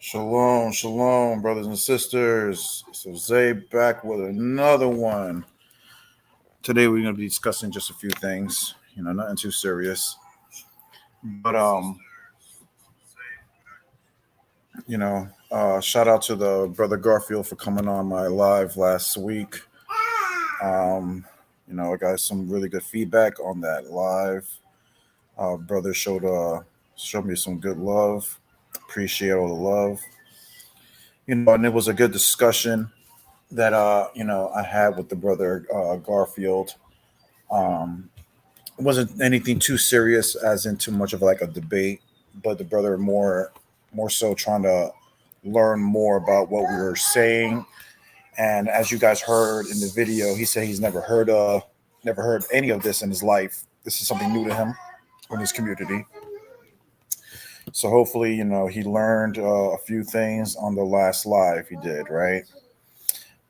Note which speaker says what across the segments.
Speaker 1: Shalom, shalom, brothers and sisters. So Zay back with another one. Today we're going to be discussing just a few things. Nothing too serious. But shout out to the brother Garfield for coming on my live last week. I got some really good feedback on that live. Brother showed me some good love. Appreciate all the love. And it was a good discussion that I had with the brother Garfield. Um, it wasn't anything too serious, as in too much of like a debate, but the brother more so trying to learn more about what we were saying. And as you guys heard in the video, he said he's never heard any of this in his life. This is something new to him in his community. So hopefully, he learned a few things on the last live he did, right?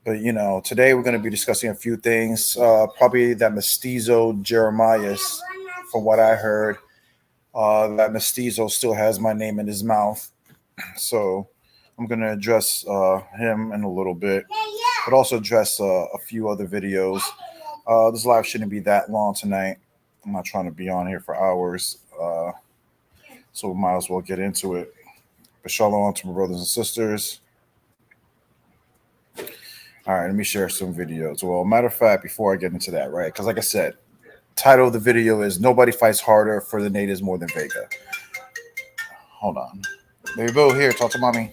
Speaker 1: But today we're going to be discussing a few things. Probably that mestizo Jeremiah, from what I heard, that mestizo still has my name in his mouth. So I'm going to address him in a little bit, but also address a few other videos. This live shouldn't be that long tonight. I'm not trying to be on here for hours, so we might as well get into it. But shalom to my brothers and sisters. All right, let me share some videos. Well, matter of fact, before I get into that, right? Because like I said, title of the video is "Nobody Fights Harder for the Natives More Than Vega." Hold on. Baby Boo, here, talk to mommy.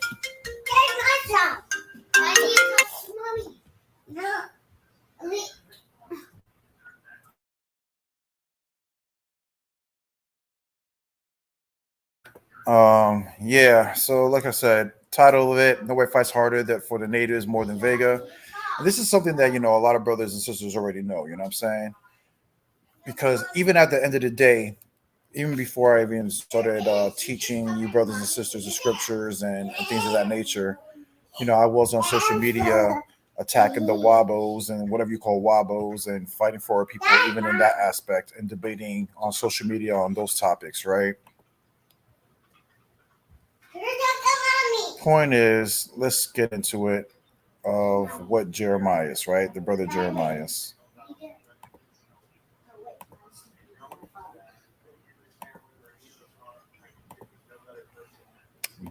Speaker 1: Yeah, so like I said, title of it, "Nobody Fights Harder that for the Natives More Than Vega." And this is something that, a lot of brothers and sisters already know, you know what I'm saying? Because even at the end of the day, even before I even started teaching you brothers and sisters the scriptures and things of that nature, I was on social media attacking the wabos and whatever you call wabos and fighting for our people, even in that aspect, and debating on social media on those topics, right? Point is, let's get into it of what Jeremiah is, right? The brother Jeremiah.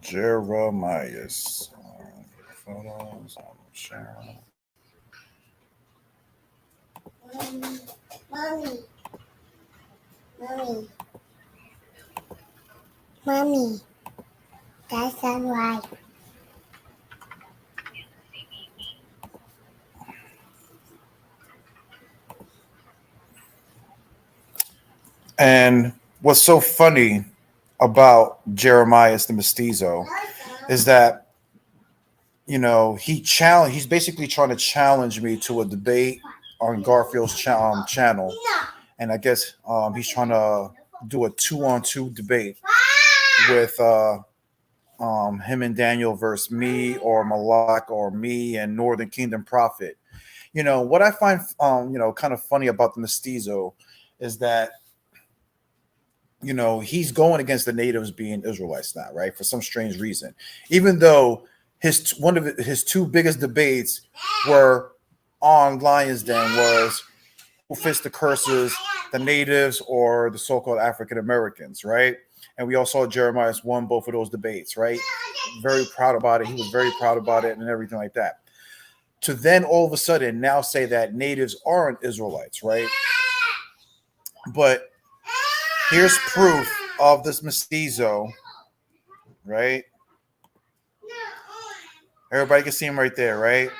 Speaker 1: Jeremiah. Photos. I'm sharing.
Speaker 2: Mommy, mommy, mommy, that's not right.
Speaker 1: And what's so funny about Jeremiah the Mestizo is that he's basically trying to challenge me to a debate on Garfield's channel, and I guess he's trying to do a 2-on-2 debate with him and Daniel versus me or Malak or me and Northern Kingdom Prophet. What I find kind of funny about the Mestizo is that he's going against the natives being Israelites now, right? For some strange reason, even though one of his two biggest debates were on Lions Den was who fits the curses, the natives or the so-called African Americans, right? And we all saw Jeremiah won both of those debates, right? Very proud about it. He was very proud about it and everything like that. To then all of a sudden now say that natives aren't Israelites, right? But here's proof of this mestizo, right? Everybody can see him right there, right?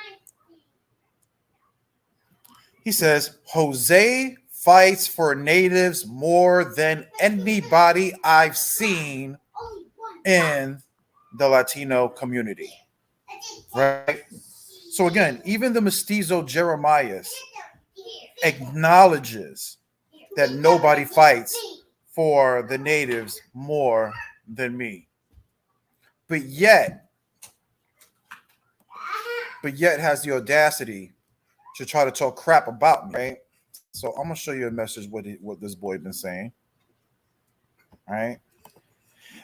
Speaker 1: He says, Jose fights for natives more than anybody I've seen in the Latino community, right? So again, even the mestizo Jeremiah acknowledges that nobody fights for the natives more than me. But yet has the audacity to try to talk crap about me, right? So I'm gonna show you a message what this boy been saying. All right.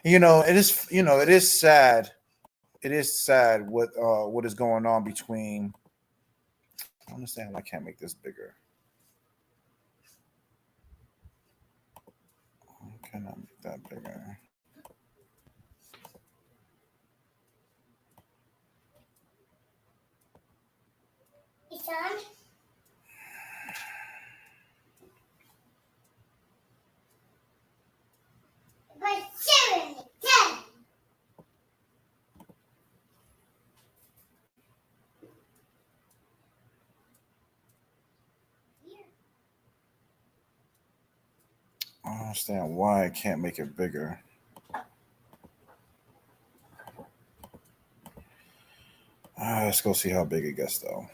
Speaker 1: It is sad it is sad what is going on between. I understand why I can't make this bigger. I cannot make that bigger.
Speaker 2: It's on. But 7, 10.
Speaker 1: I don't understand why I can't make it bigger. Let's go see how big it gets, though.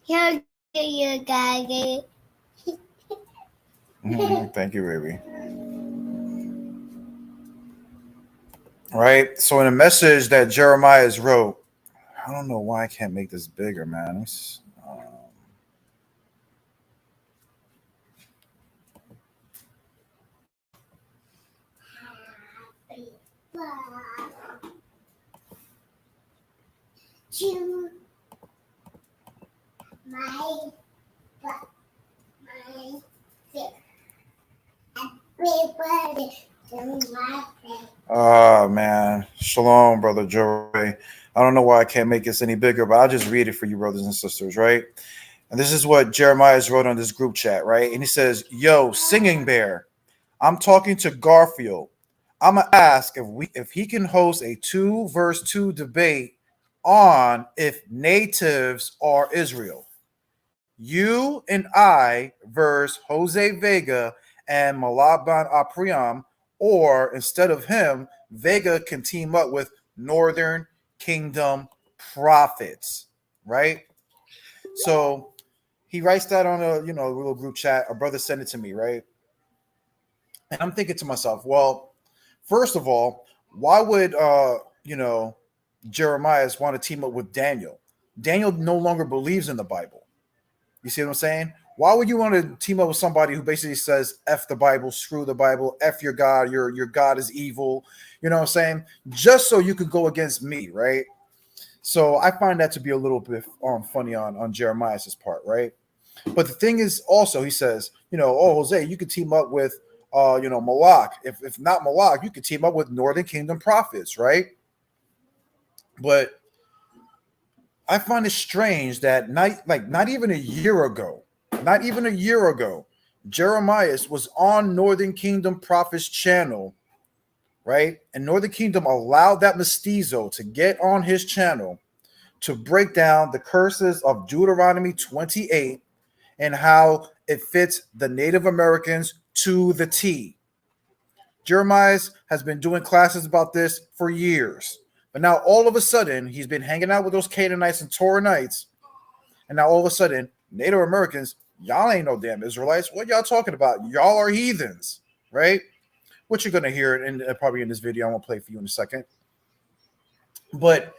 Speaker 2: You Daddy.
Speaker 1: Thank you, baby. Right. So in a message that Jeremiah wrote, I don't know why I can't make this bigger, man.
Speaker 2: To my
Speaker 1: Oh man, shalom, brother Joey. I don't know why I can't make this any bigger, but I'll just read it for you, brothers and sisters, right? And this is what Jeremiah wrote on this group chat, right? And he says, "Yo, singing bear, I'm talking to Garfield. I'm gonna ask if he can host a 2 versus 2 debate on if natives are Israel. You and I versus Jose Vega and Malaban Apriam, or instead of him, Vega can team up with Northern Kingdom prophets, right? So he writes that on a little group chat. A brother sent it to me, right? And I'm thinking to myself, well, first of all, why would Jeremiah want to team up with Daniel? Daniel no longer believes in the Bible. You see what I'm saying? Why would you want to team up with somebody who basically says F the Bible, screw the Bible, F your God, your God is evil, you know what I'm saying? Just so you could go against me, right? So I find that to be a little bit funny on Jeremiah's part, right? But the thing is also, he says, oh, Jose, you could team up with Malak. If not Malak, you could team up with Northern Kingdom prophets, right? But I find it strange that not even a year ago, Jeremiah was on Northern Kingdom Prophets channel, right? And Northern Kingdom allowed that mestizo to get on his channel to break down the curses of Deuteronomy 28 and how it fits the Native Americans to the T. Jeremiah has been doing classes about this for years. But now all of a sudden, he's been hanging out with those Canaanites and Toranites. And now all of a sudden, Native Americans, y'all ain't no damn Israelites. What y'all talking about? Y'all are heathens, right? What you're going to hear in probably in this video. I'm going to play for you in a second. But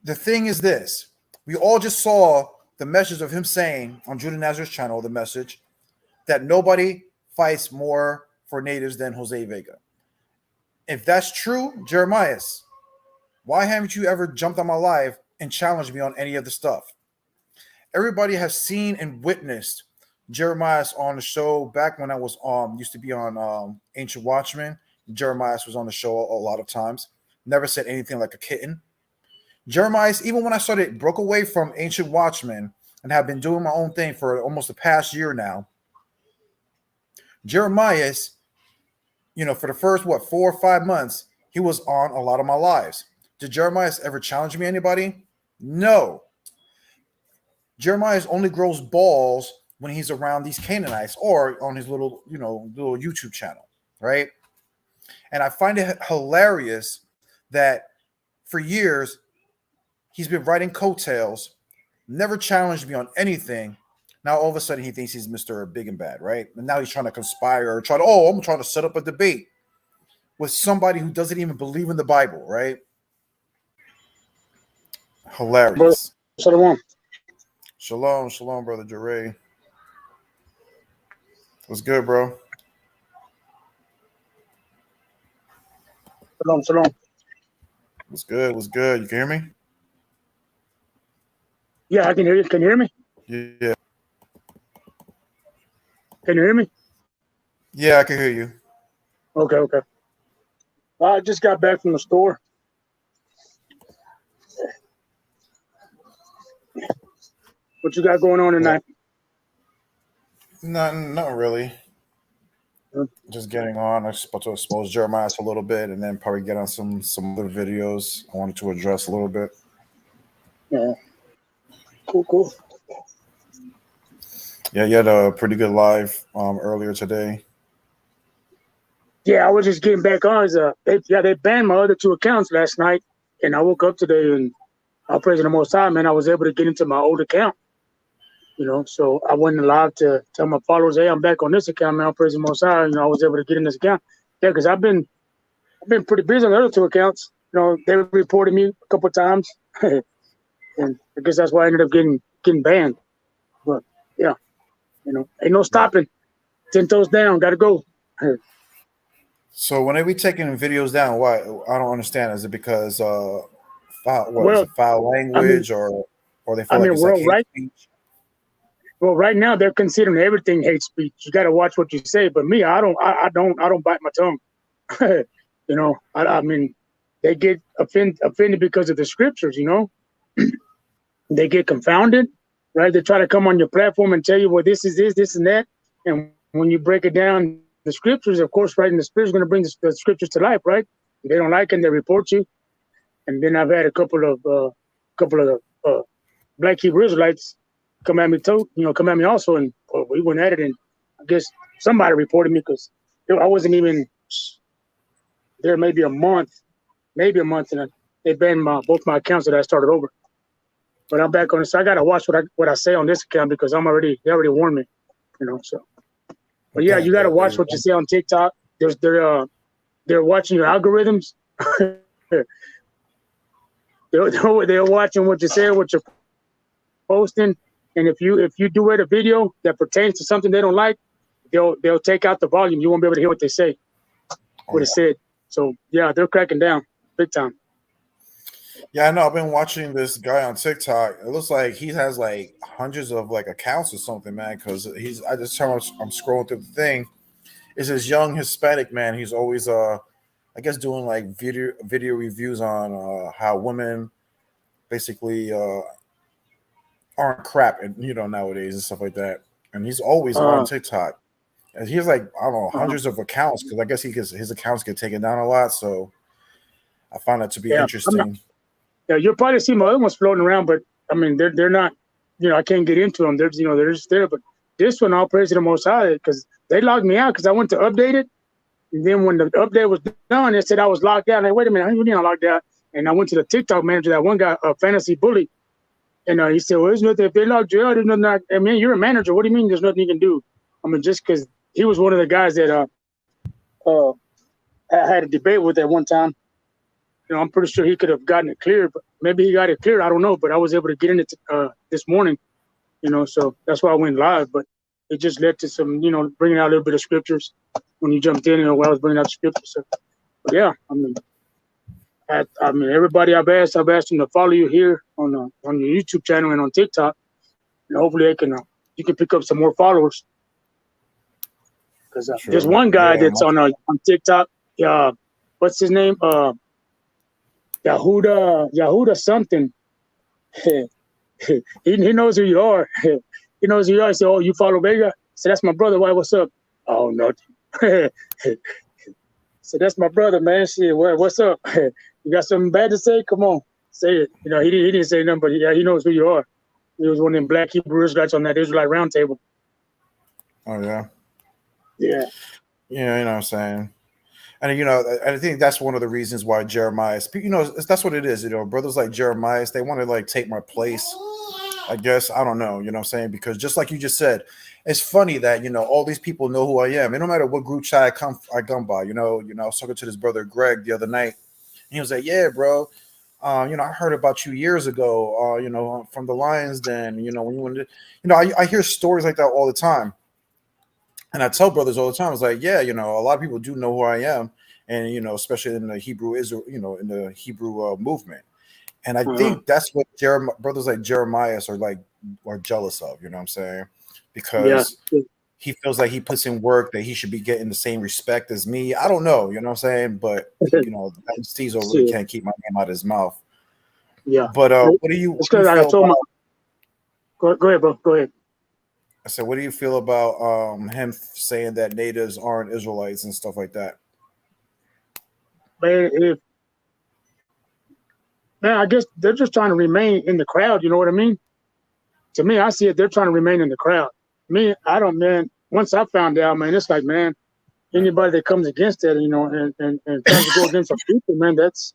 Speaker 1: the thing is this. We all just saw the message of him saying on Judah Nazareth's channel, the message that nobody fights more for natives than Jose Vega. If that's true, Jeremiah, why haven't you ever jumped on my live and challenged me on any of the stuff? Everybody has seen and witnessed Jeremiah on the show back when I was used to be on Ancient Watchmen. Jeremiah was on the show a lot of times. Never said anything like a kitten. Jeremiah, even when I broke away from Ancient Watchmen and have been doing my own thing for almost the past year now, Jeremiah, for the first 4 or 5 months, he was on a lot of my lives. Did Jeremiah ever challenge me, anybody? No. Jeremiah only grows balls when he's around these Canaanites or on his little YouTube channel, right? And I find it hilarious that for years he's been writing coattails, never challenged me on anything. Now all of a sudden he thinks he's Mr. Big and Bad, right? And now he's trying to conspire or I'm trying to set up a debate with somebody who doesn't even believe in the Bible, right? Hilarious.
Speaker 3: Shalom.
Speaker 1: Shalom, brother Jure. What's good, bro?
Speaker 3: Shalom, shalom.
Speaker 1: What's good? What's good? You can hear me?
Speaker 3: Yeah, I can hear you. Can you hear me?
Speaker 1: Yeah.
Speaker 3: Can you hear me?
Speaker 1: Yeah, I can hear you.
Speaker 3: Okay, okay. I just got back from the store. What you got going on tonight?
Speaker 1: Not really. Just getting on. I'm supposed to expose Jeremiah a little bit, and then probably get on some other videos I wanted to address a little bit.
Speaker 3: Yeah. Cool.
Speaker 1: Yeah, you had a pretty good live earlier today.
Speaker 3: Yeah, I was just getting back on. They banned my other 2 accounts last night, and I woke up today and I praise the Most High, man. I was able to get into my old account. So I wasn't allowed to tell my followers, "Hey, I'm back on this account, man. I'm praising the Most High." I was able to get in this account. Yeah, because I've been pretty busy on the other 2 accounts. They reported me a couple of times, and I guess that's why I ended up getting banned. But yeah, ain't no stopping. 10 toes down, gotta go.
Speaker 1: So when they be taking videos down, why? I don't understand. Is it because foul language, or they feel like it's like hate speech?
Speaker 3: Well, right now they're considering everything hate speech. You got to watch what you say. But me, I don't bite my tongue. I mean, they get offended because of the scriptures. They get confounded, right? They try to come on your platform and tell you, well, this is this and that. And when you break it down, the scriptures, of course, right? And the Spirit's going to bring the scriptures to life, right? If they don't like it, they report you. And then I've had a couple of Black Hebrew Israelites come at me too, come at me also, and we went at it, and I guess somebody reported me because I wasn't even there. Maybe a month, and they banned both my accounts that I started over. But I'm back on it, so I gotta watch what I say on this account because they already warned me, So, but yeah, you gotta watch what you say on TikTok. They're watching your algorithms. They're watching what you say, what you're posting, and if you do a video that pertains to something they don't like, they'll take out the volume. You won't be able to hear what they say, what it said. So yeah, they're cracking down big time.
Speaker 1: Yeah, I know. I've been watching this guy on TikTok. It looks like he has like hundreds of like accounts or something, man. Because I just tell him I'm scrolling through the thing. It's this young Hispanic man. He's always I guess doing like video reviews on how women basically aren't crap, and nowadays and stuff like that. And he's always on TikTok, and he has like I don't know hundreds of accounts because I guess his accounts get taken down a lot. So I find that to be interesting.
Speaker 3: You'll probably see my other ones floating around, but I mean they're not. I can't get into them. They're just there. But this one, I'll praise the Most High because they logged me out because I went to update it, and then when the update was done, it said I was locked out. Like, wait a minute, how you not locked out? And I went to the TikTok manager, that one guy, Fantasy Bully. And he said, well, there's nothing. If they locked you out, there's nothing. I mean, you're a manager. What do you mean there's nothing you can do? I mean, just because he was one of the guys that I had a debate with at one time. I'm pretty sure he could have gotten it cleared, but maybe he got it cleared. I don't know. But I was able to get in it this morning, so that's why I went live. But it just led to some, bringing out a little bit of scriptures when you jumped in, while I was bringing out the scriptures. So, but yeah, I mean, everybody I've asked them to follow you here on your YouTube channel and on TikTok, and hopefully you can pick up some more followers. Because there's one guy that's on TikTok. What's his name? Yahuda something. he knows who you are. He knows who you are. He said, "Oh, you follow Vega?" So that's my brother. Why? What's up? Oh, nothing. So that's my brother, man. Shit, what's up? You got something bad to say? Come on, say it. He didn't say nothing, but he knows who you are. He was one of them Black Hebrew Israelites on that Israelite roundtable.
Speaker 1: Oh yeah.
Speaker 3: Yeah.
Speaker 1: Yeah, you know what I'm saying. And I think that's one of the reasons why Jeremiah, that's what it is. Brothers like Jeremiah, they want to like take my place. I guess I don't know. You know what I'm saying? Because just like you just said, it's funny that all these people know who I am, and no matter what group chat I come by. I was talking to this brother Greg the other night, and he was like, "Yeah, bro, I heard about you years ago. From the Lions Den. When you wanted, I hear stories like that all the time." And I tell brothers all the time, it's like, yeah, a lot of people do know who I am. and especially in the Hebrew Israel, in the Hebrew movement. And I
Speaker 3: Uh-huh.
Speaker 1: think that's what brothers like Jeremiah are jealous of. You know what I'm saying?
Speaker 3: Yeah.
Speaker 1: Because he feels like he puts in work, that he should be getting the same respect as me. I don't know. You know what I'm saying? But Steezo really can't keep my name out of his mouth.
Speaker 3: Yeah.
Speaker 1: But what do you
Speaker 3: It's because I
Speaker 1: feel
Speaker 3: told
Speaker 1: about?
Speaker 3: Go ahead, bro. Go ahead.
Speaker 1: I said, what do you feel about him saying that natives aren't Israelites and stuff like that?
Speaker 3: Man, I guess they're just trying to remain in the crowd. You know what I mean? To me, I see it. They're trying to remain in the crowd. Me, I don't, man. Once I found out, man, it's like, man, anybody that comes against that, and tries to go against some people, man, that's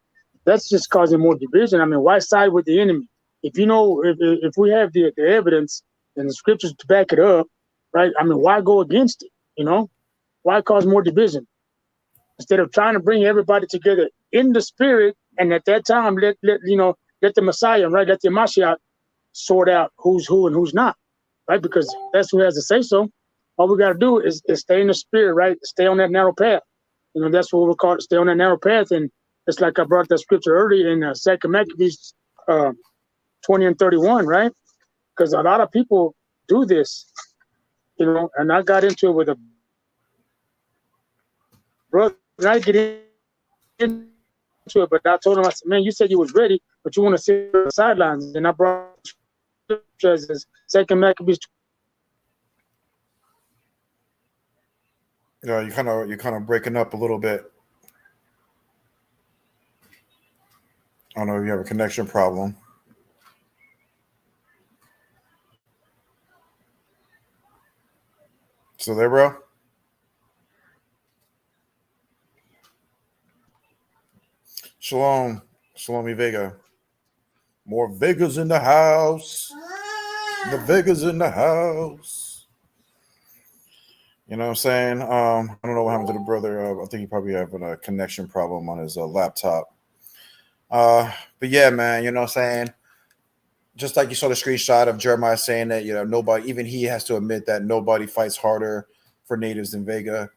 Speaker 3: just causing more division. I mean, why side with the enemy? If if we have the evidence and the scriptures to back it up, right? I mean, why go against it? Why cause more division instead of trying to bring everybody together in the spirit? And at that time, let the Messiah, right? Let the Mashiach sort out who's who and who's not, right? Because that's who has to say so. All we got to do is stay in the spirit, right? Stay on that narrow path. That's what we're called, stay on that narrow path. And it's like I brought that scripture earlier in 2 Maccabees 20 and 31, right? Because a lot of people do this, and I got into it with a brother. I get into it, but I told him, I said, man, you said you was ready, but you want to sit on the sidelines. And I brought scriptures as 2 Maccabees.
Speaker 1: Yeah, you're kind of breaking up a little bit. I don't know if you have a connection problem. So there, bro. Shalom, Vega. More Vegas in the house. The Vegas in the house. You know what I'm saying? I don't know what happened to the brother. I think he probably having a connection problem on his laptop. But yeah, man, you know what I'm saying? Just like you saw the screenshot of Jeremiah saying that, nobody, even he has to admit that nobody fights harder for natives than Vega.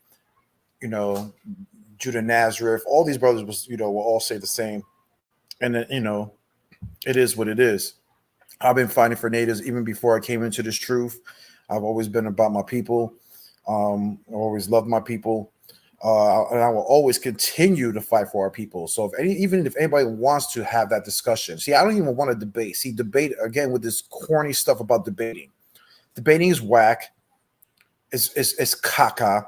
Speaker 1: Judah Nazareth, all these brothers, will all say the same. And then, it is what it is. I've been fighting for natives even before I came into this truth. I've always been about my people. I always loved my people. And I will always continue to fight for our people. So even if anybody wants to have that discussion, see, I don't even want to debate. See, debate again with this corny stuff about debating. Debating is whack. It's caca.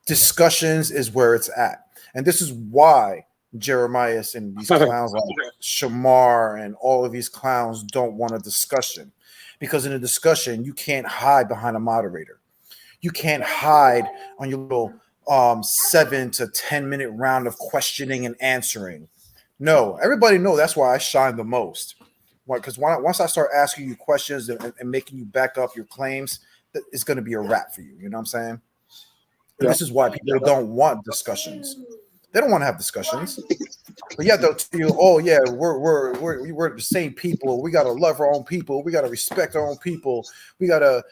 Speaker 1: Discussions is where it's at. And this is why Jeremiah and these clowns like Shamar and all of these clowns don't want a discussion. Because in a discussion, you can't hide behind a moderator. You can't hide on your little 7 to 10 minute round of questioning and answering. No, everybody know that's why I shine the most. Because once I start asking you questions and making you back up your claims, it's going to be a wrap for you. You know what I'm saying? And this is why people don't want discussions. They don't want to have discussions. But yeah, they'll tell you, oh yeah, we're the same people. We gotta love our own people. We gotta respect our own people. We gotta,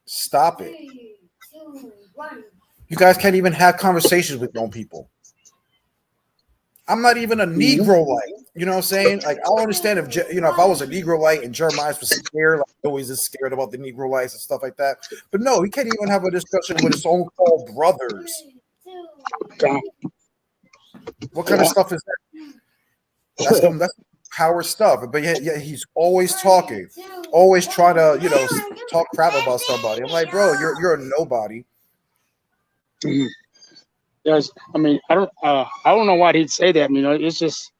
Speaker 1: stop it.
Speaker 2: 3, 2, 1.
Speaker 1: You guys can't even have conversations with your own people. I'm not even a Negro-lite. You know what I'm saying? Like, I'll understand if if I was a Negro-lite and Jeremiah was scared, like always is scared about the Negro-lites and stuff like that. But no, he can't even have a discussion with his own called brothers.
Speaker 2: 3, 2,
Speaker 1: What kind of stuff is that? That's power stuff. But yeah, he's always talking, always trying to talk crap about somebody. I'm like, bro, you're a nobody.
Speaker 3: Mm-hmm. Yes, I mean, I don't know why he'd say that. It's just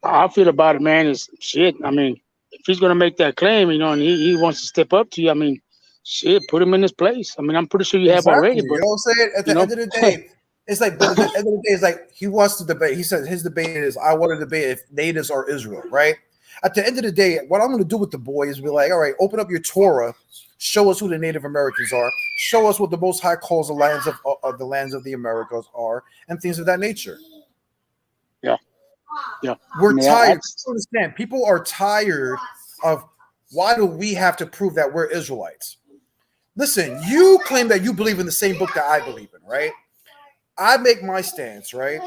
Speaker 3: how I feel about it, man. Is shit. I mean, if he's gonna make that claim, and he wants to step up to you, I mean, shit, put him in his place. I mean, I'm pretty sure you have already. But
Speaker 1: you know what I'm saying? At the end of the day, it's like, but at the end of the day, it's like he wants to debate. He says his debate is, I want to debate if natives are Israel, right? At the end of the day, what I'm going to do with the boy is be like, all right, open up your Torah, show us who the Native Americans are, show us what the Most High calls the lands of the Americas are, and things of that nature.
Speaker 3: Yeah.
Speaker 1: We're tired. Understand? People are tired of why do we have to prove that we're Israelites? Listen, you claim that you believe in the same book that I believe in, right? I make my stance, right?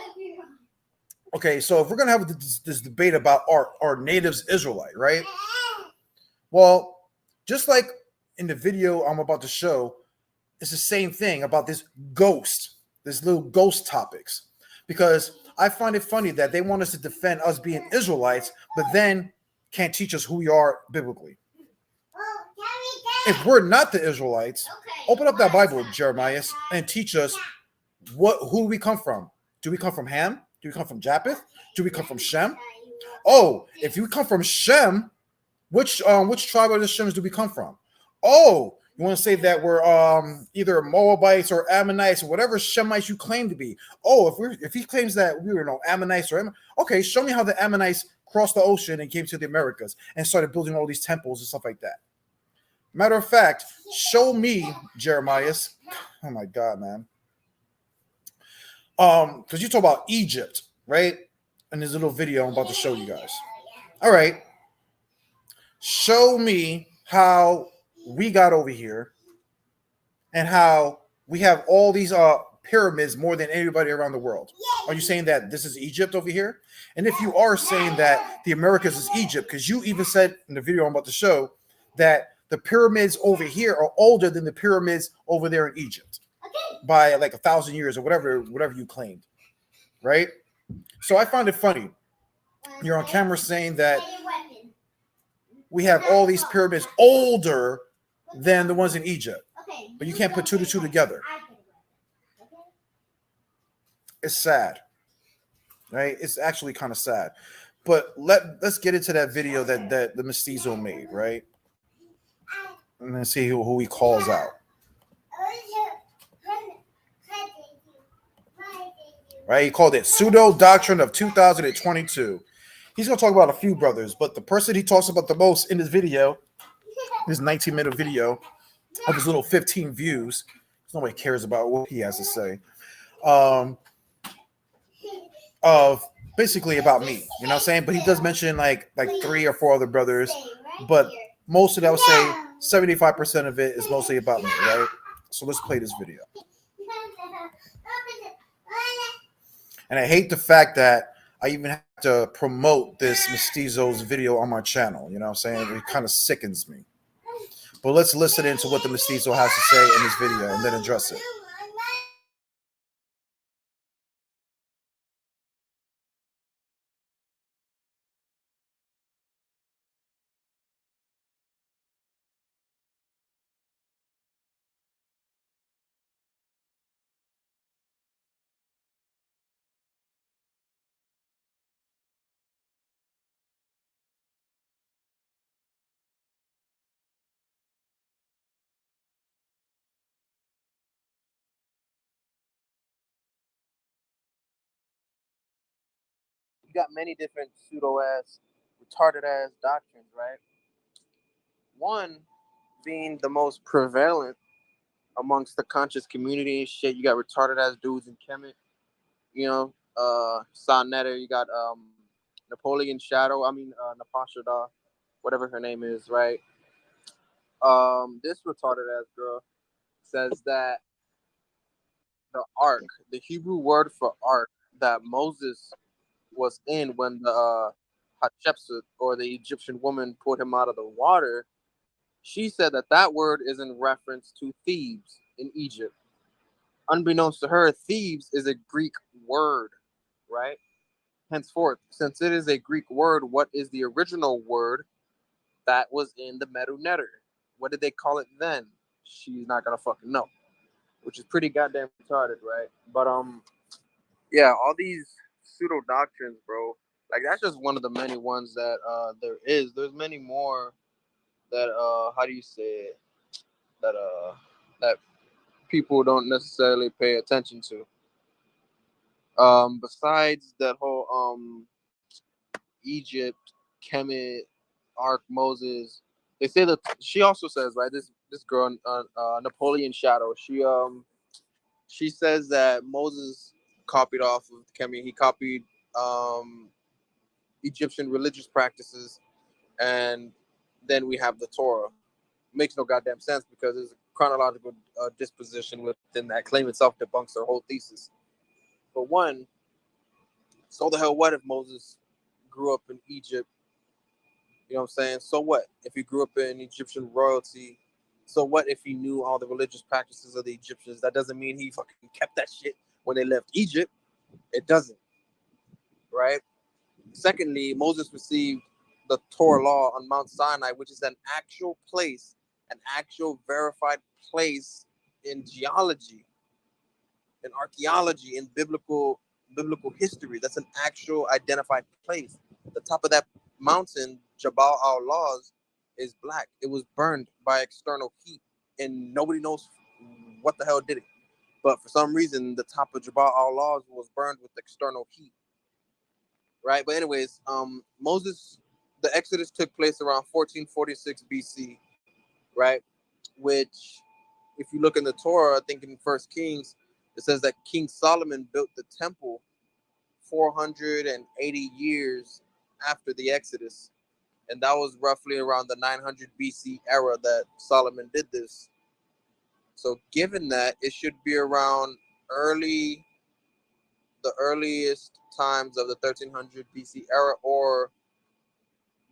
Speaker 1: Okay, so if we're gonna have this debate about are natives Israelite, right? Well, just like in the video I'm about to show, it's the same thing about this little ghost topics, because I find it funny that they want us to defend us being Israelites, but then can't teach us who we are biblically. If we're not the Israelites, open up that Bible, Jeremiah, and teach us who we come from. Do we come from Ham? Do we come from Japheth? Do we come from Shem? Oh, if you come from Shem, which tribe of the Shems do we come from? Oh, you want to say that we're either Moabites or Ammonites or whatever Shemites you claim to be. Oh, if he claims that we were Ammonites or okay, show me how the Ammonites crossed the ocean and came to the Americas and started building all these temples and stuff like that. Matter of fact, show me, Jeremiah. Oh my God, man. Because you talk about Egypt, right? And there's a little video I'm about to show you guys. All right. Show me how we got over here and how we have all these pyramids more than anybody around the world. Are you saying that this is Egypt over here? And if you are saying that the Americas is Egypt, because you even said in the video I'm about to show that the pyramids over here are older than the pyramids over there in Egypt by like 1,000 years or whatever you claimed, right? So I find it funny. You're on camera saying that we have all these pyramids older than the ones in Egypt, but you can't put two to two together. It's sad, right? It's actually kind of sad. But let's get into that video that the mestizo made, right? And then see who he calls out. Right? He called it Pseudo Doctrine of 2022. He's going to talk about a few brothers, but the person he talks about the most in this video, this 19-minute video of his little 15 views, nobody cares about what he has to say, of basically about me, you know what I'm saying? But he does mention like 3 or 4 other brothers, but most of it, I would say 75% of it is mostly about me, right? So let's play this video. And I hate the fact that I even have to promote this mestizo's video on my channel. You know what I'm saying? It kind of sickens me. But let's listen into what the mestizo has to say in this video and then address it.
Speaker 4: You got many different pseudo ass, retarded ass doctrines, right? One being the most prevalent amongst the conscious community and shit. You got retarded ass dudes in Kemet, you know, Sonetta, you got Napoleon Shadow, Napashada, whatever her name is, right? This retarded ass girl says that the ark, the Hebrew word for ark that Moses was in when the Hatshepsut, or the Egyptian woman, put him out of the water, she said that that word is in reference to Thebes in Egypt. Unbeknownst to her, Thebes is a Greek word, right? Henceforth, since it is a Greek word, what is the original word that was in the Medu Neter? What did they call it then? She's not gonna fucking know, which is pretty goddamn retarded, right? But yeah, all these pseudo doctrines, bro. Like, that's just one of the many ones that there is. There's many more that how do you say it? That people don't necessarily pay attention to. Besides that whole Egypt, Kemet, Ark, Moses, they say that she also says, right, this girl, Napoleon Shadow, she says that Moses copied off of Kemet. He copied Egyptian religious practices, and then we have the Torah. Makes no goddamn sense because there's a chronological disposition within that claim itself debunks their whole thesis. For one, so the hell what if Moses grew up in Egypt? You know what I'm saying? So what if he grew up in Egyptian royalty? So what if he knew all the religious practices of the Egyptians? That doesn't mean he fucking kept that shit when they left Egypt. It doesn't, right? Secondly, Moses received the Torah law on Mount Sinai, which is an actual place, an actual verified place in geology, in archaeology, in biblical history. That's an actual identified place. The top of that mountain, Jabal al-Lawz, is black. It was burned by external heat, and nobody knows what the hell did it. But for some reason, the top of Jabal al-Lawz was burned with external heat, right? But anyways, Moses, the Exodus took place around 1446 BC, right? Which, if you look in the Torah, I think in First Kings, it says that King Solomon built the temple 480 years after the Exodus, and that was roughly around the 900 BC era that Solomon did this. So, given that, it should be around the earliest times of the 1300 BC era, or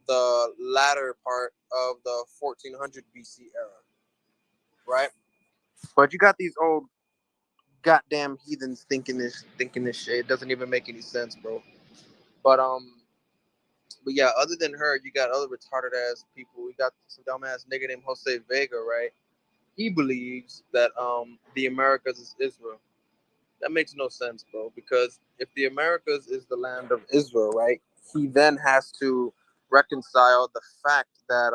Speaker 4: the latter part of the 1400 BC era, right? But you got these old goddamn heathens thinking this shit. It doesn't even make any sense, bro. But yeah, other than her, you got other retarded ass people. We got some dumbass nigga named Jose Vega, right? He believes that the Americas is Israel. That makes no sense, bro. Because if the Americas is the land of Israel, right? He then has to reconcile the fact that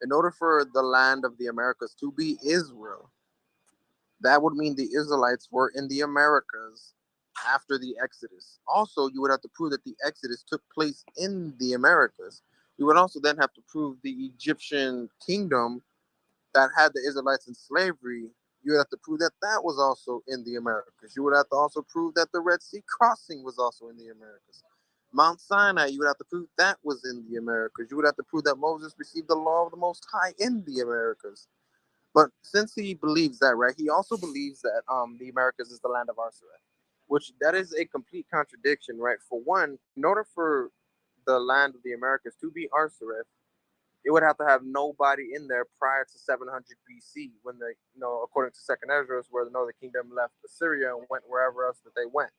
Speaker 4: in order for the land of the Americas to be Israel, that would mean the Israelites were in the Americas after the Exodus. Also, you would have to prove that the Exodus took place in the Americas. You would also then have to prove the Egyptian kingdom that had the Israelites in slavery. You would have to prove that that was also in the Americas. You would have to also prove that the Red Sea crossing was also in the Americas. Mount Sinai, you would have to prove that was in the Americas. You would have to prove that Moses received the law of the Most High in the Americas. But since he believes that, right, he also believes that the Americas is the land of Arsaret, which that is a complete contradiction, right? For one, in order for the land of the Americas to be Arsaret, it would have to have nobody in there prior to 700 BC, when the according to Second Ezra, where the Northern Kingdom left Assyria and went wherever else that they went.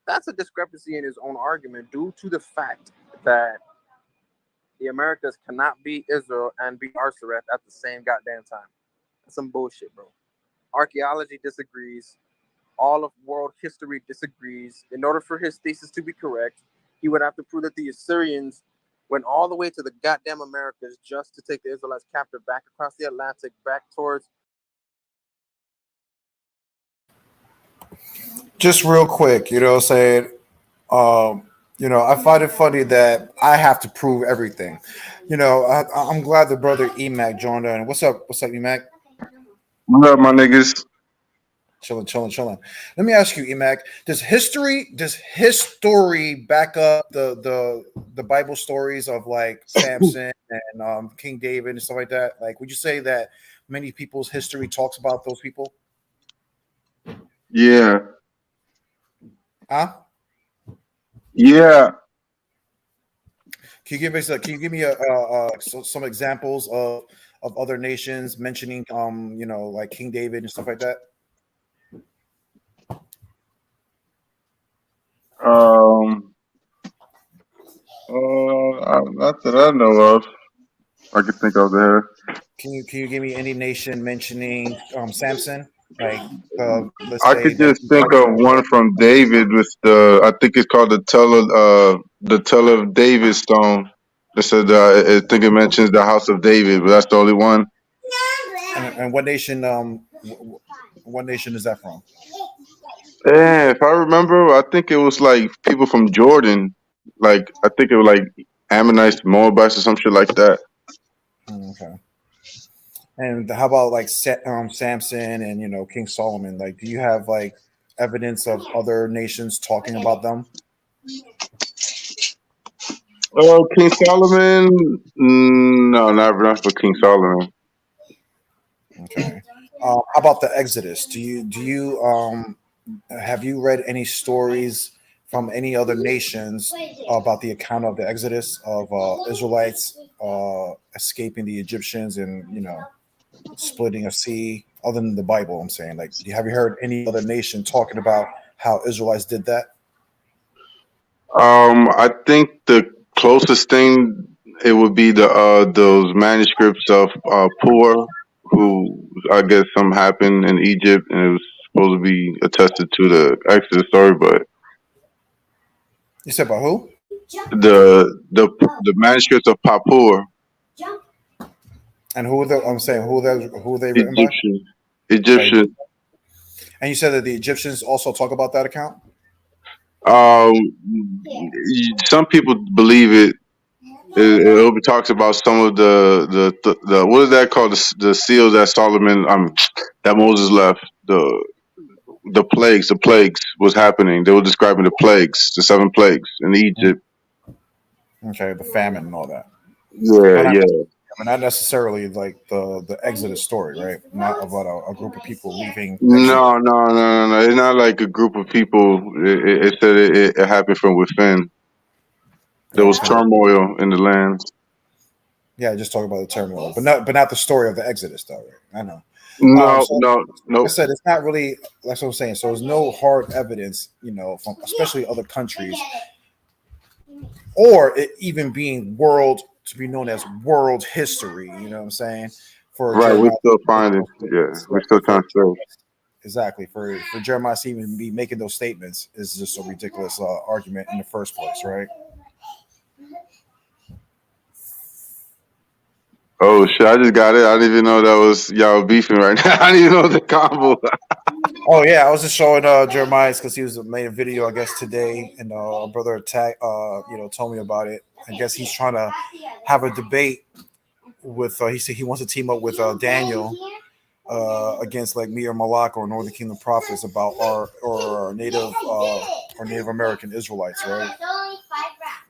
Speaker 4: That's a discrepancy in his own argument due to the fact that the Americas cannot be Israel and be Arsaret at the same goddamn time. That's some bullshit, bro. Archaeology disagrees. All of world history disagrees. In order for his thesis to be correct, he would have to prove that the Assyrians went all the way to the goddamn Americas just to take the Israelites captive back across the Atlantic, back towards.
Speaker 1: Just real quick, you know what I'm saying? I find it funny that I have to prove everything. I'm glad the brother Emac joined in. What's up? What's up, Emac?
Speaker 5: What up, my niggas?
Speaker 1: Chilling, chilling, chilling. Let me ask you, Emac, does history back up the Bible stories of like Samson and King David and stuff like that? Like, would you say that many people's history talks about those people?
Speaker 5: Yeah,
Speaker 1: Huh?
Speaker 5: yeah.
Speaker 1: Can you give me some examples of other nations mentioning like King David and stuff like that?
Speaker 5: Um, not that I know of. I can think of there.
Speaker 1: Can you give me any nation mentioning Samson? Like let's
Speaker 5: I
Speaker 1: say
Speaker 5: could
Speaker 1: the
Speaker 5: just think of one from David with I think it's called the Tell of David stone. It said, I think it mentions the house of David, but that's the only one.
Speaker 1: and what nation is that from?
Speaker 5: Yeah, if I remember, I think it was like people from Jordan. Like, I think it was like Ammonites, Moabites, or some shit like that.
Speaker 1: Okay. And how about like Samson and King Solomon? Like, do you have like evidence of other nations talking about them?
Speaker 5: King Solomon? No, not for King Solomon.
Speaker 1: Okay. How about the Exodus? Do you have you read any stories from any other nations about the account of the Exodus of Israelites escaping the Egyptians and splitting a sea? Other than the Bible, I'm saying, like, have you heard any other nation talking about how Israelites did that?
Speaker 5: I think the closest thing it would be those manuscripts of Poor, who I guess some happened in Egypt, and it was supposed to be attested to the Exodus story, but
Speaker 1: You said about who?
Speaker 5: the manuscripts of Papur,
Speaker 1: And who are I'm saying who are they written by?
Speaker 5: Egyptian,
Speaker 1: By
Speaker 5: Egyptian.
Speaker 1: and you said that the Egyptians also talk about that account.
Speaker 5: Um, some people believe it. It talks about some of the what is that called, the seals that Solomon that Moses left, the plagues was happening. They were describing the plagues, the 7 plagues in Egypt.
Speaker 1: Okay, the famine and all that,
Speaker 5: Yeah,
Speaker 1: but not,
Speaker 5: yeah.
Speaker 1: but not necessarily like the Exodus story, right? Not about a group of people leaving Exodus.
Speaker 5: No. It's not like a group of people. It said it happened from within. There
Speaker 1: Yeah,
Speaker 5: was
Speaker 1: because
Speaker 5: turmoil in the land.
Speaker 1: yeah, just talk about the turmoil, but not the story of the Exodus, though. Right? I know.
Speaker 5: No,
Speaker 1: So
Speaker 5: no,
Speaker 1: like I
Speaker 5: no.
Speaker 1: said, it's not really. That's what I'm saying. So there's no hard evidence, from especially other countries, or it even being world to be known as world history. You know what I'm saying? For
Speaker 5: Right, we're
Speaker 1: Jeremiah,
Speaker 5: still
Speaker 1: to make
Speaker 5: finding.
Speaker 1: those
Speaker 5: Yeah,
Speaker 1: statements.
Speaker 5: we're still
Speaker 1: For
Speaker 5: trying to say.
Speaker 1: exactly for Jeremiah to even be making those statements is just a ridiculous argument in the first place, right?
Speaker 5: Oh shit! I just got it. I didn't even know that was y'all beefing right now. I didn't even know the combo.
Speaker 1: Oh yeah, I was just showing Jeremiah's because he was made a video, I guess, today, and a brother attack, told me about it. I guess he's trying to have a debate with. He said he wants to team up with Daniel against like me or Malak or Northern Kingdom prophets about our Native American Israelites, right?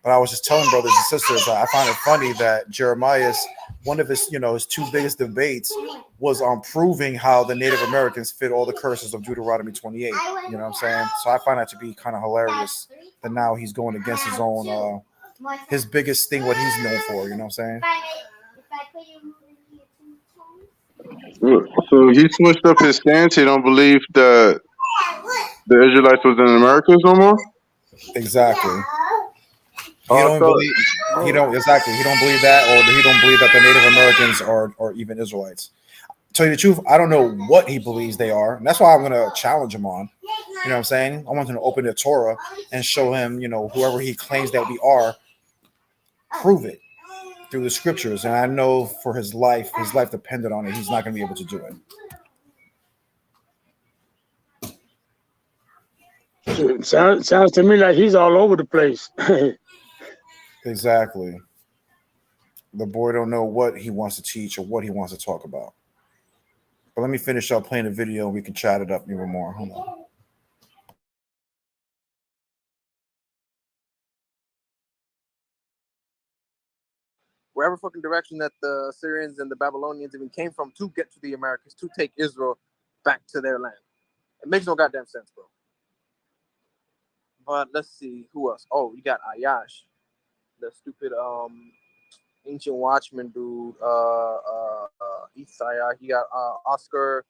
Speaker 1: But I was just telling brothers and sisters that I find it funny that Jeremiah's one of his two biggest debates was on proving how the Native Americans fit all the curses of Deuteronomy 28. You know what I'm saying? So I find that to be kind of hilarious that now he's going against his own his biggest thing, what he's known for. You know what I'm saying?
Speaker 5: So he switched up his stance. He don't believe that the Israelites was in the Americas no more.
Speaker 1: Exactly. He
Speaker 5: Oh, I
Speaker 1: don't
Speaker 5: thought.
Speaker 1: believe he don't exactly he don't believe that, or he don't believe that the Native Americans are even Israelites. Tell you the truth, I don't know what he believes they are, and that's why I'm gonna challenge him on. You know what I'm saying? I want him to open the Torah and show him, whoever he claims that we are, prove it through the scriptures. And I know for his life depended on it. He's not gonna be able to do it.
Speaker 3: It sounds to me like he's all over the place.
Speaker 1: Exactly. The boy don't know what he wants to teach or what he wants to talk about. But let me finish up playing the video and we can chat it up even more. Hold on.
Speaker 4: Wherever fucking direction that the Assyrians and the Babylonians even came from to get to the Americas to take Israel back to their land. It makes no goddamn sense, bro. But let's see who else. Oh, you got Ayash, the stupid ancient watchman dude. Isaiah. He got Oscar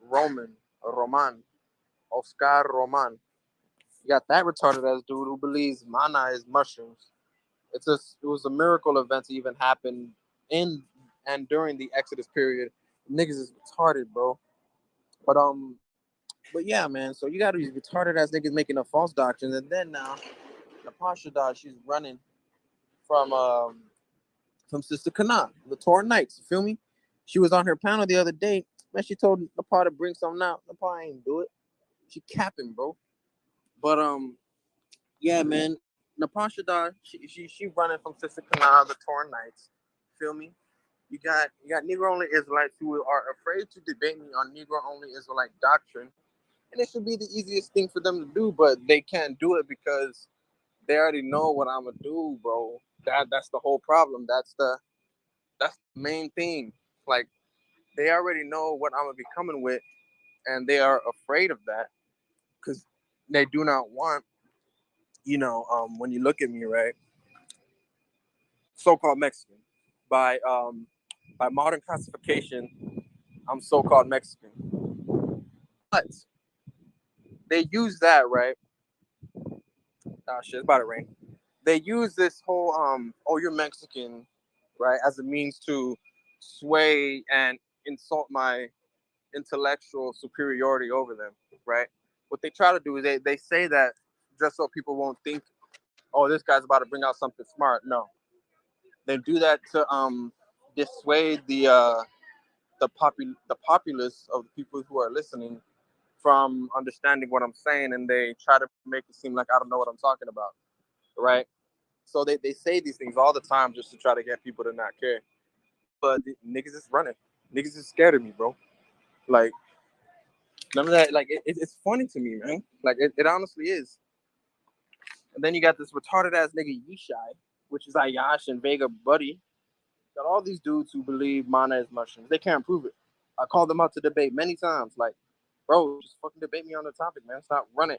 Speaker 4: Roman Roman Oscar Roman. You got that retarded ass dude who believes manna is mushrooms. It was a miracle event to even happen in and during the Exodus period. Niggas is retarded, bro. But but yeah, man. So you got these retarded ass niggas making up false doctrines, and then now the Pasha dog, she's running from Sister Kana, the Torah Knights. You feel me? She was on her panel the other day. Man, she told Nepal to bring something out. Nepal ain't do it. She capping, bro. But yeah, man. Nepal Shadar, she running from Sister Kana, the Torah Knights. Feel me? You got Negro only Israelites who are afraid to debate me on Negro only Israelite doctrine. And it should be the easiest thing for them to do, but they can't do it because they already know what I'm gonna do, bro. That's the whole problem. That's the main thing. Like they already know what I'm gonna be coming with, and they are afraid of that because they do not want, when you look at me, right, so-called Mexican, by modern classification, I'm so-called Mexican, but they use that, right? Ah, shit, it's about to rain. They use this whole oh, you're Mexican, right, as a means to sway and insult my intellectual superiority over them, right? What they try to do is they say that just so people won't think, oh, this guy's about to bring out something smart. No, they do that to dissuade the populace of the people who are listening from understanding what I'm saying, and they try to make it seem like I don't know what I'm talking about, right? So they say these things all the time just to try to get people to not care. But the niggas is running. Niggas is scared of me, bro. Like, none of that. Like, it's funny to me, man. Like, it honestly is. And then you got this retarded ass nigga Yishai, which is Ayash and Vega buddy. Got all these dudes who believe mana is mushrooms. They can't prove it. I called them out to debate many times. Like, bro, just fucking debate me on the topic, man. Stop running.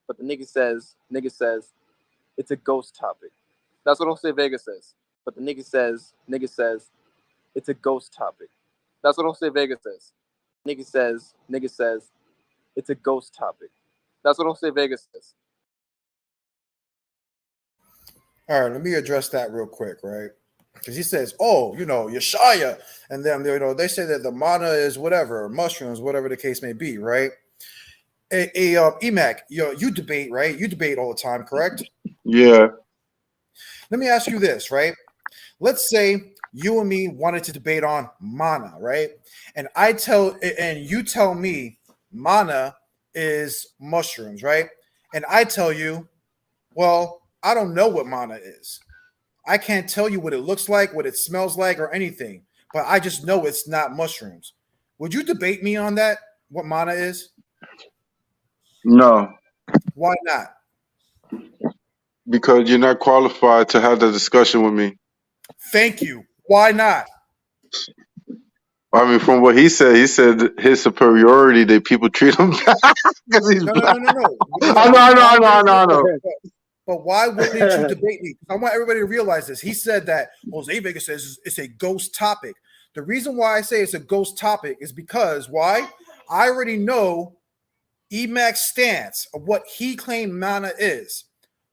Speaker 4: But the nigga says, it's a ghost topic. That's what Jose Vega says. But the nigga says, it's a ghost topic. That's what Jose Vega says. Nigga says, it's a ghost topic. That's what Jose Vega says.
Speaker 1: All right, let me address that real quick, right? Because he says, "Oh, Yeshaya," and then they say that the mana is whatever, mushrooms, whatever the case may be, right? Emac, you debate, right? You debate all the time, correct?
Speaker 5: Yeah.
Speaker 1: Let me ask you this, right? Let's say you and me wanted to debate on mana, right? And you tell me mana is mushrooms, right? And I tell you, well, I don't know what mana is. I can't tell you what it looks like, what it smells like, or anything, but I just know it's not mushrooms. Would you debate me on that? What mana is?
Speaker 5: No,
Speaker 1: Why not?
Speaker 5: because you're not qualified to have that discussion with me.
Speaker 1: Thank you. Why not?
Speaker 5: I mean, from what he said his superiority, that people treat him because he's
Speaker 1: No,
Speaker 5: black.
Speaker 1: no.
Speaker 5: I know.
Speaker 1: But why wouldn't you debate me? I want everybody to realize this. He said that Jose Vega says it's a ghost topic. The reason why I say it's a ghost topic is because why? I already know Emac's stance of what he claimed mana is.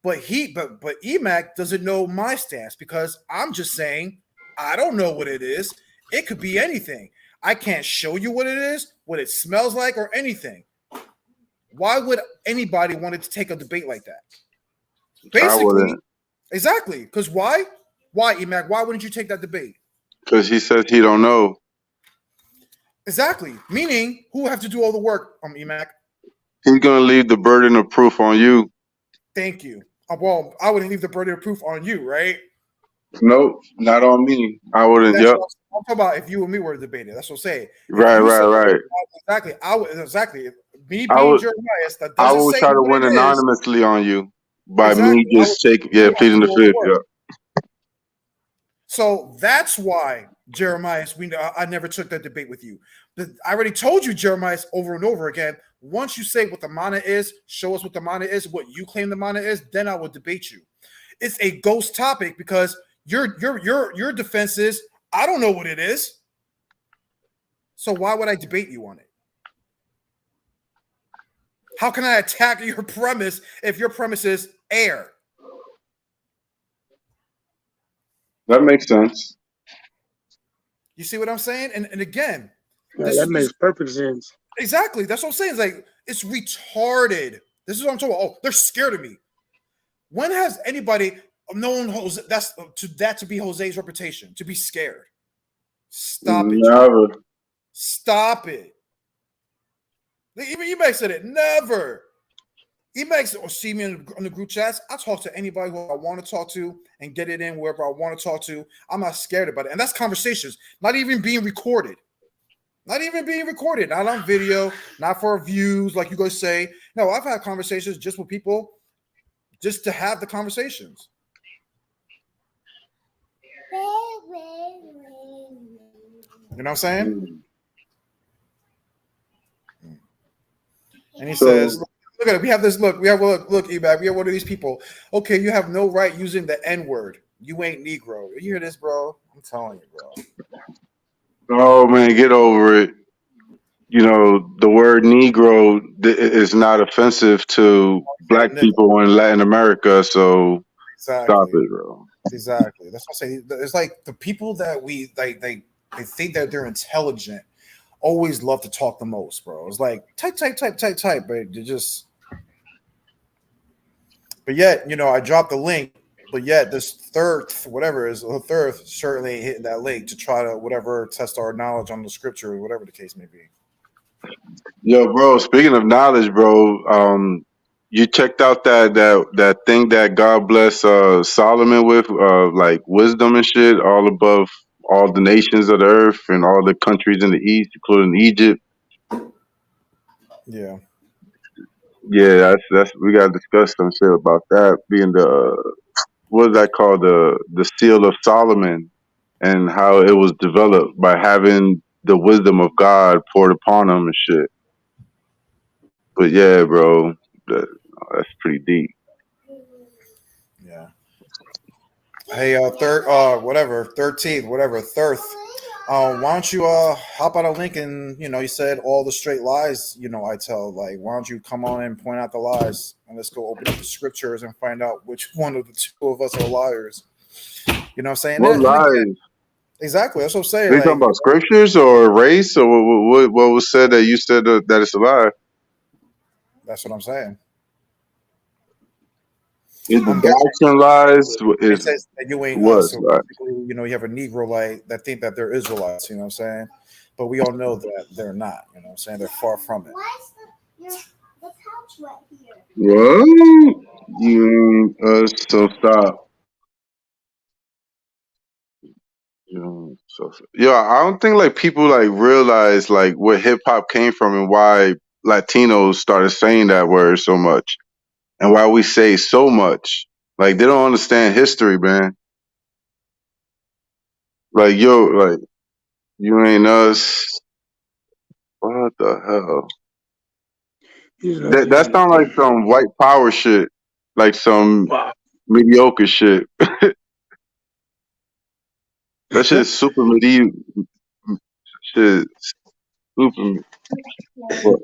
Speaker 1: But Emac doesn't know my stance because I'm just saying I don't know what it is. It could be anything. I can't show you what it is, what it smells like, or anything. Why would anybody want to take a debate like that? Basically, exactly. Because why? Why, Emac? Why wouldn't you take that debate?
Speaker 5: Because he says he don't know.
Speaker 1: Exactly. Meaning, who have to do all the work, Emac?
Speaker 5: He's gonna leave the burden of proof on you.
Speaker 1: Thank you. Well, I wouldn't leave the burden of proof on you, right?
Speaker 5: Nope, not on me. I wouldn't.
Speaker 1: That's
Speaker 5: Yep.
Speaker 1: what I'm talking about. If you and me were debating, that's what I'm saying.
Speaker 5: Right.
Speaker 1: Exactly. I would exactly. Me
Speaker 5: I
Speaker 1: being
Speaker 5: would.
Speaker 1: Jeremiah, that
Speaker 5: I
Speaker 1: doesn't
Speaker 5: would
Speaker 1: say
Speaker 5: try to
Speaker 1: what
Speaker 5: win
Speaker 1: it is.
Speaker 5: anonymously on you by
Speaker 1: Exactly.
Speaker 5: me just pleading the fifth. Yeah.
Speaker 1: So that's why Jeremiah, I never took that debate with you. But I already told you, Jeremiah, over and over again. Once you say what the mana is, show us what the mana is, what you claim the mana is, then I will debate you. It's a ghost topic because your defense is I don't know what it is. So why would I debate you on it? How can I attack your premise if your premise is air?
Speaker 5: That makes sense.
Speaker 1: You see what I'm saying? And again,
Speaker 3: that makes perfect sense.
Speaker 1: Exactly. That's what I'm saying. It's like it's retarded. This is what I'm talking about. Oh, they're scared of me. When has anybody known Jose to be Jose's reputation? To be scared. Stop it.
Speaker 5: Never.
Speaker 1: Stop it. Even Emac said it. Never. Emac said, or see me in the group chats. I talk to anybody who I want to talk to and get it in wherever I want to talk to. I'm not scared about it. And that's conversations, not even being recorded. Not even being recorded, not on video, not for views, like you guys say. No, I've had conversations just with people, just to have the conversations. You know what I'm saying? And he says,
Speaker 5: So
Speaker 1: look at it. We have this look. We have look, Ebac. We have one of these people. Okay, you have no right using the N-word. You ain't Negro. You hear this, bro? I'm telling you, bro.
Speaker 5: oh man, get over it. You know, the word Negro is not offensive to black
Speaker 1: Nigga.
Speaker 5: people in Latin America, so stop
Speaker 1: Exactly.
Speaker 5: it, bro.
Speaker 1: Exactly. That's what I'm saying. It's like the people that we they think that they're intelligent always love to talk the most, bro. It's like type, but you just but yet, I dropped the link, but yet this third whatever is the third certainly ain't hitting that link to try to whatever test our knowledge on the scripture or whatever the case may be.
Speaker 5: Yo, bro. Speaking of knowledge, bro, you checked out that thing that God bless Solomon with, like wisdom and shit, all above all the nations of the earth and all the countries in the east, including Egypt.
Speaker 1: Yeah.
Speaker 5: Yeah, that's we gotta discuss some shit about that being the what is that called, the seal of Solomon, and how it was developed by having the wisdom of God poured upon him and shit. But yeah, bro, that, that's pretty deep.
Speaker 1: Yeah. Hey, third, whatever, 13th, whatever, third. Why don't you hop on a link and you said all the straight lies I tell, like, why don't you come on and point out the lies and let's go open up the scriptures and find out which one of the two of us are liars. You know what I'm saying?
Speaker 5: What
Speaker 1: And again,
Speaker 5: lies?
Speaker 1: exactly, that's what I'm saying.
Speaker 5: Are you talking
Speaker 1: Like,
Speaker 5: about scriptures or race or what was said that you said that it's a lie?
Speaker 1: that's what I'm saying.
Speaker 5: Is the
Speaker 1: I'm guessing
Speaker 5: doctrine lies?
Speaker 1: it
Speaker 5: Is
Speaker 1: says that you ain't
Speaker 5: what
Speaker 1: us. So
Speaker 5: lies?
Speaker 1: basically, you have a Negro like that think that they're Israelites. You know what I'm saying? But we all know that they're not. You know what I'm saying? They're far from it.
Speaker 2: Why is the couch wet here?
Speaker 5: What? You so stop. Yeah, I don't think like people like realize like where hip hop came from and why Latinos started saying that word so much and why we say so much. Like they don't understand history, man. Like yo, like you ain't us. What the hell?
Speaker 3: He's like,
Speaker 5: That sounds like some white power shit, like some
Speaker 3: wow.
Speaker 5: mediocre shit. That shit is super medieval. Shit, super. What?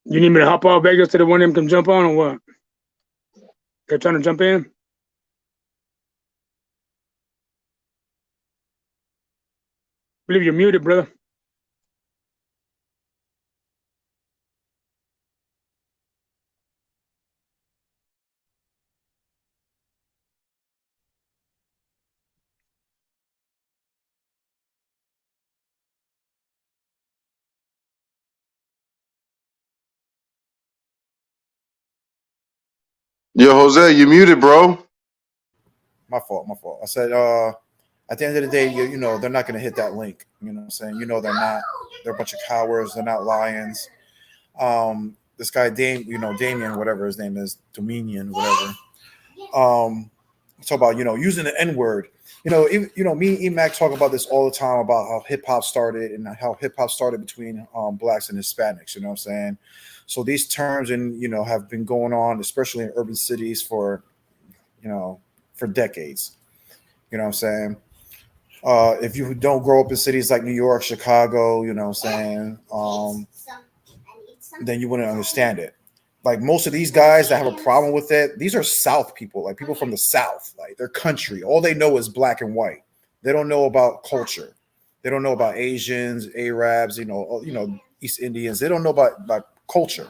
Speaker 3: You need me to hop off Vegas to the one of them can jump on or what? They're trying to jump in? I believe you're muted, brother.
Speaker 5: Yo, Jose, you muted, bro.
Speaker 1: My fault. My fault. I said, at the end of the day, they're not going to hit that link. You know what I'm saying? They're not. They're a bunch of cowards. They're not lions. This guy, Damien, whatever his name is, Dominion, whatever. Talk about using the N word. Me and Emac talk about this all the time about how hip hop started and how hip hop started between blacks and Hispanics. You know what I'm saying? So these terms and have been going on, especially in urban cities for decades. You know what I'm saying? If you don't grow up in cities like New York, Chicago, you know what I'm saying, then you wouldn't understand it. Like most of these guys that have a problem with it, these are South people, like people from the South, like their country. All they know is black and white. They don't know about culture. They don't know about Asians, Arabs, East Indians. They don't know about culture.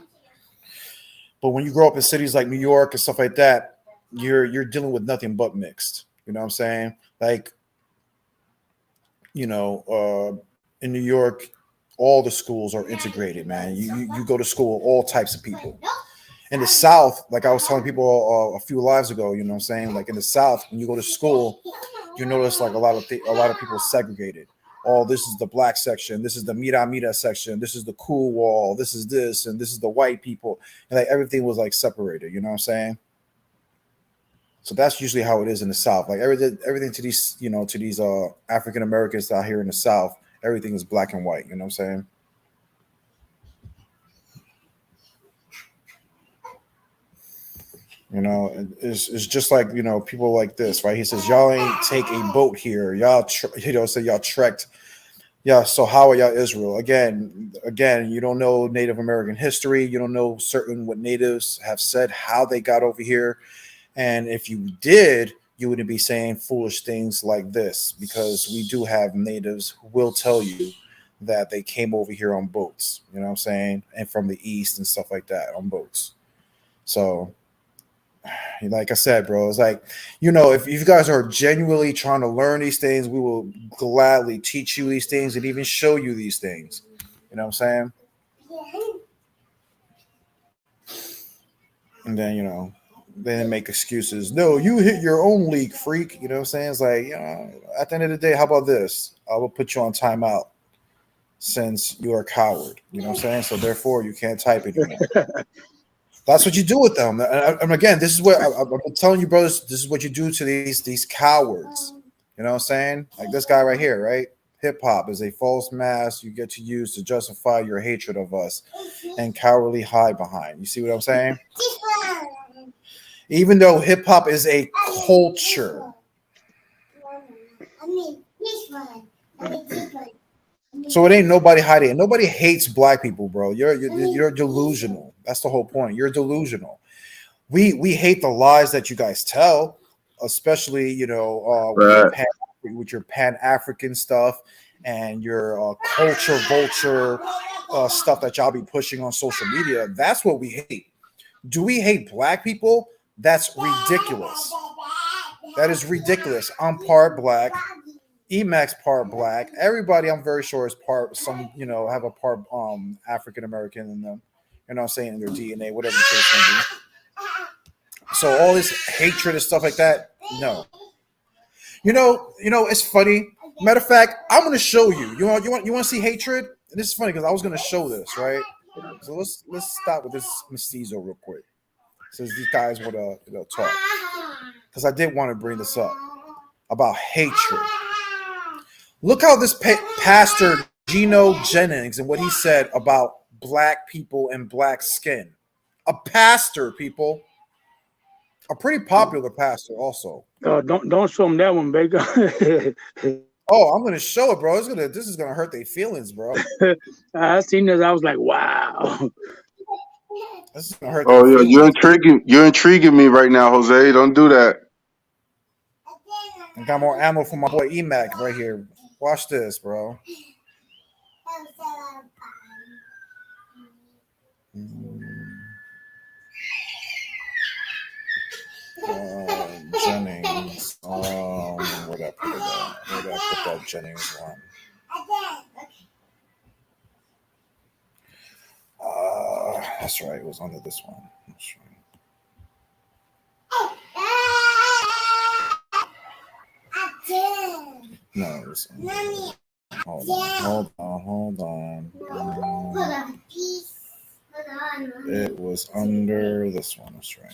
Speaker 1: But when you grow up in cities like New York and stuff like that, you're dealing with nothing but mixed. You know what I'm saying? Like, in New York, all the schools are integrated, man. You go to school, all types of people. In the South, like I was telling people a few lives ago, you know what I'm saying? Like in the South, when you go to school, you notice like a lot of people segregated. Oh, this is the black section. This is the Mira section. This is the cool wall. This is this, and this is the white people. And like everything was like separated. You know what I'm saying? So that's usually how it is in the South. Like everything to these, to these African Americans out here in the South, everything is black and white. You know what I'm saying? It's just like people like this, right? He says y'all ain't take a boat here. Y'all, say y'all trekked. Yeah. So how are y'all Israel? Again, you don't know Native American history. You don't know certain what natives have said, how they got over here. And if you did, you wouldn't be saying foolish things like this, because we do have natives who will tell you that they came over here on boats, you know what I'm saying? And from the east and stuff like that on boats. So, like I said, bro, it's like, if you guys are genuinely trying to learn these things, we will gladly teach you these things and even show you these things. You know what I'm saying? And then, they make excuses. No, you hit your own leak, freak. You know what I'm saying? It's like, at the end of the day, how about this? I will put you on timeout since you are a coward. You know what I'm saying? So therefore, you can't type anymore. That's what you do with them. And again, this is what I've been telling you, brothers. This is what you do to these cowards. You know what I'm saying? Like this guy right here, right? Hip hop is a false mask you get to use to justify your hatred of us and cowardly hide behind. You see what I'm saying? Even though hip hop is a culture. So it ain't nobody hiding. Nobody hates black people, bro. You're delusional. That's the whole point. You're delusional. We hate the lies that you guys tell, especially
Speaker 5: Right.
Speaker 1: with your Pan African stuff and your culture vulture stuff that y'all be pushing on social media. That's what we hate. Do we hate black people? That's ridiculous. That is ridiculous. I'm part black. Emacs part black. Everybody, I'm very sure, is part some. Have a part African American in them. You know what I'm saying? In their DNA, whatever the case may be. So all this hatred and stuff like that, no. It's funny. Matter of fact, I'm gonna show you. You want to see hatred? And this is funny because I was gonna show this, right? So let's stop with this mestizo real quick, since these guys want to talk, because I did want to bring this up about hatred. Look how this pastor Gino Jennings and what he said about black people and black skin. A pastor, people. A pretty popular pastor, also.
Speaker 3: Don't show them that one, Vega.
Speaker 1: Oh, I'm gonna show it, bro. This is gonna hurt their feelings, bro.
Speaker 3: I seen this. I was like, wow.
Speaker 1: This is gonna hurt
Speaker 5: Oh
Speaker 1: their
Speaker 5: yeah,
Speaker 1: feelings.
Speaker 5: you're intriguing me right now, Jose. Don't do that.
Speaker 1: I got more ammo for my boy Emac right here. Watch this, bro. Jennings. Where'd I put it at? Where did I put that Jennings one? That's right. It was under this one. That's right. No, it was under. Hold on. It was under this one. That's right.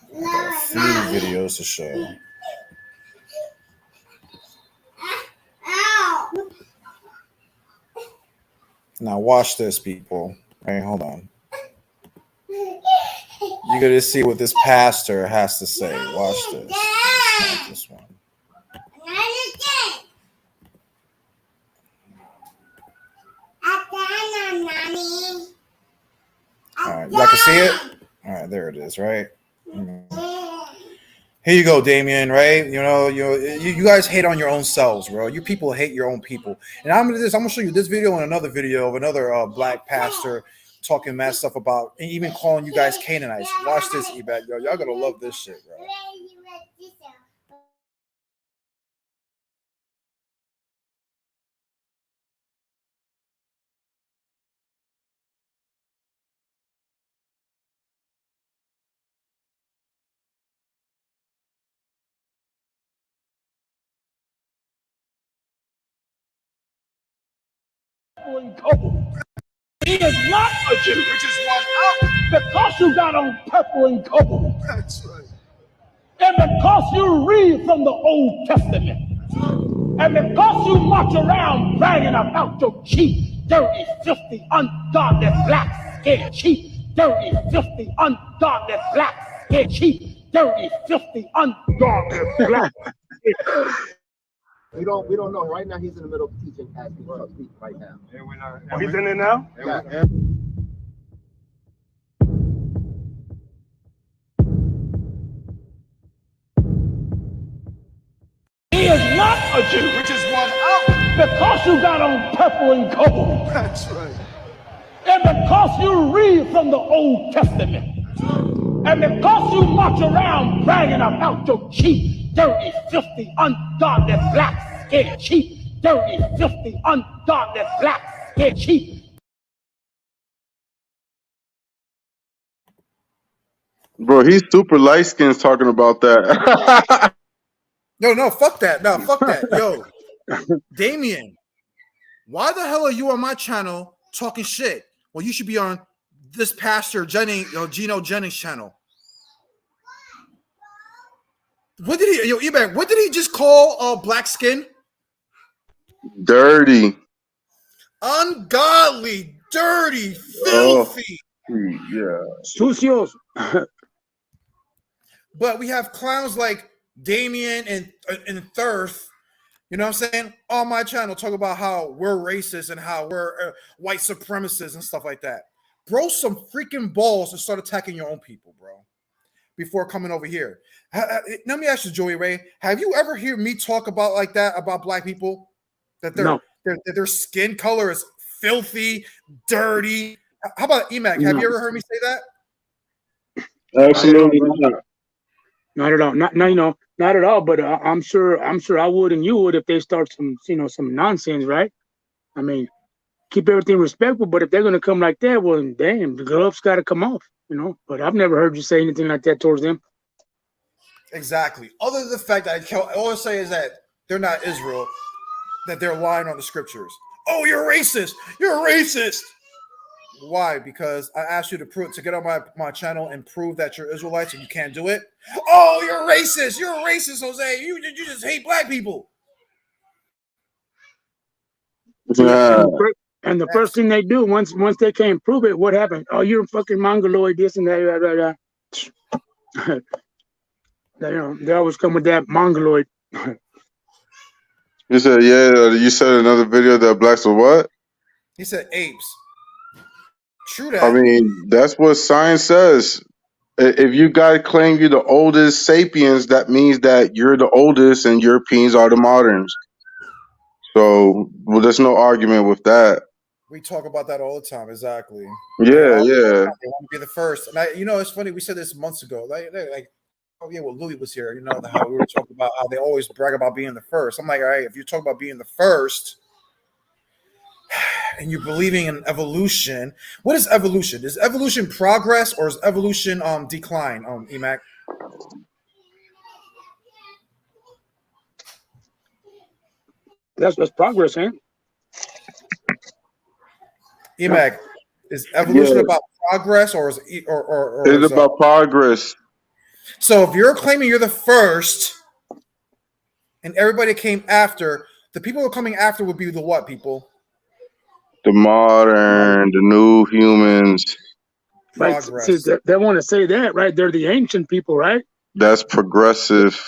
Speaker 1: I got a few videos to show. Now watch this, people. Hey, hold on. You're gonna see what this pastor has to say. Watch this. It's not this one. All right, y'all can see it. All right, there it is. Right. Here you go, Damien. Right? You guys hate on your own selves, bro. You people hate your own people. And I'm gonna show you this video and another video of another black pastor talking mad stuff about, and even calling you guys Canaanites. Watch this, Ebad. Y'all gonna love this shit, bro.
Speaker 6: He is not a Jew, which is one because you got on purple and gold. That's right. And because you read from the Old Testament. And because you march around bragging about your cheap, dirty, filthy, ungodly, black, scared, cheap, dirty, filthy, ungodly, black, scared, cheap, dirty, filthy, ungodly, black.
Speaker 7: We don't know. Right now, he's in the middle of teaching as we speak right now.
Speaker 6: Oh, he's in there now?
Speaker 7: Yeah.
Speaker 6: He is not a Jew, which is one because you got on purple and gold. That's right. And because you read from the Old Testament. And because you march around bragging about your cheap, dirty, filthy, ungodly, black, scared, cheap, dirty, filthy, ungodly, black, scared, cheap.
Speaker 5: Bro, he's super light skinned talking about that.
Speaker 1: No, fuck that. No, fuck that. Yo, Damien, why the hell are you on my channel talking shit? Well, you should be on this pastor Gino Jennings channel. What did he, Eback, what did he just call black skin?
Speaker 5: Dirty.
Speaker 1: Ungodly, dirty, filthy.
Speaker 5: Yeah.
Speaker 3: Sucios.
Speaker 1: But we have clowns like Damien and Thirth, you know what I'm saying, on my channel talk about how we're racist and how we're white supremacists and stuff like that. Bro, some freaking balls and start attacking your own people, bro, before coming over here. Let me ask you, Joey Ray, have you ever heard me talk about like that about black people? That their skin color is filthy, dirty. How about Emac? Have you ever heard me say that?
Speaker 5: Absolutely not.
Speaker 3: Not at all. Not at all. But I'm sure I would and you would if they start some nonsense, right? I mean, keep everything respectful. But if they're gonna come like that, well, damn, the gloves got to come off, But I've never heard you say anything like that towards them.
Speaker 1: Exactly. Other than the fact that I always say is that they're not Israel, that they're lying on the scriptures. Oh, you're racist. You're racist. Why? Because I asked you to get on my channel and prove that you're Israelites and you can't do it. Oh, you're racist. You're racist, Jose. You just hate black people.
Speaker 5: Yeah.
Speaker 3: And the first thing they do once they can't prove it, what happened? Oh, you're a fucking mongoloid, this and that. They always come with that mongoloid.
Speaker 5: You said, you said in another video that blacks are what?
Speaker 1: He said apes. True that.
Speaker 5: I mean, that's what science says. If you guys claim you're the oldest sapiens, that means that you're the oldest and Europeans are the moderns. So, there's no argument with that.
Speaker 1: We talk about that all the time. Exactly.
Speaker 5: Yeah.
Speaker 1: They want to be the first. And it's funny. We said this months ago. Like, oh yeah, well, Louis was here. How we were talking about how they always brag about being the first. I'm like, all right, if you talk about being the first and you're believing in evolution, what is evolution? Is evolution progress or is evolution decline? Emac.
Speaker 3: That's progress, ain't it?
Speaker 1: Emac, is evolution about progress or is or
Speaker 5: it's about progress?
Speaker 1: So if you're claiming you're the first and everybody came after, the people who are coming after would be the what people?
Speaker 5: The modern, the new humans.
Speaker 3: Right. See, they want to say that, right? They're the ancient people, right?
Speaker 5: That's progressive.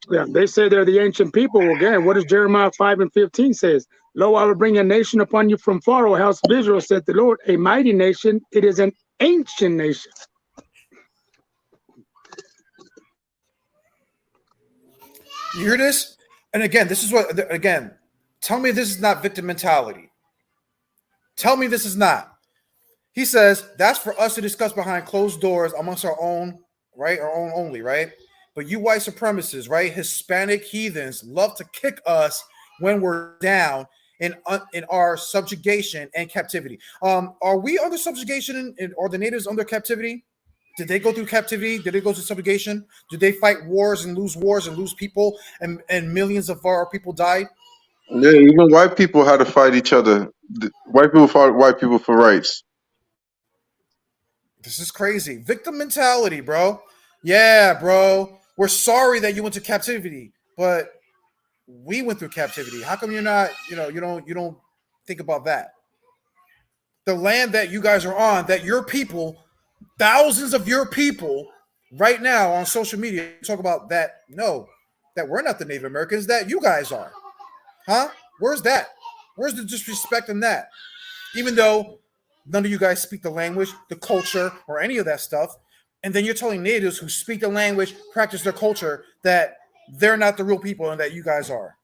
Speaker 3: Yeah, they say they're the ancient people. Again, what does Jeremiah 5:15 says? Lo, I will bring a nation upon you from far, O house of Israel, said the Lord, a mighty nation. It is an ancient nation.
Speaker 1: You hear this? And again, this is tell me this is not victim mentality. Tell me this is not. He says that's for us to discuss behind closed doors amongst our own, right? Our own only, right? But you white supremacists, right? Hispanic heathens love to kick us when we're down in our subjugation and captivity. Are we under subjugation or the natives under captivity? Did they go through captivity? Did they go through subjugation? Did they fight wars and lose people and millions of our people died?
Speaker 5: Yeah, even white people had to fight each other. White people fought white people for rights.
Speaker 1: This is crazy. Victim mentality, bro. Yeah, bro. We're sorry that you went to captivity, but we went through captivity. How come you're not, you don't think about that? The land that you guys are on, that your people, thousands of your people right now on social media talk about that. No, that we're not the Native Americans, that you guys are. Huh? Where's that? Where's the disrespect in that? Even though none of you guys speak the language, the culture, or any of that stuff. And then you're telling natives who speak the language, practice their culture, that they're not the real people and that you guys are.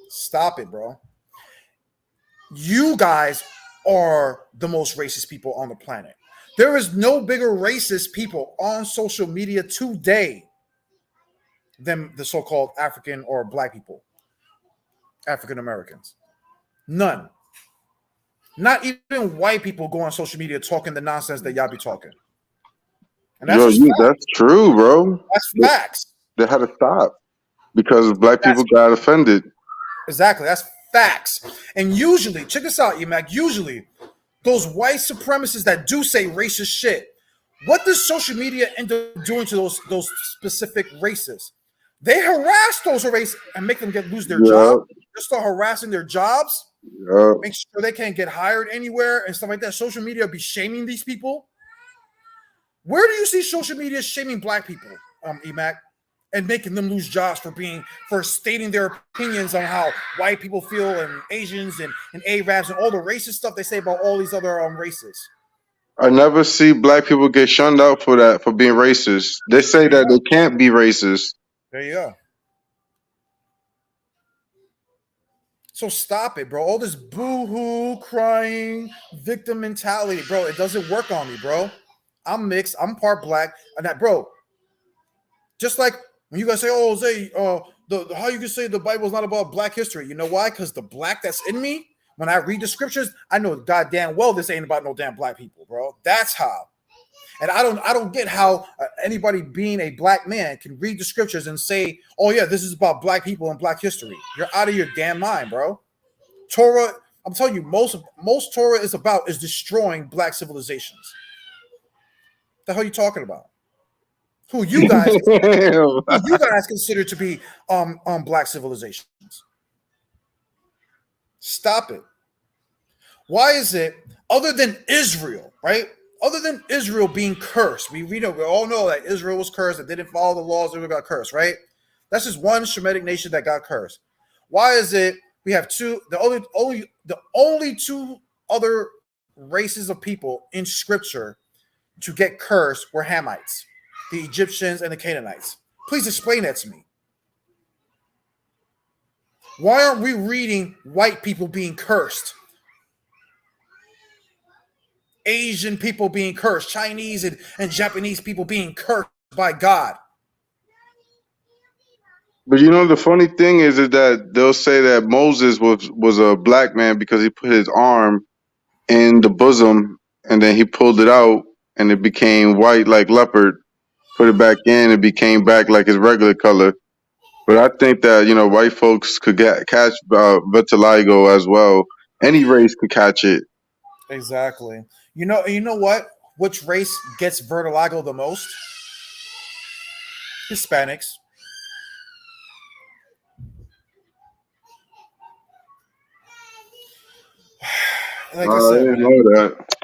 Speaker 1: Stop it, bro. You guys are the most racist people on the planet. There is no bigger racist people on social media today than the so-called African or black people, African Americans. None. Not even white people go on social media talking the nonsense that y'all be talking. And that's
Speaker 5: Yo,
Speaker 1: just
Speaker 5: you,
Speaker 1: facts.
Speaker 5: that's true, bro.
Speaker 1: That's facts.
Speaker 5: They had to stop because black people got offended.
Speaker 1: Exactly. That's facts. And usually, check this out, Emac. Usually, those white supremacists that do say racist shit, what does social media end up doing to those specific races? They harass those races and make them lose their
Speaker 5: Yeah,
Speaker 1: job. They start harassing their jobs,
Speaker 5: yeah.
Speaker 1: make sure they can't get hired anywhere and stuff like that. Social media be shaming these people. Where do you see social media shaming black people, Emac, and making them lose jobs for stating their opinions on how white people feel and Asians and Arabs and all the racist stuff they say about all these other races?
Speaker 5: I never see black people get shunned out for that, for being racist. They say that they can't be racist.
Speaker 1: There you go. So stop it, bro. All this boo-hoo, crying, victim mentality, bro. It doesn't work on me, bro. I'm mixed. I'm part black. And that, bro, just like when you guys say, oh, Zay, how you can say the Bible is not about black history. You know why? Because the black that's in me, when I read the scriptures, I know goddamn well this ain't about no damn black people, bro. That's how. And I don't get how anybody being a black man can read the scriptures and say, oh, yeah, this is about black people and black history. You're out of your damn mind, bro. Torah, I'm telling you, most Torah is about is destroying black civilizations. The hell are you talking about? Who you guys consider to be black civilizations? Stop it. Why is it, other than Israel, right? Other than Israel being cursed, we all know that Israel was cursed, that didn't follow the laws, Israel got cursed, right? That's just one Shemitic nation that got cursed. Why is it we have the only two other races of people in scripture to get cursed were Hamites, the Egyptians and the Canaanites? Please explain that to me. Why aren't we reading white people being cursed? Asian people being cursed, Chinese and Japanese people being cursed by God.
Speaker 5: But the funny thing is that they'll say that Moses was a black man because he put his arm in the bosom and then he pulled it out and it became white like leopard. Put it back in, it became back like his regular color. But I think that white folks could catch vitiligo as well. Any race could catch it.
Speaker 1: Exactly. You know what? Which race gets vitiligo the most? Hispanics. Like I
Speaker 5: I
Speaker 1: said,
Speaker 5: didn't
Speaker 1: man.
Speaker 5: know that.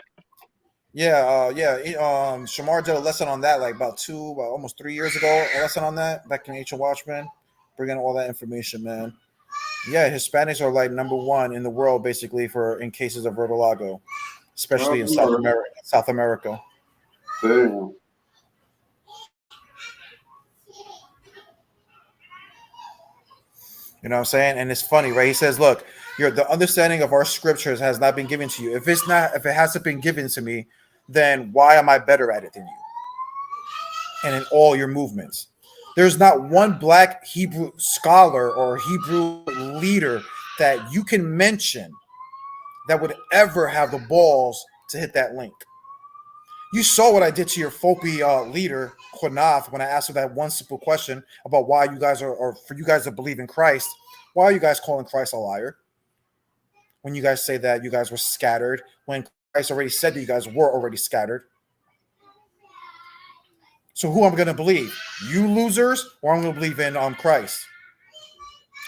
Speaker 1: Yeah. Shamar did a lesson on that like about almost 3 years ago. A lesson on that back in Ancient Watchmen, bringing all that information, man. Yeah, Hispanics are like number one in the world, basically, in cases of vitiligo, especially in South America.
Speaker 5: Damn.
Speaker 1: You know what I'm saying? And it's funny, right? He says, look, the understanding of our scriptures has not been given to you. If it hasn't been given to me, then why am I better at it than you? And in all your movements. There's not one black Hebrew scholar or Hebrew leader that you can mention that would ever have the balls to hit that link. You saw what I did to your Fopi leader, Quanath, when I asked her that one simple question about why you guys or for you guys to believe in Christ. Why are you guys calling Christ a liar? When you guys say that you guys were scattered, when Christ already said that you guys were already scattered. So who I'm going to believe? You losers, or I'm going to believe in Christ?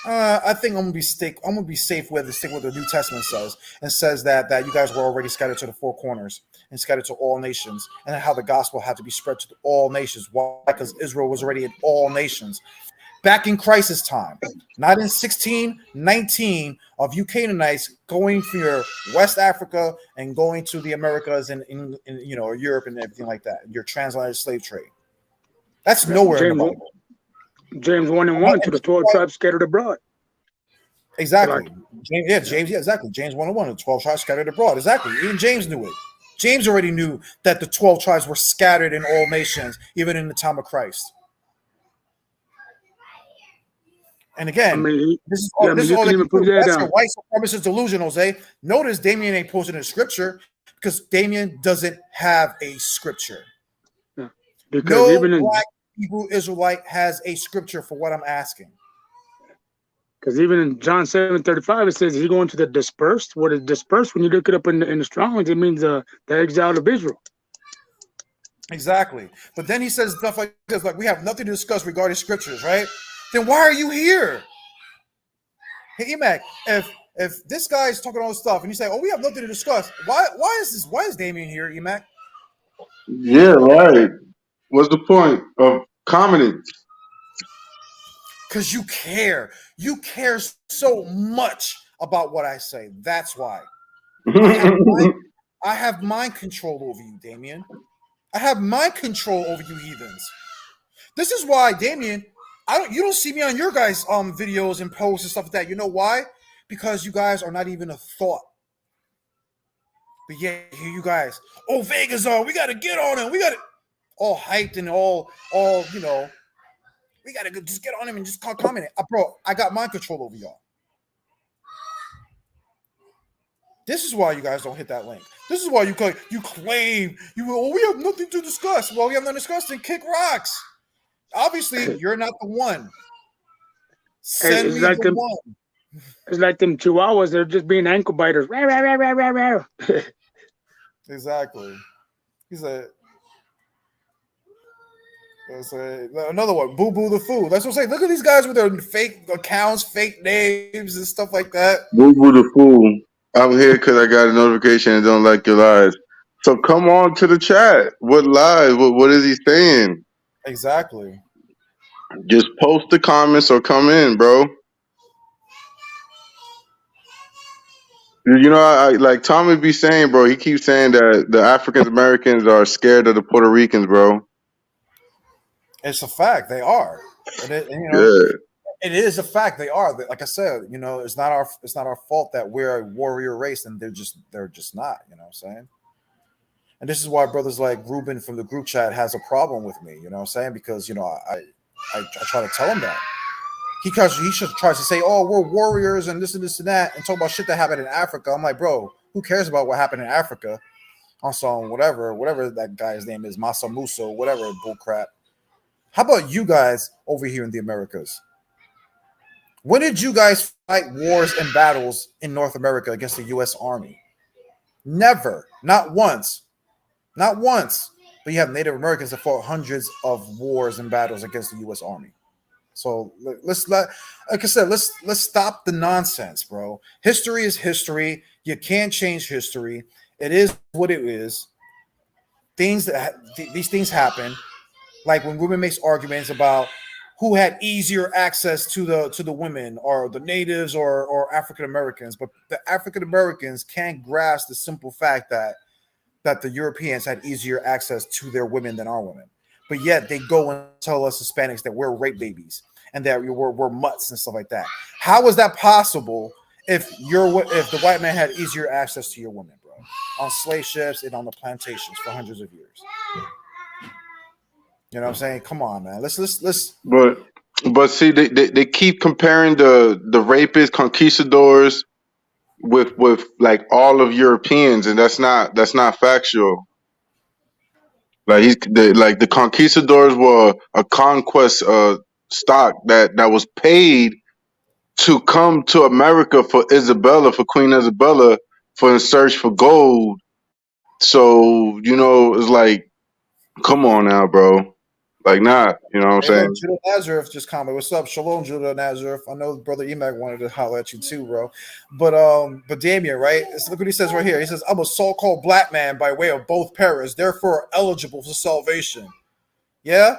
Speaker 1: I think I'm gonna be safe with stick what the New Testament says, and says that you guys were already scattered to the four corners and scattered to all nations, and how the gospel had to be spread to all nations. Why? Because Israel was already in all nations back in Christ's time, not in 1619 of you Canaanites going for West Africa and going to the Americas and in Europe and everything like that. Your transatlantic slave trade. That's nowhere in the Bible.
Speaker 3: James 1:1 to the 12 tribes scattered abroad.
Speaker 1: Exactly. James, exactly. James 1:1, the 12 tribes scattered abroad. Exactly. Even James knew it. James already knew that the 12 tribes were scattered in all nations, even in the time of Christ. And again, this is all that's your white supremacist delusion, Jose. Notice Damien ain't posting a scripture because Damien doesn't have a scripture.
Speaker 3: Yeah. Because
Speaker 1: no
Speaker 3: even
Speaker 1: black Hebrew Israelite has a scripture for what I'm asking.
Speaker 3: Because even in John 7:35, it says he's going to the dispersed. What is dispersed? When you look it up in the Strong's, it means the exile of Israel.
Speaker 1: Exactly. But then he says stuff like this, like we have nothing to discuss regarding scriptures, right? Then why are you here? Hey, Emac, if this guy is talking all this stuff and you say, oh, we have nothing to discuss, why is Damien here, Emac?
Speaker 5: Yeah, right. What's the point of commenting?
Speaker 1: Because you care. You care so much about what I say. That's why. I have mind control over you, Damien. I have mind control over you heathens. This is why, Damien, you don't see me on your guys' videos and posts and stuff like that. You know why? Because you guys are not even a thought. But yeah, here you guys. Oh, Vega's on. We gotta get on him. We gotta all hyped and all we gotta just get on him and just comment it. Bro, I got mind control over y'all. This is why you guys don't hit that link. This is why you claim we have nothing to discuss. Well, we have nothing to discuss, then kick rocks. Obviously, you're not the one. Send me the one.
Speaker 3: It's like them chihuahuas, they're just being ankle biters.
Speaker 1: Exactly. He's another one, Boo Boo the Fool. That's what I'm saying. Look at these guys with their fake accounts, fake names, and stuff like that.
Speaker 5: Boo Boo the Fool. I'm here because I got a notification and don't like your lies. So come on to the chat. What lies? What is he saying?
Speaker 1: Exactly.
Speaker 5: Just post the comments or come in, bro. You know, I like Tommy be saying, bro. He keeps saying that the African Americans are scared of the Puerto Ricans, bro.
Speaker 1: It's a fact. They are. It is a fact. They are. Like I said, it's not our fault that we're a warrior race, and they're just not. You know what I'm saying? And this is why brothers like Ruben from the group chat has a problem with me. You know what I'm saying? Because I try to tell him that. He tries to say, oh, we're warriors and this and that, and talk about shit that happened in Africa. I'm like, bro, who cares about what happened in Africa? Also, whatever that guy's name is, Masa Muso, whatever bullcrap. How about you guys over here in the Americas? When did you guys fight wars and battles in North America against the U.S. Army? Never. Not once. Not once. But you have Native Americans that fought hundreds of wars and battles against the U.S. Army. So like I said, let's stop the nonsense, bro. History is history. You can't change history. It is what it is. These things happen. Like when women makes arguments about who had easier access to the women, or the natives or African Americans, but the African Americans can't grasp the simple fact that the Europeans had easier access to their women than our women. But yet they go and tell us Hispanics that we're rape babies and that we're mutts and stuff like that. How is that possible if the white man had easier access to your women, bro, on slave ships and on the plantations for hundreds of years? You know what I'm saying? Come on, man. Let's.
Speaker 5: But see, they keep comparing the rapist conquistadors with like all of Europeans, and that's not factual. Like the conquistadors were a conquest stock that was paid to come to America for Queen Isabella, for in search for gold So, it's like, come on now, bro. Like, not, you know what I'm
Speaker 1: Hey, look,
Speaker 5: saying?
Speaker 1: Judah Nazareth just commented. What's up? Shalom, Judah Nazareth. I know brother Emac wanted to holler at you too, bro. But Damien, right? Look what he says right here. He says, I'm a so-called black man by way of both parents, therefore eligible for salvation. Yeah?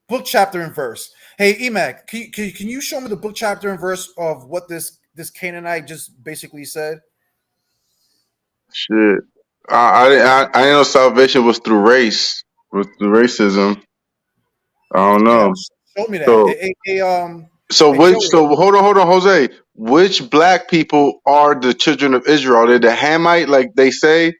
Speaker 1: Book, chapter, and verse. Hey, Emac, can you show me the book, chapter, and verse of what this Canaanite just basically said?
Speaker 5: Shit. I didn't know salvation was through race, was through racism. I don't
Speaker 1: Yeah,
Speaker 5: know.
Speaker 1: show me that.
Speaker 5: So, so
Speaker 1: Hey
Speaker 5: which,
Speaker 1: Joey.
Speaker 5: so hold on, Jose. Which black people are the children of Israel? Are they the Hamite, like they say,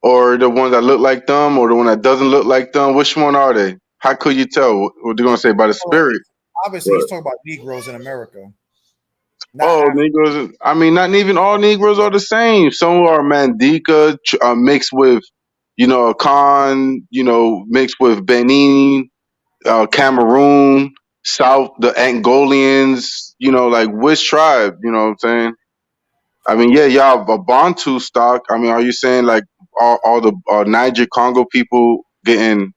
Speaker 5: or the ones that look like them, or the one that doesn't look like them? Which one are they? How could you tell? What they're gonna say by the
Speaker 1: Well,
Speaker 5: spirit?
Speaker 1: obviously,
Speaker 5: But,
Speaker 1: he's talking about Negroes in America, not
Speaker 5: oh,
Speaker 1: Africa.
Speaker 5: Negroes. I mean, not even all Negroes are the same. Some are Mandika mixed with, a Khan, mixed with Benin, Cameroon, South, the Angolians, like which tribe, you know what I'm saying? I mean, yeah, y'all a Bantu stock. I mean, are you saying like all the Niger Congo people getting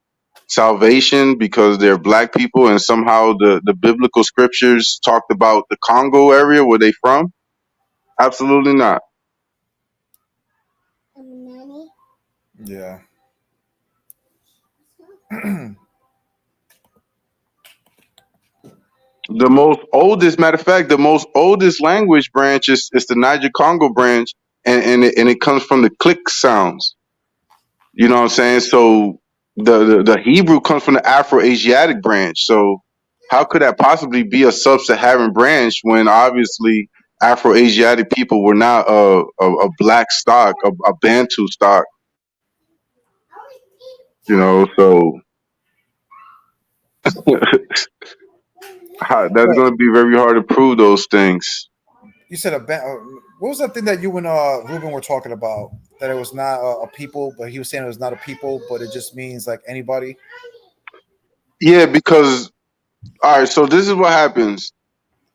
Speaker 5: salvation because they're black people and somehow the biblical scriptures talked about the Congo area where they from? Absolutely not.
Speaker 1: Yeah.
Speaker 5: The most oldest, matter of fact, the most oldest language branch is the Niger Congo branch, and it comes from the click sounds. You know what I'm saying? So the Hebrew comes from the Afro-Asiatic branch. So how could that possibly be a sub-Saharan branch when obviously Afro-Asiatic people were not a black stock, a Bantu stock? So that's
Speaker 1: But
Speaker 5: going to be very hard to prove those things.
Speaker 1: you said what was that thing that you and Ruben were talking about? That it was not a people, but he was saying it was not a people, but it just means like anybody.
Speaker 5: Yeah, because all right. So this is what happens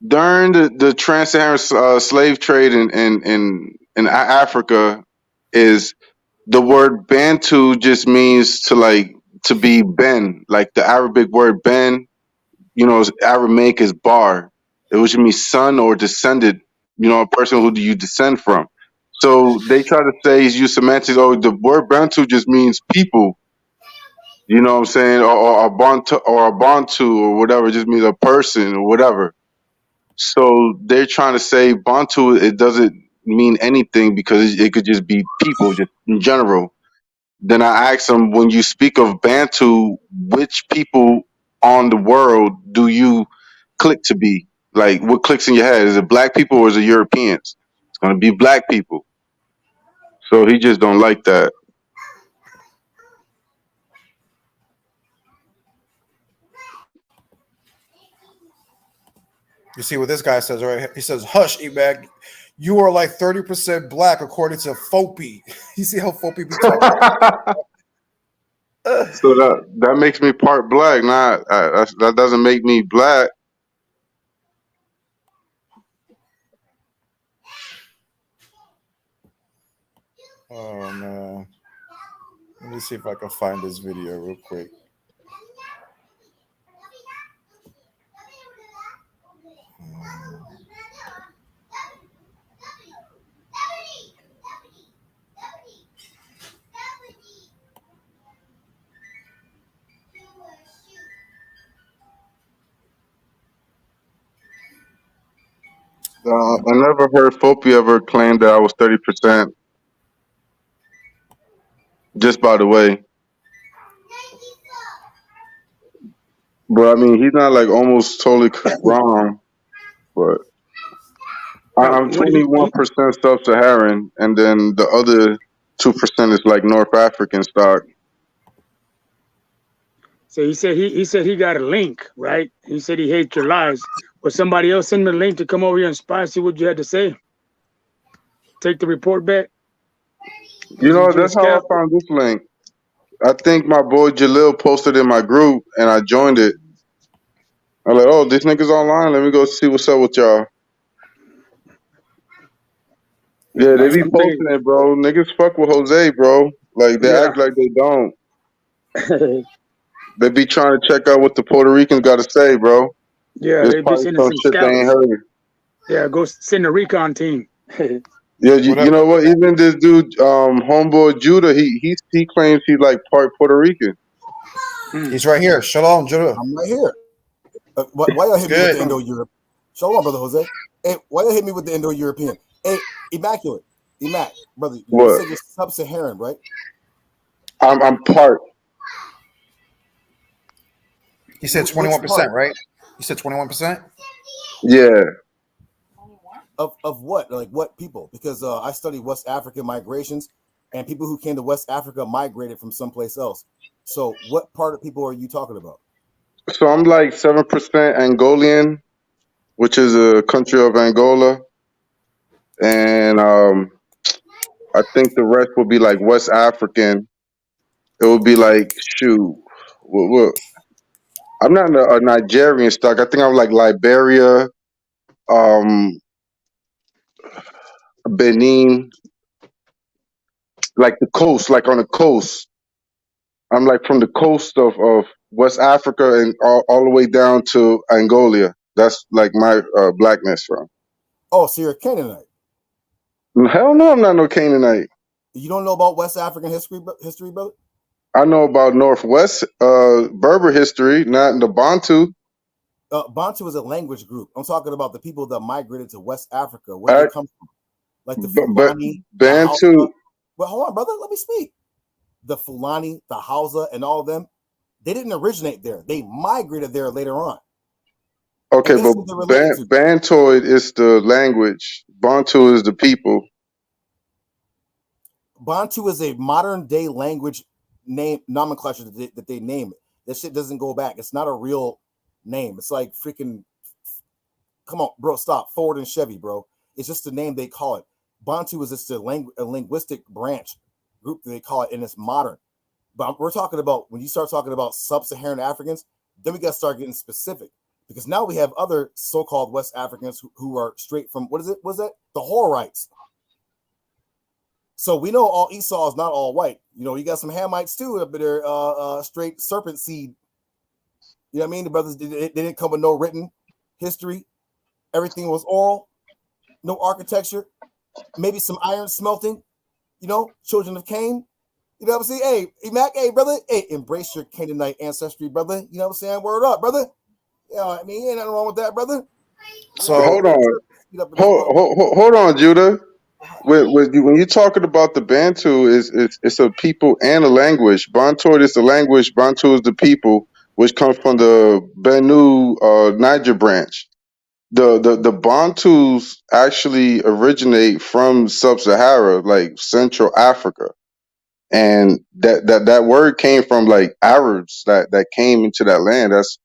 Speaker 5: during the trans-Saharan slave trade in Africa. Is the word Bantu just means to be Ben, like the Arabic word Ben. Aramaic is bar, which means son or descended. A person who do you descend from. So they try to say use semantics. Oh, the word Bantu just means people. You know what I'm saying? Or a Bantu or whatever, it just means a person or whatever. So they're trying to say Bantu, it doesn't mean anything because it could just be people, just in general. Then I asked them, when you speak of Bantu, which people on the world do you click to be? Like, what clicks in your head? Is it black people or is it Europeans? It's going to be black people. So he just don't like that.
Speaker 1: You see what this guy says, right? He says, "Hush, Ebag, you are like 30% black according to Fopi." You see how Fopi be talking?
Speaker 5: So that makes me part black. Not that doesn't make me black.
Speaker 1: Oh man, let me see if I can find this video real quick.
Speaker 5: I never heard Fopi ever claim that I was 30%. Just by the way, but I mean he's not like almost totally wrong. But
Speaker 3: No,
Speaker 5: I'm
Speaker 3: what
Speaker 5: 21% sub-Saharan, and then the other 2% is like North African stock.
Speaker 3: so he said he got a link, right? He said he hates your lies. But somebody else send him a link to come over here and spy, see what you had to say. Take the report back. Did you a
Speaker 5: That's how I
Speaker 3: scout?
Speaker 5: found this link. I think my boy Jalil posted in my group, and I joined it. I'm like, oh, this nigga's online. Let me go see what's up with y'all. Yeah, they
Speaker 3: That's
Speaker 5: be
Speaker 3: what I'm thinking.
Speaker 5: posting it, bro. Niggas fuck with Jose, bro. Like they
Speaker 3: Yeah.
Speaker 5: act like they don't. They be trying to check out what the Puerto Ricans got to say, bro.
Speaker 3: Yeah,
Speaker 5: There's
Speaker 3: they be
Speaker 5: probably
Speaker 3: sending
Speaker 5: some
Speaker 3: some
Speaker 5: shit they ain't
Speaker 3: scouts.
Speaker 5: heard.
Speaker 3: Yeah, go send a recon team.
Speaker 5: Yeah,
Speaker 1: What
Speaker 5: you
Speaker 1: up?
Speaker 5: know what? Even this dude, homeboy Judah, he claims he's like part Puerto Rican.
Speaker 1: He's right here. Shalom, Judah.
Speaker 8: I'm right here. Why y'all
Speaker 1: It's
Speaker 8: hit me with
Speaker 1: good.
Speaker 8: the Indo-Europe? Shalom, brother Jose. Hey, why y'all hit me with the Indo-European? Hey, Immaculate, brother, you
Speaker 5: What?
Speaker 8: said you're sub-Saharan, right?
Speaker 5: I'm part.
Speaker 1: He said
Speaker 8: Which
Speaker 1: 21%,
Speaker 8: part
Speaker 1: right? You said 21%?
Speaker 5: Yeah.
Speaker 8: of what? Like what people? Because I study West African migrations, and people who came to West Africa migrated from someplace else. So, what part of people are you talking about?
Speaker 5: So I'm like 7% Angolian, which is a country of Angola, and I think the rest will be like West African. It would be like shoot. What? I'm not a Nigerian stock. I think I'm like Liberia, um, Benin, like the coast, like on the coast. I'm like from the coast of West Africa and all the way down to Angola. That's like my blackness from.
Speaker 8: Oh, so you're a Canaanite.
Speaker 5: Hell no, I'm not no Canaanite.
Speaker 8: You don't know about West African history, brother?
Speaker 5: I know about Northwest Berber history, not the Bantu.
Speaker 8: Bantu is a language group. I'm talking about the people that migrated to West Africa. Where they
Speaker 5: I,
Speaker 8: come from? Like the
Speaker 5: but
Speaker 8: Fulani, the
Speaker 5: Bantu.
Speaker 8: Hausa. Well, hold on, brother. Let me speak. The Fulani, the Hausa, and all of them, they didn't originate there. They migrated there later on. And
Speaker 5: Okay,
Speaker 8: guess
Speaker 5: but
Speaker 8: who they're related to?
Speaker 5: Bantoid is the language. Bantu is the people.
Speaker 8: Bantu is a modern day language name nomenclature that they name it. That shit doesn't go back. It's not a real name. It's like freaking, come on, bro, stop. Ford and Chevy, bro. It's just the name they call it. Bantu is just a linguistic branch group that they call it, and it's modern. But we're talking about when you start talking about sub-Saharan Africans, then we got to start getting specific because now we have other so-called West Africans who are straight from what is it? Was that the Horites? So we know all Esau is not all white. You know, you got some Hamites too, but they're straight serpent seed. You know what I mean? The brothers they didn't come with no written history. Everything was oral, no architecture, maybe some iron smelting. You know, children of Cain. You know what I'm saying? Hey, Mac, hey, brother, hey, embrace your Canaanite ancestry, brother. You know what I'm saying? Word up, brother. You know what I mean? Ain't nothing wrong with that, brother.
Speaker 1: So
Speaker 5: Hold on, hold on, Judah. When you're talking about the Bantu, it's a people and a language. Bantoid is the language. Bantu is the people, which comes from the Benue Niger branch. The Bantus actually originate from Sub-Sahara, like Central Africa, and that word came from like Arabs that came into that land. That's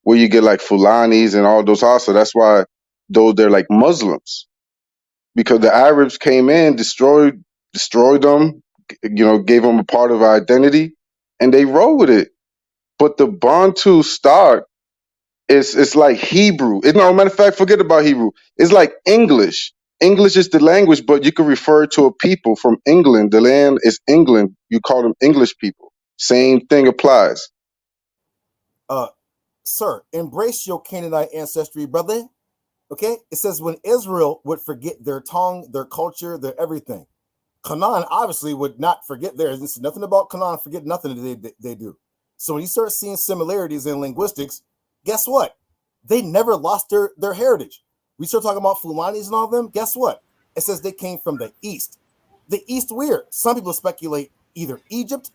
Speaker 5: where you get like Fulanis and all those also. That's why they're like Muslims because the Arabs came in, destroyed them, gave them a part of our identity, and they roll with it. But the Bantu stock it's like Hebrew. No, matter of fact, forget about Hebrew. It's like English. English is the language, but you can refer to a people from England. The land is England. You call them English people. Same thing applies.
Speaker 8: Sir, embrace your Canaanite ancestry, brother. Okay? It says when Israel would forget their tongue, their culture, their everything. Canaan obviously would not forget theirs. There's nothing about Canaan forget nothing that they do. So when you start seeing similarities in linguistics, guess what? They never lost their heritage. We start talking about Fulanis and all of them. Guess what? It says they came from the East. The East where? Some people speculate either Egypt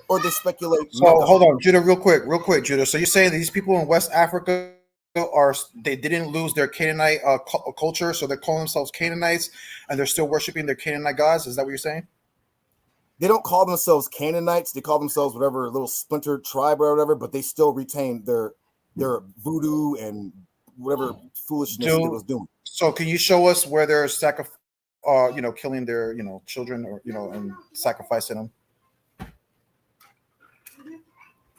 Speaker 8: or they speculate Mecca.
Speaker 1: hold on, Judah, real quick, Judah. So you're saying that these people in West Africa they didn't lose their Canaanite culture, so they're calling themselves Canaanites, and they're still worshiping their Canaanite gods. Is that what you're saying?
Speaker 8: They don't call themselves Canaanites. They call themselves whatever little splinter tribe or whatever, but they still retain their voodoo and whatever foolishness they was doing.
Speaker 1: So can you show us where they're killing their children or and sacrificing them?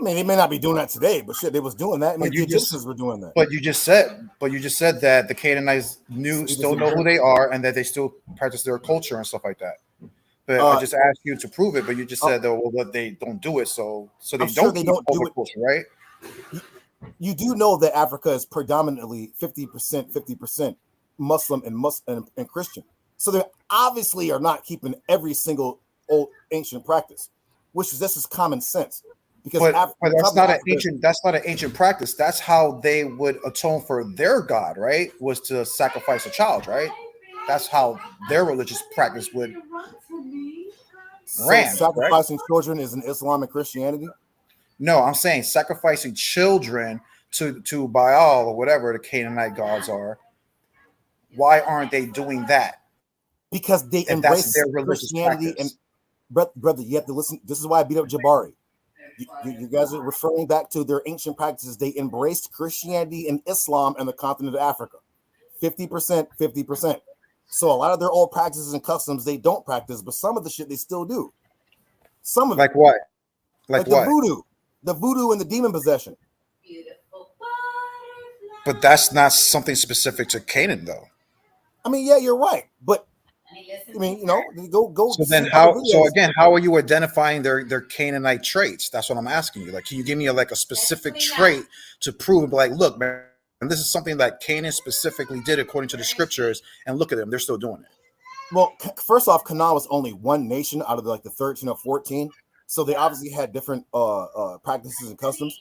Speaker 8: I mean, they may not be doing that today, but shit, they was doing that. I mean, the Egyptians were doing that.
Speaker 1: But you just said that the Canaanites still know who they are and that they still practice their culture and stuff like that. But I just asked you to prove it, but you just said, "Oh, well, they don't do it, so they
Speaker 8: I'm sure
Speaker 1: don't
Speaker 8: they
Speaker 1: keep
Speaker 8: don't
Speaker 1: all
Speaker 8: do
Speaker 1: the
Speaker 8: it.
Speaker 1: culture, right?"
Speaker 8: You do know that Africa is predominantly 50% Muslim and Christian. So they obviously are not keeping every single old ancient practice, which is this is common sense. Because
Speaker 1: But that's not an
Speaker 8: Africa,
Speaker 1: ancient. That's not an ancient practice. That's how they would atone for their god, right? Was to sacrifice a child, right? That's how their religious practice would
Speaker 8: so
Speaker 1: ran, right?
Speaker 8: sacrificing children is in Islam and Christianity.
Speaker 1: No, I'm saying sacrificing children to Baal or whatever the Canaanite gods are. Why aren't they doing that?
Speaker 8: Because they
Speaker 1: If that's
Speaker 8: embrace
Speaker 1: their religious
Speaker 8: Christianity. And
Speaker 1: practice.
Speaker 8: brother, you have to listen. This is why I beat up Jabari. You guys are referring back to their ancient practices. They embraced Christianity and Islam and the continent of Africa. 50%, 50%. So a lot of their old practices and customs they don't practice, but some of the shit they still do. Some of
Speaker 1: Like what?
Speaker 8: like
Speaker 1: what?
Speaker 8: The voodoo and the demon possession.
Speaker 1: But that's not something specific to Canaan, though.
Speaker 8: I mean, yeah, you're right, but I mean, you know, go.
Speaker 1: So then, how are you identifying their Canaanite traits? That's what I'm asking you. Like, can you give me a specific trait to prove? Like, look, man, this is something that Canaan specifically did according to the scriptures, and look at them, they're still doing it.
Speaker 8: Well, first off, Canaan was only one nation out of the 13 or 14, so they obviously had different practices and customs.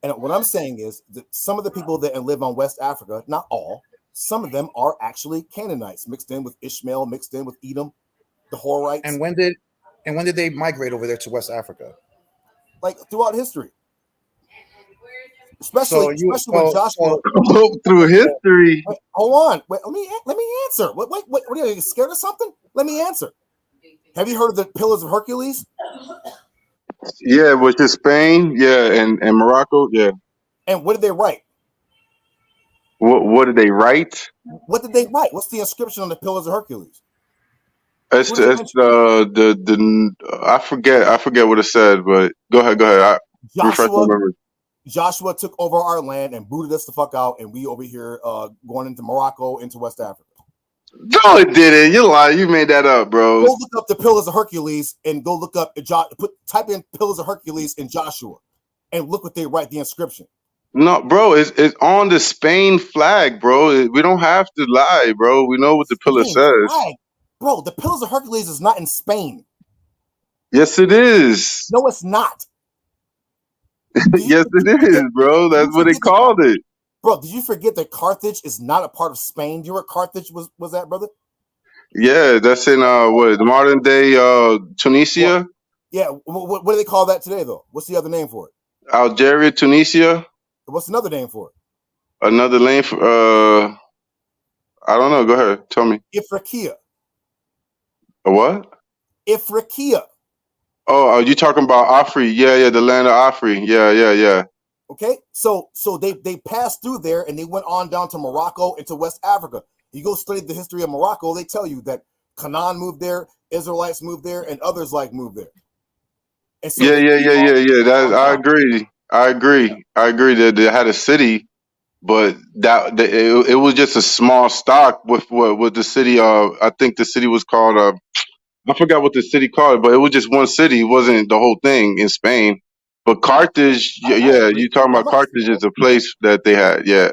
Speaker 8: And what I'm saying is that some of the people that live on West Africa, not all, some of them are actually Canaanites mixed in with Ishmael, mixed in with Edom, the Horites.
Speaker 1: And when did they migrate over there to West Africa?
Speaker 8: Like throughout history, especially when Joshua
Speaker 5: through history.
Speaker 8: Wait, hold on, wait, let me answer. What are you scared of something? Let me answer. Have you heard of the Pillars of Hercules?
Speaker 5: Yeah, which is Spain, yeah, and Morocco, yeah.
Speaker 8: And what did they write?
Speaker 5: What did they write?
Speaker 8: What did they write? What's the inscription on the Pillars of Hercules?
Speaker 5: It's the I forget what it said, but go ahead.
Speaker 8: Joshua took over our land and booted us the fuck out, and we over here going into Morocco, into West Africa.
Speaker 5: No, it didn't. You lied. You made that up, bro.
Speaker 8: Go look up the Pillars of Hercules and go look up type in Pillars of Hercules in Joshua, and look what they write the inscription.
Speaker 5: No, bro, it's on the Spain flag, bro. We don't have to lie, bro. We know what the pillar says.
Speaker 8: Flag. Bro, the Pillars of Hercules is not in Spain.
Speaker 5: Yes, it is.
Speaker 8: No, it's not.
Speaker 5: Yes, it is, bro. That's what they called it.
Speaker 8: Bro, did you forget that Carthage is not a part of Spain? Do you know where Carthage was at, brother?
Speaker 5: Yeah, that's in modern day Tunisia.
Speaker 8: Yeah, what do they call that today, though? What's the other name for it?
Speaker 5: Algeria, Tunisia.
Speaker 8: What's another name for it?
Speaker 5: Another name for I don't know. Go ahead, tell me.
Speaker 8: Ifriqiya.
Speaker 5: A what?
Speaker 8: Ifriqiya.
Speaker 5: Oh, are you talking about Afri? Yeah, the land of Afri. Yeah.
Speaker 8: Okay, so they passed through there and they went on down to Morocco into West Africa. You go study the history of Morocco, they tell you that Canaan moved there, Israelites moved there, and others moved there. And so
Speaker 5: yeah. That I agree that they had a city, but it was just a small stock with the city. I think the city was called. I forgot what the city called, but it was just one city. It wasn't the whole thing in Spain. But Carthage, you talking about Carthage is a place that they had, yeah.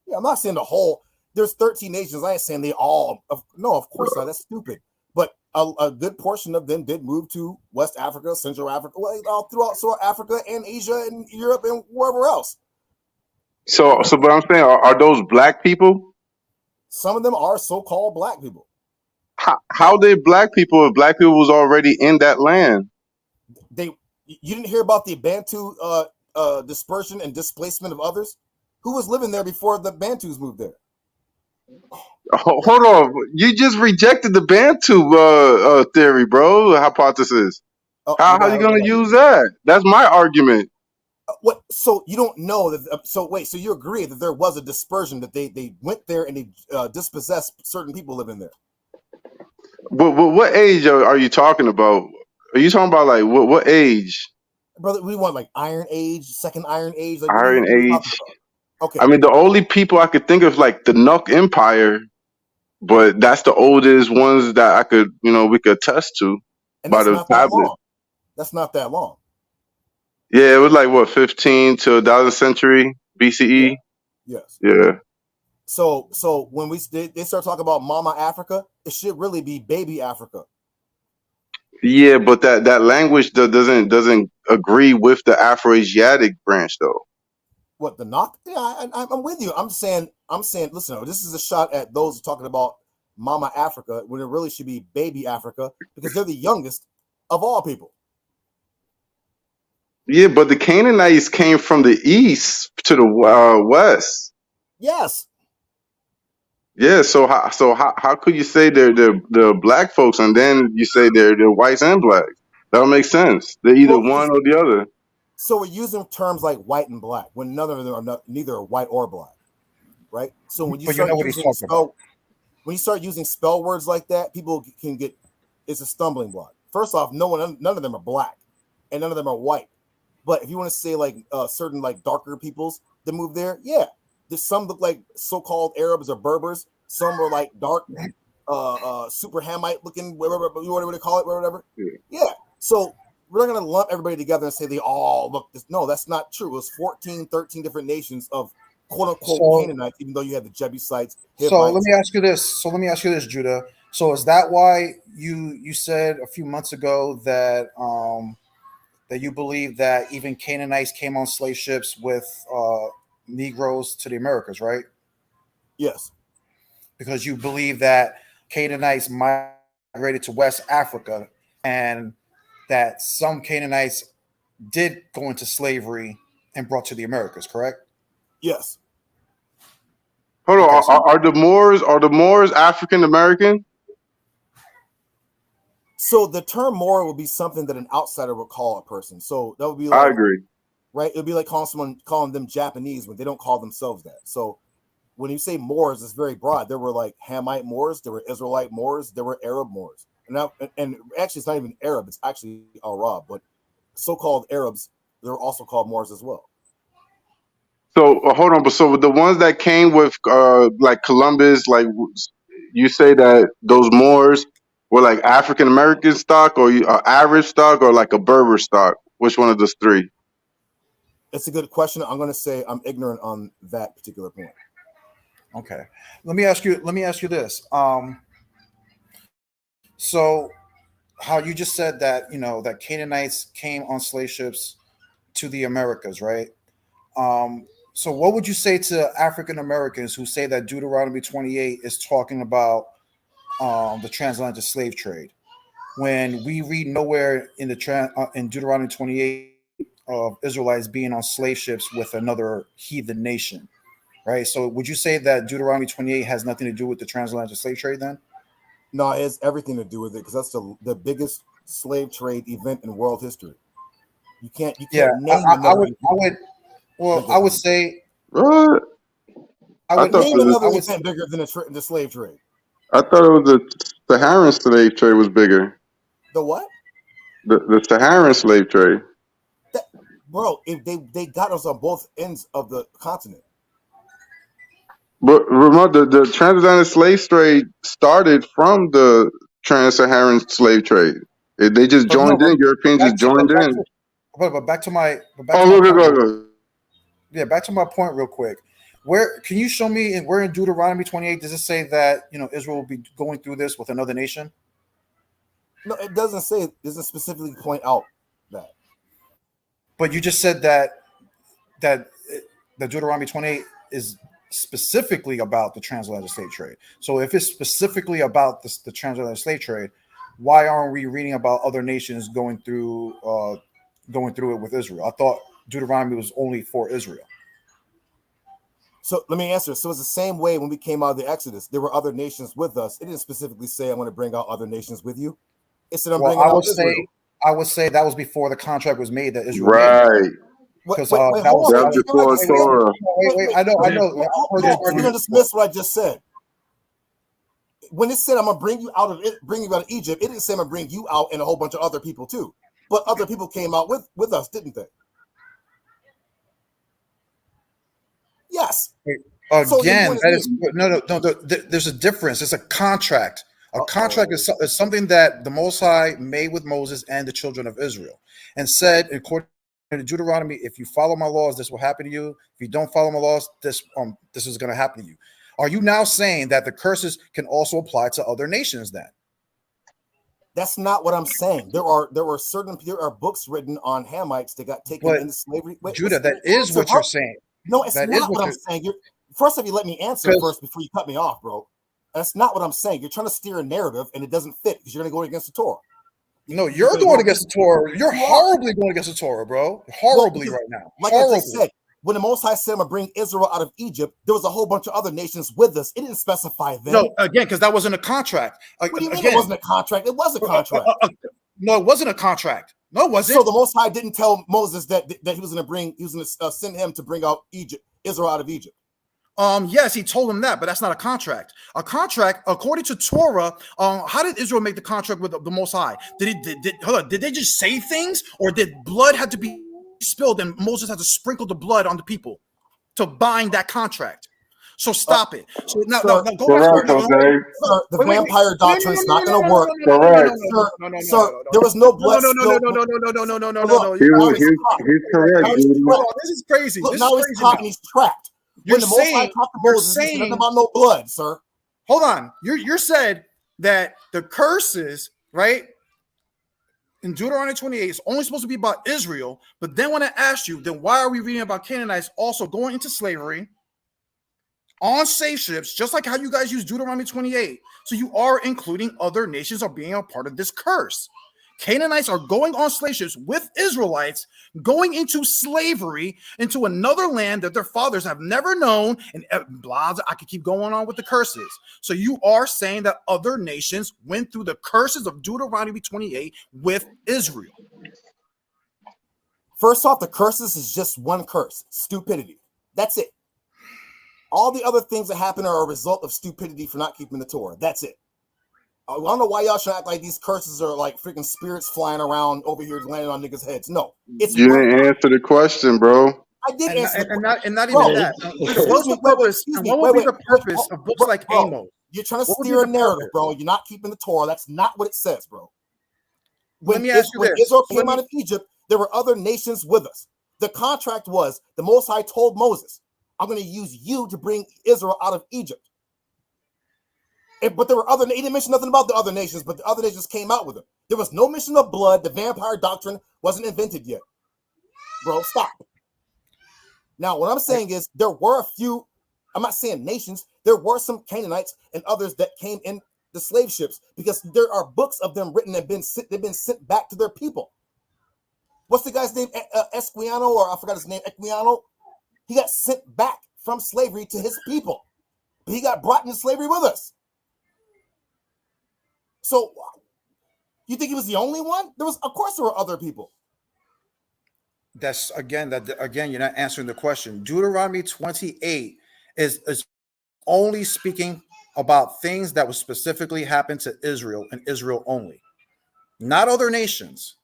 Speaker 8: Yeah, I'm not saying the whole. There's 13 nations. I ain't saying they all. No, of course not. That's stupid. But a good portion of them did move to West Africa, Central Africa, all throughout Africa and Asia and Europe and wherever else.
Speaker 5: So, but I'm saying, are those black people?
Speaker 8: Some of them are so-called black people.
Speaker 5: How they black people if black people was already in that land?
Speaker 8: You didn't hear about the Bantu dispersion and displacement of others? Who was living there before the Bantus moved there?
Speaker 5: Hold on, you just rejected the Bantu theory, bro. Hypothesis. How are you going to use that? That's my argument.
Speaker 8: What? So you don't know that? So wait. So you agree that there was a dispersion, that they went there and they dispossessed certain people living there?
Speaker 5: What age are you talking about? Are you talking about what age?
Speaker 8: Brother, we want Iron Age, Second Iron Age.
Speaker 5: Iron Age.
Speaker 8: Okay.
Speaker 5: I mean, the only people I could think of the Nuk Empire, but that's the oldest ones that I could, we could attest to
Speaker 8: And
Speaker 5: by
Speaker 8: that's
Speaker 5: the
Speaker 8: not that
Speaker 5: tablet.
Speaker 8: long. That's not that long.
Speaker 5: Yeah, it was like what 15 to 1000th century BCE.
Speaker 8: Yes.
Speaker 5: Yeah.
Speaker 8: So when they start talking about Mama Africa, it should really be Baby Africa.
Speaker 5: Yeah, but that language doesn't agree with the Afroasiatic branch though.
Speaker 8: What, the knock? Yeah, I'm with you. I'm saying. Listen, this is a shot at those talking about Mama Africa when it really should be Baby Africa because they're the youngest of all people.
Speaker 5: Yeah, but the Canaanites came from the east to the west.
Speaker 8: Yes.
Speaker 5: Yeah, so how could you say they're black folks and then you say they're whites and blacks? That don't make sense. They're either one or the other.
Speaker 8: So we're using terms like white and black when none of them are neither white or black, right? So when you start when you start using spell words like that, people can get it's a stumbling block. First off, none of them are black, and none of them are white. But if you want to say like certain like darker peoples that move there, yeah, there's some look like so-called Arabs or Berbers. Some are like dark, super Hamite looking, whatever you want to call it, whatever. Yeah. So we're not going to lump everybody together and say they all look this. No, that's not true. It was 14, 13 different nations of quote unquote Canaanites, even though you had the Jebusites. Hivites.
Speaker 1: So let me ask you this, Judah. So is that why you said a few months ago that that you believe that even Canaanites came on slave ships with Negroes to the Americas, right?
Speaker 8: Yes.
Speaker 1: Because you believe that Canaanites migrated to West Africa and that some Canaanites did go into slavery and brought to the Americas, correct?
Speaker 8: Yes.
Speaker 5: Hold on, are the Moors African American?
Speaker 8: So the term Moor would be something that an outsider would call a person. So that would be like,
Speaker 5: I agree.
Speaker 8: Right? It would be like calling them Japanese when they don't call themselves that. So when you say Moors, it's very broad. There were like Hamite Moors, there were Israelite Moors, there were Arab Moors. And actually it's not even Arab, it's actually Arab, but so-called Arabs, they're also called Moors as well.
Speaker 5: So hold on, but so the ones that came with like Columbus, like you say that those Moors were like African American stock or Arab stock or like a Berber stock? Which one of those three?
Speaker 8: It's a good question. I'm going to say I'm ignorant on that particular point.
Speaker 1: Okay. Let me ask you this. So how you just said that, that Canaanites came on slave ships to the Americas, right? So what would you say to African Americans who say that Deuteronomy 28 is talking about the transatlantic slave trade, when we read nowhere in in Deuteronomy 28 of Israelites being on slave ships with another heathen nation, right? So would you say that Deuteronomy 28 has nothing to do with the transatlantic slave trade then?
Speaker 8: No, it has everything to do with it because that's the biggest slave trade event in world history. You can't name
Speaker 1: I would say
Speaker 5: what?
Speaker 8: I would name another event bigger than the slave trade.
Speaker 5: I thought it was the Saharan slave trade was bigger.
Speaker 8: The what?
Speaker 5: The Saharan slave trade.
Speaker 8: Bro, they got us on both ends of the continent.
Speaker 5: But remember, the transatlantic slave trade started from the trans-Saharan slave trade. They just joined in. Europeans just joined in.
Speaker 1: But back to my
Speaker 5: go.
Speaker 1: Yeah, back to my point real quick. Where can you show me where in Deuteronomy 28 does it say that Israel will be going through this with another nation?
Speaker 8: No, it doesn't say. It doesn't specifically point out that.
Speaker 1: But you just said that the Deuteronomy 28 is specifically about the transatlantic slave trade. So if it's specifically about the transatlantic slave trade, why aren't we reading about other nations going through it with Israel? I thought Deuteronomy was only for Israel.
Speaker 8: So let me answer. So it's the same way when we came out of the Exodus. There were other nations with us. It didn't specifically say I'm going to bring out other nations with you. It said I'm bringing out Israel.
Speaker 1: I would say that was before the contract was made that Israel
Speaker 5: made.
Speaker 1: Because
Speaker 5: that was before Torah.
Speaker 1: Wait, I know.
Speaker 8: You're going to dismiss what I just said. When it said I'm going to bring you out of Egypt, it didn't say I'm going to bring you out and a whole bunch of other people too. But other people came out with us, didn't they? Yes.
Speaker 1: Again, that is no. There's a difference. It's a contract. A contract is something that the Most High made with Moses and the children of Israel, and said, according to Deuteronomy, if you follow my laws, this will happen to you. If you don't follow my laws, this is going to happen to you. Are you now saying that the curses can also apply to other nations? Then
Speaker 8: that's not what I'm saying. There are books written on Hamites that got taken into slavery. Wait,
Speaker 1: Judah, that is what you're saying.
Speaker 8: No, it's not what I'm saying. First off, you let me answer first before you cut me off, bro. That's not what I'm saying. You're trying to steer a narrative, and it doesn't fit because you're going to go against the Torah.
Speaker 1: No, you're going against the Torah. You're horribly going against the Torah, bro. Horribly right now.
Speaker 8: Like I just said, when the Most High said, "I'm gonna bring Israel out of Egypt," there was a whole bunch of other nations with us. It didn't specify them.
Speaker 1: No, again, because that wasn't a contract.
Speaker 8: What do you mean it wasn't a contract? It was a contract.
Speaker 1: No, it wasn't a contract. No, it wasn't.
Speaker 8: So the Most High didn't tell Moses that he was going to send him to bring out Israel out of Egypt.
Speaker 1: Yes, he told him that, but that's not a contract. A contract, according to Torah, how did Israel make the contract with the Most High? Did they just say things, or did blood have to be spilled and Moses had to sprinkle the blood on the people to bind that contract? So stop it. So now go back.
Speaker 8: The vampire doctrine is not going to work. Sir, there was no blood.
Speaker 1: No.
Speaker 5: He's correct.
Speaker 1: This is crazy.
Speaker 8: Now he's talking. He's trapped. When the Most High talked to Moses, it's nothing about no blood, sir.
Speaker 1: Hold on. You said that the curses, right, in Deuteronomy 28 is only supposed to be about Israel. But then when I asked you, then why are we reading about Canaanites also going into slavery on slave ships, just like how you guys use Deuteronomy 28? So you are including other nations are being a part of this curse. Canaanites are going on slave ships with Israelites, going into slavery, into another land that their fathers have never known, and blah, I could keep going on with the curses. So you are saying that other nations went through the curses of Deuteronomy 28 with Israel.
Speaker 8: First off, the curses is just one curse: stupidity. That's it. All the other things that happen are a result of stupidity for not keeping the Torah. That's it. I don't know why y'all should act like these curses are like freaking spirits flying around over here landing on niggas' heads. No, it's
Speaker 5: you didn't answer the question, bro.
Speaker 8: I did answer,
Speaker 1: and not even that. What's the purpose? What would be the purpose of books like Amos?
Speaker 8: You're trying to steer a narrative, bro. You're not keeping the Torah. That's not what it says, bro. When Israel came out of Egypt, there were other nations with us. The contract was the Most High told Moses, "I'm going to use you to bring Israel out of Egypt." But there were he didn't mention nothing about the other nations, but the other nations came out with him. There was no mention of blood. The vampire doctrine wasn't invented yet. Bro, stop. Now, what I'm saying is there were a few, I'm not saying nations, there were some Canaanites and others that came in the slave ships because there are books of them written and they've been sent back to their people. What's the guy's name? Esquiano, or I forgot his name, Equiano? He got sent back from slavery to his people. But he got brought into slavery with us. So, you think he was the only one? Of course, there were other people.
Speaker 1: That's again, you're not answering the question. Deuteronomy 28 is only speaking about things that would specifically happen to Israel and Israel only, not other nations.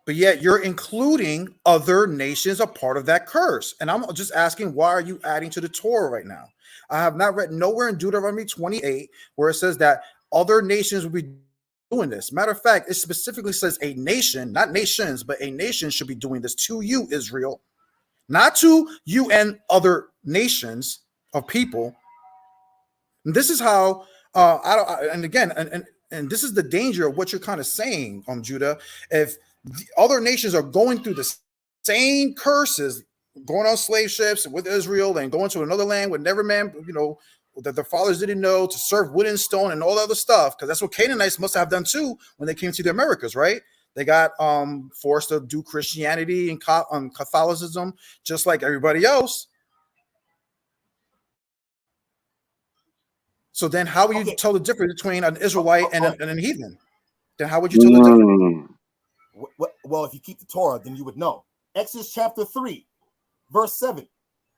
Speaker 1: But yet you're including other nations a part of that curse. And I'm just asking, why are you adding to the Torah right now? I have not read nowhere in Deuteronomy 28 where it says that other nations will be doing this. Matter of fact, it specifically says a nation, not nations, but a nation should be doing this to you, Israel, not to you and other nations of people. And this is how, and this is the danger of what you're kind of saying, Judah. If the other nations are going through the same curses, going on slave ships with Israel and going to another land with never man, that their fathers didn't know, to serve wood and stone and all that other stuff, because that's what Canaanites must have done too when they came to the Americas, right? They got forced to do Christianity and Catholicism just like everybody else. So then how would you tell the difference between an Israelite and an heathen? Then how would you tell the difference?
Speaker 8: Well, if you keep the Torah, then you would know. Exodus chapter 3, verse 7.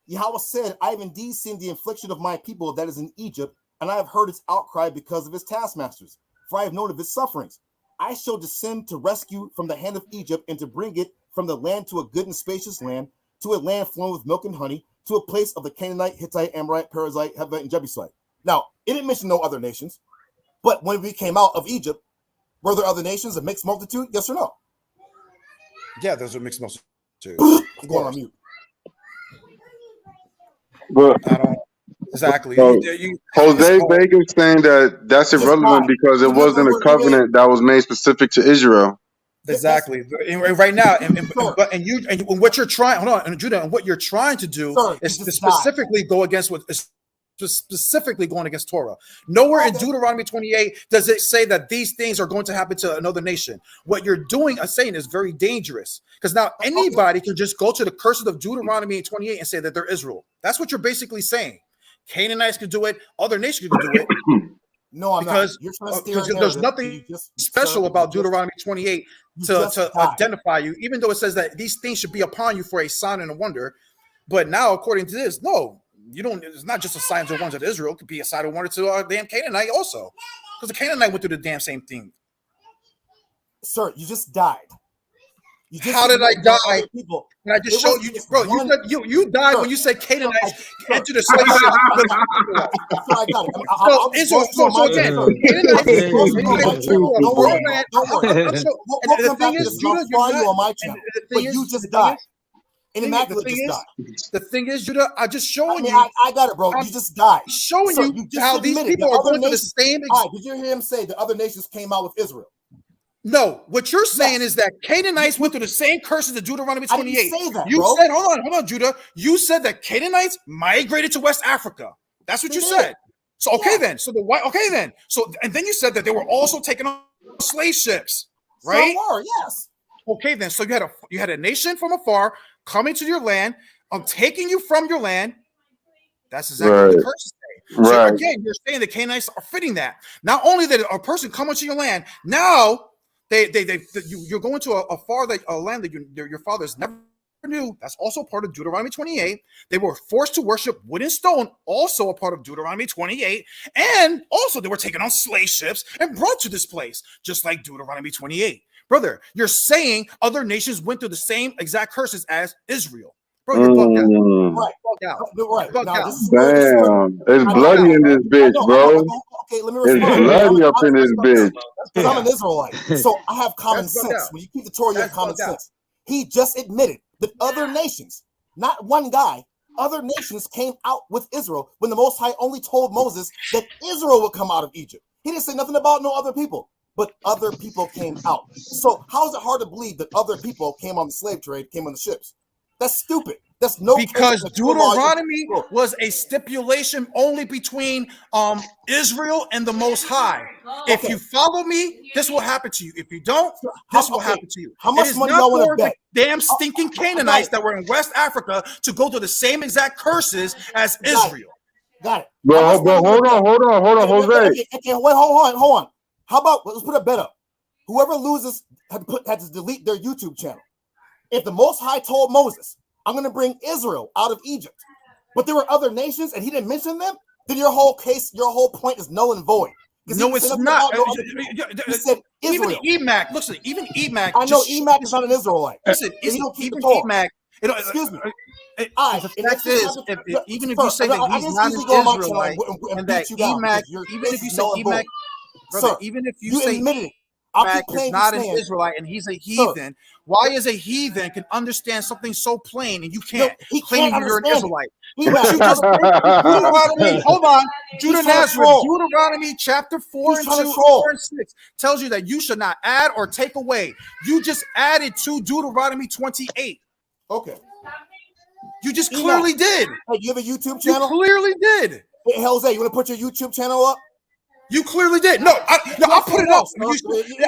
Speaker 8: Yahweh said, I have indeed seen the affliction of my people that is in Egypt, and I have heard its outcry because of its taskmasters, for I have known of its sufferings. I shall descend to rescue from the hand of Egypt and to bring it from the land to a good and spacious land, to a land flowing with milk and honey, to a place of the Canaanite, Hittite, Amorite, Perizzite, Hivite, and Jebusite. Now, it didn't mention no other nations, but when we came out of Egypt, were there other nations, a mixed multitude? Yes or no?
Speaker 1: Yeah, there's a mixed multitude.
Speaker 8: I'm going on mute.
Speaker 5: But
Speaker 1: I don't exactly.
Speaker 5: So,
Speaker 1: You-
Speaker 5: Jose
Speaker 1: it's-
Speaker 5: Vega's saying that that's irrelevant because it wasn't a covenant that was made specific to Israel.
Speaker 1: Exactly. And right now, and what you're trying, hold on, and Judah, and what you're trying to do is to specifically go against what is specifically going against Torah. Nowhere in Deuteronomy 28 does it say that these things are going to happen to another nation. What you're doing and saying is very dangerous because now anybody can just go to the curses of Deuteronomy 28 and say that they're Israel. That's what you're basically saying. Canaanites could do it, other nations could do it.
Speaker 8: No, I'm
Speaker 1: because,
Speaker 8: not. You're trying to steer
Speaker 1: because
Speaker 8: a
Speaker 1: there's
Speaker 8: narrative.
Speaker 1: nothing special about Deuteronomy 28 to identify you, even though it says that these things should be upon you for a sign and a wonder. But now, according to this, no, you don't. It's not just a sign and wonder to Israel. It could be a sign and wonder to a damn Canaanite also, because the Canaanite went through the damn same thing.
Speaker 8: Sir, you just died. You just
Speaker 1: How did I die?
Speaker 8: People.
Speaker 1: And I just showed you, bro. You died when you said Canaanites entered the slave ship.
Speaker 8: So I got it.
Speaker 1: So again, Canaanites
Speaker 8: We'll come back to this. I'll fly you on my channel. But you just died. And Immaculate just died.
Speaker 1: The thing is, Judah, I just showing you.
Speaker 8: I got it, bro. You just died.
Speaker 1: Showing you how these people are going through the same.
Speaker 8: Did you hear him say the other nations came out with Israel?
Speaker 1: No, what you're saying is that Canaanites went through the same curses of Deuteronomy 28.
Speaker 8: I didn't say that,
Speaker 1: you
Speaker 8: bro.
Speaker 1: said, hold on, Judah. You said that Canaanites migrated to West Africa. That's what you said. So then. So So and then you said that they were also taking on slave ships, right?
Speaker 8: Some were, yes.
Speaker 1: Okay, then. So you had a nation from afar coming to your land. I'm taking you from your land. That's exactly what the curses say. So again, you're saying the Canaanites are fitting that. Not only that a person coming to your land, now you're going to a land that your fathers never knew. That's also part of Deuteronomy 28. They were forced to worship wood and stone, also a part of Deuteronomy 28. And also they were taken on slave ships and brought to this place, just like Deuteronomy 28. Brother, you're saying other nations went through the same exact curses as Israel. Bro, you're bugged out.
Speaker 8: Right. Now,
Speaker 5: damn, it's bloody in this bitch, bro.
Speaker 8: Okay, let me respond.
Speaker 5: It's bloody up in this bitch.
Speaker 8: Because I'm an Israelite, so I have common sense. When you keep the Torah, you have common sense. He just admitted that other nations, not one guy, other nations came out with Israel when the Most High only told Moses that Israel would come out of Egypt. He didn't say nothing about no other people, but other people came out. So how is it hard to believe that other people came on the slave trade, came on the ships? That's stupid. That's no
Speaker 1: because Deuteronomy was a stipulation only between Israel and the Most High. If you follow me, this will happen to you. If you don't, this will happen to you.
Speaker 8: How much money y'all want to bet?
Speaker 1: Damn stinking Canaanites that were in West Africa to go through the same exact curses as Israel.
Speaker 8: Got it.
Speaker 5: Bro, hold on, Jose.
Speaker 8: Okay, wait, hold on. How about let's put a bet up? Whoever loses had to delete their YouTube channel. If the Most High told Moses, I'm going to bring Israel out of Egypt, but there were other nations and he didn't mention them, then your whole point is null and void.
Speaker 1: No, it's not.
Speaker 8: He said Israel.
Speaker 1: Even EMAC, listen, even EMAC.
Speaker 8: I know EMAC is not an Israelite.
Speaker 1: Listen, even EMAC.
Speaker 8: Excuse me.
Speaker 1: The fact is, even if you say that he's not an Israelite, and that EMAC, even if you say EMAC, brother, even if you say EMAC is not an Israelite and he's a heathen, why is a heathen can understand something so plain and you can't?
Speaker 8: He
Speaker 1: claim
Speaker 8: can't
Speaker 1: you're an Israelite.
Speaker 8: Deuteronomy,
Speaker 1: hold on. Deuteronomy chapter 4 and 6 tells you that you should not add or take away. You just added to Deuteronomy 28.
Speaker 8: Okay.
Speaker 1: You just clearly did.
Speaker 8: Hey, you have a YouTube channel?
Speaker 1: You clearly did.
Speaker 8: Hey, Jose, you want to put your YouTube channel up?
Speaker 1: You clearly did. I'll put it up. I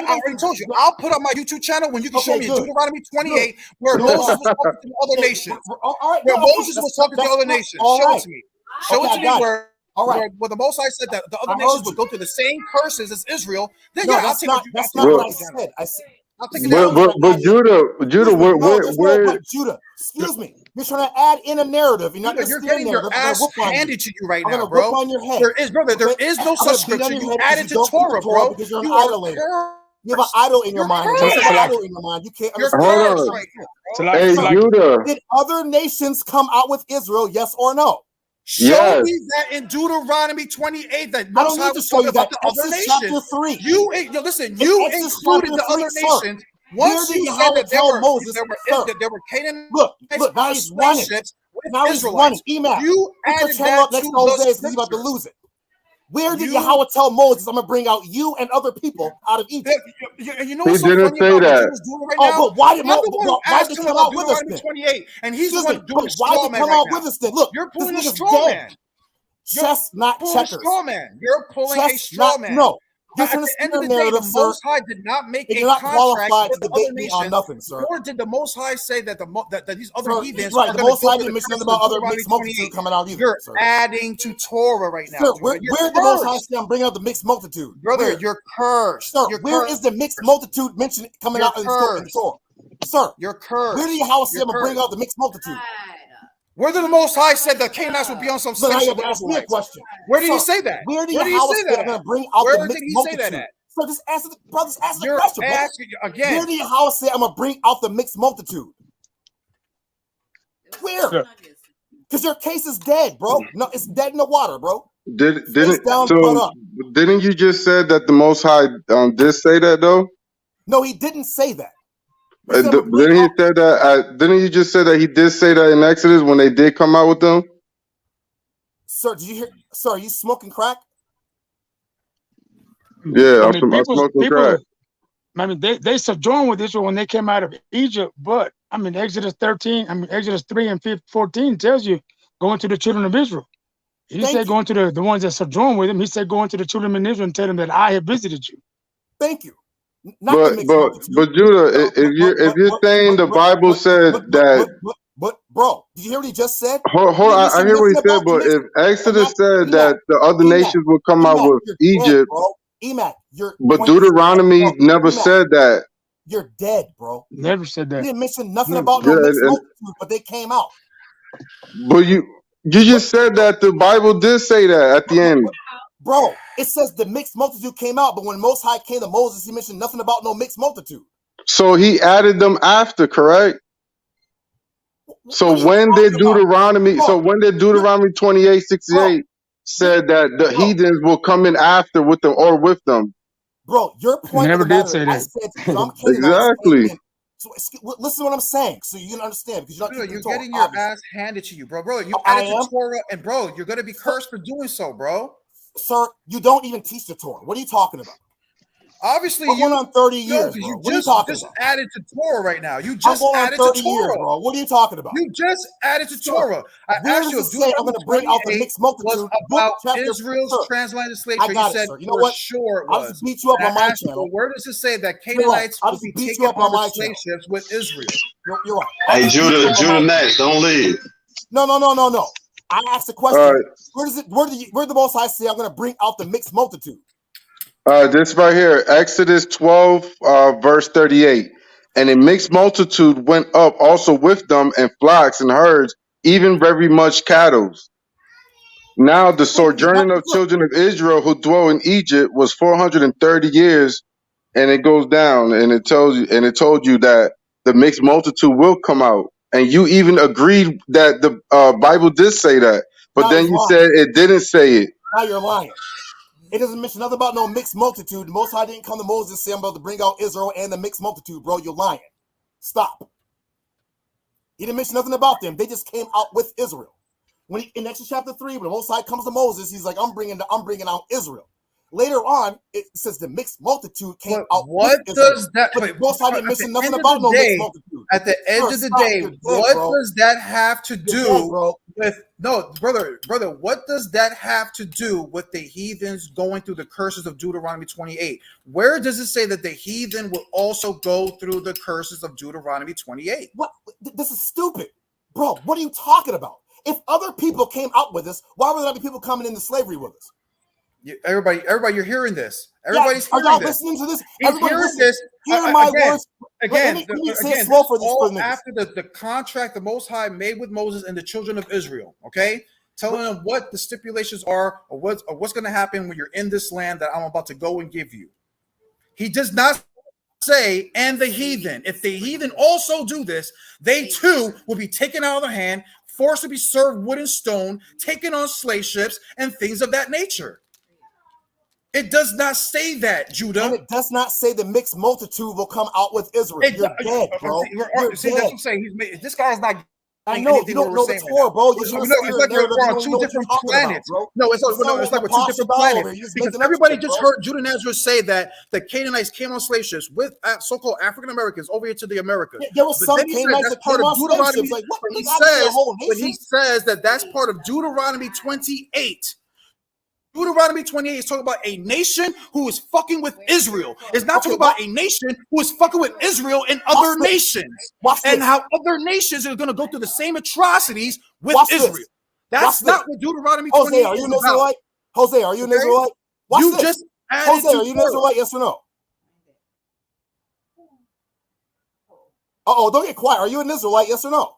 Speaker 1: already told you. I'll put up my YouTube channel when you can show me in Deuteronomy 28 where Moses was talking to the other nations. Where Moses was talking to the other nations. Show it to me. Show it to me where the Most High said that the other nations would go through the same curses as Israel. Then I'll take it.
Speaker 8: That's not what I said.
Speaker 5: But
Speaker 8: Judah, excuse me. You're trying to add in a narrative.
Speaker 1: You're getting your ass handed to you right now,
Speaker 8: bro. On your head.
Speaker 1: There is no such scripture. You added to Torah, bro.
Speaker 8: Because you're an idolater. You have an idol in your mind. You have an idol in your mind. You can't understand.
Speaker 5: Hey, Judah.
Speaker 8: Did other nations come out with Israel? Yes or no?
Speaker 1: Show me that in Deuteronomy 28 that Most High was talking about the other nations.
Speaker 8: Chapter 3.
Speaker 1: You included the other nations. Once you said that there were Canaanite
Speaker 8: look, now he's running. Now he's running.
Speaker 1: You added that to
Speaker 8: the he's about to lose it. Where did Yahweh tell Moses, I'm going to bring out you and other people out of Egypt?
Speaker 1: You know what's so funny about what Judah's doing right now?
Speaker 8: But why did Moses come out with us then?
Speaker 1: 28, and he's the one doing
Speaker 8: why did he come out with us then? Look,
Speaker 1: you're pulling a
Speaker 8: this
Speaker 1: straw man.
Speaker 8: Chess, not checkers.
Speaker 1: You're pulling a straw man.
Speaker 8: No.
Speaker 1: At the end of the day, the Most High did not make a contract with the other nations,
Speaker 8: nothing, sir.
Speaker 1: Nor did the Most High say that that these other heathens
Speaker 8: are
Speaker 1: going
Speaker 8: to Most High didn't mention nothing about other mixed multitude coming out either.
Speaker 1: You're adding to Torah right now.
Speaker 8: Sir, where the Most High say I'm bringing out the mixed multitude?
Speaker 1: Brother, you're cursed.
Speaker 8: Sir, where is the mixed multitude mentioned coming out in the Torah? Sir,
Speaker 1: you're cursed.
Speaker 8: Where did Yahweh say I'm going to bring out the mixed multitude?
Speaker 1: Where did the Most High said the Canaanites would be on some
Speaker 8: slave? Ask me a question.
Speaker 1: Where did he say that?
Speaker 8: Where did Yahweh say I'm going to bring out the mixed multitude?
Speaker 1: Say that at?
Speaker 8: So just answer the question, bro.
Speaker 1: Again.
Speaker 8: Where did Yahweh say I'm going to bring out the mixed multitude? Where? Because your case is dead, bro. No, it's dead in the water, bro.
Speaker 5: Didn't you just said that the Most High did say that though?
Speaker 8: No, he didn't say that.
Speaker 5: Didn't he say that? Didn't you just say that he did say that in Exodus when they did come out with them?
Speaker 8: Sir, did you hear? Sir, are you smoking crack?
Speaker 5: Yeah, I'm smoking crack.
Speaker 3: I mean, they sojourned with Israel when they came out of Egypt, but I mean, Exodus 3 and 14 tells you going to the children of Israel. He didn't say going to the ones that sojourned with him. He said going to the children of Israel and tell them that I have visited you.
Speaker 8: Thank you.
Speaker 5: But Judah, if you're saying the Bible said that,
Speaker 8: but bro, did you hear what he just said?
Speaker 5: Hold on, I hear what he said. But if Exodus said that the other nations would come out with Egypt, but Deuteronomy never said that.
Speaker 8: You're dead, bro.
Speaker 3: Never said that.
Speaker 8: He didn't mention nothing about no mixed multitude, but they came out.
Speaker 5: But you just said that the Bible did say that at the end.
Speaker 8: Bro, it says the mixed multitude came out, but when Most High came to Moses, he mentioned nothing about no mixed multitude.
Speaker 5: So he added them after, correct? So when did Deuteronomy 28:68 said that the heathens will come in after with them or with them?
Speaker 8: Bro, your point
Speaker 3: never did say that.
Speaker 5: Exactly.
Speaker 8: So listen to what I'm saying, so you can understand. Because
Speaker 1: you're getting your ass handed to you, bro. You added to Torah, and bro, you're gonna be cursed for doing so, bro.
Speaker 8: Sir, you don't even teach the Torah. What are you talking about?
Speaker 1: Obviously,
Speaker 8: you're going on 30 years.
Speaker 1: You
Speaker 8: what are you talking
Speaker 1: about?
Speaker 8: Added
Speaker 1: to Torah right now. You just added
Speaker 8: to Torah,
Speaker 1: years,
Speaker 8: bro. What are you talking about?
Speaker 1: You just added to Torah. I
Speaker 8: asked you, I'm going to bring out the mixed multitude
Speaker 1: about Israel's transatlantic slave trade. You said,
Speaker 8: you know what?
Speaker 1: Sure, it
Speaker 8: was. I'll just beat you up on my channel.
Speaker 1: Where does it say that Canaanites will be taken on my slave ships with Israel?
Speaker 8: You're right.
Speaker 9: Hey, Judah next. Don't leave.
Speaker 8: No. I asked the question.
Speaker 5: Right.
Speaker 8: Where the Most High say I'm going to bring out the mixed multitude?
Speaker 5: This right here, Exodus 12, verse 38. And a mixed multitude went up also with them, and flocks and herds, even very much cattle. Now the sojourning of children of Israel who dwell in Egypt was 430 years, and it goes down, and it told you that the mixed multitude will come out. And you even agreed that the Bible did say that, but
Speaker 8: now
Speaker 5: then you said it didn't say it.
Speaker 8: Now you're lying. It doesn't mention nothing about no mixed multitude. The Most High didn't come to Moses and say, I'm about to bring out Israel and the mixed multitude, bro. You're lying. Stop. He didn't mention nothing about them. They just came out with Israel. In Exodus chapter 3, when the Most High comes to Moses, he's like, I'm bringing out Israel. Later on, it says the mixed multitude came out.
Speaker 1: What does that?
Speaker 8: But Most High didn't mention nothing about no mixed multitude.
Speaker 1: At the end of the day, what does that have to do with? No, brother. What does that have to do with the heathens going through the curses of Deuteronomy 28? Where does it say that the heathen will also go through the curses of Deuteronomy 28?
Speaker 8: What? This is stupid, bro. What are you talking about? If other people came out with us, why would there not be people coming into slavery with us?
Speaker 1: Everybody, you're hearing this. Everybody's hearing
Speaker 8: y'all
Speaker 1: this.
Speaker 8: Listening to this?
Speaker 1: Hearing this.
Speaker 8: Hear my words.
Speaker 1: Again,
Speaker 8: slow for this
Speaker 1: all after the contract the Most High made with Moses and the children of Israel. Okay, telling them what the stipulations are, or what's going to happen when you're in this land that I'm about to go and give you. He does not say, and the heathen. If the heathen also do this, they too will be taken out of their hand, forced to be served wood and stone, taken on slave ships, and things of that nature. It does not say that, Judah.
Speaker 8: And it does not say the mixed multitude will come out with Israel. You're dead, bro. You're
Speaker 1: That's what I'm saying. This guy's not.
Speaker 8: I know you don't know the Torah, bro.
Speaker 1: It's like we're on two different planets. No, it's like we're two different planets. Because everybody just heard Judah Nazareth say that the Canaanites came on slave ships with so-called African Americans over here to the Americas.
Speaker 8: Yeah, there was some Canaanites that came on slave ships. Like, what?
Speaker 1: When he says that that's part of Deuteronomy 28. Deuteronomy 28 is talking about a nation who is fucking with Israel. It's not talking about a nation who is fucking with Israel and other nations. And how other nations are going to go through the same atrocities with Israel. That's not what Deuteronomy 28
Speaker 8: is about. Jose, are you an Israelite? Jose, are you an Israelite?
Speaker 1: You just added
Speaker 8: Jose, are you an Israelite? Yes or no? Uh-oh, don't get quiet. Are you an Israelite? Yes or no?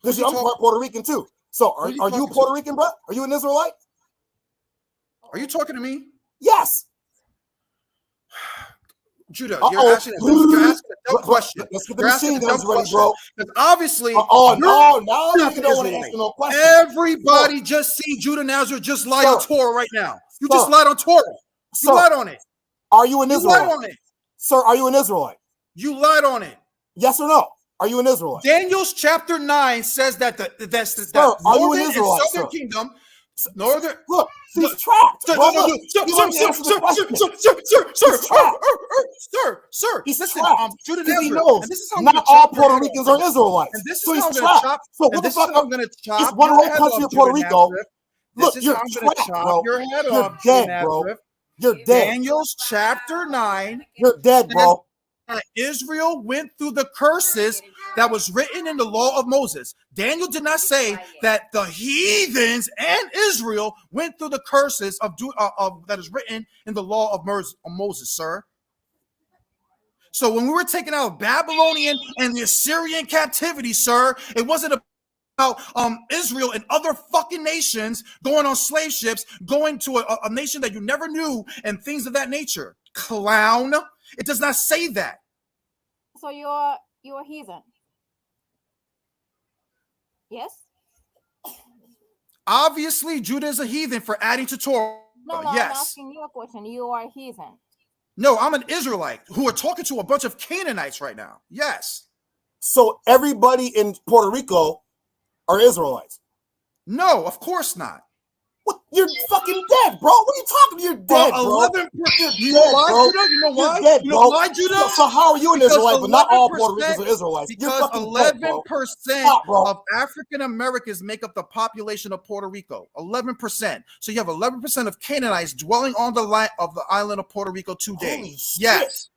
Speaker 8: Because I'm part Puerto Rican too. So are you Puerto Rican, bro? Are you an Israelite?
Speaker 1: Are you talking to me?
Speaker 8: Yes.
Speaker 1: Judah, you're asking a dumb question.
Speaker 8: Let's get the machine guns ready, bro.
Speaker 1: Because obviously,
Speaker 8: no, you don't want to answer no question.
Speaker 1: Everybody just see Judah Nazareth just lie on Torah right now. You just lied on Torah. You lied on it.
Speaker 8: Are you an Israelite?
Speaker 1: You lied on it.
Speaker 8: Sir, are you an Israelite?
Speaker 1: You lied on it.
Speaker 8: Yes or no? Are you an Israelite?
Speaker 1: Daniel's chapter 9 says that
Speaker 8: the northern and southern
Speaker 1: kingdom.
Speaker 8: Look, he's trapped.
Speaker 1: Sir. Listen, Judah Nazareth.
Speaker 8: Not all Puerto Ricans are Israelites.
Speaker 1: And this
Speaker 8: so
Speaker 1: is
Speaker 8: he's trapped. So what the fuck?
Speaker 1: I'm going to chop.
Speaker 8: It's one whole country of Puerto Rico. Look, you're trapped, bro.
Speaker 1: Your head
Speaker 8: you're
Speaker 1: off,
Speaker 8: dead, bro. You're dead.
Speaker 1: Daniel's chapter 9.
Speaker 8: You're dead, bro.
Speaker 1: Israel went through the curses that was written in the law of Moses. Daniel did not say that the heathens and Israel went through the curses of that is written in the law of Moses, sir. So when we were taken out of Babylonian and the Assyrian captivity, sir, it wasn't about Israel and other fucking nations going on slave ships, going to a nation that you never knew and things of that nature. Clown. It does not say that.
Speaker 10: So you're heathen. Yes?
Speaker 1: Obviously, Judah is a heathen for adding to Torah.
Speaker 10: No,
Speaker 1: yes.
Speaker 10: I'm asking you a question. You are a heathen.
Speaker 1: No, I'm an Israelite who are talking to a bunch of Canaanites right now. Yes.
Speaker 8: So everybody in Puerto Rico are Israelites?
Speaker 1: No, of course not.
Speaker 8: What? You're fucking dead, bro. What are you talking about? You're dead, bro.
Speaker 1: You know why, Judah? You know why?
Speaker 8: You're dead,
Speaker 1: you know why, Judah?
Speaker 8: So how are you an Israelite, but not all Puerto Ricans are Israelites?
Speaker 1: Because 11% of African Americans make up the population of Puerto Rico. 11%. So you have 11% of Canaanites dwelling on the island of Puerto Rico today. Yes.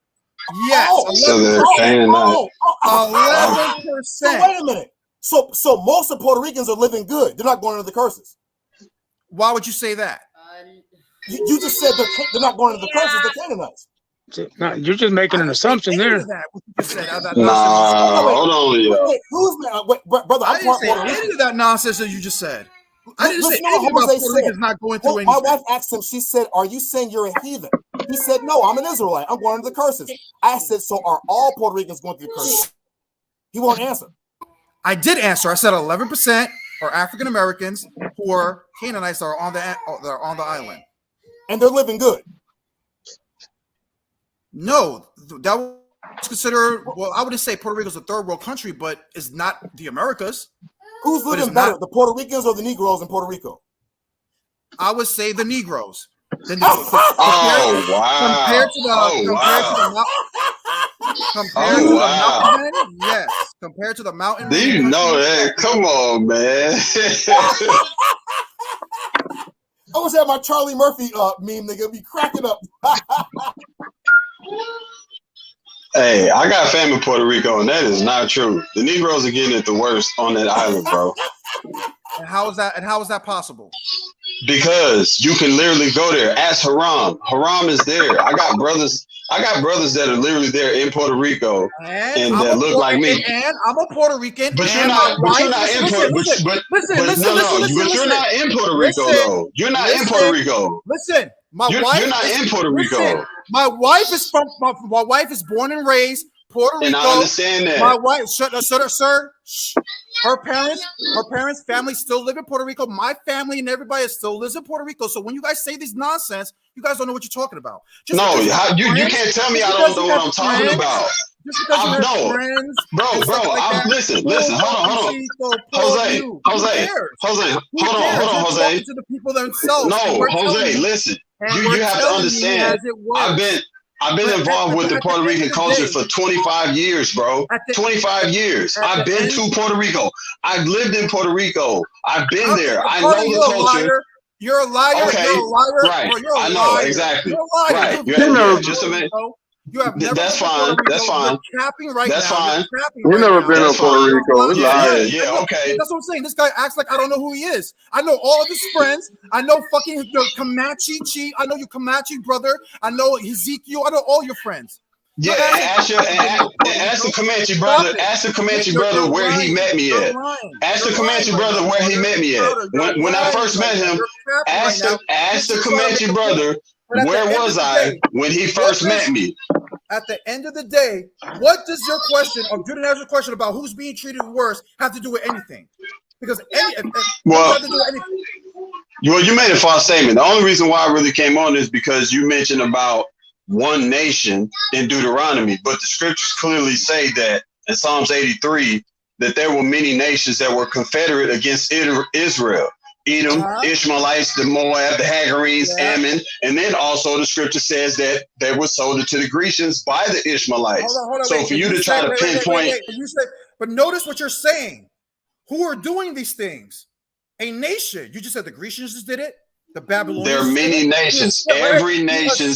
Speaker 1: Yes.
Speaker 9: So they're Canaanites.
Speaker 1: 11%.
Speaker 8: So wait a minute. So most of Puerto Ricans are living good. They're not going under the curses.
Speaker 1: Why would you say that?
Speaker 8: You just said they're not going into the curses, the Canaanites.
Speaker 3: No, you're just making an assumption there.
Speaker 9: Nah, hold on,
Speaker 8: Wait, brother,
Speaker 1: I didn't say any of that nonsense that you just said. I didn't say anything about Puerto Ricans not going through anything.
Speaker 8: My wife asked him, she said, are you saying you're a heathen? He said, no, I'm an Israelite. I'm going under the curses. I said, so are all Puerto Ricans going through the curses? He won't answer.
Speaker 1: I did answer. I said 11% are African Americans who are Canaanites that are on the island,
Speaker 8: and they're living good.
Speaker 1: No, that was considered. Well, I wouldn't say Puerto Rico is a third world country, but it's not the Americas.
Speaker 8: Who's living better, the Puerto Ricans or the Negroes in Puerto Rico?
Speaker 1: I would say the Negroes.
Speaker 9: Oh wow!
Speaker 1: Compared to the mountain.
Speaker 9: Do you know that? Come on, man.
Speaker 8: I always have my Charlie Murphy meme. They're gonna be cracking up.
Speaker 9: Hey, I got family in Puerto Rico, and that is not true. The Negroes are getting it the worst on that island, bro.
Speaker 1: And how is that possible?
Speaker 9: Because you can literally go there. Ask Haram. Haram is there. I got brothers that are literally there in Puerto Rico and that look like me.
Speaker 1: And I'm a Puerto Rican.
Speaker 9: But you're not in Puerto Rico. But you're not in Puerto Rico though. You're not in Puerto Rico.
Speaker 1: Listen,
Speaker 9: you're not in Puerto Rico.
Speaker 8: My wife is from. My wife is born and raised Puerto Rico.
Speaker 9: And I understand that.
Speaker 8: My wife, sir. Her parents' family still live in Puerto Rico. My family and everybody still lives in Puerto Rico. So when you guys say this nonsense, you guys don't know what you're talking about.
Speaker 9: You can't tell me I don't know what I'm talking about. Listen. Hold on. Jose, hold on, Jose.
Speaker 8: To the people themselves.
Speaker 9: No, Jose, listen. You have to understand. I've been involved with the Puerto Rican culture for 25 years, bro. 25 years. I've been to Puerto Rico. I've lived in Puerto Rico. I've been there. I know the culture.
Speaker 8: You're a liar.
Speaker 9: Okay.
Speaker 8: You're a liar.
Speaker 9: Right.
Speaker 8: Bro, you're a
Speaker 9: I know,
Speaker 8: liar.
Speaker 9: exactly.
Speaker 8: You're a liar.
Speaker 9: Right. Just a minute.
Speaker 8: You have never
Speaker 9: That's fine. That's fine.
Speaker 8: You're capping right
Speaker 9: That's
Speaker 8: now.
Speaker 9: fine.
Speaker 5: You never been to Puerto Rico.
Speaker 9: Yeah, okay.
Speaker 8: That's what I'm saying. This guy acts like I don't know who he is. I know all of his friends. I know fucking the Comanche Chief. I know your Comanche brother. I know Ezekiel. I know all your friends.
Speaker 9: Yeah, ask the Comanche brother. Ask the Comanche brother where he met me at. Ask the Comanche brother where he met me at. When I first met him, ask the Comanche brother where was I when he first met me.
Speaker 8: At the end of the day, what does your question or Judah Nazar's question about who's being treated worse have to do with anything? Because
Speaker 9: you made a false statement. The only reason why I really came on is because you mentioned about one nation in Deuteronomy, but the scriptures clearly say that in Psalms 83 that there were many nations that were confederate against Israel. Edom, Ishmaelites, the Moab, the Hagarenes, Ammon, and then also the scripture says that they were sold to the Grecians by the Ishmaelites.
Speaker 8: Hold on,
Speaker 9: so for you to try to pinpoint,
Speaker 8: but notice what you're saying. Who are doing these things? A nation. You just said the Grecians just did it. The Babylonians.
Speaker 9: There are many nations. Every nation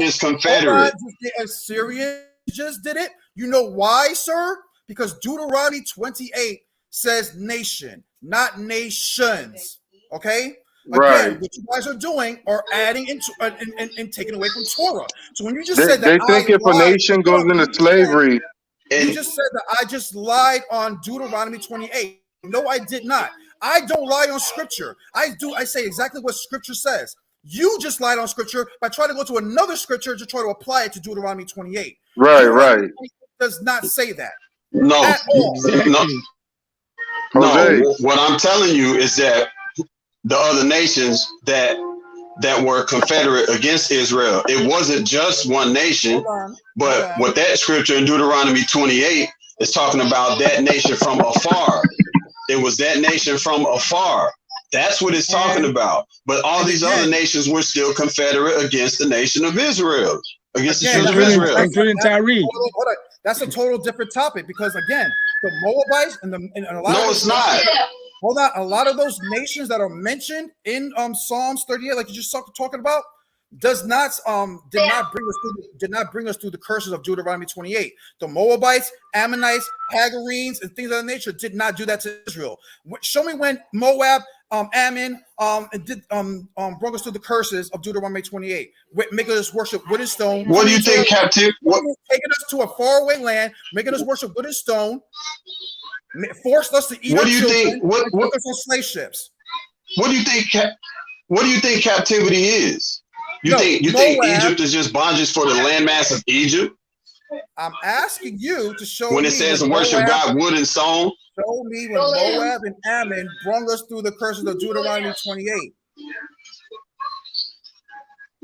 Speaker 9: is confederate.
Speaker 8: Assyrians just did it. You know why, sir? Because Deuteronomy 28 says nation, not nations. Okay?
Speaker 5: Right.
Speaker 8: Again, what you guys are doing are adding into and taking away from Torah. So when you just
Speaker 5: they,
Speaker 8: said that,
Speaker 5: they think if a nation goes into slavery,
Speaker 8: you just said that I just lied on Deuteronomy 28. No, I did not. I don't lie on scripture. I say exactly what scripture says. You just lied on scripture by trying to go to another scripture to try to apply it to Deuteronomy 28.
Speaker 5: Right.
Speaker 8: Deuteronomy does not say that.
Speaker 9: No.
Speaker 8: At all.
Speaker 9: No. What I'm telling you is that the other nations that were confederate against Israel, it wasn't just one nation, but what that scripture in Deuteronomy 28 is talking about that nation from afar. It was that nation from afar. That's what it's talking about. But all these other nations were still confederate against the nation of Israel, against the children of Israel.
Speaker 3: Including Tyree.
Speaker 8: That's a total different topic because, again, the Moabites and a lot
Speaker 9: No, it's not.
Speaker 8: Hold on. A lot of those nations that are mentioned in Psalms 38, like you just talking about, did not bring us through the curses of Deuteronomy 28. The Moabites, Ammonites, Hagarenes, and things of that nature did not do that to Israel. Show me when Moab, Ammon, brought us through the curses of Deuteronomy 28, making us worship wood and stone.
Speaker 9: What do you think, Captain?
Speaker 8: Taking us to a faraway land, making us worship wood and stone, forced us to eat our children, took us on slave ships.
Speaker 9: What do you think captivity is? You think Egypt is just bondage for the landmass of Egypt?
Speaker 8: I'm asking you to show
Speaker 9: when
Speaker 8: me
Speaker 9: it says worship God wood and stone.
Speaker 8: Show me when Moab and Ammon brought us through the curses of Deuteronomy 28.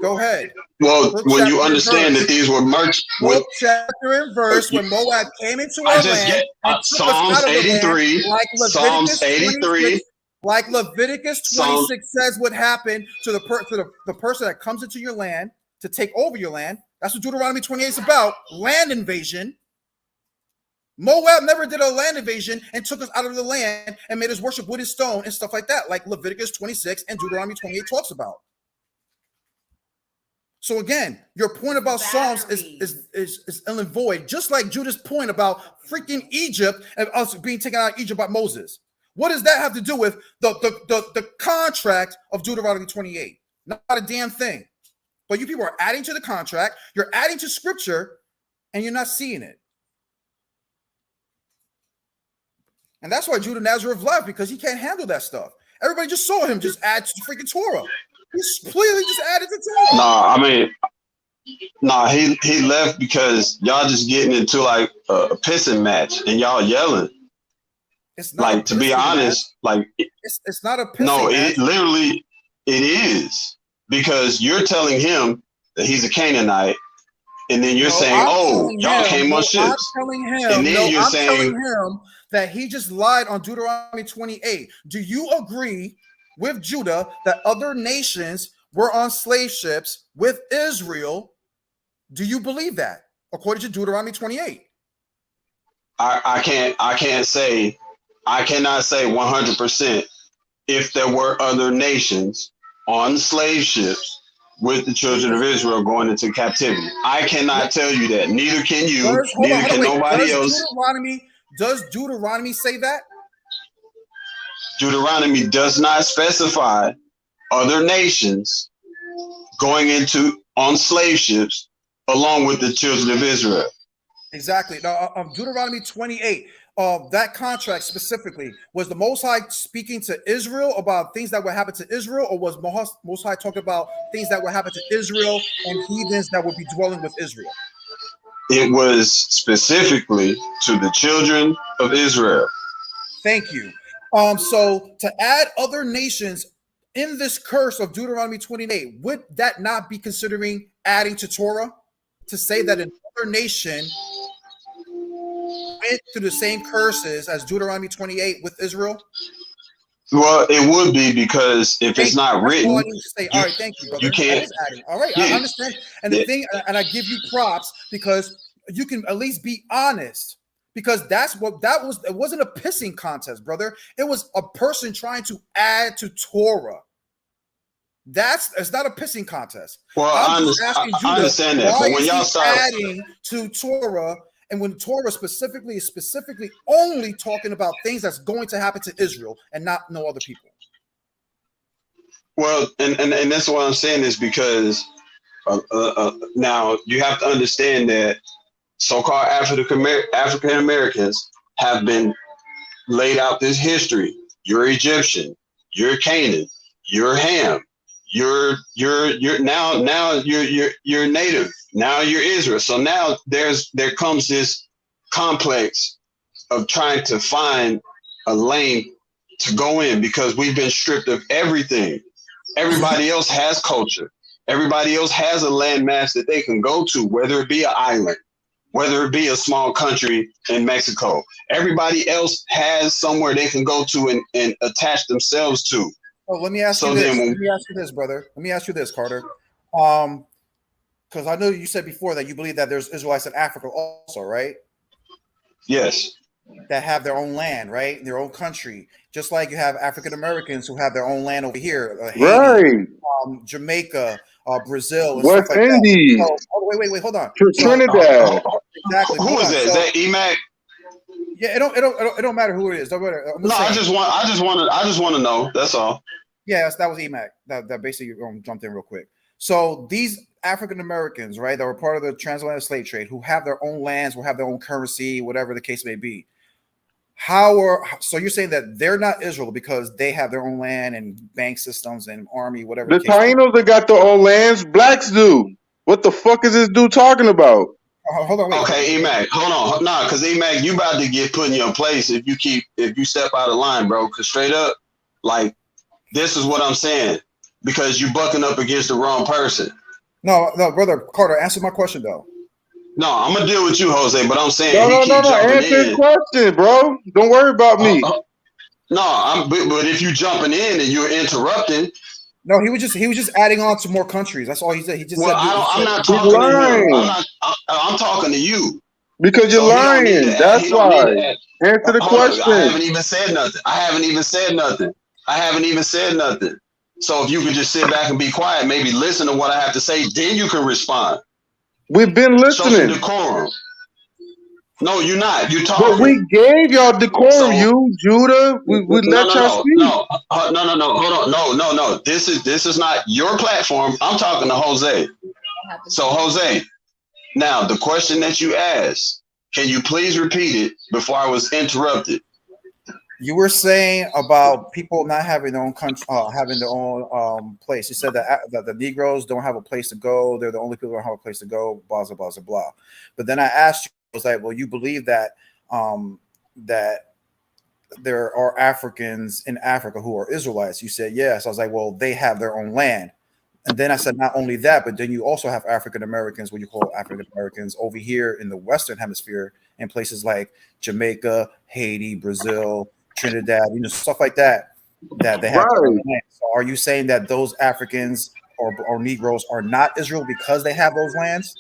Speaker 8: Go ahead.
Speaker 9: Well, when you understand that these were
Speaker 8: book, chapter and verse, when Moab came into our land,
Speaker 9: Psalms 83, Psalms 83.
Speaker 8: Like Leviticus 26 says what happened to the person that comes into your land to take over your land. That's what Deuteronomy 28 is about, land invasion. Moab never did a land invasion and took us out of the land and made us worship wood and stone and stuff like that, like Leviticus 26 and Deuteronomy 28 talks about. So again, your point about Psalms is ill and void, just like Judah's point about freaking Egypt and us being taken out of Egypt by Moses. What does that have to do with the contract of Deuteronomy 28? Not a damn thing. But you people are adding to the contract, you're adding to scripture, and you're not seeing it. And that's why Judah Nazareth left, because he can't handle that stuff. Everybody just saw him just add to freaking Torah. He's completely just added to Torah.
Speaker 9: No, I mean, Nah, he left because y'all just getting into like a pissing match and y'all yelling.
Speaker 1: It's not a
Speaker 9: Like, to be
Speaker 1: pissing match.
Speaker 9: honest, like
Speaker 1: It's not a pissing
Speaker 9: no,
Speaker 1: match.
Speaker 9: it literally it is, because you're telling him that he's a Canaanite, and then you're saying, "Oh, y'all came on ships," and then you're
Speaker 1: I'm
Speaker 9: saying,
Speaker 1: telling him that he just lied on Deuteronomy 28. Do you agree with Judah that other nations were on slave ships with Israel? Do you believe that according to Deuteronomy 28?
Speaker 9: I cannot say 100% if there were other nations on slave ships with the children of Israel going into captivity. I cannot tell you that. Neither can you. Neither can nobody else.
Speaker 1: Does Deuteronomy say that?
Speaker 9: Deuteronomy does not specify other nations going into on slave ships along with the children of Israel.
Speaker 1: Exactly. Now, Deuteronomy 28, that contract specifically, was the Most High speaking to Israel about things that would happen to Israel, or was Most High talking about things that would happen to Israel and heathens that would be dwelling with Israel?
Speaker 9: It was specifically to the children of Israel.
Speaker 1: Thank you. So to add other nations in this curse of Deuteronomy 28, would that not be considering adding to Torah? To say that another nation went through the same curses as Deuteronomy 28 with Israel?
Speaker 9: Well, it would be, because if it's not written,
Speaker 1: all I need to say. All right, thank you, brother.
Speaker 9: You can't.
Speaker 1: That is adding. All right,
Speaker 9: Yeah.
Speaker 1: I understand. And the thing, and I give you props because you can at least be honest. Because that's what that was. It wasn't a pissing contest, brother. It was a person trying to add to Torah. It's not a pissing contest.
Speaker 9: Well, I understand that, but when y'all start
Speaker 1: adding to Torah, and when Torah is specifically only talking about things that's going to happen to Israel and not no other people.
Speaker 9: Well, and that's what I'm saying is because now you have to understand that so-called African Americans have been laid out this history. You're Egyptian, you're Canaan, you're Ham, you're now you're native, now you're Israel. So now there comes this complex of trying to find a lane to go in, because we've been stripped of everything. Everybody else has culture. Everybody else has a landmass that they can go to, whether it be an island, whether it be a small country in Mexico. Everybody else has somewhere they can go to and attach themselves to.
Speaker 1: Oh, let me ask you this. Let me ask you this, brother. Let me ask you this, Carter. Because I know you said before that you believe that there's Israelites in Africa also, right?
Speaker 9: Yes.
Speaker 1: That have their own land, right? Their own country. Just like you have African Americans who have their own land over here. Haiti,
Speaker 5: right.
Speaker 1: Jamaica, Brazil, and
Speaker 5: West
Speaker 1: stuff like
Speaker 5: Indies.
Speaker 1: that. So, wait, hold on.
Speaker 5: Trinidad.
Speaker 1: Exactly.
Speaker 9: Who is that? Is that EMAC?
Speaker 1: Yeah, it don't matter who it is. Don't matter.
Speaker 9: No, I just want to know. That's all.
Speaker 1: Yeah, that was EMAC. That basically jumped in real quick. So these African Americans, right, that were part of the transatlantic slave trade, who have their own lands, will have their own currency, whatever the case may be. So you're saying that they're not Israel because they have their own land and bank systems and army, whatever.
Speaker 5: The Tainos that got their own lands, blacks do. What the fuck is this dude talking about?
Speaker 1: Hold on, wait.
Speaker 9: Okay, EMAC, hold on. Nah, because EMAC, you about to get put in your place if you step out of line, bro. Because straight up, like, this is what I'm saying. Because you bucking up against the wrong person.
Speaker 1: No, brother Carter, answer my question though.
Speaker 9: No, I'm gonna deal with you, Jose, but I'm saying
Speaker 5: no. Answer his question, bro. Don't worry about me.
Speaker 9: But if you jumping in and you're interrupting.
Speaker 1: No, he was just adding on to more countries. That's all he said. He just said.
Speaker 9: I'm not talking to him. I'm talking to you.
Speaker 5: Because you're lying. That's why. Answer the question.
Speaker 9: I haven't even said nothing. So if you could just sit back and be quiet, maybe listen to what I have to say, then you can respond.
Speaker 5: We've been listening.
Speaker 9: Show some decorum. No, you're not. You're talking.
Speaker 5: But we gave y'all decorum, Judah. We let y'all speak.
Speaker 9: No. Hold on. No. This is not your platform. I'm talking to Jose. So Jose, now the question that you asked, can you please repeat it before I was interrupted?
Speaker 1: You were saying about people not having their own country, having their own place. You said that the Negroes don't have a place to go. They're the only people who don't have a place to go. Blah blah blah blah. But then I asked you, I was like, well, you believe that that there are Africans in Africa who are Israelites? You said yes. I was like, well, they have their own land. And then I said, not only that, but then you also have African Americans, what you call African Americans, over here in the Western Hemisphere, in places like Jamaica, Haiti, Brazil, Trinidad, stuff like that, that they have their own land. So are you saying that those Africans or Negroes are not Israel because they have those lands?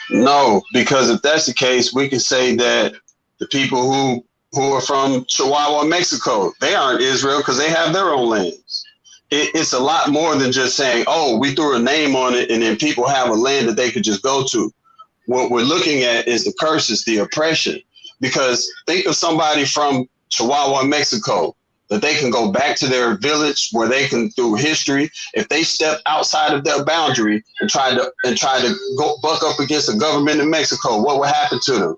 Speaker 9: No, because if that's the case, we can say that the people who are from Chihuahua, Mexico, they aren't Israel because they have their own lands. It's a lot more than just saying, oh, we threw a name on it and then people have a land that they could just go to. What we're looking at is the curses, the oppression. Because think of somebody from Chihuahua, Mexico, that they can go back to their village where they can, through history, if they step outside of their boundary and try to go buck up against the government in Mexico, what would happen to them?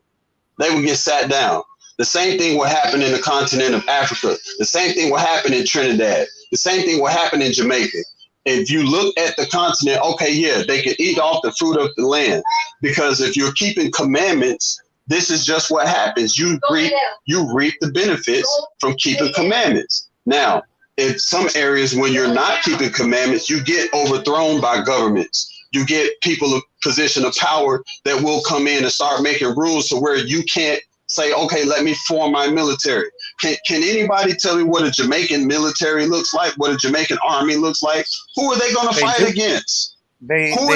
Speaker 9: They would get sat down. The same thing will happen in the continent of Africa. The same thing will happen in Trinidad. The same thing will happen in Jamaica. If you look at the continent, okay, yeah, they can eat off the fruit of the land. Because if you're keeping commandments, this is just what happens. You reap the benefits from keeping commandments. Now, in some areas when you're not keeping commandments, you get overthrown by governments. You get people in position of power that will come in and start making rules to where you can't say, okay, let me form my military. Can anybody tell me what a Jamaican military looks like? What a Jamaican army looks like? Who are they going to fight against?
Speaker 1: They do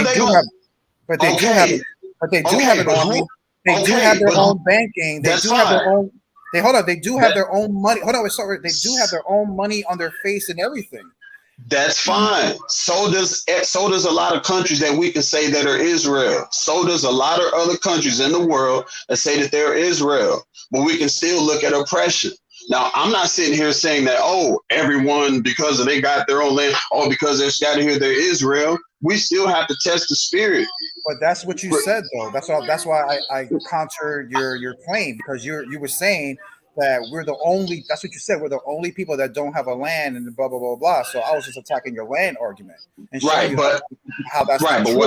Speaker 1: have an army. They do have their own banking. They do have their own. They do have their own money. Hold on, sorry. They do have their own money on their face and everything.
Speaker 9: That's fine. So does a lot of countries that we can say that are Israel. So does a lot of other countries in the world that say that they're Israel. But we can still look at oppression. Now, I'm not sitting here saying that, oh, everyone, because they got their own land, or because they're scattered here, they're Israel. We still have to test the spirit.
Speaker 1: But that's what you said, though. That's why I countered your claim, because you were saying that we're the only. That's what you said. We're the only people that don't have a land, and blah blah blah blah. So I was just attacking your land argument and showing you how that's
Speaker 9: right.
Speaker 1: Not
Speaker 9: but
Speaker 1: true.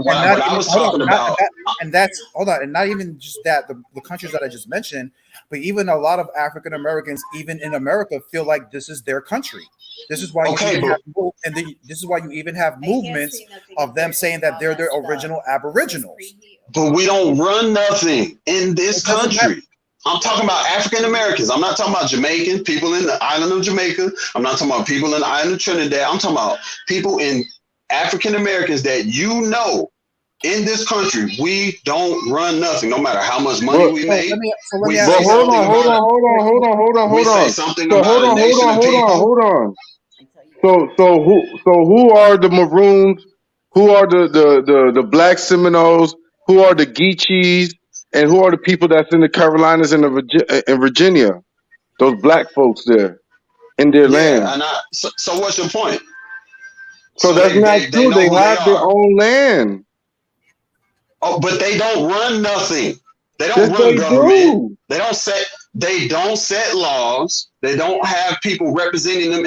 Speaker 9: what I was talking about,
Speaker 1: and that's hold on, and not even just that. The countries that I just mentioned, but even a lot of African Americans, even in America, feel like this is their country. This is why this is why you even have movements of them saying that they're the original Aboriginals.
Speaker 9: But we don't run nothing in this country. I'm talking about African Americans. I'm not talking about Jamaican people in the island of Jamaica. I'm not talking about people in the island of Trinidad. I'm talking about people in African Americans that in this country, we don't run nothing, no matter how much money we make.
Speaker 5: Hold on. So who are the Maroons? Who are the Black Seminoles? Who are the Geechees? And who are the people that's in the Carolinas and in Virginia? Those black folks there in their land.
Speaker 9: So what's your point?
Speaker 5: So that's not true. They have their own land.
Speaker 9: Oh, but they don't run nothing. They don't run government. They don't set laws. They don't have people representing them.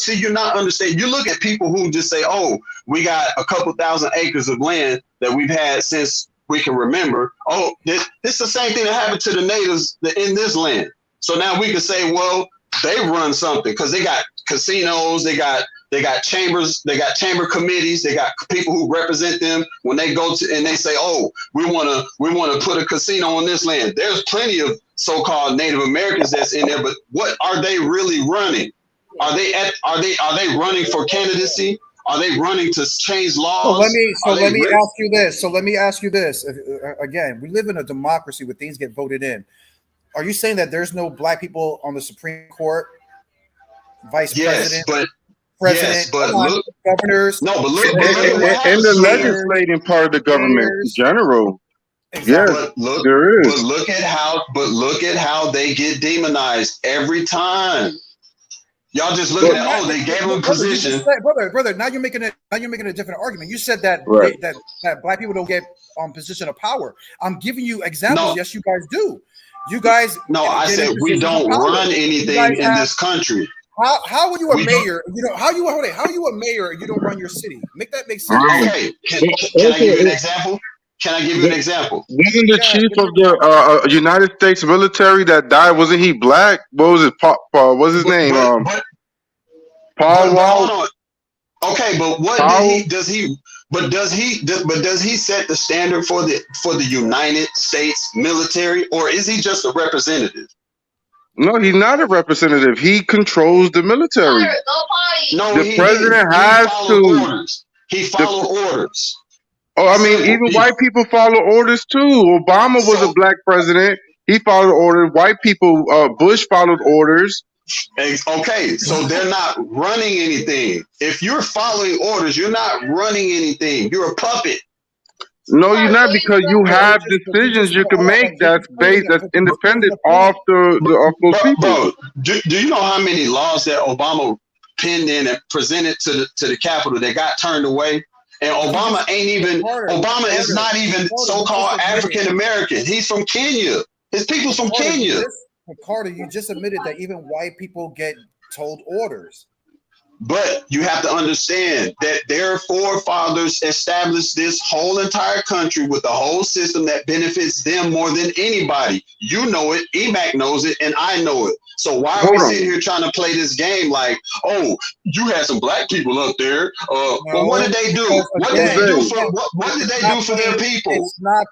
Speaker 9: You're not understanding. You look at people who just say, "Oh, we got a couple thousand acres of land that we've had since we can remember." Oh, this is the same thing that happened to the natives in this land. So now we can say, well, they run something because they got casinos, they got chambers, they got chamber committees, they got people who represent them when they go to and they say, oh, we want to put a casino on this land. There's plenty of so-called Native Americans that's in there, but what are they really running? Are they running for candidacy? Are they running to change laws?
Speaker 1: Let me ask you this. Again, we live in a democracy where things get voted in. Are you saying that there's no black people on the Supreme Court, vice president, governors?
Speaker 5: No, but look in the legislating part of the government in general.
Speaker 1: Exactly.
Speaker 5: Yes, there is.
Speaker 9: But look at how they get demonized every time. Y'all just looking at they gave them a position.
Speaker 1: Brother, now you're making a different argument. You said that that black people don't get position of power. I'm giving you examples. No. Yes, you guys do.
Speaker 11: You guys.
Speaker 9: No, I
Speaker 11: get
Speaker 9: said
Speaker 11: into
Speaker 9: we don't
Speaker 11: power.
Speaker 9: run
Speaker 11: You
Speaker 9: anything
Speaker 11: guys
Speaker 9: in
Speaker 11: have-
Speaker 9: this country.
Speaker 11: How are you a
Speaker 9: We
Speaker 11: mayor? You know how you how are you a mayor? And you don't run your city. Make that make sense.
Speaker 9: Okay, can I give you an example? Can I give you an example?
Speaker 5: Wasn't the
Speaker 11: Yeah,
Speaker 5: chief
Speaker 11: give me
Speaker 5: of
Speaker 11: an example.
Speaker 5: the United States military that died? Wasn't he black? What was his what's his name? Paul
Speaker 9: Hold
Speaker 5: Wall.
Speaker 9: on. Okay, but what
Speaker 5: Powell?
Speaker 9: does he set the standard for the United States military, or is he just a representative?
Speaker 5: No, he's not a representative. He controls the military.
Speaker 9: No,
Speaker 5: The
Speaker 9: he
Speaker 5: president
Speaker 9: didn't.
Speaker 5: has
Speaker 9: He followed
Speaker 5: to.
Speaker 9: orders. He followed orders.
Speaker 5: Oh, I mean, even white people follow orders too. Obama was a black president. He followed orders. White people, Bush followed orders.
Speaker 9: Okay, so they're not running anything. If you're following orders, you're not running anything. You're a puppet.
Speaker 5: No, you're not, because you have decisions you can make that's independent off those people.
Speaker 9: Bro, do you know how many laws that Obama penned in and presented to the Capitol that got turned away? And Obama ain't even. Obama is not even so-called African American. He's from Kenya. His people's from Kenya.
Speaker 11: Carter, you just admitted that even white people get told orders.
Speaker 9: But you have to understand that their forefathers established this whole entire country with a whole system that benefits them more than anybody. You know it, EMAC knows it, and I know it. So why are we sitting here trying to play this game like, oh, you had some black people up there? Well, what did they do? What did they do for their people?
Speaker 11: It's not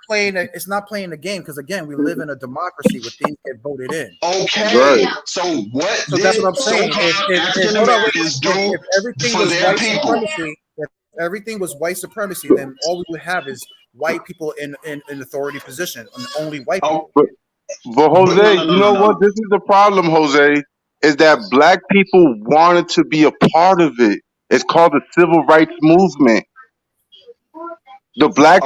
Speaker 11: playing the game, because again, we live in a democracy where things get voted in.
Speaker 9: Okay,
Speaker 5: right.
Speaker 9: So what?
Speaker 11: So that's what I'm saying.
Speaker 9: African Americans do
Speaker 11: if everything
Speaker 9: for
Speaker 11: was
Speaker 9: their
Speaker 11: white
Speaker 9: people?
Speaker 11: supremacy, if everything was white supremacy, then all we would have is white people in authority position, and only white people.
Speaker 5: But Jose, you know what? This is the problem, Jose, is that black people wanted to be a part of it. It's called the civil rights movement. The black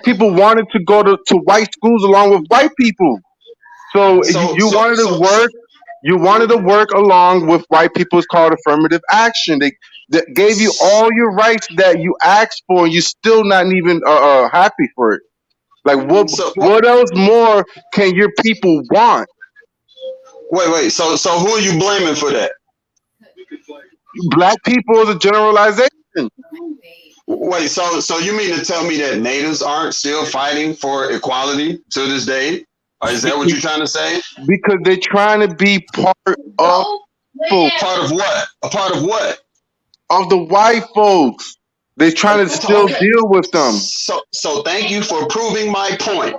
Speaker 5: people wanted to go to white schools along with white people. So you wanted to work along with white people. It's called affirmative action. They gave you all your rights that you asked for, and you're still not even happy for it. Like what else more can your people want?
Speaker 9: Wait. So who are you blaming for that?
Speaker 5: Black people is a generalization.
Speaker 9: Wait, so you mean to tell me that natives aren't still fighting for equality to this day? Or is that what you're trying to say?
Speaker 5: Because they're trying to be part of
Speaker 9: Part of what? A part of what?
Speaker 5: Of the white folks. They're trying to still deal with them.
Speaker 9: So thank you for proving my point.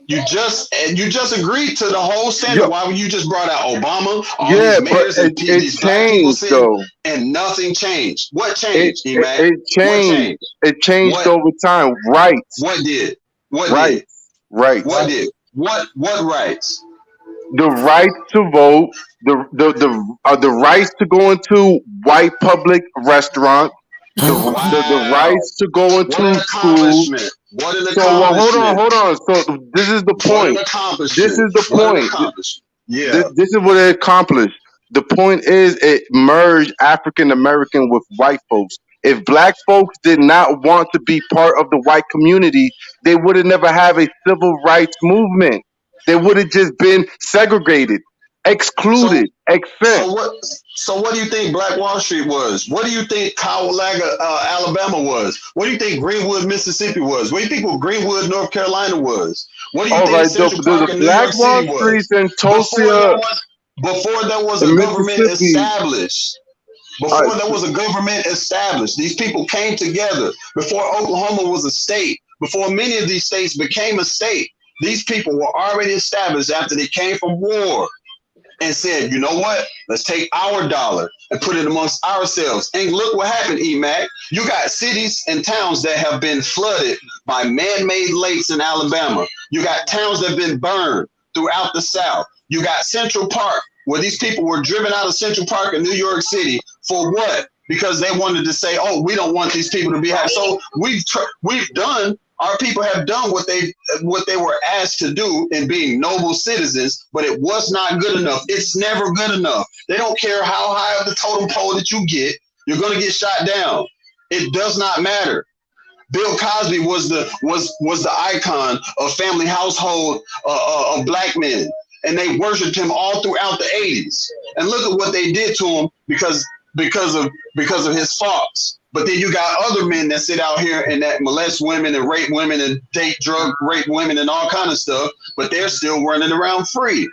Speaker 9: You just agreed to the whole standard.
Speaker 5: Yeah.
Speaker 9: Why would you just brought out Obama, all
Speaker 5: Yeah,
Speaker 9: these mayors,
Speaker 5: but
Speaker 9: and these black people
Speaker 5: changed though.
Speaker 9: and nothing changed? What changed,
Speaker 5: It
Speaker 9: Emac?
Speaker 5: changed. It changed over time. Rights.
Speaker 9: What did? What
Speaker 5: rights.
Speaker 9: did?
Speaker 5: Rights.
Speaker 9: What did? What rights?
Speaker 5: The right to vote. The rights to go into white public restaurants. The rights to go into schools.
Speaker 9: What an accomplishment.
Speaker 5: So hold on. So this is the point. This is the point.
Speaker 9: Yeah.
Speaker 5: This is what it accomplished. The point is, it merged African American with white folks. If black folks did not want to be part of the white community, they would have never have a civil rights movement. They would have just been segregated, excluded, exempt.
Speaker 9: So what do you think Black Wall Street was? What do you think Cowalaga, Alabama was? What do you think Greenwood, Mississippi was? What do you think Greenwood, North Carolina was? What do you think Central Park in New York City was?
Speaker 5: And Tulsa,
Speaker 9: before there was a government established. Before there was a government established, these people came together. Before Oklahoma was a state, before many of these states became a state, these people were already established after they came from war and said, you know what? Let's take our dollar and put it amongst ourselves. And look what happened, EMAC. You got cities and towns that have been flooded by man-made lakes in Alabama. You got towns that have been burned throughout the South. You got Central Park, where these people were driven out of Central Park in New York City for what? Because they wanted to say, oh, we don't want these people to be happy. So our people have done what they were asked to do in being noble citizens, but it was not good enough. It's never good enough. They don't care how high up the totem pole that you get, you're going to get shot down. It does not matter. Bill Cosby was the icon of family household of black men, and they worshipped him all throughout the 80s. And look at what they did to him because of his faults. But then you got other men that sit out here and that molest women and rape women and date drug rape women and all kind of stuff, but they're still running around free.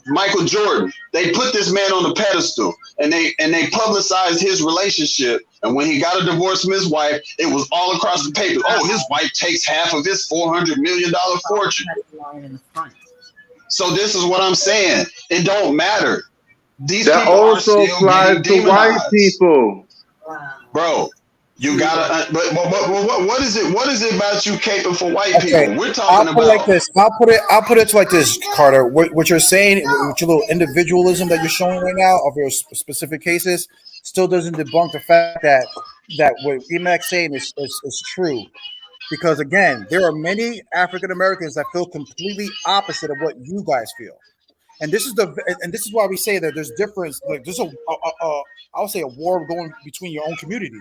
Speaker 9: Michael Jordan, they put this man on the pedestal and they publicized his relationship. And when he got a divorce from his wife, it was all across the paper. Oh, his wife takes half of his $400 million fortune. So this is what I'm saying. It don't matter. These
Speaker 5: That
Speaker 9: people
Speaker 5: also
Speaker 9: are still
Speaker 5: applies
Speaker 9: getting
Speaker 5: to white
Speaker 9: demonized.
Speaker 5: people.
Speaker 9: Bro, you gotta. But what is it? What is it about you caping for white
Speaker 1: Okay,
Speaker 9: people? We're
Speaker 1: I'll
Speaker 9: talking
Speaker 1: put it like
Speaker 9: about.
Speaker 1: this. I'll put it like this, Carter. What you're saying, with your little individualism that you're showing right now of your specific cases, still doesn't debunk the fact that what Emacs saying is true. Because again, there are many African Americans that feel completely opposite of what you guys feel. And this is why we say that there's difference. Like there's I'll say a war going between your own community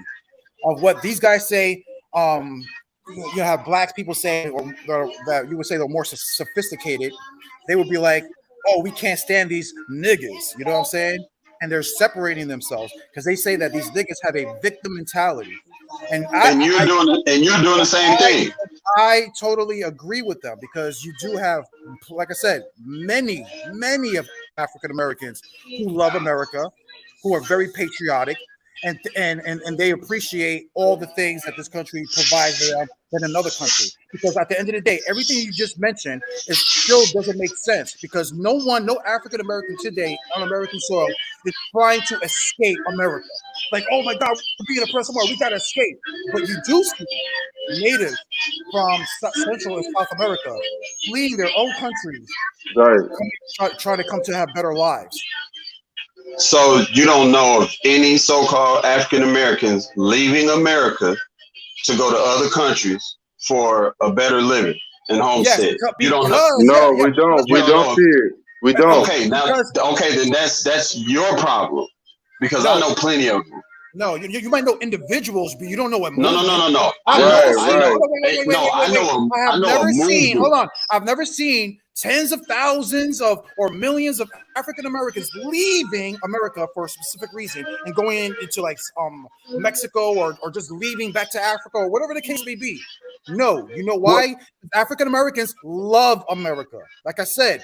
Speaker 1: of what these guys say. You have black people saying, or that you would say they're more sophisticated. They would be like, "Oh, we can't stand these niggas." You know what I'm saying? And they're separating themselves because they say that these niggas have a victim mentality. And
Speaker 9: And you're doing the same thing.
Speaker 1: I totally agree with them because you do have, like I said, many of African Americans who love America, who are very patriotic, and they appreciate all the things that this country provides them than another country. Because at the end of the day, everything you just mentioned still doesn't make sense because no African American today on American soil is trying to escape America. Like, oh my God, we're being oppressed somewhere, we gotta escape. But you do see natives from Central and South America fleeing their own countries,
Speaker 5: Right.
Speaker 1: trying to come to have better lives.
Speaker 9: So you don't know of any so-called African Americans leaving America to go to other countries for a better living and homestead. You don't know.
Speaker 5: No, we don't.
Speaker 9: You
Speaker 5: We
Speaker 9: don't
Speaker 5: don't
Speaker 9: know.
Speaker 5: see it. We don't.
Speaker 9: Okay, now, then that's your problem because I know plenty of them.
Speaker 1: No, you might know individuals, but you don't know what
Speaker 9: No.
Speaker 1: I've never seen.
Speaker 5: Right.
Speaker 9: I know them.
Speaker 1: I have
Speaker 9: I know
Speaker 1: never
Speaker 9: a
Speaker 1: seen.
Speaker 9: movement.
Speaker 1: Hold on, I've never seen tens of thousands of or millions of African Americans leaving America for a specific reason and going into like Mexico or just leaving back to Africa or whatever the case may be. No, you know why? African Americans love America. Like I said,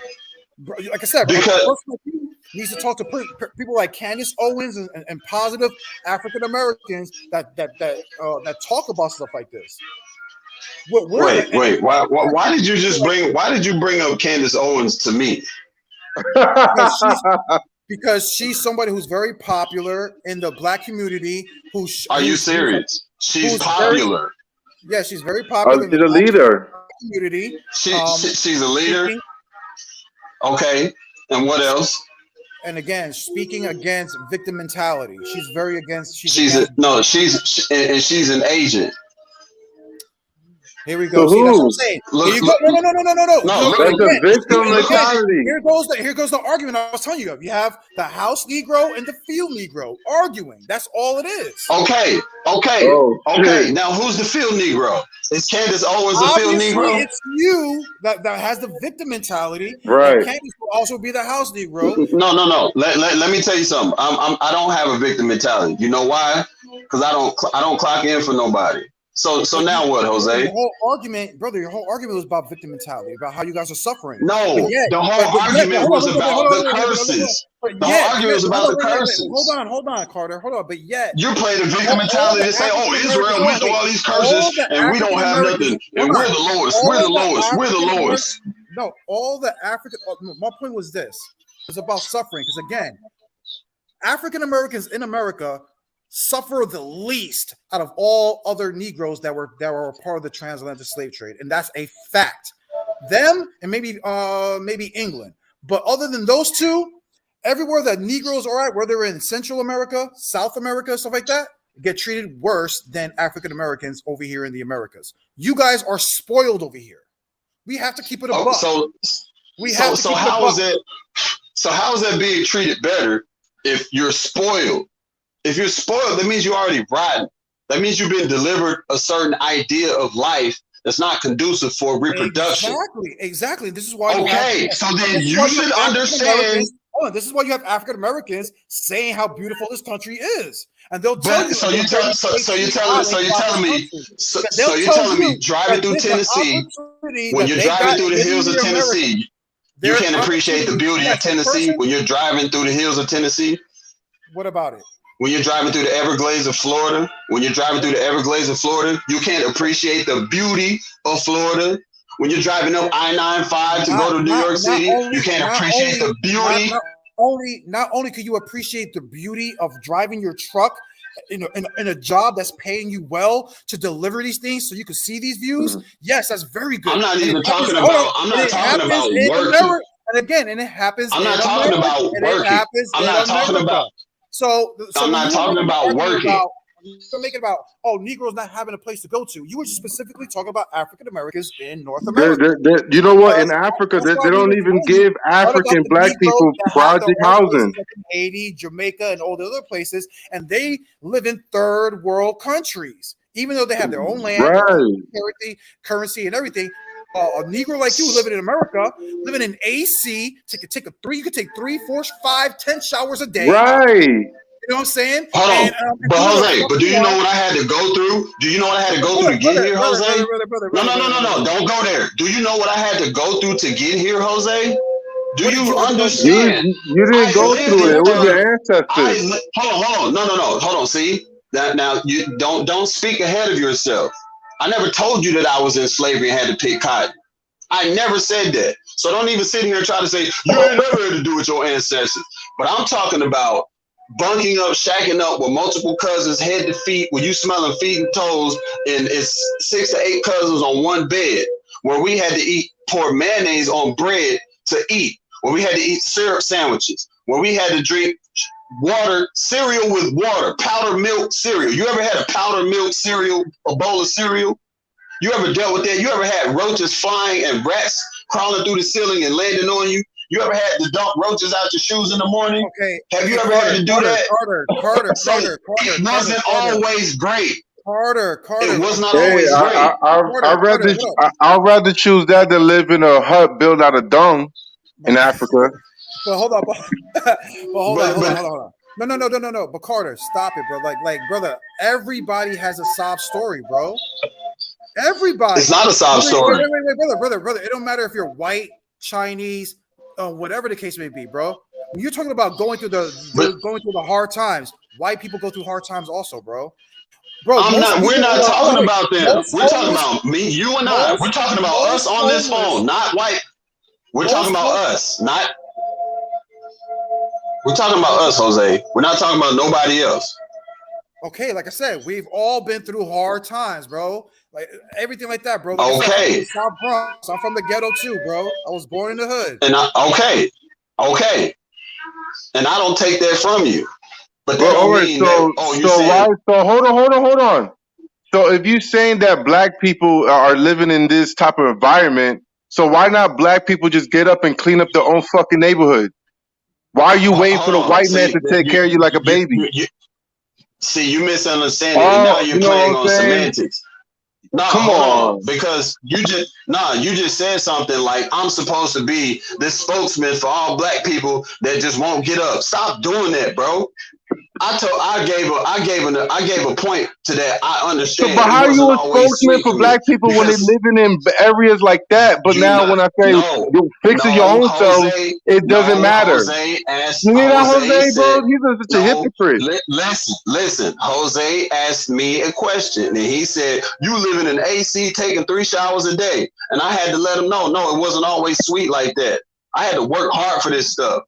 Speaker 9: Because
Speaker 1: a person like you needs to talk to people like Candace Owens and positive African Americans that talk about stuff like this.
Speaker 9: Wait. Why did you bring up Candace Owens to me?
Speaker 1: Because she's somebody who's very popular in the black community.
Speaker 9: Are you serious? She's popular.
Speaker 1: Yeah, she's very popular.
Speaker 5: She's a leader.
Speaker 1: Community.
Speaker 9: She's a leader. Okay, and what else?
Speaker 1: And again, speaking against victim mentality, she's very against.
Speaker 9: She's an agent.
Speaker 1: Here we go. See, that's what I'm saying. No.
Speaker 5: That's a victim mentality.
Speaker 1: Here goes the argument I was telling you of. You have the house Negro and the field Negro arguing. That's all it is.
Speaker 9: Okay.
Speaker 5: Shit.
Speaker 9: Now, who's the field Negro? Is Candace Owens the field Negro?
Speaker 1: It's you that has the victim mentality.
Speaker 5: Right.
Speaker 1: And Candace will also be the house Negro.
Speaker 9: No. Let me tell you something. I don't have a victim mentality. You know why? Because I don't clock in for nobody. So now what, Jose?
Speaker 1: Your whole argument was about victim mentality, about how you guys are suffering.
Speaker 9: No, the whole argument was about the curses. The whole argument was about the curses.
Speaker 1: Hold on, Carter. Hold on. But yet
Speaker 9: you're playing the victim mentality to say, "Oh, Israel went through all these curses, and we don't have nothing, and we're the lowest. We're the lowest. We're the lowest."
Speaker 1: No, all the African. My point was this: it's about suffering. Because again, African Americans in America suffer the least out of all other Negroes that were a part of the transatlantic slave trade, and that's a fact. Them and maybe England, but other than those two, everywhere that Negroes are at, whether in Central America, South America, stuff like that, get treated worse than African Americans over here in the Americas. You guys are spoiled over here. We have to keep it a buck.
Speaker 9: So how is that being treated better if you're spoiled? If you're spoiled, that means you're already rotten. That means you've been delivered a certain idea of life that's not conducive for reproduction.
Speaker 11: Exactly. This is why
Speaker 9: okay, so then you should understand.
Speaker 11: This is why you have African Americans saying how beautiful this country is, and they'll tell you.
Speaker 9: So you're telling me driving through Tennessee, when you're driving through the hills of Tennessee, you can't appreciate the beauty of Tennessee when you're driving through the hills of Tennessee.
Speaker 11: What about it?
Speaker 9: When you're driving through the Everglades of Florida, you can't appreciate the beauty of Florida. When you're driving up I-95 to go to New York City, you can't appreciate the beauty.
Speaker 11: Not only can you appreciate the beauty of driving your truck in a job that's paying you well to deliver these things so you can see these views. Yes, that's very good.
Speaker 9: I'm not talking about working.
Speaker 11: And again, and it happens.
Speaker 9: I'm not talking about working. I'm not talking about.
Speaker 11: So
Speaker 9: I'm not talking about working.
Speaker 11: You're making about Negroes not having a place to go to. You were just specifically talking about African Americans in North America.
Speaker 5: You know what? In Africa, they don't even give African black people project housing.
Speaker 11: Like in Haiti, Jamaica, and all the other places, and they live in third world countries, even though they have their own land, currency, and everything. A Negro like you living in America, living in AC, you could take 3, 4, 5, 10 showers a day.
Speaker 5: Right.
Speaker 11: You know what I'm saying?
Speaker 9: Hold on. But Jose, do you know what I had to go through? Do you know what I had to go through to get here, Jose? No. Don't go there. Do you know what I had to go through to get here, Jose? Do you understand?
Speaker 5: You didn't go through it. It was your ancestors.
Speaker 9: Hold on. No. Hold on. See? Now you don't speak ahead of yourself. I never told you that I was in slavery and had to pick cotton. I never said that. So don't even sit here and try to say, you ain't never had to do with your ancestors. But I'm talking about bunking up, shacking up with multiple cousins, head to feet, where you smelling feet and toes, and it's 6 to 8 cousins on one bed, where we had to pour mayonnaise on bread to eat, where we had to eat syrup sandwiches, where we had to drink cereal with water, powdered milk cereal. You ever had a powdered milk cereal, a bowl of cereal? You ever dealt with that? You ever had roaches flying and rats crawling through the ceiling and landing on you? You ever had to dump roaches out your shoes in the morning?
Speaker 11: Okay.
Speaker 9: Have you ever had to do that?
Speaker 11: Carter.
Speaker 9: It wasn't always great.
Speaker 11: Carter.
Speaker 9: It was not always great.
Speaker 5: I'd rather choose that than live in a hut built out of dung in Africa.
Speaker 11: But hold on. Hold on. No. But Carter, stop it, bro. Like, brother, everybody has a sob story, bro. Everybody.
Speaker 9: It's not a sob story.
Speaker 11: Wait, brother. It don't matter if you're white, Chinese, whatever the case may be, bro. When you're talking about going through the hard times, white people go through hard times also, bro.
Speaker 9: We're not talking about them. We're talking about me, you, and I. We're talking about us on this phone, not white. We're talking about us, not. We're talking about us, Jose. We're not talking about nobody else.
Speaker 11: Okay, like I said, we've all been through hard times, bro. Like everything like that, bro.
Speaker 9: Okay.
Speaker 11: South Bronx. I'm from the ghetto too, bro. I was born in the hood.
Speaker 9: And okay. And I don't take that from you. But that
Speaker 5: hold on. So if you're saying that black people are living in this type of environment, so why not black people just get up and clean up their own fucking neighborhood? Why are you waiting for the white man to take care of you like a baby?
Speaker 9: You misunderstand it. And now you're playing on semantics. No, come on, because you just said something like I'm supposed to be this spokesman for all black people that just won't get up. Stop doing that, bro. I gave a point to that. I understand.
Speaker 5: So, but how are you a spokesman for black people when they're living in areas like that? But now when I say you're fixing your own self, it doesn't matter.
Speaker 9: Jose asked,
Speaker 5: you hear that, Jose, bro? He's such a hypocrite.
Speaker 9: Listen. Jose asked me a question, and he said, "You live in an AC, taking 3 showers a day," and I had to let him know, no, it wasn't always sweet like that. I had to work hard for this stuff.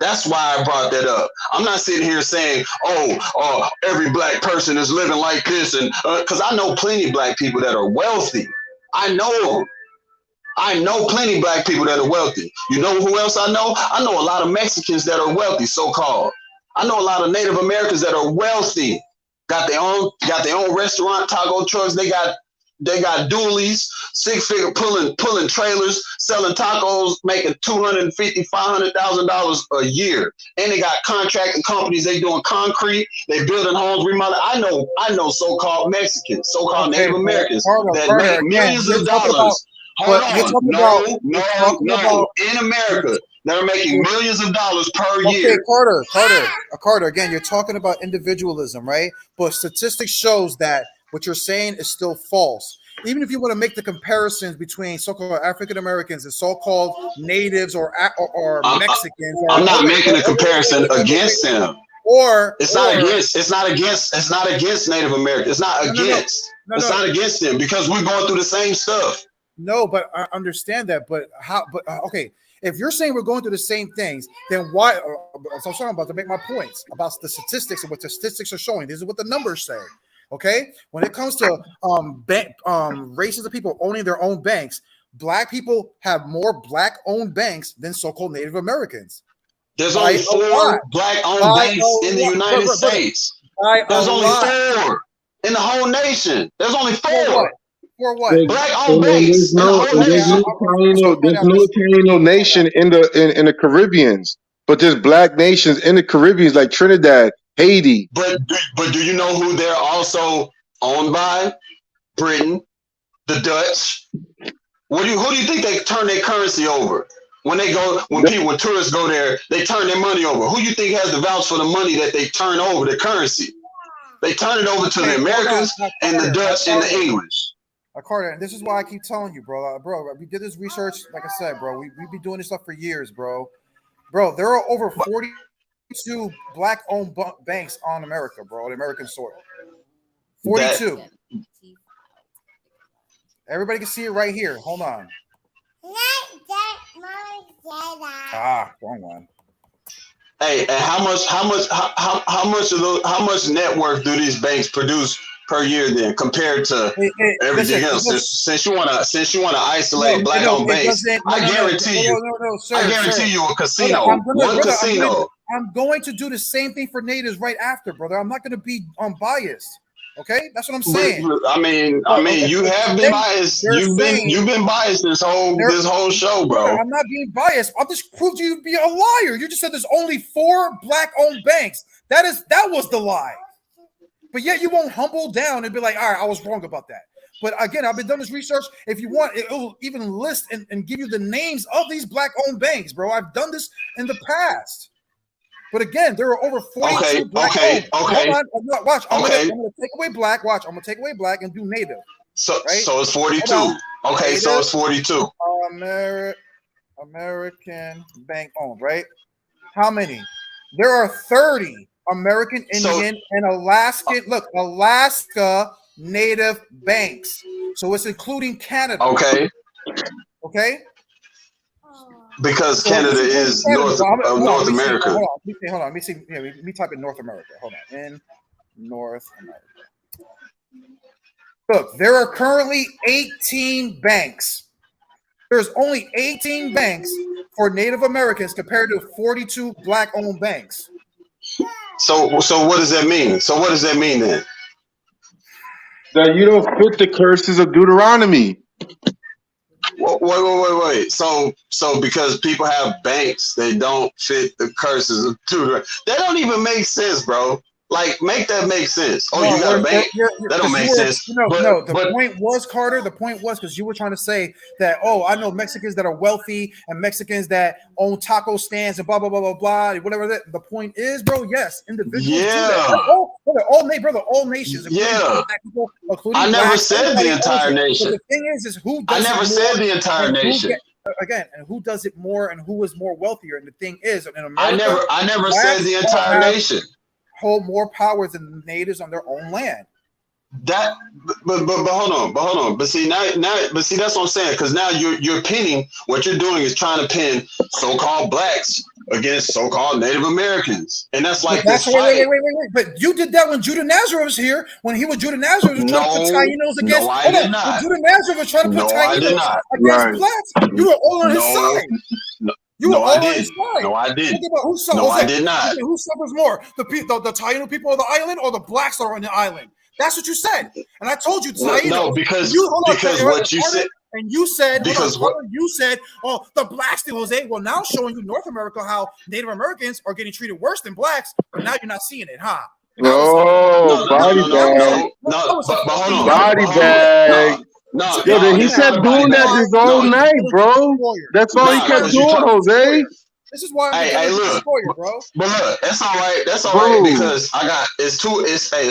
Speaker 9: That's why I brought that up. I'm not sitting here saying, every black person is living like this. And because I know plenty of black people that are wealthy. I know them. I know plenty of black people that are wealthy. You know who else I know? I know a lot of Mexicans that are wealthy, so-called. I know a lot of Native Americans that are wealthy. Got their own restaurant, taco trucks. They got They got dualies, 6-figure pulling trailers, selling tacos, making $250,000, $500,000 a year. And they got contracting companies. They doing concrete. They building homes, remodeling. I know so-called Mexicans, so-called Native Americans that make millions of dollars. Hold on, no. In America, they're making millions of dollars per year.
Speaker 11: Carter. Again, you're talking about individualism, right? But statistics shows that what you're saying is still false. Even if you want to make the comparisons between so-called African Americans and so-called natives or Mexicans,
Speaker 9: I'm not making a comparison against them. It's not against Native Americans. It's not against. It's not against them because we're going through the same stuff.
Speaker 11: No, but I understand that. But how? But okay, if you're saying we're going through the same things, then why? So I'm sorry, I'm about to make my points about the statistics and what the statistics are showing. This is what the numbers say. Okay, when it comes to races of people owning their own banks, Black people have more Black-owned banks than so-called Native Americans.
Speaker 9: There's only 4 Black-owned banks in the United States. There's only 4 in the whole nation. There's only 4.
Speaker 11: For what?
Speaker 9: Black-owned banks.
Speaker 5: There's no Taino nation in the Caribbeans, but there's Black nations in the Caribbeans like Trinidad, Haiti.
Speaker 9: But do you know who they're also owned by? Britain, the Dutch. Who do you think they turn their currency over? When tourists go there, they turn their money over. Who do you think has the vouch for the money that they turn over, the currency? They turn it over to the Americans and the Dutch and the English.
Speaker 11: Carter, and this is why I keep telling you, bro. We did this research, like I said, bro. We've been doing this stuff for years, bro. There are over 42 Black-owned banks on America, bro, on American soil. 42. Everybody can see it right here. Hold on. Wrong one.
Speaker 9: Hey, and how much net worth do these banks produce per year then compared to everything else? Since you wanna isolate Black-owned banks, I guarantee you a casino. One casino.
Speaker 11: I'm going to do the same thing for natives right after, brother. I'm not going to be unbiased. Okay, that's what I'm saying.
Speaker 9: I mean, you have been biased. You've been biased this whole show, bro.
Speaker 11: I'm not being biased. I'll just prove you to be a liar. You just said there's only 4 Black-owned banks. That was the lie. But yet you won't humble down and be like, all right, I was wrong about that. But again, I've been doing this research. If you want, it will even list and give you the names of these Black-owned banks, bro. I've done this in the past. But again, there are over 42 Black-owned. Hold on, watch. I'm gonna take away Black. Watch, I'm gonna take away Black and do Native.
Speaker 9: So it's 42. Okay, native, so it's 42.
Speaker 11: American bank owned, right? How many? There are 30 American Indian and Alaskan. Look, Alaska Native banks. So it's including Canada.
Speaker 9: Okay. Because Canada is North America.
Speaker 11: Hold on. Let me see. Yeah, let me type in North America. Hold on. In North America. Look, there are currently 18 banks. There's only 18 banks for Native Americans compared to 42 Black-owned banks.
Speaker 9: So what does that mean? So what does that mean then?
Speaker 5: That you don't fit the curses of Deuteronomy.
Speaker 9: Wait. So because people have banks, they don't fit the curses of Deuteronomy. That don't even make sense, bro. Like, make that make sense. Oh, you got a bank? That don't make sense.
Speaker 11: The point was, Carter, because you were trying to say that, I know Mexicans that are wealthy and Mexicans that own taco stands and blah, blah, blah, blah, blah, whatever that. The point is, bro, yes, individuals do that. All nations.
Speaker 9: Yeah.
Speaker 11: People,
Speaker 9: I never said the entire nation.
Speaker 11: But the thing is who does
Speaker 9: I never said the entire nation.
Speaker 11: And who does it more and who is more wealthier? And the thing is, in America,
Speaker 9: I never said the entire nation.
Speaker 11: Hold more power than the natives on their own land.
Speaker 9: But hold on. But see that's what I'm saying. Because now you're pinning. What you're doing is trying to pin so-called Blacks against so-called Native Americans, and that's like this fight.
Speaker 11: Wait. But you did that when Judah Nazareth was here. When Judah Nazareth was trying to put Tainos against.
Speaker 9: No, I did not.
Speaker 11: When Judah Nazareth was trying to put Tainos against Blacks. You were all on his side. You were all on his side.
Speaker 9: No, I didn't.
Speaker 11: I did not. Who suffers more? The Taino people of the island or the Blacks that are on the island? That's what you said, and I told you.
Speaker 9: No, because what you said.
Speaker 11: And you said,
Speaker 9: because
Speaker 11: you said, oh, the blacks did, Jose. Well, now showing you North America how Native Americans are getting treated worse than blacks, but now you're not seeing it, huh?
Speaker 12: Body bag. Body bag. Yo, then he kept doing that this whole night, bro. That's all he kept doing, Jose.
Speaker 11: This is why I'm
Speaker 9: hey, look,
Speaker 11: destroyer, bro.
Speaker 9: But look, that's all right. That's all right because it's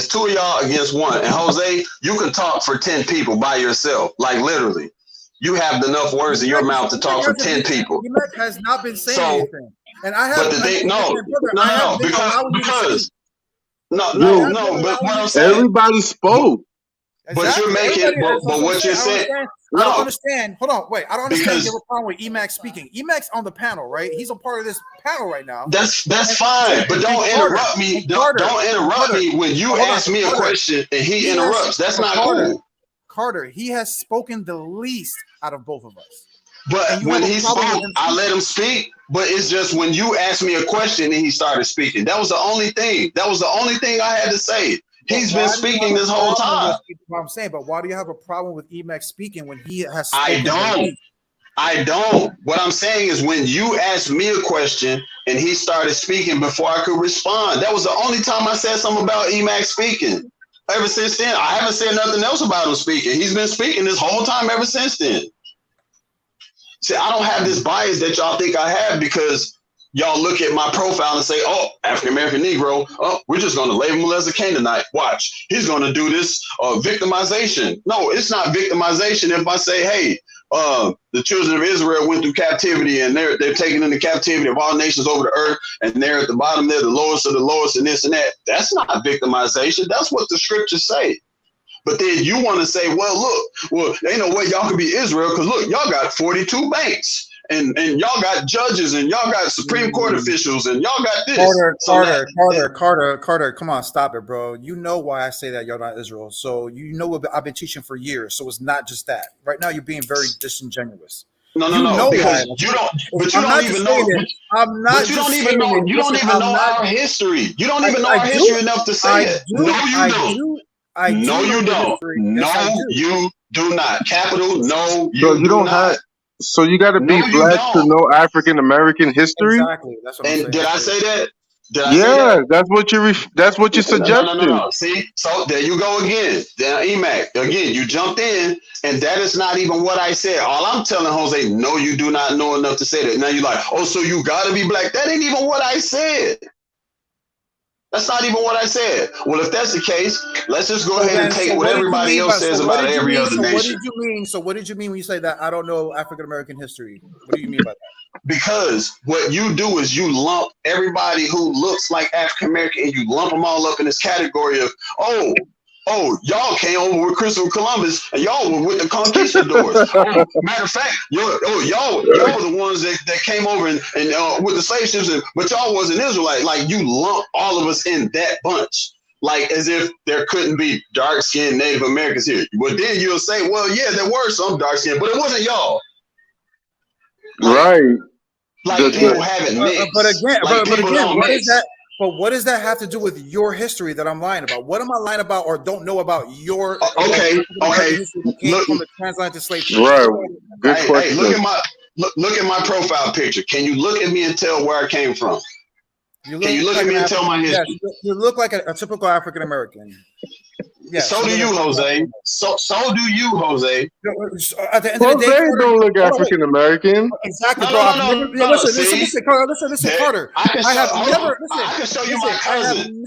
Speaker 9: two of y'all against one. And Jose, you can talk for 10 people by yourself, like literally. You have enough words in your mouth to talk for 10 people.
Speaker 11: Emek has not been saying anything, and I have.
Speaker 9: But what I'm saying,
Speaker 12: everybody spoke.
Speaker 9: But you're making, but what you're saying.
Speaker 11: I don't understand. Hold on, wait. I don't understand your problem with Emek speaking. Emek's on the panel, right? He's a part of this panel right now.
Speaker 9: That's fine, but don't interrupt me. Don't interrupt me when you ask me a question and he interrupts. That's not cool.
Speaker 11: Carter, he has spoken the least out of both of us.
Speaker 9: But when he spoke, I let him speak. But it's just when you asked me a question and he started speaking. That was the only thing. That was the only thing I had to say. He's been speaking this whole time.
Speaker 11: What I'm saying, but why do you have a problem with Emek speaking when he has?
Speaker 9: I don't. What I'm saying is when you asked me a question and he started speaking before I could respond. That was the only time I said something about Emek speaking. Ever since then, I haven't said nothing else about him speaking. He's been speaking this whole time ever since then. See, I don't have this bias that y'all think I have because y'all look at my profile and say, oh, African-American Negro, oh, we're just going to label him as a Canaanite. Watch, he's going to do this victimization. No, it's not victimization if I say, hey, the children of Israel went through captivity and they're taken into captivity of all nations over the earth and they're at the bottom, they're the lowest of the lowest and this and that. That's not victimization. That's what the scriptures say. But then you want to say, well, ain't no way y'all can be Israel because look, y'all got 42 banks. And y'all got judges and y'all got Supreme Court officials and y'all got this.
Speaker 11: Carter, come on, stop it, bro. You know why I say that y'all not Israel. So you know what I've been teaching for years. So it's not just that. Right now you're being very disingenuous.
Speaker 9: No, because you don't. But you don't even know. I'm not. But you don't even know. You don't even know our history. You don't even know our history enough to say it. No, you don't. No, you don't. No, you do not. Capital. No, you don't have.
Speaker 12: So you got to be black to know African American history.
Speaker 11: Exactly. That's what I'm saying.
Speaker 9: Did I say that?
Speaker 12: That's what you're suggesting.
Speaker 9: No. See, so there you go again. Then Emek, again, you jumped in, and that is not even what I said. All I'm telling Jose, no, you do not know enough to say that. Now you're like, oh, so you gotta be black. That ain't even what I said. That's not even what I said. Well, if that's the case, let's just go ahead and take what everybody else says about every other nation.
Speaker 11: What did you mean? So what did you mean when you say that I don't know African American history? What do you mean by that?
Speaker 9: Because what you do is you lump everybody who looks like African American and you lump them all up in this category of, oh, y'all came over with Christopher Columbus and y'all were with the conquistadors. Matter of fact, y'all were the ones that came over and with the slave ships, but y'all wasn't Israelite. Like you lump all of us in that bunch, like as if there couldn't be dark-skinned Native Americans here. But then you'll say, well, yeah, there were some dark-skinned, but it wasn't y'all.
Speaker 12: Right.
Speaker 9: Like people haven't mixed.
Speaker 11: But again, what is that? But what does that have to do with your history that I'm lying about? What am I lying about or don't know about your
Speaker 9: okay.
Speaker 11: Look from the transatlantic slave trade?
Speaker 12: Right. Good question.
Speaker 9: Hey, look at my profile picture. Can you look at me and tell where I came from? Can you look at me and tell my history?
Speaker 11: Yes, you look like a typical African American.
Speaker 9: Yes, so do you, Jose. So do you, Jose.
Speaker 11: At the end of the day,
Speaker 12: Jose don't look African American.
Speaker 11: Exactly, bro. Listen, Carter.
Speaker 9: I can show you my cousin.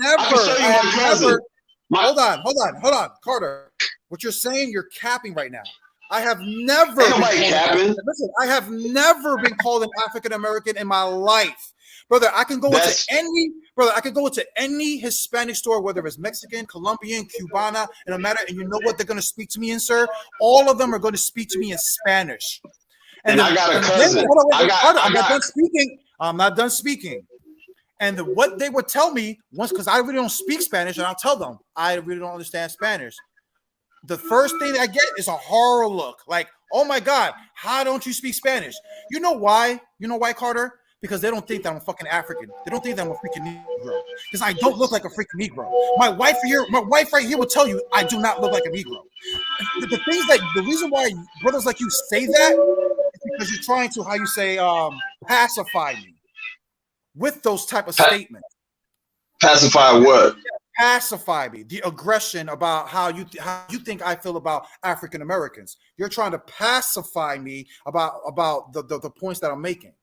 Speaker 11: Hold on, Carter. What you're saying, you're capping right now. I have never.
Speaker 9: Ain't nobody capping.
Speaker 11: Listen, I have never been called an African American in my life. Brother, I can go into any Hispanic store, whether it's Mexican, Colombian, Cubana, and no matter, and you know what they're going to speak to me in, sir? All of them are going to speak to me in Spanish.
Speaker 9: And I got a cousin.
Speaker 11: I'm not done speaking. And what they would tell me once, because I really don't speak Spanish, and I'll tell them I really don't understand Spanish. The first thing that I get is a horror look, like, "Oh my God, how don't you speak Spanish?" You know why? You know why, Carter? because they don't think that I'm fucking African. They don't think that I'm a freaking Negro because I don't look like a freaking Negro. My wife right here will tell you I do not look like a Negro. The reason why brothers like you say that is because you're trying to, how you say, pacify me with those type of statements.
Speaker 9: Pacify what?
Speaker 11: Pacify me. The aggression about how you think I feel about African Americans. You're trying to pacify me about the points that I'm making.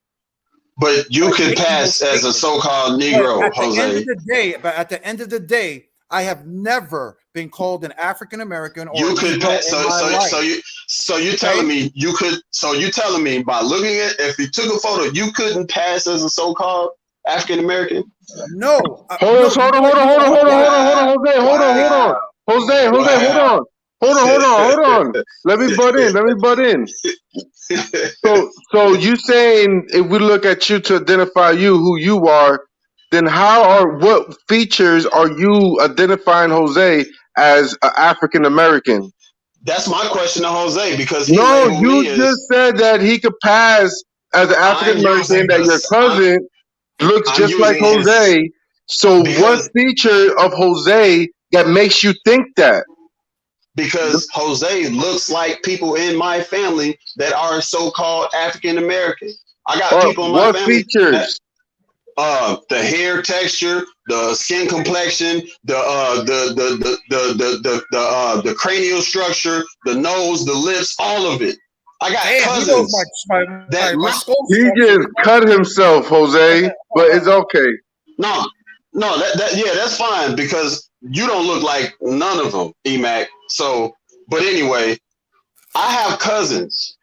Speaker 9: But you can pass as a so-called Negro, Jose.
Speaker 11: But at the end of the day, I have never been called an African American or
Speaker 9: you could pass. So you telling me you could? So you telling me by looking at, if you took a photo, you couldn't pass as a so-called African American?
Speaker 11: No.
Speaker 12: Hold on, Jose, hold on. Let me butt in. So you saying if we look at you to identify you, who you are, then what features are you identifying Jose as an African American?
Speaker 9: That's my question to Jose, because
Speaker 12: you just said that he could pass as an African American, that your cousin looks just like Jose. So what feature of Jose that makes you think that?
Speaker 9: Because Jose looks like people in my family that are so-called African American. I got people in my family.
Speaker 12: What features?
Speaker 9: The hair texture, the skin complexion, the cranial structure, the nose, the lips, all of it. I got cousins
Speaker 12: he just cut himself, Jose, but it's okay.
Speaker 9: No, that's fine, because you don't look like none of them, Emac. So, but anyway, I have cousins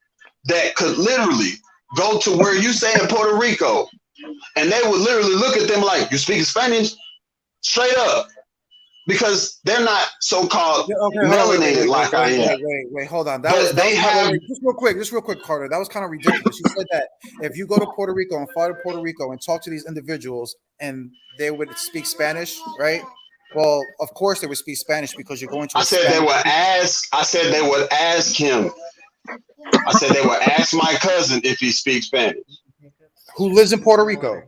Speaker 9: that could literally go to where you say in Puerto Rico, and they would literally look at them like, you speak Spanish? Straight up. Because they're not so-called melanated like I am.
Speaker 11: Wait, hold on. Just real quick, Carter. That was kind of ridiculous. You said that if you go to Puerto Rico and fly to Puerto Rico and talk to these individuals and they would speak Spanish, right? Well, of course they would speak Spanish because you're going to.
Speaker 9: I said they would ask him. I said they would ask my cousin if he speaks Spanish.
Speaker 11: Who lives in Puerto Rico?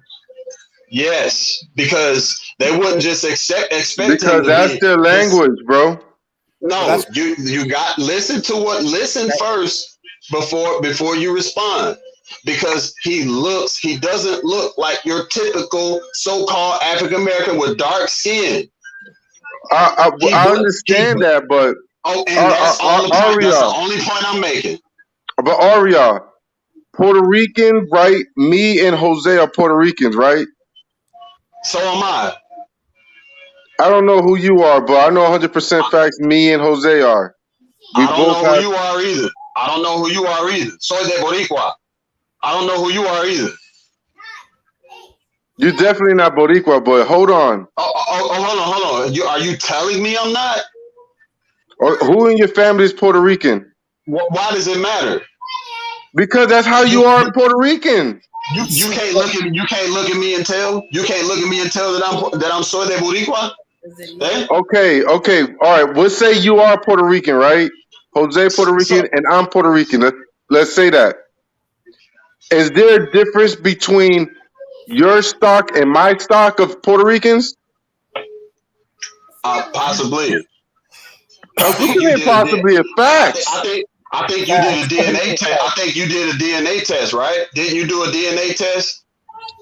Speaker 9: Yes, because they wouldn't just expect
Speaker 12: because that's their language, bro.
Speaker 9: No, you got listen first before you respond. Because he doesn't look like your typical so-called African American with dark skin.
Speaker 12: I understand that, but
Speaker 9: that's the only point I'm making.
Speaker 12: But Aria, Puerto Rican, right? Me and Jose are Puerto Ricans, right?
Speaker 9: So am I.
Speaker 12: I don't know who you are, but I know 100% facts. Me and Jose are.
Speaker 9: I don't know who you are either. I don't know who you are either. Soy de Boricua. I don't know who you are either.
Speaker 12: You're definitely not Boricua, but hold on.
Speaker 9: Hold on. Are you telling me I'm not?
Speaker 12: Who in your family is Puerto Rican?
Speaker 9: Why does it matter?
Speaker 12: Because that's how you are Puerto Rican.
Speaker 9: You can't look at me and tell. You can't look at me and tell that I'm soy de Boricua. Eh?
Speaker 12: Okay. All right. We'll say you are Puerto Rican, right? Jose Puerto Rican and I'm Puerto Rican. Let's say that. Is there a difference between your stock and my stock of Puerto Ricans?
Speaker 9: Possibly.
Speaker 12: Possibly a fact.
Speaker 9: I think you did a DNA test. I think you did a DNA test, right? Didn't you do a DNA test?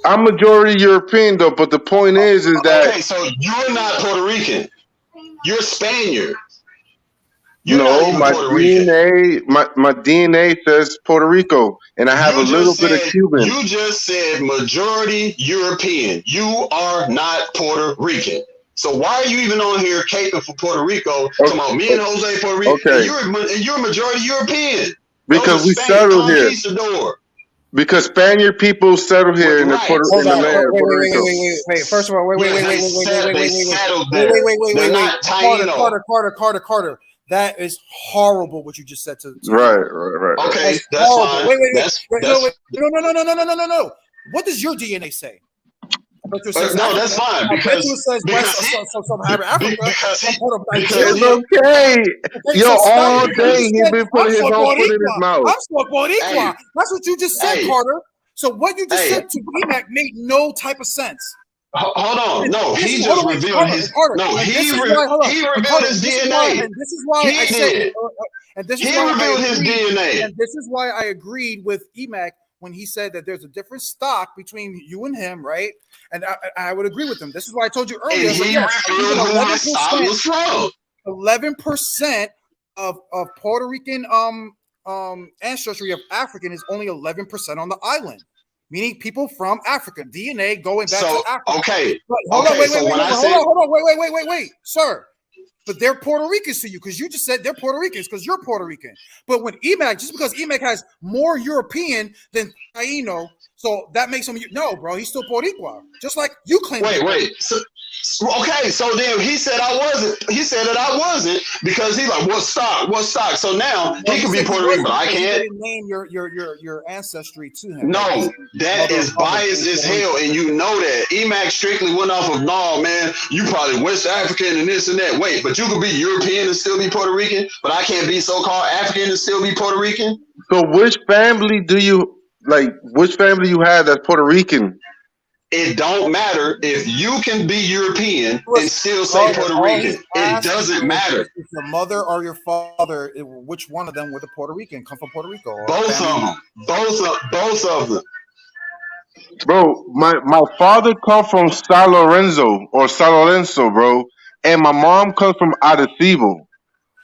Speaker 12: I'm majority European though, but the point is that
Speaker 9: okay, so you're not Puerto Rican. You're Spaniard.
Speaker 12: My DNA says Puerto Rico, and I have a little bit of Cuban.
Speaker 9: You just said majority European. You are not Puerto Rican. So why are you even on here caping for Puerto Rico? Talking about me and Jose Puerto Rico, and you're majority European.
Speaker 12: Because we settled here. Because Spaniard people settled here in the Puerto Rico.
Speaker 11: Wait. First of all, wait. Carter. That is horrible what you just said to
Speaker 12: Right.
Speaker 9: Okay, that's fine.
Speaker 11: Wait. No. What does your DNA say?
Speaker 9: No, that's fine. Because
Speaker 11: it says Africa.
Speaker 12: It's okay. Yo, all day he's been putting his own foot in his mouth.
Speaker 11: I'm so Boricua. That's what you just said, Carter. So what you just said to BMAC made no type of sense.
Speaker 9: Hold on. No, he
Speaker 11: hold
Speaker 9: just
Speaker 11: on,
Speaker 9: revealed his. No, he revealed his DNA.
Speaker 11: And this is why
Speaker 9: He
Speaker 11: I said,
Speaker 9: did.
Speaker 11: and this is
Speaker 9: He
Speaker 11: why
Speaker 9: revealed his DNA.
Speaker 11: And this is why I agreed with EMAC when he said that there's a different stock between you and him, right? And I would agree with him. This is why I told you earlier.
Speaker 9: And he revealed who his stock was from.
Speaker 11: 11% of Puerto Rican ancestry of African is only 11% on the island. Meaning people from Africa, DNA going back to Africa.
Speaker 9: Okay.
Speaker 11: But hold on, wait, sir. But they're Puerto Ricans to you because you just said they're Puerto Ricans because you're Puerto Rican. But when EMAC, just because EMAC has more European than Taino, so that makes him no, bro. He's still Puerto Rican, just like you claim.
Speaker 9: Wait. Okay, so then he said I wasn't. He said that I wasn't because he's like, what stock? So now he can be Puerto Rican, but I can't.
Speaker 11: You didn't name your ancestry to him.
Speaker 9: No, that is biased as hell, and you know that. EMAC strictly went off of, no, man, you probably West African and this and that. Wait, but you could be European and still be Puerto Rican, but I can't be so-called African and still be Puerto Rican?
Speaker 12: So which family do you, which family you have that's Puerto Rican?
Speaker 9: It don't matter if you can be European and still say Puerto Rican. It doesn't matter.
Speaker 11: If your mother or your father, which one of them were the Puerto Rican, come from Puerto Rico? Or
Speaker 9: both of them. Both of them.
Speaker 12: Bro, my father comes from San Lorenzo, bro. And my mom comes from Arecibo.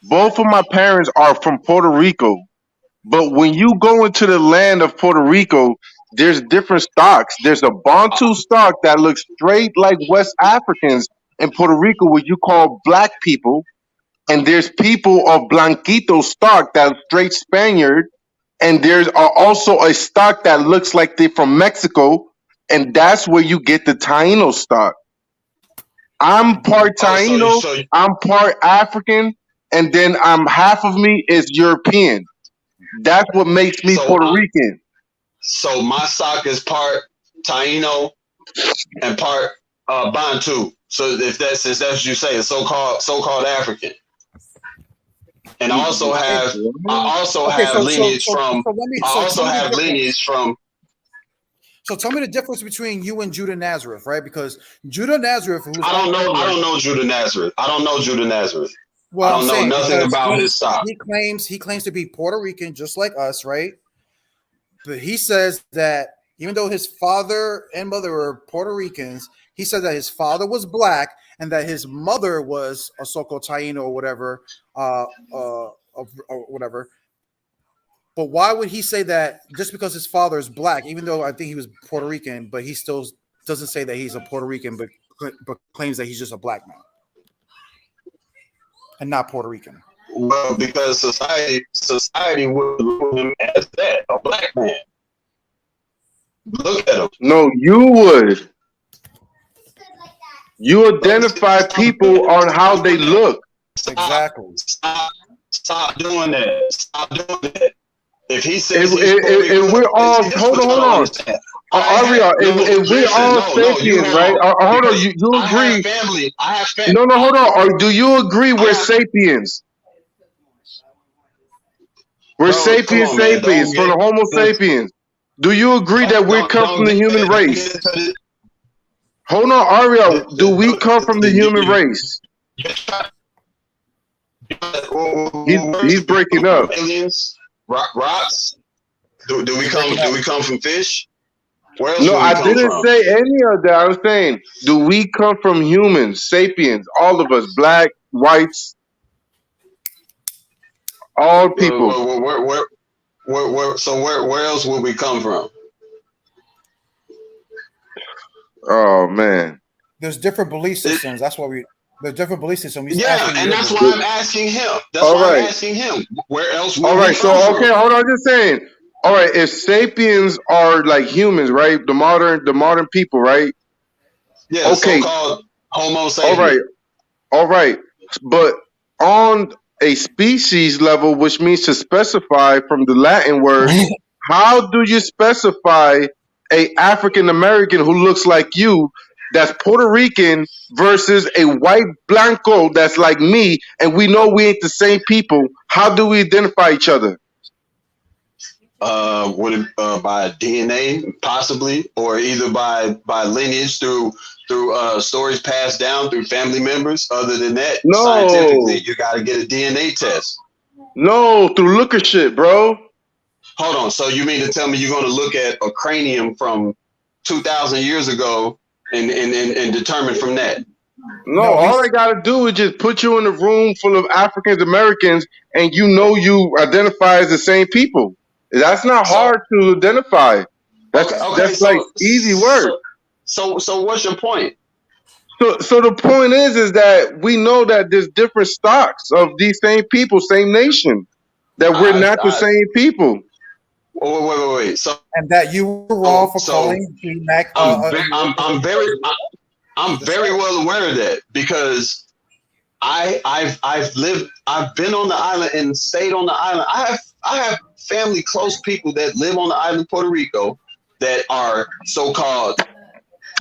Speaker 12: Both of my parents are from Puerto Rico. But when you go into the land of Puerto Rico, there's different stocks. There's a Bantu stock that looks straight like West Africans in Puerto Rico, what you call black people. And there's people of Blanquito stock that's straight Spaniard. And there's also a stock that looks like they're from Mexico. And that's where you get the Taino stock. I'm part Taino, I'm part African, and then half of me is European. That's what makes me Puerto Rican.
Speaker 9: So my stock is part Taino and part Bantu. So since that's what you say, it's so-called African. And I also have lineage from.
Speaker 11: So tell me the difference between you and Judah Nazareth, right? Because Judah Nazareth,
Speaker 9: I don't know Judah Nazareth. Well, I don't know nothing about his stock.
Speaker 11: He claims to be Puerto Rican, just like us, right? But he says that even though his father and mother were Puerto Ricans, he said that his father was black and that his mother was a so-called Taino or whatever, or whatever. But why would he say that just because his father is black, even though I think he was Puerto Rican, but he still doesn't say that he's a Puerto Rican, but claims that he's just a black man and not Puerto Rican?
Speaker 9: Well, because society would look at him as that, a black man. Look at him.
Speaker 12: No, you would. You identify people on how they look.
Speaker 11: Exactly.
Speaker 9: Stop doing that. If he says
Speaker 12: if we're all hold on. Aria, if we're all sapiens, right? Hold on, you agree?
Speaker 9: I have family.
Speaker 12: No, hold on. Or do you agree we're sapiens? We're sapiens from the Homo sapiens. Do you agree that we come from the human race? Hold on, Aria. Do we come from the human race? He's breaking up.
Speaker 9: Aliens, rocks. Do we come from fish? Where else
Speaker 12: No, I didn't say any of that. I was saying, do we come from humans, sapiens, all of us, black, whites, all people?
Speaker 9: So where else would we come from?
Speaker 12: Oh man,
Speaker 11: there's different belief systems. That's why there's different belief systems.
Speaker 9: And that's why I'm asking him. I'm asking him. Where else would we come from?
Speaker 12: Hold on, just saying. All right, if sapiens are like humans, right? The modern people, right?
Speaker 9: Yeah, so-called Homo sapien.
Speaker 12: All right. But on a species level, which means to specify from the Latin word, how do you specify a African American who looks like you that's Puerto Rican versus a white blanco that's like me, and we know we ain't the same people? How do we identify each other?
Speaker 9: Would it by DNA possibly, or either by lineage through stories passed down through family members? Other than that, scientifically,
Speaker 12: No,
Speaker 9: you got to get a DNA test.
Speaker 12: no, through looker shit, bro.
Speaker 9: Hold on. So you mean to tell me you're going to look at a cranium from 2,000 years ago and determine from that?
Speaker 12: No,
Speaker 11: No,
Speaker 12: all
Speaker 11: he's
Speaker 12: they gotta do is just put you in a room full of Africans Americans, and you identify as the same people. That's not
Speaker 9: So
Speaker 12: hard to identify.
Speaker 9: okay.
Speaker 12: That's like easy work.
Speaker 9: So what's your point?
Speaker 12: So the point is that we know that there's different stocks of these same people, same nation, that we're
Speaker 9: I,
Speaker 12: not the
Speaker 9: I,
Speaker 12: same people.
Speaker 9: wait.
Speaker 11: and that you were wrong for
Speaker 9: So
Speaker 11: calling G-Mac
Speaker 9: I'm very well aware of that because I've been on the island and stayed on the island. I have family, close people that live on the island of Puerto Rico that are so-called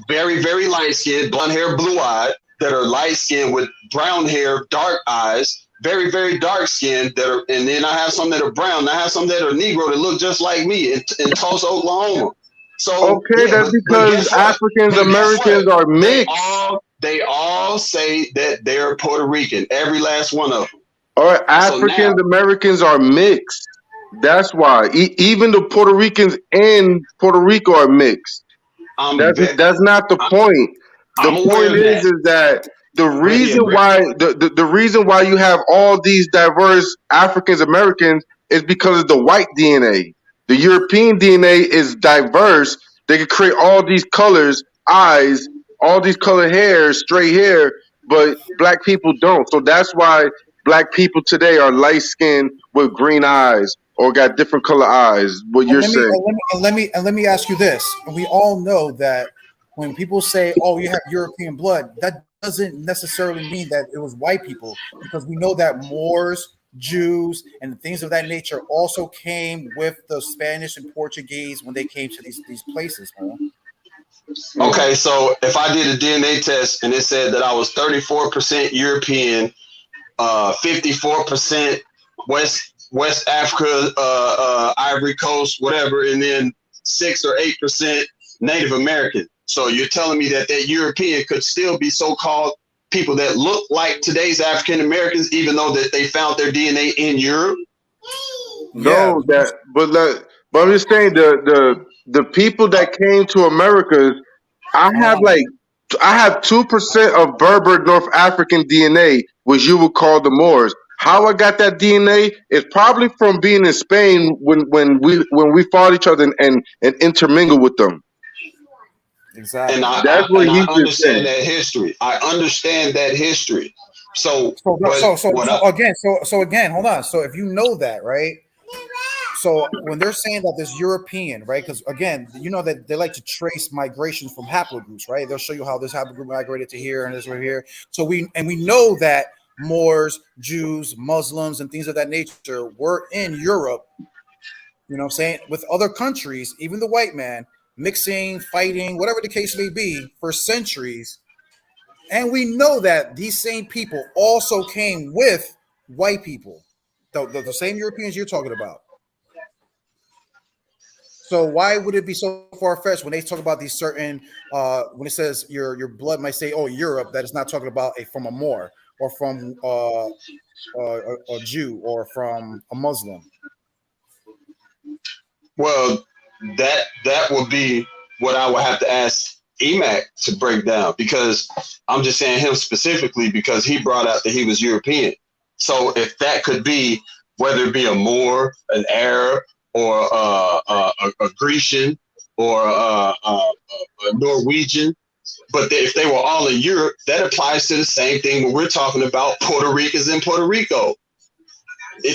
Speaker 9: very, very light-skinned, blonde hair, blue-eyed, that are light-skinned with brown hair, dark eyes, very, very dark-skinned that are, and then I have some that are brown. I have some that are Negro that look just like me in Tulsa, Oklahoma. So
Speaker 12: Okay,
Speaker 9: yeah,
Speaker 12: that's
Speaker 9: but
Speaker 12: because
Speaker 9: guess what?
Speaker 12: Africans
Speaker 9: But guess
Speaker 12: Americans
Speaker 9: what?
Speaker 12: are mixed.
Speaker 9: They all say that they're Puerto Rican. Every last one of them.
Speaker 12: Or
Speaker 9: So now
Speaker 12: Africans Americans are mixed. That's why even the Puerto Ricans in Puerto Rico are mixed.
Speaker 9: I'm
Speaker 12: That's not the point. The
Speaker 9: aware
Speaker 12: point
Speaker 9: of that.
Speaker 12: is that the
Speaker 9: But yeah,
Speaker 12: reason
Speaker 9: but
Speaker 12: why the reason why you have all these diverse Africans Americans is because of the white DNA. The European DNA is diverse. They can create all these colors, eyes, all these colored hairs, straight hair, but black people don't. So that's why black people today are light skinned with green eyes or got different color eyes. What
Speaker 11: And
Speaker 12: you're saying.
Speaker 11: let me ask you this. We all know that when people say, "Oh, you have European blood," that doesn't necessarily mean that it was white people, because we know that Moors, Jews, and things of that nature also came with the Spanish and Portuguese when they came to these places, man.
Speaker 9: okay, so if I did a DNA test and it said that I was 34% European, 54% West Africa, Ivory Coast, whatever, and then 6 or 8% Native American. So you're telling me that European could still be so-called people that look like today's African Americans, even though that they found their DNA in Europe?
Speaker 12: No, but I'm just saying the people that came to Americas, I have like I have 2% of Berber North African DNA, which you would call the Moors. How I got that DNA is probably from being in Spain when we fought each other and intermingled with them.
Speaker 11: Exactly.
Speaker 9: And
Speaker 12: That's what
Speaker 9: I
Speaker 12: he's just
Speaker 9: understand
Speaker 12: saying.
Speaker 9: that history. I understand that history. So,
Speaker 11: So
Speaker 9: what
Speaker 11: again, hold on. So if you know that, right? So when they're saying that there's European, right? Because again, you know that they like to trace migrations from haplogroups, right? They'll show you how this haplogroup migrated to here and this right here. So we know that Moors, Jews, Muslims, and things of that nature were in Europe. You know what I'm saying? With other countries, even the white man, mixing, fighting, whatever the case may be, for centuries. And we know that these same people also came with white people, the same Europeans you're talking about. So why would it be so far-fetched when they talk about these certain when it says your blood might say, oh, Europe, that is not talking about from a Moor or from a Jew or from a Muslim?
Speaker 9: Well, that would be what I would have to ask EMAC to break down, because I'm just saying him specifically because he brought out that he was European. So if that could be, whether it be a Moor, an Arab, or a Grecian, or a Norwegian, but if they were all in Europe, that applies to the same thing when we're talking about Puerto Ricans in Puerto Rico.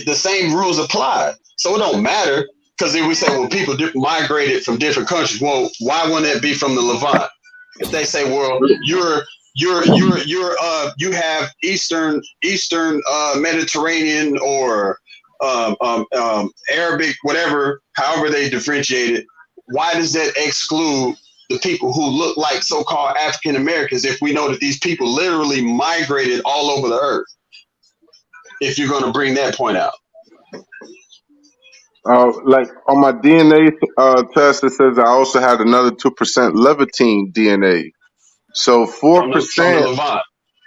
Speaker 9: The same rules apply. So it don't matter, because they would say, well, people migrated from different countries. Well, why wouldn't it be from the Levant? If they say, well, you have Eastern Mediterranean or Arabic, whatever, however they differentiate it, why does that exclude the people who look like so-called African Americans if we know that these people literally migrated all over the earth? If you're going to bring that point out.
Speaker 12: Like on my DNA test, it says I also had another 2% Levantine DNA. So four
Speaker 9: from the
Speaker 12: percent
Speaker 9: Levant.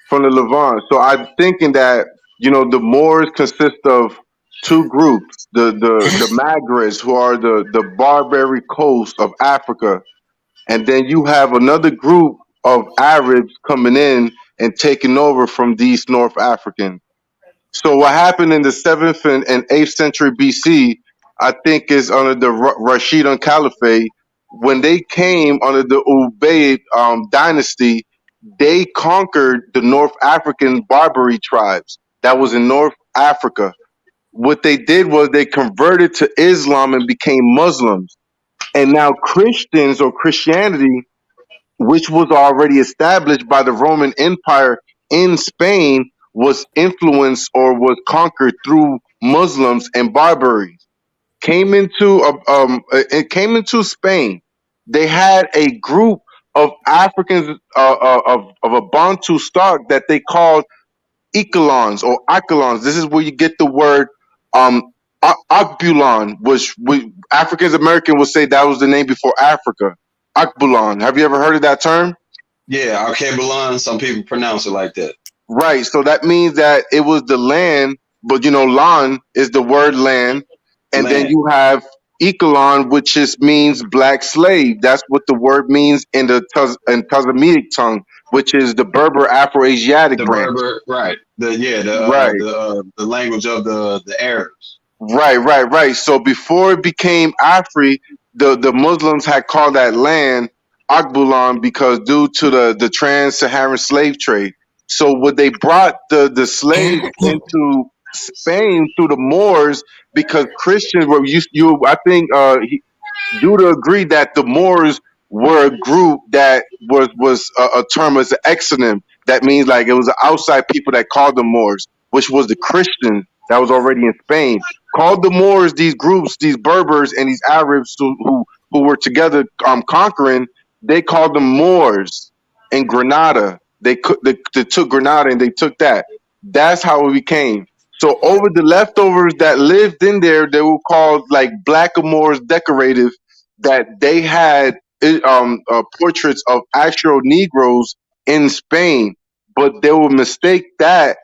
Speaker 12: from the Levant. So I'm thinking that the Moors consist of two groups: the Maghrebs, who are the Barbary coast of Africa, and then you have another group of Arabs coming in and taking over from these North Africans. So what happened in the 7th and 8th century BC, I think, is under the Rashidun Caliphate. When they came under the Ubaid dynasty, they conquered the North African Barbary tribes that was in North Africa. What they did was they converted to Islam and became Muslims. And now Christians or Christianity, which was already established by the Roman Empire in Spain, was influenced or was conquered through Muslims and Barbary. It came into Spain. They had a group of Africans of a Bantu stock that they called Ikalons or Akalons. This is where you get the word Akbulon, which Africans American would say that was the name before Africa. Akbulon. Have you ever heard of that term?
Speaker 9: Yeah, Arcabulan. Some people pronounce it like that.
Speaker 12: Right. So that means that it was the land, but lan is the word land, and then
Speaker 9: Land.
Speaker 12: you have Ikalon, which just means black slave. That's what the word means in the Tazamitic tongue, which is the Berber Afro-Asiatic
Speaker 9: The
Speaker 12: branch.
Speaker 9: Berber, right?
Speaker 12: Right.
Speaker 9: The language of the Arabs.
Speaker 12: Right. So before it became Afri, the Muslims had called that land Akbulan because due to the trans-Saharan slave trade. So when they brought the slaves into Spain through the Moors, because Christians were you I think Judah agreed that the Moors were a group that was a term as an exonym. That means like it was the outside people that called them Moors, which was the Christians that was already in Spain. Called the Moors these groups, these Berbers and these Arabs who were together conquering. They called them Moors in Granada. They took Granada and they took that. That's how it became. So over the leftovers that lived in there, they were called like blackamoors decorative. That they had portraits of actual Negroes in Spain, but they would mistake that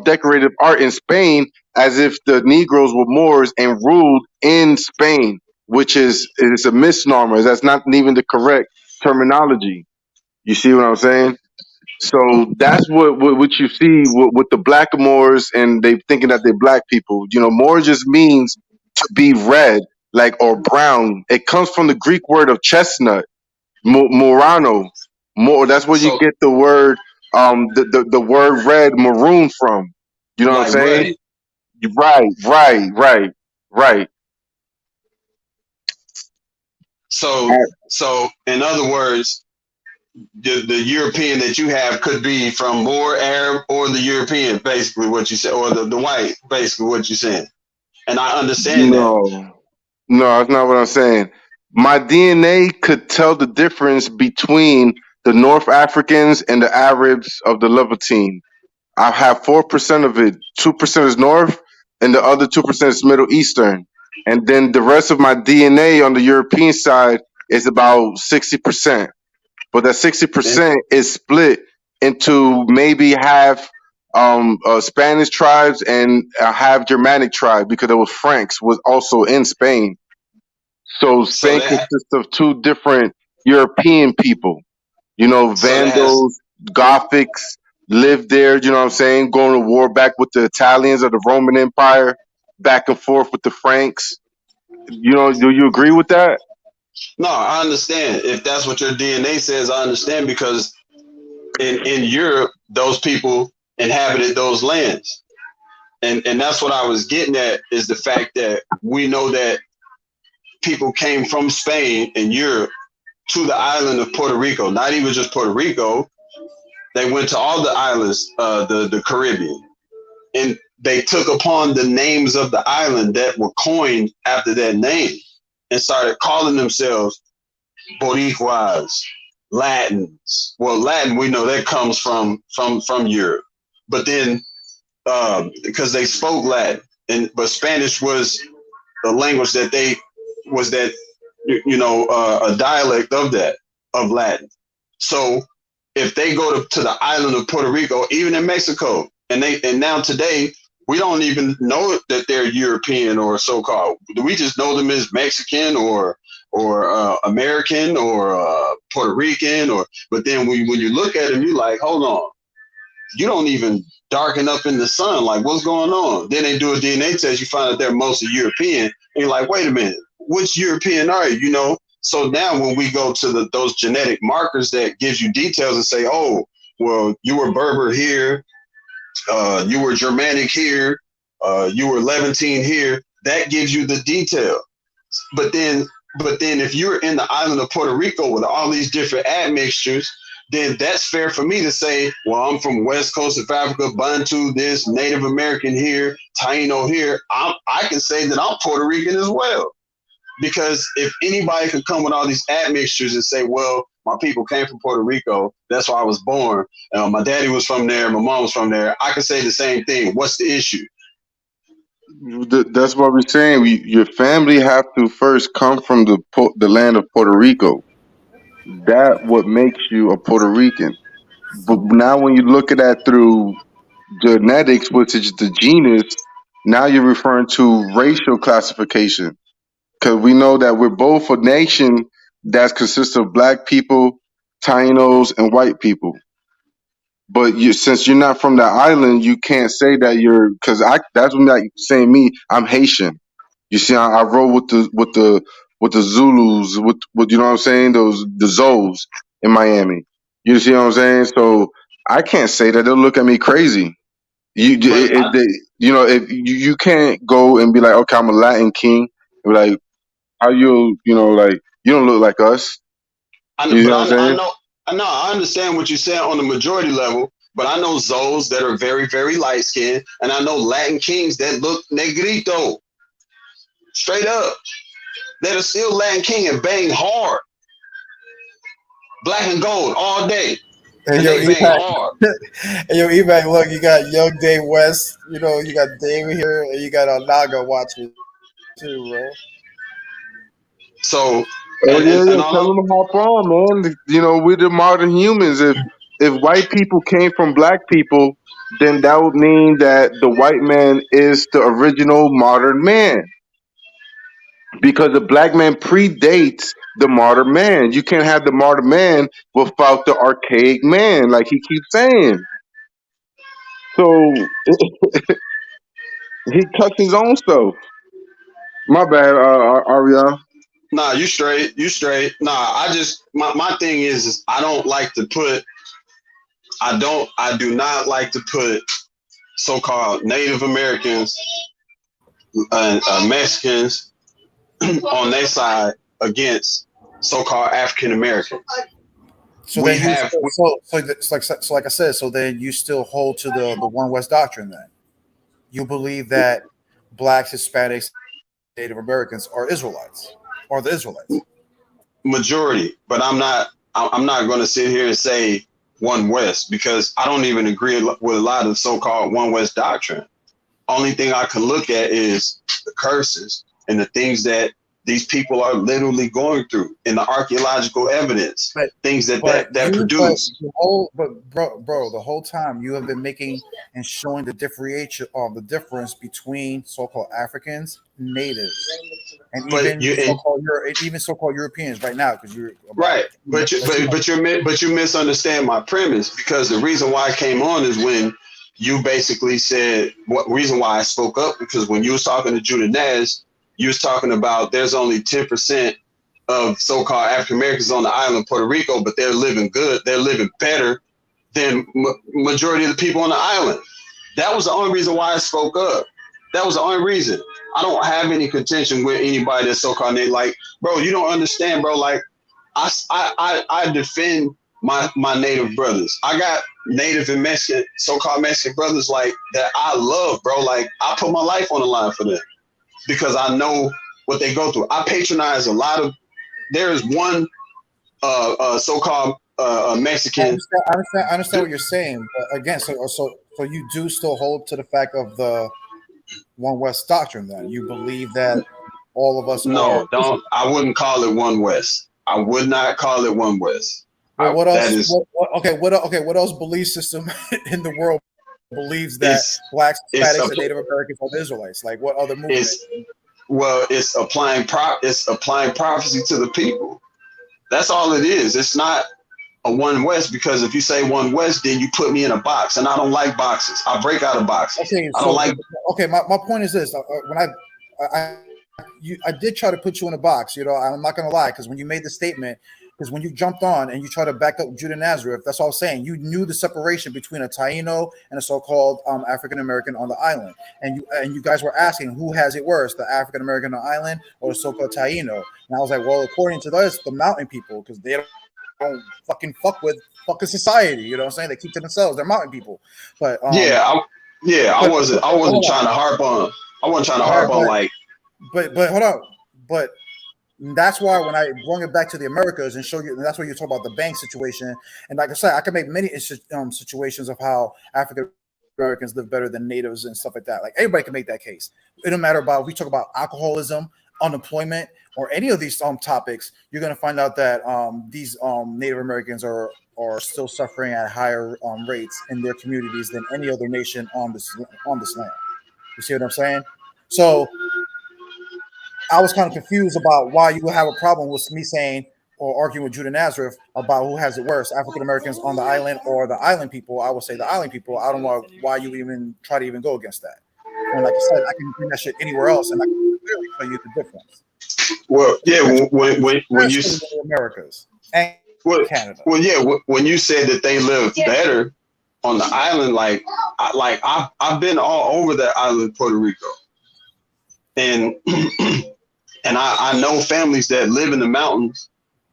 Speaker 12: decorative art in Spain as if the Negroes were Moors and ruled in Spain, which is a misnomer. That's not even the correct terminology. You see what I'm saying? So that's what you see with the blackamoors, and they thinking that they're black people. Moor just means to be red, like or brown. It comes from the Greek word of chestnut, morano. More. That's where you
Speaker 9: So
Speaker 12: get the word the word red maroon from. You know what I'm
Speaker 9: like
Speaker 12: saying?
Speaker 9: ruddy.
Speaker 12: Right.
Speaker 9: So in other words, the European that you have could be from more Arab or the European, basically what you said, or the white, basically what you're saying. And I understand that.
Speaker 12: No, that's not what I'm saying. My DNA could tell the difference between the North Africans and the Arabs of the Levantine. I have 4% of it. 2% is North, and the other 2% is Middle Eastern. And then the rest of my DNA on the European side is about 60%. But that 60% is split into maybe half Spanish tribes and half Germanic tribe because there was Franks was also in Spain. So
Speaker 9: So
Speaker 12: Spain
Speaker 9: that
Speaker 12: consists of two different European people.
Speaker 9: so that has
Speaker 12: Vandals, Gothics lived there, you know what I'm saying? Going to war back with the Italians of the Roman Empire, back and forth with the Franks. Do you agree with that?
Speaker 9: no, I understand. If that's what your DNA says, I understand because in Europe, those people inhabited those lands. And that's what I was getting at is the fact that we know that people came from Spain and Europe to the island of Puerto Rico, not even just Puerto Rico. They went to all the islands, the Caribbean, and they took upon the names of the island that were coined after that name and started calling themselves Boricuas, Latins. Well, Latin, we know that comes from Europe, but then because they spoke Latin, but Spanish was the language that they was that a dialect of that of Latin. So if they go to the island of Puerto Rico, even in Mexico, and now today we don't even know that they're European or so-called. We just know them as Mexican or American or Puerto Rican but then when you look at them, you're like, hold on, you don't even darken up in the sun. Like, what's going on? Then they do a DNA test, you find out they're mostly European, and you're like, wait a minute, which European are you? So now when we go to those genetic markers that gives you details and say, oh, well, you were Berber here, you were Germanic here, you were Levantine here, that gives you the detail. But then if you're in the island of Puerto Rico with all these different admixtures, then that's fair for me to say, well, I'm from West Coast of Africa, Bantu this, Native American here, Taino here. I can say that I'm Puerto Rican as well. Because if anybody can come with all these admixtures and say, well, my people came from Puerto Rico, that's why I was born. My daddy was from there, my mom was from there. I can say the same thing. What's the issue?
Speaker 12: That's what we're saying. Your family have to first come from the land of Puerto Rico. That what makes you a Puerto Rican. But now when you look at that through genetics, which is the genus, now you're referring to racial classification. Because we know that we're both a nation that consists of black people, Tainos, and white people. But since you're not from the island, you can't say that you're. Because that's when like saying me, I'm Haitian. You see, I roll with the Zulus, with you know what I'm saying, the Zoes in Miami. You see what I'm saying? So I can't say that. They'll look at me crazy. If you can't go and be like, okay, I'm a Latin king, and be like, how like you don't look like us. You know what I'm saying?
Speaker 9: I understand what you're saying on the majority level, but I know Zoes that are very, very light skinned, and I know Latin kings that look negrito. Straight up. That are still Latin king and bang hard. Black and gold all day.
Speaker 13: And yo, Evac, look, you got Young Day West, you got David here, and you got Naga watching too, bro.
Speaker 9: So,
Speaker 12: tell them to hop on, man. We're the modern humans. If white people came from black people, then that would mean that the white man is the original modern man. Because the black man predates the modern man. You can't have the modern man without the archaic man, like he keeps saying. So he cuts his own stuff. My bad, Ariel.
Speaker 9: Nah, you straight. Nah, my thing is I do not like to put so-called Native Americans and Mexicans on their side against so-called African Americans.
Speaker 11: So like I said, so then you still hold to the One West doctrine. Then you believe that blacks, Hispanics, Native Americans are Israelites, or the Israelites.
Speaker 9: Majority, but I'm not going to sit here and say One West because I don't even agree with a lot of so-called One West doctrine. Only thing I can look at is the curses and the things that these people are literally going through in the archaeological evidence, things that produce.
Speaker 11: Bro, the whole time you have been making and showing the difference between so-called Africans, natives, and even so-called Europeans right now, because you're
Speaker 9: right. But you misunderstand my premise, because the reason why I came on is when you basically said what reason why I spoke up, because when you was talking to Judah Nash, you was talking about there's only 10% of so-called African Americans on the island of Puerto Rico, but they're living good. They're living better than majority of the people on the island. That was the only reason why I spoke up. That was the only reason. I don't have any contention with anybody that's so-called native. Like, bro, you don't understand, bro. Like, I defend my native brothers. I got native and Mexican, so-called Mexican brothers like that I love, bro. Like, I put my life on the line for them because I know what they go through. I patronize a lot of. There is one so-called Mexican.
Speaker 11: I understand what you're saying, but again, so you do still hold to the fact of the One West doctrine. Then you believe that all of us are.
Speaker 9: No, don't. I wouldn't call it one West. I would not call it one West.
Speaker 11: Well, what else?
Speaker 9: That is,
Speaker 11: What else belief system in the world believes that blacks,
Speaker 9: it's
Speaker 11: Hispanics, and Native Americans are the Israelites? Like what other movement?
Speaker 9: it's applying prophecy to the people. That's all it is. It's not a one West, because if you say one West, then you put me in a box, and I don't like boxes. I break out of boxes.
Speaker 11: Okay,
Speaker 9: I don't like.
Speaker 11: Okay, my point is this: when I did try to put you in a box. You know, I'm not gonna lie, because when you made the statement, because when you jumped on and you tried to back up Judah Nazareth, that's all I'm saying. You knew the separation between a Taino and a so-called African American on the island, and you guys were asking who has it worse, the African American on the island or the so-called Taino. And I was like, well, according to us, the mountain people, because they don't fucking fuck with fucking society. You know what I'm saying? They keep to themselves. They're mountain people. But
Speaker 9: I wasn't trying to harp on. I wasn't trying to harp on like.
Speaker 11: But hold on. But that's why when I bring it back to the Americas and show you, and that's why you talk about the bank situation. And like I said, I can make many situations of how African Americans live better than natives and stuff like that. Like everybody can make that case. It don't matter about if we talk about alcoholism, unemployment, or any of these topics. You're going to find out that these Native Americans are still suffering at higher rates in their communities than any other nation on this land. You see what I'm saying? So I was kind of confused about why you would have a problem with me saying or arguing with Judah Nazareth about who has it worse, African Americans on the island or the island people. I would say the island people. I don't know why you even try to even go against that. And like I said, I can bring that shit anywhere else, and I can clearly tell you the difference.
Speaker 9: Well, yeah, when you
Speaker 11: Americas and Canada.
Speaker 9: Well, yeah, when you said that they live better on the island, I've been all over that island, Puerto Rico, and and I know families that live in the mountains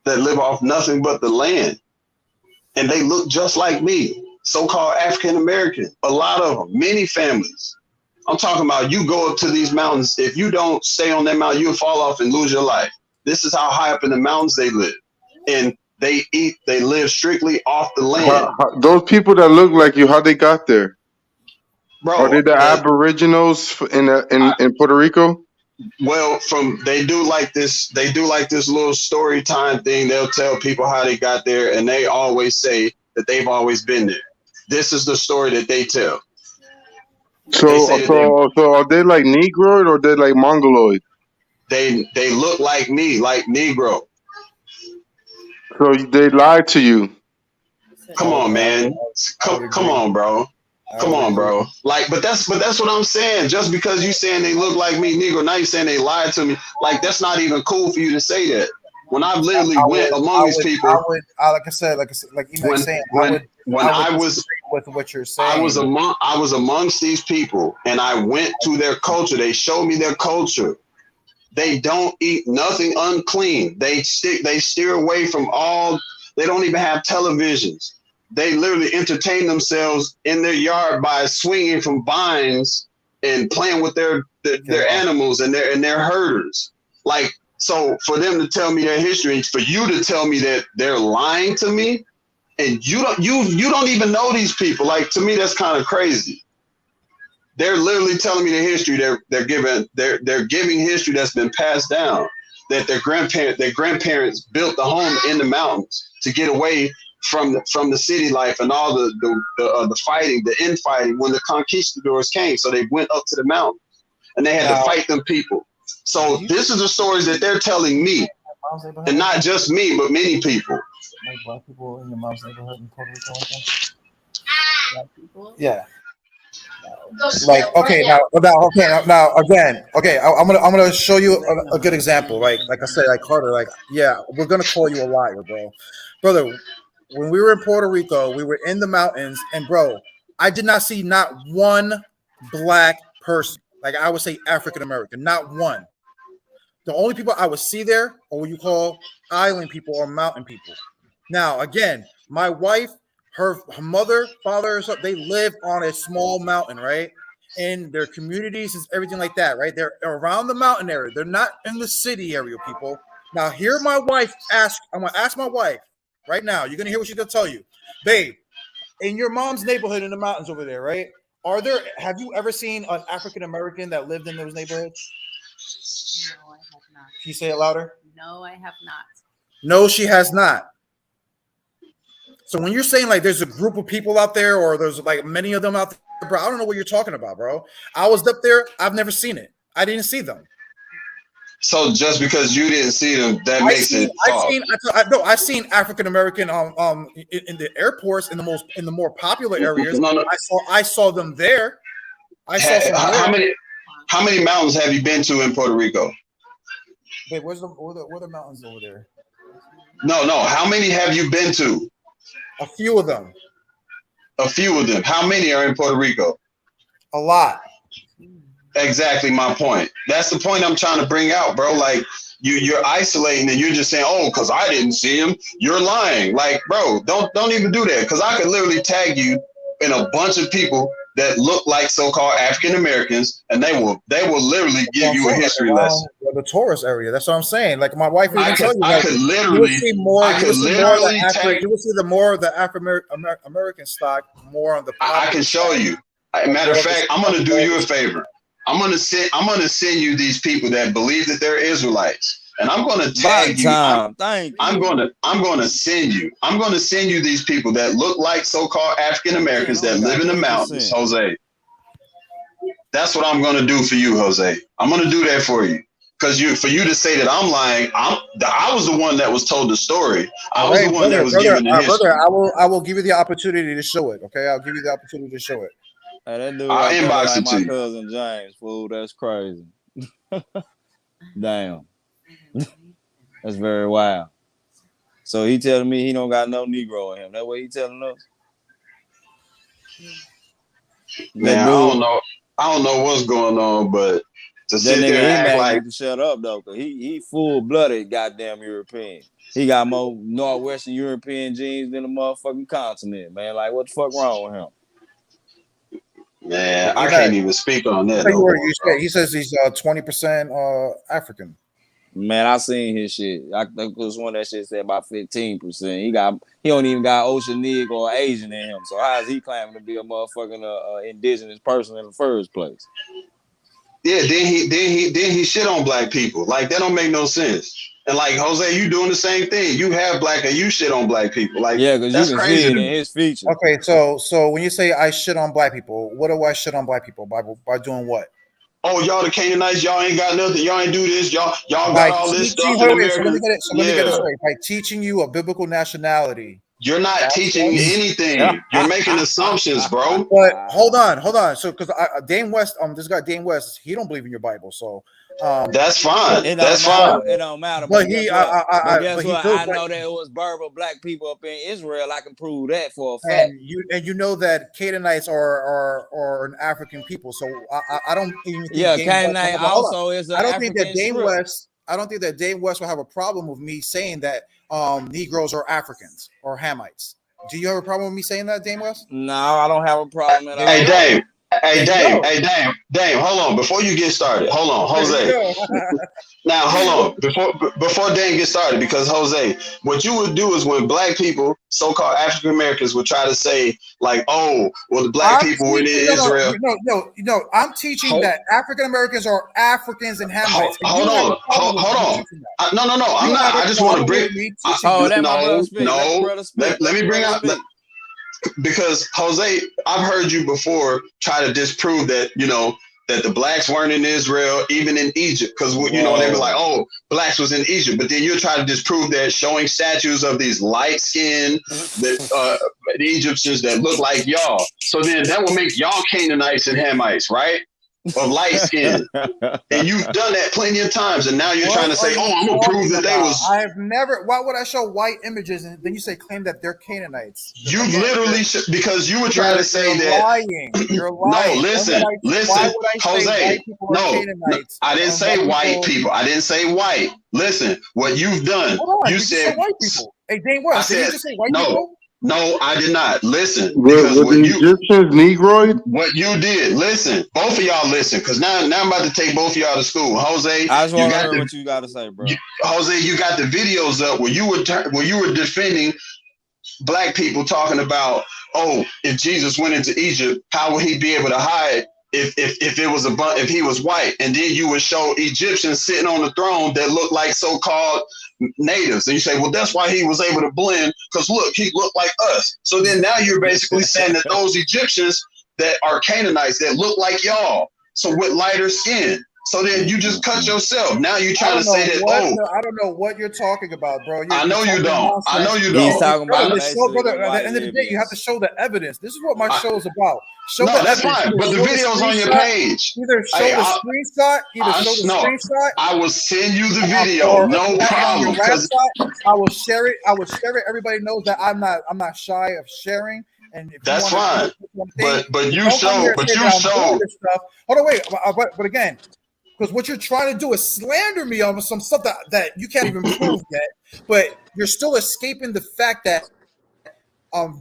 Speaker 9: that live off nothing but the land, and they look just like me, so-called African American. A lot of them, many families. I'm talking about you go up to these mountains. If you don't stay on that mountain, you'll fall off and lose your life. This is how high up in the mountains they live. And they live strictly off the land.
Speaker 12: Those people that look like you, how they got there?
Speaker 9: Bro,
Speaker 12: are they the Aboriginals in Puerto Rico?
Speaker 9: Well, they do like this little story time thing. They'll tell people how they got there, and they always say that they've always been there. This is the story that they tell.
Speaker 12: So are they like Negroid or they like Mongoloid?
Speaker 9: They look like me, like Negro.
Speaker 12: So they lied to you.
Speaker 9: Come on, man. Come on, bro. Come on, bro. But that's what I'm saying. Just because you saying they look like me, Negro, now you saying they lied to me. Like that's not even cool for you to say that. When I literally went among these people,
Speaker 11: like I said, when I was with what you're saying,
Speaker 9: I was amongst these people, and I went to their culture. They showed me their culture. They don't eat nothing unclean. They steer away from all. They don't even have televisions. They literally entertain themselves in their yard by swinging from vines and playing with their animals and their herders. Like, so for them to tell me their history, and for you to tell me that they're lying to me, and you don't even know these people. Like, to me, that's kind of crazy. They're literally telling me the history. They're giving history that's been passed down. That their grandparents built the home in the mountains to get away from the city life and all the fighting, the infighting when the conquistadors came. So they went up to the mountain and they had to fight them people. So this is the stories that they're telling me, and not just me, but many people.
Speaker 13: Like black people in your mom's neighborhood in Puerto Rico.
Speaker 11: Black people? Yeah. Like again, I'm gonna show you a good example. Like I said, like Carter, like we're gonna call you a liar, brother. When we were in Puerto Rico, we were in the mountains, and bro, I did not see not one black person. Like I would say African American, not one. The only people I would see there are what you call island people or mountain people. Now, again, my wife, her mother, father, they live on a small mountain, right? And their communities is everything like that, right? They're around the mountain area. They're not in the city area, people. Now, here my wife asked, I'm going to ask my wife right now. You're going to hear what she's going to tell you. Babe, in your mom's neighborhood in the mountains over there, right? Have you ever seen an African American that lived in those neighborhoods?
Speaker 14: No, I haven't.
Speaker 11: you say it louder?
Speaker 14: No, I have not.
Speaker 11: No, she has not. So when you're saying like there's a group of people out there, or there's like many of them out there, bro, I don't know what you're talking about, bro. I was up there. I've never seen it. I didn't see them.
Speaker 9: So just because you didn't see them, that makes it false.
Speaker 11: I've seen African American in the airports in the more popular areas.
Speaker 9: No.
Speaker 11: I saw them there.
Speaker 9: How many mountains have you been to in Puerto Rico?
Speaker 11: Wait, where the mountains over there?
Speaker 9: No. How many have you been to?
Speaker 11: A few of them.
Speaker 9: A few of them. How many are in Puerto Rico?
Speaker 11: A lot.
Speaker 9: Exactly my point. That's the point I'm trying to bring out, bro. Like you're isolating and you're just saying, oh, because I didn't see him. You're lying. Like, bro, don't even do that. Because I could literally tag you in a bunch of people that look like so-called African Americans, and they will literally give you a history lesson.
Speaker 11: The tourist area. That's what I'm saying. Like my wife even tell you,
Speaker 9: I could literally,
Speaker 11: you will see the more of the African American stock, more on the.
Speaker 9: I can show you. Matter of fact, I'm going to do you a favor. I'm going to send you these people that believe that they're Israelites. And I'm going to tag you. I'm going to send you. I'm going to send you these people that look like so-called African Americans that live in the mountains, Jose. That's what I'm going to do for you, Jose. I'm going to do that for you. Because for you to say that I'm lying, I was the one that was told the story. I was the one that was given the history.
Speaker 11: Brother, I will give you the opportunity to show it. Okay, I'll give you the opportunity to show it.
Speaker 15: Hey, that dude
Speaker 9: I'll inbox it to
Speaker 15: my
Speaker 9: you.
Speaker 15: cousin James, fool. That's crazy. Damn. That's very wild. So he telling me he don't got no Negro in him. That way he telling us.
Speaker 9: Man, I don't know what's going on, but to sit there and act like
Speaker 15: to shut up though, cause he full blooded goddamn European. He got more Northwestern European genes than the motherfucking continent, man. Like what the fuck wrong with him?
Speaker 9: Man, I can't even speak on that.
Speaker 11: He says he's 20% African.
Speaker 15: Man, I seen his shit. I think it was one that shit said about 15%. He don't even got Oceanic or Asian in him. So how is he claiming to be a motherfucking indigenous person in the first place?
Speaker 9: Yeah, then he shit on black people. Like that don't make no sense. And like Jose, you doing the same thing. You have black and you shit on black people. Like
Speaker 15: yeah, because you can see it in his features.
Speaker 11: Okay, so when you say I shit on black people, what do I shit on black people by doing what?
Speaker 9: Oh, y'all the Canaanites, y'all ain't got nothing. Y'all ain't do this. Y'all got all this stuff in America.
Speaker 11: Let me get it straight. By teaching you a biblical nationality.
Speaker 9: You're not teaching anything. You're making assumptions, bro.
Speaker 11: But hold on. So because Dame West, this guy Dame West, he don't believe in your Bible. So
Speaker 9: that's fine.
Speaker 15: It don't matter.
Speaker 11: But
Speaker 15: I know that it was Berber black people up in Israel. I can prove that for a fact.
Speaker 11: And you know that Canaanites are an African people. So I don't even think
Speaker 15: Canaanite also is an African
Speaker 11: I don't think that Dame West will have a problem with me saying that Negroes are Africans or Hamites. Do you have a problem with me saying that, Dame West?
Speaker 15: No, I don't have a problem at all.
Speaker 9: Hey, Dame, hold on. Before you get started, hold on, Jose. Now, hold on. Before Dame gets started, because Jose, what you would do is when black people, so-called African Americans, would try to say, like, oh, well, the black people were in Israel.
Speaker 11: No. I'm teaching that African Americans are Africans and Hamites.
Speaker 9: Hold on. No. I'm not. I just want to bring. Let me bring out. Because Jose, I've heard you before try to disprove that, that the blacks weren't in Israel, even in Egypt, because they were like, oh, blacks was in Egypt, but then you try to disprove that showing statues of these light-skinned Egyptians that look like y'all. So then that will make y'all Canaanites and Hamites, right? Of light skin. And you've done that plenty of times, and now you're trying to say, oh, I'm gonna prove that they was.
Speaker 11: I have never. Why would I show white images and then you claim that they're Canaanites?
Speaker 9: You literally should, because you were trying to say that.
Speaker 11: You're lying.
Speaker 9: No, listen, Jose. No, I didn't say white people. I didn't say white. Listen, what you've done. You said
Speaker 11: white people. Hey, Dane West, did you just say white people?
Speaker 9: No, I did not. Listen,
Speaker 12: because the Egyptians Negroid?
Speaker 9: What you did, listen, both of y'all listen, because now I'm about to take both of y'all to school. Jose,
Speaker 15: I just want to hear what you got to say, bro.
Speaker 9: Jose, you got the videos up where you were defending black people, talking about, oh, if Jesus went into Egypt, how would he be able to hide if it was if he was white, and then you would show Egyptians sitting on the throne that looked like so-called natives, and you say, well, that's why he was able to blend, because look, he looked like us. So then now you're basically saying that those Egyptians that are Canaanites that look like y'all, so with lighter skin. So then you just cut yourself. Now you're trying to say that,
Speaker 11: I don't know what you're talking about, bro.
Speaker 9: I know you don't. I know you
Speaker 15: He's
Speaker 9: don't.
Speaker 15: talking about
Speaker 11: brother, at the end of the day, you have to show the evidence. This is what my show is about. Show
Speaker 9: no,
Speaker 11: the
Speaker 9: that's
Speaker 11: evidence.
Speaker 9: fine. But the video's on your page.
Speaker 11: Either show the screenshot.
Speaker 9: I will send you the video. No problem.
Speaker 11: I will share it. Everybody knows that I'm not shy of sharing. And if
Speaker 9: that's fine. But you show.
Speaker 11: Stuff. Hold on, wait. But again, because what you're trying to do is slander me on some stuff that you can't even prove yet. But you're still escaping the fact that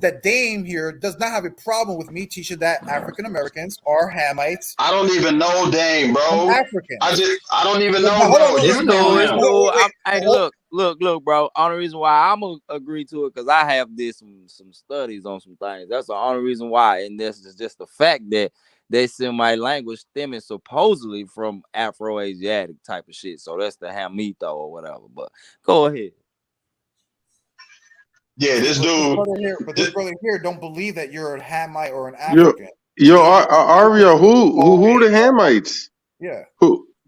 Speaker 11: that Dame here does not have a problem with me teaching that African Americans are Hamites.
Speaker 9: I don't even know Dame, bro.
Speaker 11: African.
Speaker 9: I don't even know, bro. You know him.
Speaker 15: Hey, look, bro. Only reason why I'm gonna agree to it because I have did some studies on some things. That's the only reason why, and this is just the fact that they Semite language stemming supposedly from Afro-Asiatic type of shit. So that's the Hamito or whatever. But go ahead.
Speaker 9: Yeah, this dude.
Speaker 11: This brother here don't believe that you're a Hamite or an African.
Speaker 12: Aria, who the Hamites?
Speaker 11: Yeah.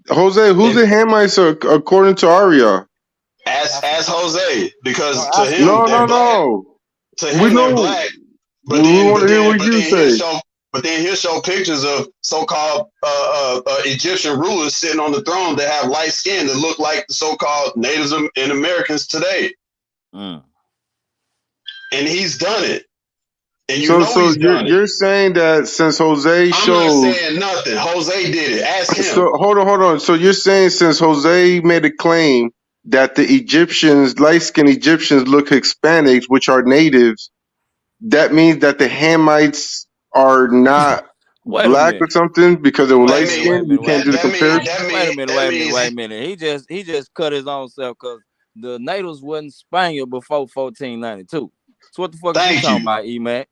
Speaker 12: Jose, who's the Hamites according to Aria?
Speaker 9: Ask Jose, because to him, to him,
Speaker 12: we know.
Speaker 9: They're black. But then he'll show pictures of so-called Egyptian rulers sitting on the throne that have light skin that look like the so-called natives and Americans today. And he's done it. And
Speaker 12: you're saying that since Jose showed,
Speaker 9: I'm not saying nothing. Jose did it. Ask him.
Speaker 12: So hold on. So you're saying since Jose made a claim that the Egyptians, light-skinned Egyptians, look Hispanics, which are natives, that means that the Hamites are not black or something because they were light skinned. You can't do the comparison.
Speaker 15: Wait a minute. He just cut his own self because the natives wasn't Spaniard before 1492. So what the fuck are you talking about, E-Mac?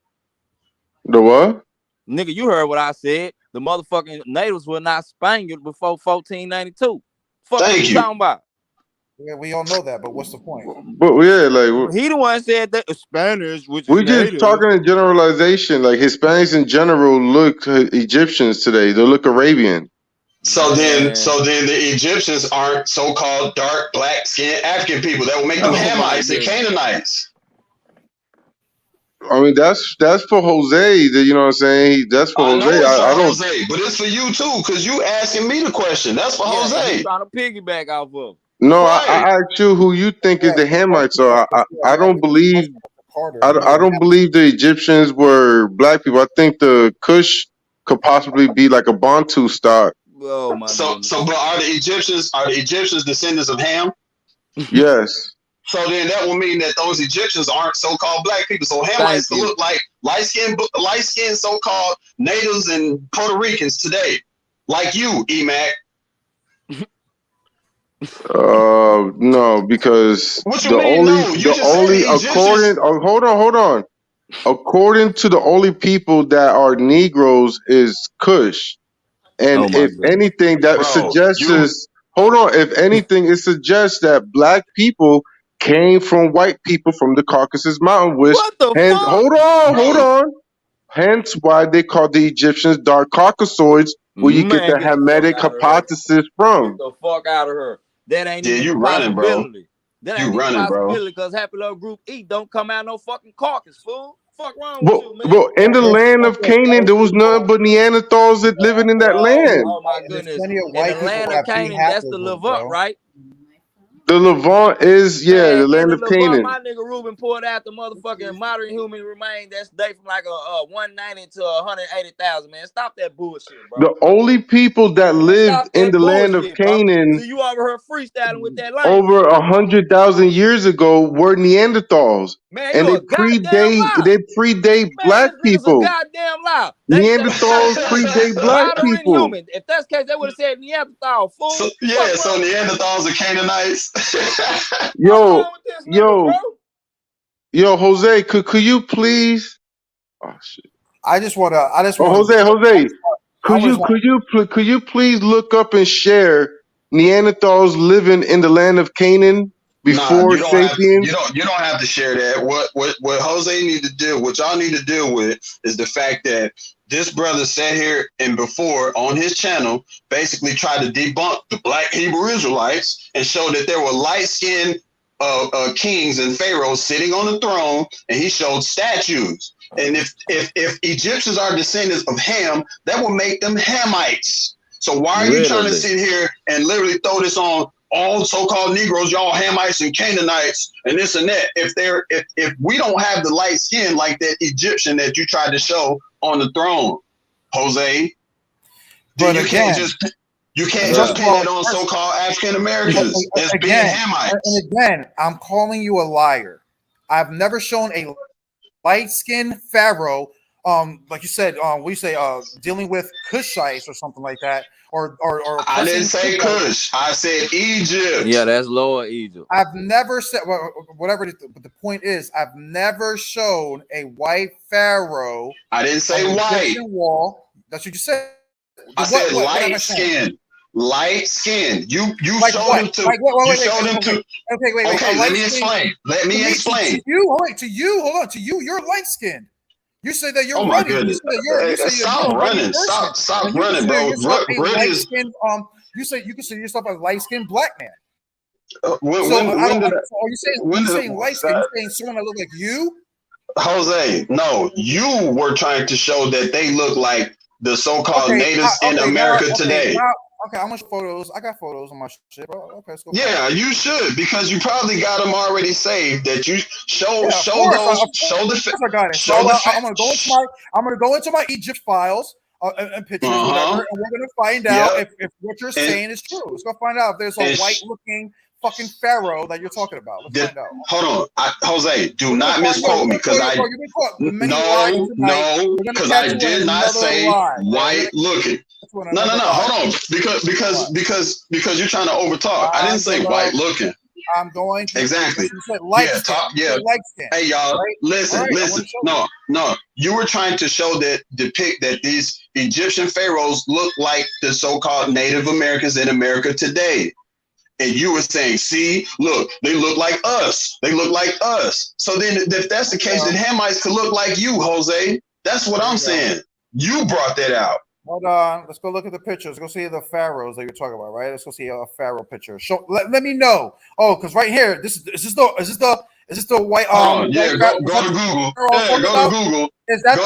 Speaker 12: The what?
Speaker 15: Nigga, you heard what I said. The motherfucking natives were not Spaniard before 1492. Fuck are you talking about?
Speaker 11: Yeah, we all know that, but what's the point?
Speaker 12: But yeah, like
Speaker 15: he the one said that Spanish, which
Speaker 12: we're just talking in generalization. Like Hispanics in general look Egyptians today. They look Arabian.
Speaker 9: So then the Egyptians aren't so-called dark, black skinned African people. That will make them Hamites and Canaanites.
Speaker 12: I mean, that's for Jose. You know what I'm saying? That's for Jose.
Speaker 9: I don't. Jose, but it's for you too, because you asking me the question. That's for Jose.
Speaker 15: He's trying to piggyback off of.
Speaker 12: No, I asked you who you think is the Hamites. So I don't believe. I don't believe the Egyptians were black people. I think the Kush could possibly be like a Bantu stock.
Speaker 15: Oh my
Speaker 9: but are the Egyptians descendants of Ham?
Speaker 12: Yes.
Speaker 9: So then that will mean that those Egyptians aren't so-called black people. So Hamites look like light-skinned so-called natives and Puerto Ricans today, like you, E-Mac.
Speaker 12: No, because hold on. According to the only people that are Negroes is Kush, and if anything, that suggests if anything, it suggests that black people came from white people from the Caucasus Mountain, which hold on. Hence why they call the Egyptians dark Caucasoids, where you get the Hamitic hypothesis from.
Speaker 15: Get the fuck out of her. That ain't even
Speaker 9: you
Speaker 15: a
Speaker 9: running, bro.
Speaker 15: That ain't even a possibility because Happy Love Group E don't come out no fucking Caucasus, fool. Fuck wrong with you, man.
Speaker 12: But in the land of Canaan, there was none but Neanderthals that living in that land.
Speaker 15: Oh my goodness. In the land of Canaan, that's the Levant, right?
Speaker 12: The Levant is, the land of Canaan.
Speaker 15: My nigga Ruben pulled out the motherfucking modern human remain that's day from like a 190 to 180,000, man. Stop that bullshit, bro.
Speaker 12: The only people that lived in the land of Canaan
Speaker 15: so you over here freestyling with that line
Speaker 12: over 100,000 years ago were Neanderthals.
Speaker 15: Man,
Speaker 12: and they predate black people.
Speaker 15: It's a goddamn lie.
Speaker 12: Neanderthals predate black people.
Speaker 15: Human. If that's the case, they would have said Neanderthal, fool.
Speaker 9: So Neanderthals are Canaanites.
Speaker 12: Yo, Jose, could you please? Oh shit!
Speaker 11: I just want to.
Speaker 12: Jose. Could you please look up and share Neanderthals living in the land of Canaan before Sapiens?
Speaker 9: You don't have to share that. What Jose need to deal, what y'all need to deal with is the fact that this brother sat here and before on his channel basically tried to debunk the black Hebrew Israelites and show that there were light-skinned kings and pharaohs sitting on the throne, and he showed statues. And if Egyptians are descendants of Ham, that will make them Hamites. So why are you trying to sit here and literally throw this on all so-called Negroes, y'all Hamites and Canaanites and this and that? If we don't have the light skin like that Egyptian that you tried to show on the throne, Jose, then you can't just pin that on so-called African Americans as being Hamites.
Speaker 11: And again, I'm calling you a liar. I've never shown a light-skinned pharaoh, like you said, we say dealing with Cushites or something like that, or
Speaker 9: I didn't say Cush. I said Egypt.
Speaker 15: Yeah, that's Lower Egypt.
Speaker 11: I've never said whatever. But the point is, I've never shown a white pharaoh.
Speaker 9: I didn't say white.
Speaker 11: Wall. That's what you said.
Speaker 9: I said light skin. Light skin. You like showed him to. You showed him to.
Speaker 11: Okay, wait.
Speaker 9: Let me explain. Let me explain.
Speaker 11: To you, you're light skinned. You say that you're running.
Speaker 9: My goodness. Stop running. Stop running, bro.
Speaker 11: You say you consider yourself a light skinned black man.
Speaker 9: Are you
Speaker 11: saying light skin? You're saying someone that look like you?
Speaker 9: Jose, no. You were trying to show that they look like the so-called natives in America today.
Speaker 11: Okay, how much photos? I got photos on my shit, bro. Okay, let's go.
Speaker 9: Yeah, you should, because you probably got them already saved. That you show those.
Speaker 11: I'm gonna go into my Egypt files and pictures, whatever, and we're gonna find out if what you're saying is true. Let's go find out if there's a white-looking fucking pharaoh that you're talking about. Let's find out.
Speaker 9: Hold on, Jose. Do not misquote me, because I because I did not say white looking. No. Hold on, because you're trying to overtalk. I didn't say white looking.
Speaker 11: I'm going to
Speaker 9: exactly.
Speaker 11: Light skin.
Speaker 9: Hey y'all, listen. No. You were trying to depict that these Egyptian pharaohs look like the so-called Native Americans in America today. And you were saying, see, look, they look like us. They look like us. So then if that's the case, then Hamites could look like you, Jose. That's what I'm saying. You brought that out.
Speaker 11: Hold on. Let's go look at the pictures. Go see the pharaohs that you're talking about, right? Let's go see a pharaoh picture. Let me know. Oh, because right here, is this the white?
Speaker 9: Go to Google. Go to Google.
Speaker 11: Is that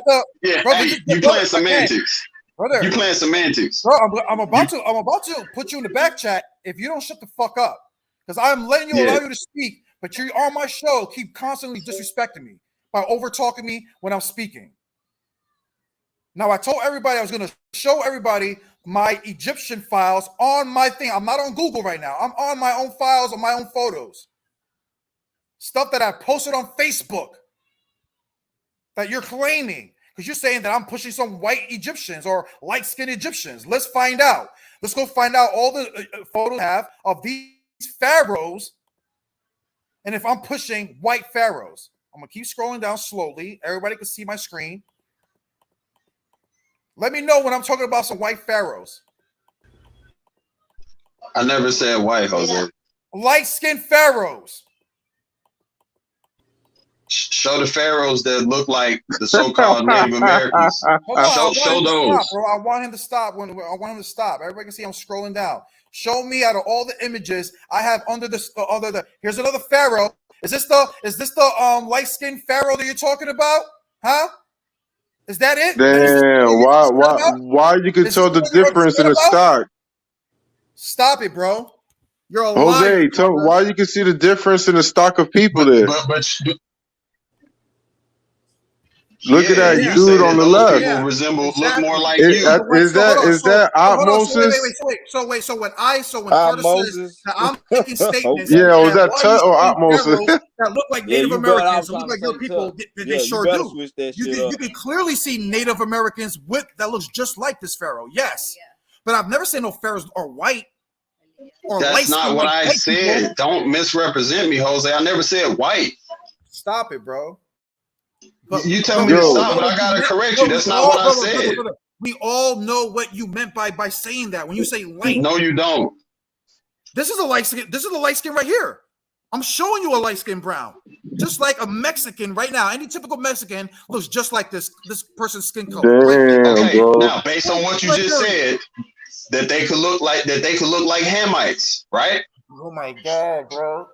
Speaker 11: the?
Speaker 9: Yeah. Brother, you playing semantics. Brother, you playing semantics.
Speaker 11: Bro, I'm about to put you in the back chat if you don't shut the fuck up. Because I'm letting you allow you to speak, but you're on my show, keep constantly disrespecting me by over talking me when I'm speaking. Now I told everybody I was gonna show everybody my Egyptian files on my thing. I'm not on Google right now. I'm on my own files, on my own photos. Stuff that I posted on Facebook that you're claiming. Because you're saying that I'm pushing some white Egyptians or light-skinned Egyptians. Let's find out. Let's go find out all the photos I have of these pharaohs. And if I'm pushing white pharaohs, I'm going to keep scrolling down slowly. Everybody can see my screen. Let me know when I'm talking about some white pharaohs.
Speaker 9: I never said white, Jose.
Speaker 11: Light-skinned pharaohs.
Speaker 9: Show the pharaohs that look like the so-called Native Americans. Show those.
Speaker 11: Bro. I want him to stop. I want him to stop. Everybody can see I'm scrolling down. Show me out of all the images I have under the. Here's another pharaoh. Is this the light-skinned pharaoh that you're talking about? Huh? Is that it?
Speaker 12: Damn. Why you can tell the difference in the stock?
Speaker 11: Stop it, bro. You're a
Speaker 12: Jose,
Speaker 11: liar.
Speaker 12: tell why you can see the difference in the stock of people there. Look at that dude on the left.
Speaker 9: People look more like you.
Speaker 12: Is that Moses?
Speaker 11: Wait. So when Carter says that I'm making statements,
Speaker 12: was that Tut or Moses?
Speaker 11: That look like Native Americans, look like your people. They sure do. You can clearly see Native Americans that looks just like this pharaoh. Yes, but I've never seen no pharaohs are white.
Speaker 9: That's not what I said. People. Don't misrepresent me, Jose. I never said white.
Speaker 11: Stop it, bro.
Speaker 9: You tell me to stop, but I gotta correct you. That's not what I said.
Speaker 11: We all know what you meant by saying that. When you say light,
Speaker 9: No, you don't.
Speaker 11: this is a light skin. This is a light skin right here. I'm showing you a light skin brown, just like a Mexican right now. Any typical Mexican looks just like this person's skin color.
Speaker 12: Damn,
Speaker 9: Okay,
Speaker 12: bro.
Speaker 9: now based on what you just said, that they could look like Hamites, right?
Speaker 11: Oh my God, bro.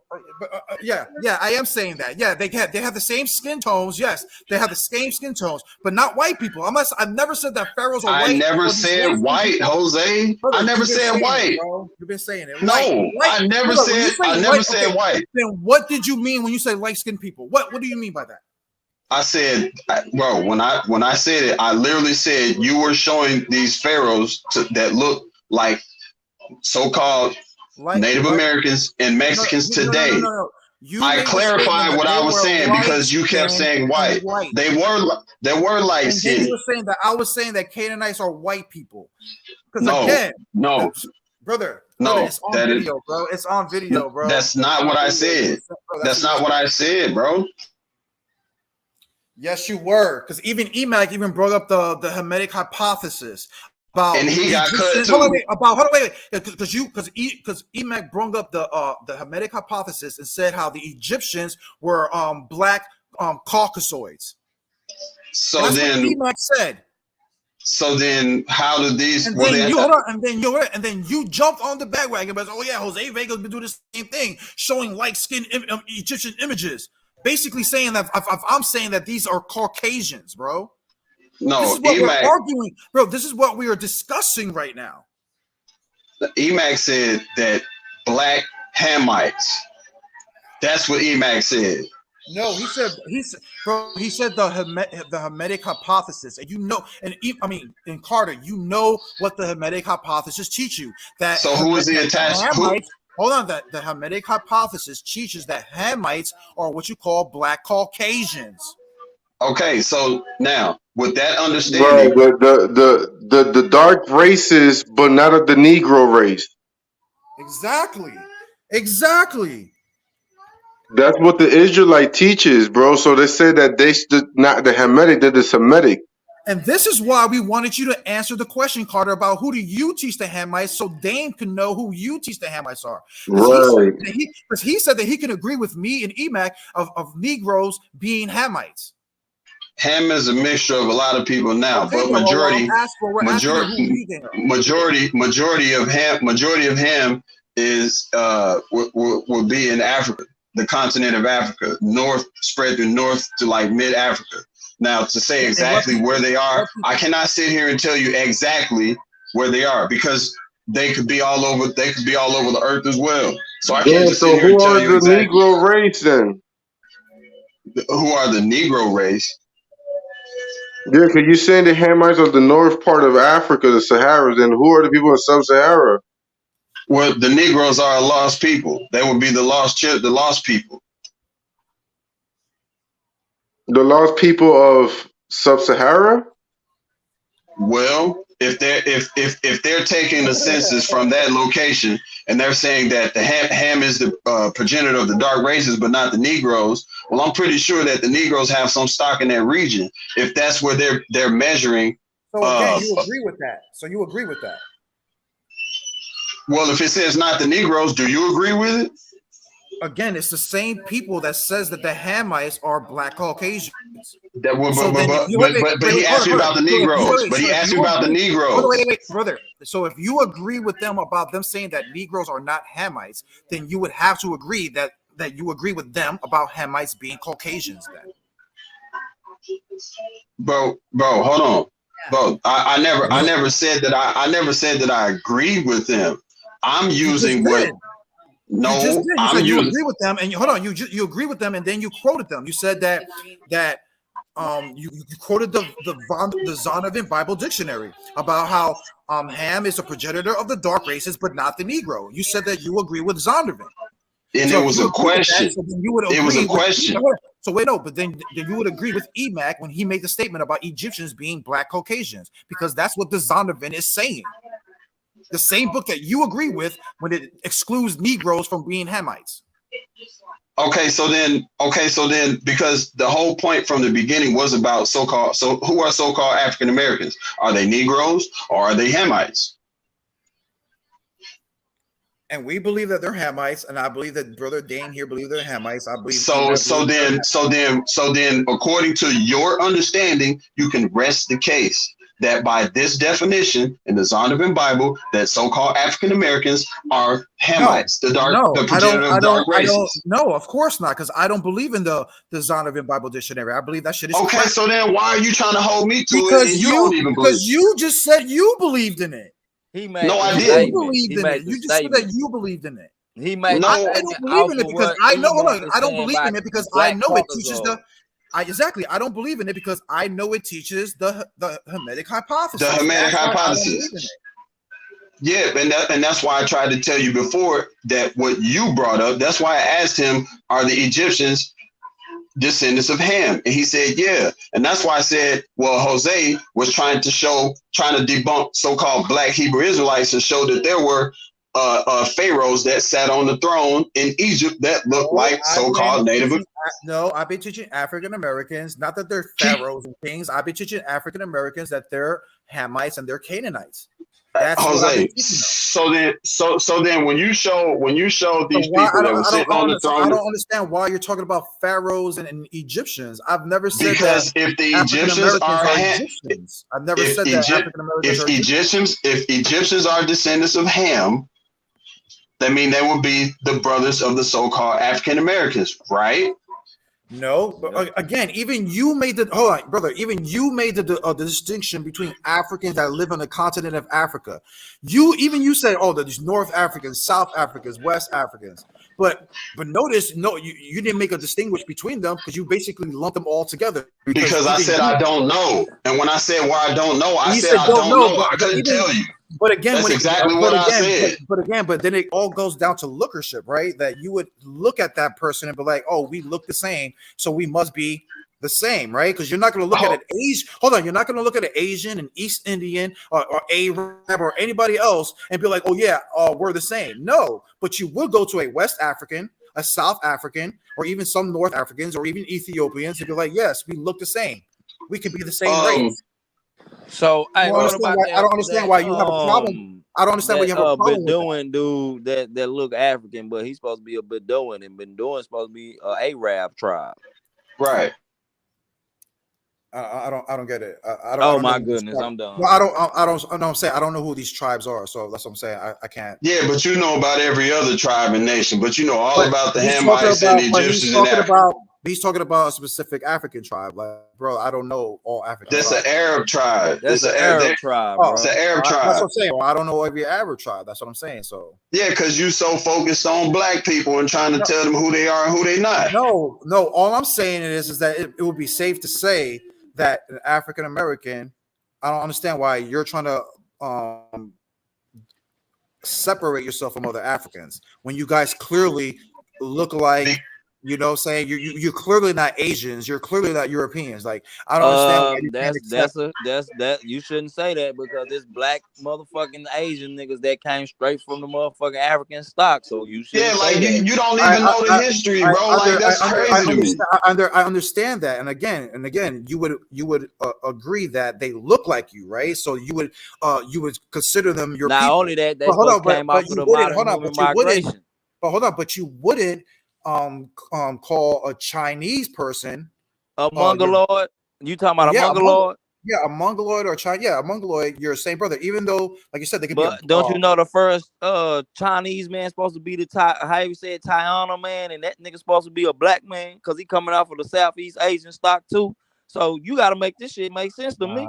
Speaker 11: Yeah, I am saying that. Yeah, they have the same skin tones. Yes, they have the same skin tones, but not white people. I've never said that pharaohs are white.
Speaker 9: I never said white, Jose.
Speaker 11: Brother,
Speaker 9: I never said white.
Speaker 11: bro. You've been saying it.
Speaker 9: No, I never said white.
Speaker 11: Then what did you mean when you say light skinned people? What do you mean by that?
Speaker 9: I said, bro, when I said it, I literally said you were showing these pharaohs that look like so-called Native Americans and Mexicans today.
Speaker 11: No.
Speaker 9: I clarified what I was saying because you kept saying white. They were light skinned.
Speaker 11: You were saying that I was saying that Canaanites are white people.
Speaker 9: No,
Speaker 11: brother,
Speaker 9: no,
Speaker 11: it's on video, bro. It's on video, bro.
Speaker 9: That's not what I said. That's not what I said, bro.
Speaker 11: Yes, you were, because even Emac even brought up the Hamitic hypothesis about,
Speaker 9: and he got cut too.
Speaker 11: Because Emac brought up the Hamitic hypothesis and said how the Egyptians were black Caucasoids.
Speaker 9: So then
Speaker 11: Emac said.
Speaker 9: So then, how did these?
Speaker 11: And then you jumped on the bandwagon, but Jose Vega's been doing the same thing, showing light skinned Egyptian images. Basically saying that I'm saying that these are Caucasians, bro.
Speaker 9: No,
Speaker 11: this is what we're arguing, bro. This is what we are discussing right now.
Speaker 9: Emac said that black Hamites. That's what Emac said.
Speaker 11: No, he said the Hamitic hypothesis, and in Carter, you know what the Hamitic hypothesis teach you. That
Speaker 9: so who is the attached?
Speaker 11: Hold on, that the Hamitic hypothesis teaches that Hamites are what you call black Caucasians.
Speaker 9: Okay, so now with that understanding,
Speaker 12: right, the dark races, but not of the Negro race.
Speaker 11: Exactly.
Speaker 12: That's what the Israelite teaches, bro. So they say that they not the Hamitic, they're the Semitic.
Speaker 11: And this is why we wanted you to answer the question, Carter, about who do you teach the Hamites, so Dame can know who you teach the Hamites are.
Speaker 12: Right.
Speaker 11: Because he said that he can agree with me and Emac of Negroes being Hamites.
Speaker 9: Ham is a mixture of a lot of people now, but majority of Ham is will be in Africa, the continent of Africa, spread through north to like mid Africa. Now, to say exactly where they are, I cannot sit here and tell you exactly where they are because they could be all over. They could be all over the earth as well. So I can't just sit here and tell you exactly.
Speaker 12: Who are the Negro race then?
Speaker 9: Who are the Negro race?
Speaker 12: Yeah, because you're saying the Hamites of the north part of Africa, the Sahara. Then who are the people in Sub-Sahara?
Speaker 9: Well, the Negroes are a lost people. They would be the lost people.
Speaker 12: The lost people of Sub-Sahara?
Speaker 9: Well, if they're taking the census from that location and they're saying that the Ham is the progenitor of the dark races, but not the Negroes, well, I'm pretty sure that the Negroes have some stock in that region. If that's where they're measuring.
Speaker 11: So again, you agree with that. So you agree with that.
Speaker 9: Well, if it says not the Negroes, do you agree with it?
Speaker 11: Again, it's the same people that says that the Hamites are black Caucasians.
Speaker 9: But he asked me about the Negroes. But he asked me about the Negroes.
Speaker 11: Wait, brother. So if you agree with them about them saying that Negroes are not Hamites, then you would have to agree that you agree with them about Hamites being Caucasians. Then,
Speaker 9: bro, hold on, bro. I never said that I agree with them. I'm using what. No, I'm
Speaker 11: you agree with them, and hold on. You agree with them, and then you quoted them. You said that you quoted the Zondervan Bible Dictionary about how Ham is a progenitor of the dark races, but not the Negro. You said that you agree with Zondervan.
Speaker 9: And it was a question. It was a question.
Speaker 11: So wait, no, but then you would agree with Emac when he made the statement about Egyptians being black Caucasians, because that's what the Zondervan is saying. The same book that you agree with when it excludes Negroes from being Hamites.
Speaker 9: Okay, so then, because the whole point from the beginning was about so-called, so who are so-called African Americans? Are they Negroes or are they Hamites?
Speaker 11: And we believe that they're Hamites, and I believe that Brother Dane here believes they're Hamites. I believe
Speaker 9: So then, according to your understanding, you can rest the case that by this definition in the Zondervan Bible, that so-called African Americans are Hamites, the progenitor of dark races.
Speaker 11: No, of course not, because I don't believe in the Zondervan Bible Dictionary. I believe that shit is
Speaker 9: okay.
Speaker 11: crap.
Speaker 9: So then, why are you trying to hold me to
Speaker 11: because
Speaker 9: it? And you don't even believe?
Speaker 11: Because you just said you believed in it.
Speaker 15: He made
Speaker 9: no, I
Speaker 11: You
Speaker 9: didn't.
Speaker 11: believed in it. You just said that you believed in it.
Speaker 15: He made
Speaker 11: I don't believe in it because I know. Hold on, I don't believe in it because I know it teaches the. Exactly, I don't believe in it because I know it teaches the Hamitic hypothesis.
Speaker 9: The Hamitic hypothesis. Yeah, and that's why I tried to tell you before that what you brought up. That's why I asked him, "Are the Egyptians descendants of Ham?" And he said, "Yeah." And that's why I said, "Well, Jose was trying to debunk so-called Black Hebrew Israelites and show that there were pharaohs that sat on the throne in Egypt that looked like so-called native."
Speaker 11: No, I've been teaching African Americans, not that they're pharaohs and kings. I've been teaching African Americans that they're Hamites and they're Canaanites. That's
Speaker 9: Jose. So then, when you show these people that were sitting on the throne,
Speaker 11: I don't understand why you're talking about pharaohs and Egyptians. I've never said
Speaker 9: because
Speaker 11: that.
Speaker 9: If the Egyptians are
Speaker 11: Egyptians, I've never said that African Americans are Egyptians.
Speaker 9: If Egyptians are descendants of Ham, that means they would be the brothers of the so-called African Americans, right?
Speaker 11: No, but again, even you made the hold on, brother. Even you made the distinction between Africans that live on the continent of Africa. You said, "Oh, there's North Africans, South Africans, West Africans." But notice, no, you didn't make a distinguish between them because you basically lumped them all together.
Speaker 9: Because I said I don't know, and when I said why I don't know, I said I don't know. I couldn't tell you.
Speaker 11: But again,
Speaker 9: that's exactly what I said.
Speaker 11: But then it all goes down to lookership, right? That you would look at that person and be like, "Oh, we look the same, so we must be the same," right? Because you're not going to look at an Asian. Hold on, you're not going to look at an Asian, an East Indian, or Arab, or anybody else and be like, "Oh yeah, we're the same." No, but you would go to a West African, a South African, or even some North Africans, or even Ethiopians, and be like, "Yes, we look the same. We can be the same race."
Speaker 15: So I don't
Speaker 11: understand why you have a problem. I don't understand why you have a problem with
Speaker 15: Bedouin dude that look African, but he's supposed to be a Bedouin, and Bedouin supposed to be an Arab tribe,
Speaker 9: right?
Speaker 11: I don't get it.
Speaker 15: My goodness, I'm done.
Speaker 11: No, I don't. I'm saying I don't know who these tribes are, so that's what I'm saying. I can't.
Speaker 9: Yeah, but you know about every other tribe and nation, but you know all about the Hamites and the Egyptians and Africa.
Speaker 11: He's talking about a specific African tribe, like, bro. I don't know all African.
Speaker 9: That's an Arab tribe.
Speaker 15: That's an Arab tribe. Bro.
Speaker 9: It's an Arab tribe.
Speaker 11: That's what I'm saying. Well, I don't know every Arab tribe. That's what I'm saying. So
Speaker 9: yeah, because you so focused on Black people and trying to tell them who they are and who they not.
Speaker 11: No. All I'm saying is that it would be safe to say that an African American. I don't understand why you're trying to separate yourself from other Africans when you guys clearly look like. You know, saying you're clearly not Asians. You're clearly not Europeans. Like, I don't understand.
Speaker 15: That's you shouldn't say that because it's Black motherfucking Asian niggas that came straight from the motherfucking African stock. So you should.
Speaker 9: Yeah, like you don't even know the history, bro. Like that's crazy to me.
Speaker 11: I understand that, and again, you would agree that they look like you, right? So you would consider them your.
Speaker 15: Not
Speaker 11: people.
Speaker 15: Only that, they came out of the modern human migration.
Speaker 11: But you wouldn't. Call a Chinese person
Speaker 15: a Mongoloid. You talking about a Mongoloid?
Speaker 11: A Mongoloid or China? Yeah, a Mongoloid. You're the same brother, even though, like you said, they could
Speaker 15: be. Don't you know the first Chinese man supposed to be the how you say Tiana man, and that nigga supposed to be a Black man because he coming out of the Southeast Asian stock too. So you got to make this shit make sense to me.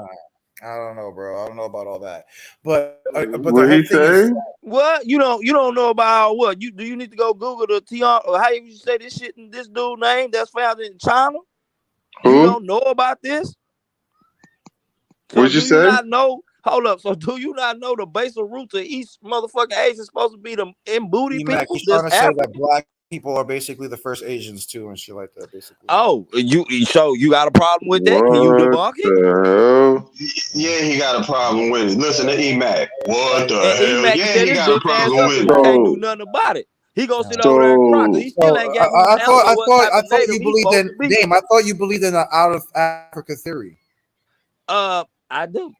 Speaker 11: I don't know, bro. I don't know about all that. But
Speaker 12: what he say?
Speaker 15: What you don't know about what? Do you need to go Google the Tiana or how you say this shit in this dude name that's found in China?
Speaker 12: Who?
Speaker 15: You don't know about this? So
Speaker 12: what'd you say?
Speaker 15: Not know? Hold up. So do you not know the basal root of each motherfucking Asian is supposed to be the booty people?
Speaker 11: He's trying to say that Black people are basically the first Asians too, and shit like that. Basically.
Speaker 15: Oh, so you got a problem with that? Can you debunk
Speaker 9: it? Yeah, he got a problem with it. Listen to EMAC. What the hell? Yeah, he got a problem with it.
Speaker 15: Can't do nothing about it. He gonna sit over there and cry because he still ain't gave me no answer on what type of native
Speaker 11: you
Speaker 15: he
Speaker 11: believed
Speaker 15: supposed
Speaker 11: in
Speaker 15: to be.
Speaker 11: Dame. I thought you believed in the out of Africa theory.
Speaker 15: I do.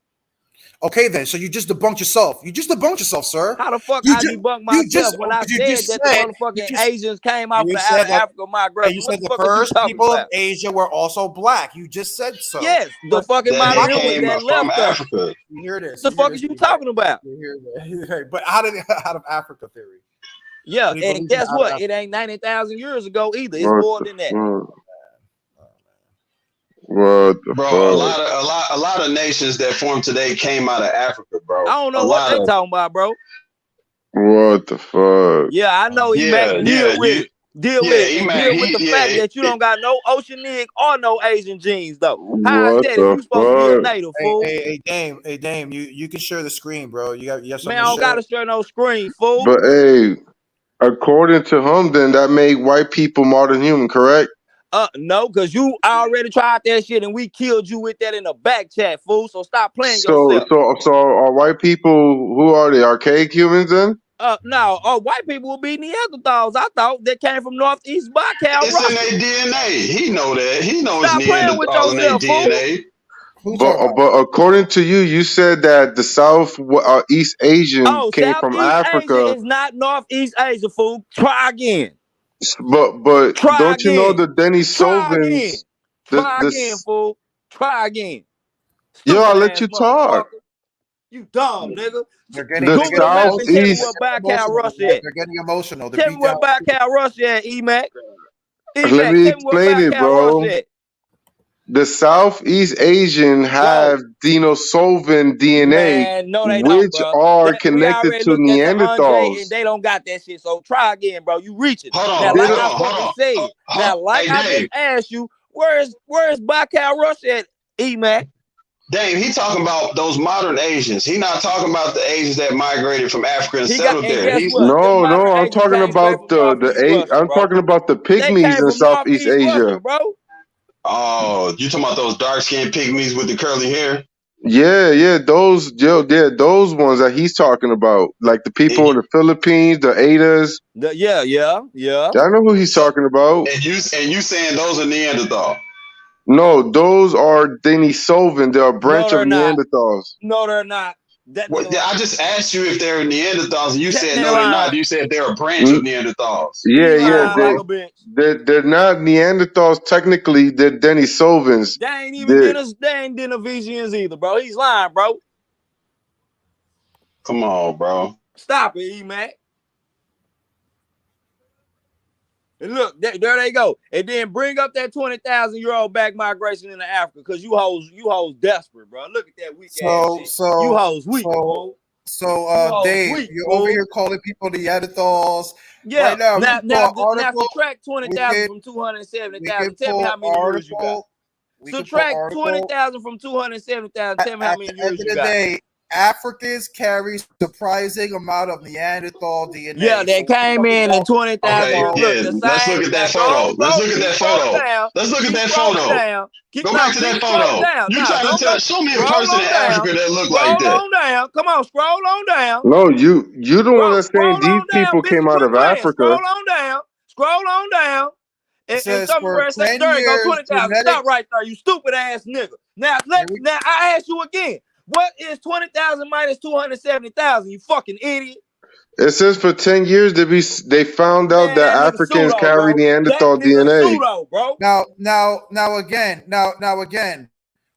Speaker 11: Okay, then. So you just debunked yourself. You just debunked yourself, sir.
Speaker 15: How the fuck
Speaker 11: You
Speaker 15: I
Speaker 11: just,
Speaker 15: debunk
Speaker 11: you
Speaker 15: myself
Speaker 11: just,
Speaker 15: when I
Speaker 11: you
Speaker 15: said
Speaker 11: just
Speaker 15: that the
Speaker 11: said,
Speaker 15: motherfucking Asians came out
Speaker 11: you
Speaker 15: the
Speaker 11: said
Speaker 15: out of
Speaker 11: that,
Speaker 15: Africa
Speaker 11: and
Speaker 15: migration?
Speaker 11: you
Speaker 15: What
Speaker 11: said
Speaker 15: the
Speaker 11: the
Speaker 15: fuck is you
Speaker 11: first
Speaker 15: talking
Speaker 11: people of
Speaker 15: about?
Speaker 11: Asia were also black. You just said so.
Speaker 15: Yes, the fucking
Speaker 9: That they
Speaker 15: Maroons
Speaker 9: came
Speaker 15: that
Speaker 9: from
Speaker 15: left us.
Speaker 9: Africa.
Speaker 11: You hear this?
Speaker 15: The
Speaker 11: You hear
Speaker 15: fuck
Speaker 11: this?
Speaker 15: is you talking about?
Speaker 11: You hear that? But out of Africa theory.
Speaker 15: Yeah,
Speaker 11: So he
Speaker 15: and
Speaker 11: believes in
Speaker 15: guess
Speaker 11: out of
Speaker 15: what?
Speaker 11: Africa.
Speaker 15: It ain't 90,000 years ago either. It's
Speaker 12: What
Speaker 15: more
Speaker 12: the
Speaker 15: than that.
Speaker 12: fuck? What the
Speaker 9: Bro,
Speaker 12: fuck?
Speaker 9: a lot of nations that formed today came out of Africa, bro.
Speaker 15: I don't
Speaker 9: A
Speaker 15: know what
Speaker 9: lot
Speaker 15: they
Speaker 9: of
Speaker 15: talking about, bro.
Speaker 12: What the fuck?
Speaker 15: Yeah, I know
Speaker 9: yeah,
Speaker 15: Emac. Deal with it. Deal with it. And
Speaker 9: Emac,
Speaker 15: deal with the fact that you don't got no Oceanic or no Asian genes, though. How is
Speaker 12: What
Speaker 15: that if
Speaker 12: the
Speaker 15: you supposed to be a
Speaker 12: fuck?
Speaker 15: native, fool?
Speaker 11: Hey, Dame, you can share the screen, bro. You have
Speaker 15: Man,
Speaker 11: something
Speaker 15: I
Speaker 11: to
Speaker 15: don't
Speaker 11: share.
Speaker 15: gotta share no screen, fool.
Speaker 12: But hey, according to him, then that made white people modern human, correct?
Speaker 15: No, because you already tried that shit and we killed you with that in the back chat, fool. So stop playing
Speaker 12: So,
Speaker 15: yourself.
Speaker 12: so are white people? Who are they? Archaic humans then?
Speaker 15: No, white people will be Neanderthals. I thought they came from Northeast Baikal,
Speaker 9: It's in
Speaker 15: Russia.
Speaker 9: their DNA. He know that. He knows
Speaker 15: Stop playing with
Speaker 9: Neanderthal in their
Speaker 15: yourself, fool.
Speaker 9: DNA.
Speaker 12: But according to you, you said that the South East Asian
Speaker 15: Oh,
Speaker 12: came from
Speaker 15: Southeast Asia
Speaker 12: Africa.
Speaker 15: is not Northeast Asia, fool. Try again.
Speaker 12: But
Speaker 15: Try
Speaker 12: don't you know
Speaker 15: again.
Speaker 12: the
Speaker 15: Try again.
Speaker 12: Denisovans?
Speaker 15: Try again,
Speaker 12: This
Speaker 15: fool. Try again.
Speaker 12: yo, I'll
Speaker 15: Stupid
Speaker 12: let
Speaker 15: ass
Speaker 12: you talk.
Speaker 15: motherfucker. You dumb nigga.
Speaker 11: They're
Speaker 12: The
Speaker 15: Google the map and tell me
Speaker 12: Southeast.
Speaker 15: what Baikal, Russia at.
Speaker 11: They're getting emotional. They're
Speaker 15: Tell me
Speaker 11: beat
Speaker 15: where
Speaker 11: down.
Speaker 15: Baikal, Russia at, Emac.
Speaker 12: Let
Speaker 15: Emac,
Speaker 12: me
Speaker 15: tell me where
Speaker 12: explain it,
Speaker 15: Baikal,
Speaker 12: bro.
Speaker 15: Russia at.
Speaker 12: The Southeast Asian have Denisovan DNA,
Speaker 15: Man, no, they don't,
Speaker 12: which
Speaker 15: bro.
Speaker 12: are
Speaker 15: We
Speaker 12: connected
Speaker 15: already
Speaker 12: to
Speaker 15: looked at the Andre,
Speaker 12: Neanderthals.
Speaker 15: and they don't got that shit. So try again, bro. You reaching. Now,
Speaker 9: Hold
Speaker 12: They
Speaker 15: like
Speaker 12: don't,
Speaker 15: I fucking said. Now, like
Speaker 9: Hey,
Speaker 15: I just
Speaker 9: Dave.
Speaker 15: asked you, where's Baikal, Russia at, Emac?
Speaker 9: Dave, he talking about those modern Asians. He not talking about the Asians that migrated from Africa and
Speaker 15: He got,
Speaker 9: settled
Speaker 15: and
Speaker 9: there.
Speaker 15: guess
Speaker 9: He's
Speaker 15: what? Them
Speaker 12: no,
Speaker 15: modern
Speaker 12: I'm
Speaker 15: Asians
Speaker 12: talking
Speaker 15: came straight
Speaker 12: about
Speaker 15: from Northeast Russia,
Speaker 12: I'm
Speaker 15: bro.
Speaker 12: talking about the
Speaker 15: They
Speaker 12: pygmies
Speaker 15: came
Speaker 12: in
Speaker 15: from
Speaker 12: Southeast
Speaker 15: Northeast Russia,
Speaker 12: Asia.
Speaker 15: bro.
Speaker 9: oh, you talking about those dark skinned pygmies with the curly hair?
Speaker 12: Yeah, those ones that he's talking about, like the people in the Philippines, the Adas.
Speaker 15: Yeah.
Speaker 12: I know who he's talking about.
Speaker 9: And you saying those are Neanderthal?
Speaker 12: No, those are Denisovan. They're a
Speaker 15: No,
Speaker 12: branch of
Speaker 15: they're not.
Speaker 12: Neanderthals.
Speaker 15: No, they're not. That
Speaker 9: What,
Speaker 15: nigga lying.
Speaker 9: I just asked you if they're Neanderthals, and you
Speaker 15: That
Speaker 9: said
Speaker 15: nigga
Speaker 9: no, they're not.
Speaker 15: lying.
Speaker 9: You said they're a branch of
Speaker 12: Mm,
Speaker 9: Neanderthals.
Speaker 12: Yeah,
Speaker 15: He
Speaker 12: yeah.
Speaker 15: lying like a bitch.
Speaker 12: They're not Neanderthals technically. They're Denisovans.
Speaker 15: They ain't even
Speaker 12: They're,
Speaker 15: they ain't Denisovans either, bro. He's lying, bro.
Speaker 9: Come on, bro.
Speaker 15: Stop it, E-Mac. And look, there they go. And then bring up that 20,000-year-old back migration into Africa, because you hoes desperate, bro. Look at that weak ass shit. You hoes weak, fool.
Speaker 11: Dave,
Speaker 15: weak,
Speaker 11: you're
Speaker 15: fool.
Speaker 11: over here calling people Neanderthals.
Speaker 15: Yeah.
Speaker 11: Right now, we can pull
Speaker 15: Now
Speaker 11: an article.
Speaker 15: subtract 20,000 from
Speaker 11: We
Speaker 15: 270,000.
Speaker 11: can
Speaker 15: Tell me
Speaker 11: pull
Speaker 15: how many years you got.
Speaker 11: article.
Speaker 15: Subtract 20,000 from 270,000. Tell me how
Speaker 11: At
Speaker 15: many
Speaker 11: the end
Speaker 15: years
Speaker 11: of
Speaker 15: you
Speaker 11: the
Speaker 15: got.
Speaker 11: day, Africans carry surprising amount of Neanderthal DNA.
Speaker 15: Yeah, they came in 20,000
Speaker 9: Okay,
Speaker 15: years. Look, the
Speaker 9: let's look
Speaker 15: same.
Speaker 9: at
Speaker 15: Now
Speaker 9: that photo. Let's look at
Speaker 15: keep
Speaker 9: that
Speaker 15: scrolling
Speaker 9: photo.
Speaker 15: down.
Speaker 9: Let's look at
Speaker 15: Keep
Speaker 9: that
Speaker 15: scrolling
Speaker 9: photo.
Speaker 15: down.
Speaker 9: Go back to
Speaker 15: Keep
Speaker 9: that
Speaker 15: scrolling
Speaker 9: photo.
Speaker 15: down.
Speaker 9: You
Speaker 15: No,
Speaker 9: trying to
Speaker 15: don't go.
Speaker 9: show me a
Speaker 15: Scroll
Speaker 9: person
Speaker 15: on
Speaker 9: in
Speaker 15: down.
Speaker 9: Africa that look like
Speaker 15: Scroll
Speaker 9: that?
Speaker 15: on down. Come on, scroll on down.
Speaker 12: no, you the one that's saying
Speaker 15: Scroll
Speaker 12: these
Speaker 15: on down,
Speaker 12: people
Speaker 15: bitch.
Speaker 12: came
Speaker 15: You
Speaker 12: out
Speaker 15: quit
Speaker 12: of
Speaker 15: playing.
Speaker 12: Africa.
Speaker 15: Scroll on down. Scroll on down.
Speaker 11: It
Speaker 15: And
Speaker 11: says
Speaker 15: show me
Speaker 11: for
Speaker 15: where it says.
Speaker 11: 10
Speaker 15: There you go,
Speaker 11: years,
Speaker 15: 20,000. Stop
Speaker 11: genetics.
Speaker 15: right there, you stupid ass nigga. Now I ask you again. What is 20,000 minus 270,000? You fucking idiot.
Speaker 12: It says for 10 years they found out
Speaker 15: Man,
Speaker 12: that
Speaker 15: that nigga
Speaker 12: Africans
Speaker 15: pseudo,
Speaker 12: carry
Speaker 15: bro. That
Speaker 12: Neanderthal
Speaker 15: nigga
Speaker 12: DNA.
Speaker 15: pseudo, bro.
Speaker 11: Now again,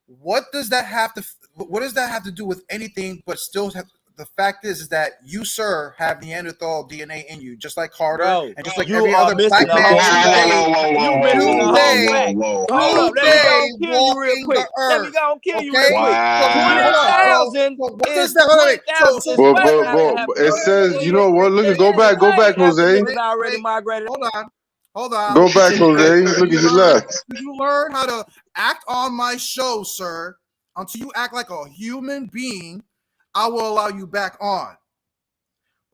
Speaker 11: what does that have to do with anything? But still, the fact is that you, sir, have Neanderthal DNA in you, just like Carter,
Speaker 15: Bro,
Speaker 11: and just like
Speaker 15: you
Speaker 11: every
Speaker 15: are
Speaker 11: other black
Speaker 15: missing the
Speaker 11: man
Speaker 15: whole fact. You missing the whole fact. Hold up, let me go and kill you real
Speaker 11: walking the
Speaker 15: quick. Let me
Speaker 11: earth.
Speaker 15: go and kill you real
Speaker 11: Okay,
Speaker 15: quick.
Speaker 11: so hold on.
Speaker 15: 20,000
Speaker 11: So what does
Speaker 15: is
Speaker 11: that? Wait,
Speaker 15: 20,000 is fake. Now they have
Speaker 12: It says, you know what? Look, go back,
Speaker 15: after
Speaker 12: Jose.
Speaker 15: niggas already migrated.
Speaker 11: Hold on.
Speaker 12: Go back, Jose. Look at you left.
Speaker 11: You learn how to act on my show, sir. Until you act like a human being, I will allow you back on.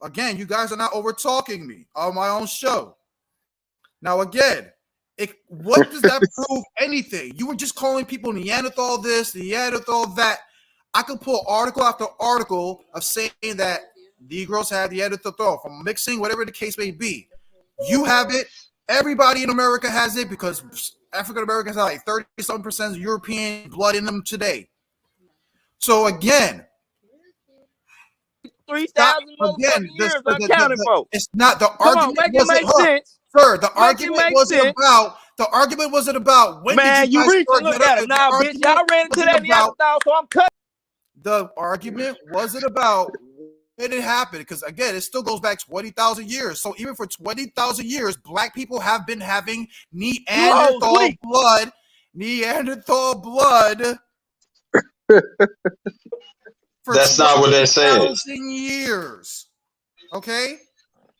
Speaker 11: Again, you guys are not over talking me on my own show. Now, again, what does that prove anything? You were just calling people Neanderthal this, Neanderthal that. I could pull article after article of saying that Negroes have Neanderthal from mixing, whatever the case may be. You have it. Everybody in America has it because African Americans have like 30-something% of European blood in them today. So again,
Speaker 15: 3,000 motherfucking years uncounted for.
Speaker 11: it's not the
Speaker 15: Come
Speaker 11: argument.
Speaker 15: on, make it make sense.
Speaker 11: Sir, the
Speaker 15: Make it
Speaker 11: argument
Speaker 15: make
Speaker 11: wasn't
Speaker 15: sense.
Speaker 11: about. The argument wasn't about when
Speaker 15: Man,
Speaker 11: did you
Speaker 15: you
Speaker 11: guys
Speaker 15: reach
Speaker 11: start
Speaker 15: and look
Speaker 11: that
Speaker 15: at
Speaker 11: up.
Speaker 15: it. Now, bitch, y'all ran into that Neanderthal, so I'm cutting.
Speaker 11: The argument wasn't about when it happened, because again, it still goes back 20,000 years. So even for 20,000 years, black people have been having Neanderthal blood. Neanderthal blood.
Speaker 9: That's not what that says.
Speaker 11: 20,000 years. Okay?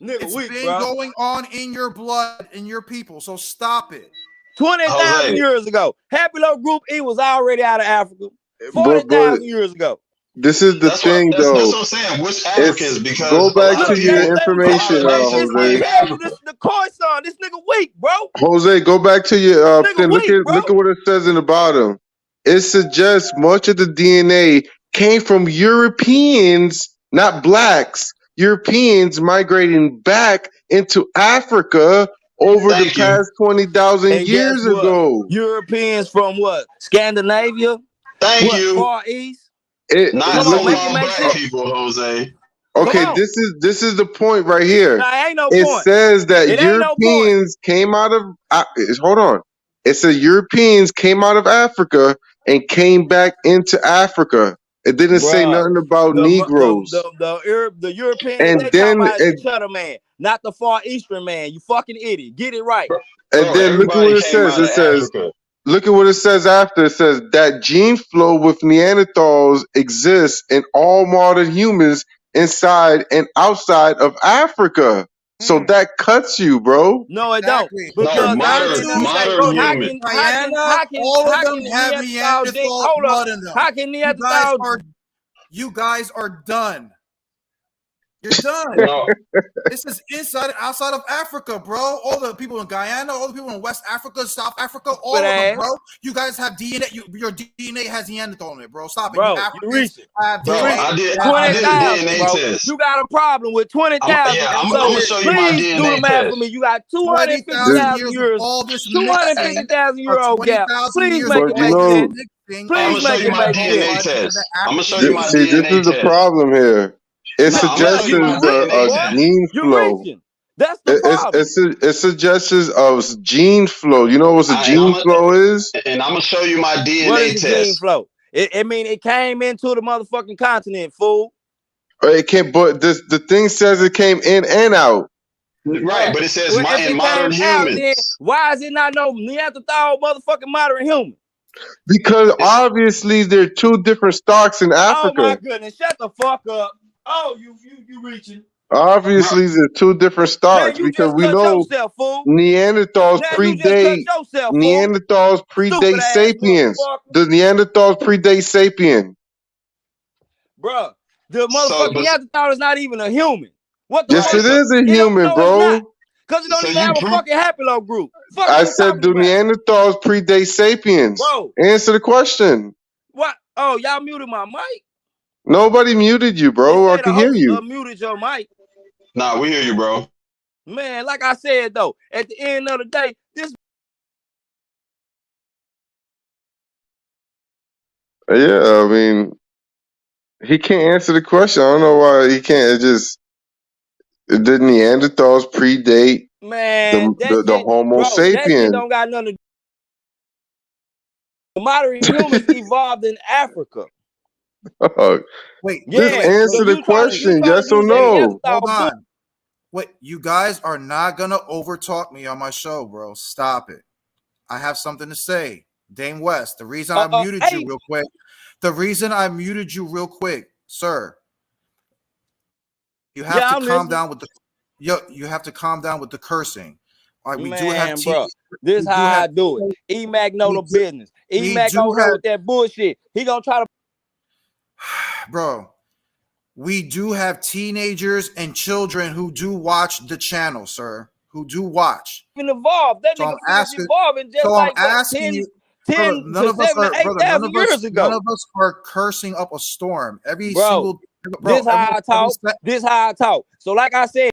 Speaker 15: Nigga,
Speaker 11: it's
Speaker 15: weak,
Speaker 11: been
Speaker 15: bro.
Speaker 11: going on in your blood, in your people. So stop it.
Speaker 15: 20,000 years ago. Happy Little Group E was already out of Africa. 40,000 years ago.
Speaker 12: This is the thing,
Speaker 9: that's
Speaker 12: though.
Speaker 9: what I'm saying. Which Africans? Because
Speaker 12: go back
Speaker 9: a lot
Speaker 12: to
Speaker 9: of
Speaker 12: your
Speaker 9: people,
Speaker 12: information,
Speaker 9: a lot of nations
Speaker 12: Jose.
Speaker 9: claim Africa.
Speaker 15: This the Khoisan. This nigga weak, bro.
Speaker 12: Jose, go back to your thing. Look at what it says in the bottom. It suggests much of the DNA came from Europeans, not blacks. Europeans migrating back into Africa over the past 20,000
Speaker 15: And
Speaker 12: years
Speaker 15: guess what?
Speaker 12: ago.
Speaker 15: Europeans from what? Scandinavia?
Speaker 9: Thank
Speaker 15: what?
Speaker 9: you.
Speaker 15: Far East?
Speaker 9: Not
Speaker 15: Come on, make it
Speaker 9: so-called
Speaker 15: make
Speaker 9: black
Speaker 15: sense.
Speaker 9: people, Jose.
Speaker 12: Okay, this is the point right here.
Speaker 15: Nah, ain't no
Speaker 12: it
Speaker 15: point.
Speaker 12: says that
Speaker 15: It ain't no point.
Speaker 12: Europeans came out of hold on. It says Europeans came out of Africa and came back into Africa. It didn't say nothing about Negroes.
Speaker 15: The European
Speaker 12: And
Speaker 15: that they
Speaker 12: then-
Speaker 15: talking about is
Speaker 12: and-
Speaker 15: the Cheddar man, not the Far Eastern man. You fucking idiot. Get it right.
Speaker 12: And then look at what it says. It says, look at what it says after. It says that gene flow with Neanderthals exists in all modern humans inside and outside of Africa. So that cuts you, bro.
Speaker 15: No, it don't. Because
Speaker 9: No, modern
Speaker 11: All of them have Neanderthal
Speaker 15: hold
Speaker 11: blood
Speaker 15: up.
Speaker 11: in them.
Speaker 15: How can Neanderthal?
Speaker 11: You guys are done. You're done.
Speaker 9: No.
Speaker 11: This is inside and outside of Africa, bro. All the people in Guyana, all the people in West Africa, South Africa, all of them, bro. You guys have DNA. Your DNA has Neanderthal in it, bro. Stop it.
Speaker 15: Bro,
Speaker 11: you
Speaker 15: you reach it.
Speaker 11: have
Speaker 9: Bro,
Speaker 11: DNA.
Speaker 9: I did a
Speaker 15: 20,000,
Speaker 9: DNA
Speaker 15: bro.
Speaker 9: test.
Speaker 15: You got a problem with 20,000.
Speaker 9: I'm
Speaker 15: so
Speaker 9: gonna show you my
Speaker 15: please do the
Speaker 9: DNA
Speaker 15: math
Speaker 9: test.
Speaker 15: for me. You got
Speaker 11: 20,000
Speaker 15: 250,000 years.
Speaker 11: all this
Speaker 15: 250,000 year old gap.
Speaker 11: 20,000
Speaker 15: Please
Speaker 11: years
Speaker 15: make
Speaker 11: of
Speaker 15: it
Speaker 12: But
Speaker 15: make
Speaker 12: you know-
Speaker 15: sense.
Speaker 9: I'm
Speaker 15: Please
Speaker 9: gonna show
Speaker 15: make
Speaker 9: you
Speaker 15: it
Speaker 9: my
Speaker 15: make
Speaker 9: DNA
Speaker 15: sense.
Speaker 9: test. I'm gonna show you my
Speaker 12: See, this
Speaker 9: DNA
Speaker 12: is the
Speaker 9: test.
Speaker 12: problem here. It
Speaker 9: No, I'm
Speaker 12: suggests
Speaker 9: gonna show you my DNA
Speaker 12: a
Speaker 9: test.
Speaker 12: gene
Speaker 15: You
Speaker 12: flow.
Speaker 15: reaching. That's the problem.
Speaker 12: It suggests a gene flow. You know what a gene
Speaker 9: I'm
Speaker 12: flow is?
Speaker 9: And I'm gonna show you my DNA
Speaker 15: What is the
Speaker 9: test.
Speaker 15: gene flow? It mean it came into the motherfucking continent, fool.
Speaker 12: It can't. But the thing says it came in and out.
Speaker 9: Right, but it says
Speaker 15: Well, if
Speaker 9: in
Speaker 15: it
Speaker 9: modern
Speaker 15: came out,
Speaker 9: humans.
Speaker 15: then why is it not no Neanderthal motherfucking modern human?
Speaker 12: Because obviously there are two different stocks in
Speaker 15: Oh my
Speaker 12: Africa.
Speaker 15: goodness, shut the fuck up. Oh, you reaching.
Speaker 12: Obviously there are two different stocks
Speaker 15: Man, you
Speaker 12: because
Speaker 15: just
Speaker 12: we
Speaker 15: cut
Speaker 12: know
Speaker 15: yourself, fool.
Speaker 12: Neanderthals
Speaker 15: Now you just cut
Speaker 12: predate
Speaker 15: yourself, fool.
Speaker 12: Neanderthals predate
Speaker 15: Stupid ass
Speaker 12: sapiens.
Speaker 15: motherfucker.
Speaker 12: The Neanderthals predate sapien.
Speaker 15: Bruh, the motherfucking Neanderthal is not even a human. What the
Speaker 12: Yes,
Speaker 15: fuck?
Speaker 12: it is a human,
Speaker 15: It's
Speaker 12: bro.
Speaker 15: not. Because it don't
Speaker 9: So
Speaker 15: even
Speaker 9: you
Speaker 15: have a
Speaker 9: prove-
Speaker 15: fucking happy little group. Fuck
Speaker 12: I
Speaker 15: you
Speaker 12: said,
Speaker 15: talking
Speaker 12: do
Speaker 15: about?
Speaker 12: Neanderthals predate sapiens?
Speaker 15: Bro.
Speaker 12: Answer the question.
Speaker 15: What? Oh, y'all muted my mic?
Speaker 12: Nobody muted you, bro. I
Speaker 15: It said
Speaker 12: can
Speaker 15: the
Speaker 12: hear
Speaker 15: host
Speaker 12: you.
Speaker 15: muted your mic.
Speaker 9: Nah, we hear you, bro.
Speaker 15: Man, like I said, though, at the end of the day, this
Speaker 12: Yeah, I mean, he can't answer the question. I don't know why he can't. The Neanderthals predate
Speaker 15: man,
Speaker 12: the Homo
Speaker 15: that shit
Speaker 12: sapien.
Speaker 15: don't got nothing to do. The modern humans evolved in Africa.
Speaker 11: Wait,
Speaker 12: Just answer the question, yes or no.
Speaker 11: Hold on. Wait, you guys are not gonna overtalk me on my show, bro. Stop it. I have something to say. Dame West, the reason I muted you real quick. The reason I muted you real quick, sir. You have to calm down with the you have to calm down with the cursing. All right, we do have
Speaker 15: bro. This how I do it. E-Mac know the business. E-Mac over there with that bullshit. He gonna try to
Speaker 11: bro. We do have teenagers and children who do watch the channel, sir. Who do watch.
Speaker 15: even evolve. That
Speaker 11: So
Speaker 15: nigga
Speaker 11: I'm
Speaker 15: finished
Speaker 11: asking-
Speaker 15: evolving just
Speaker 11: so
Speaker 15: like
Speaker 11: I'm asking you,
Speaker 15: 10
Speaker 11: none
Speaker 15: to
Speaker 11: of us
Speaker 15: 7
Speaker 11: are,
Speaker 15: to 8,000 years ago.
Speaker 11: None of us are cursing up a storm. Every
Speaker 15: Bro,
Speaker 11: single
Speaker 15: this how I talk. This how I talk. So like I said,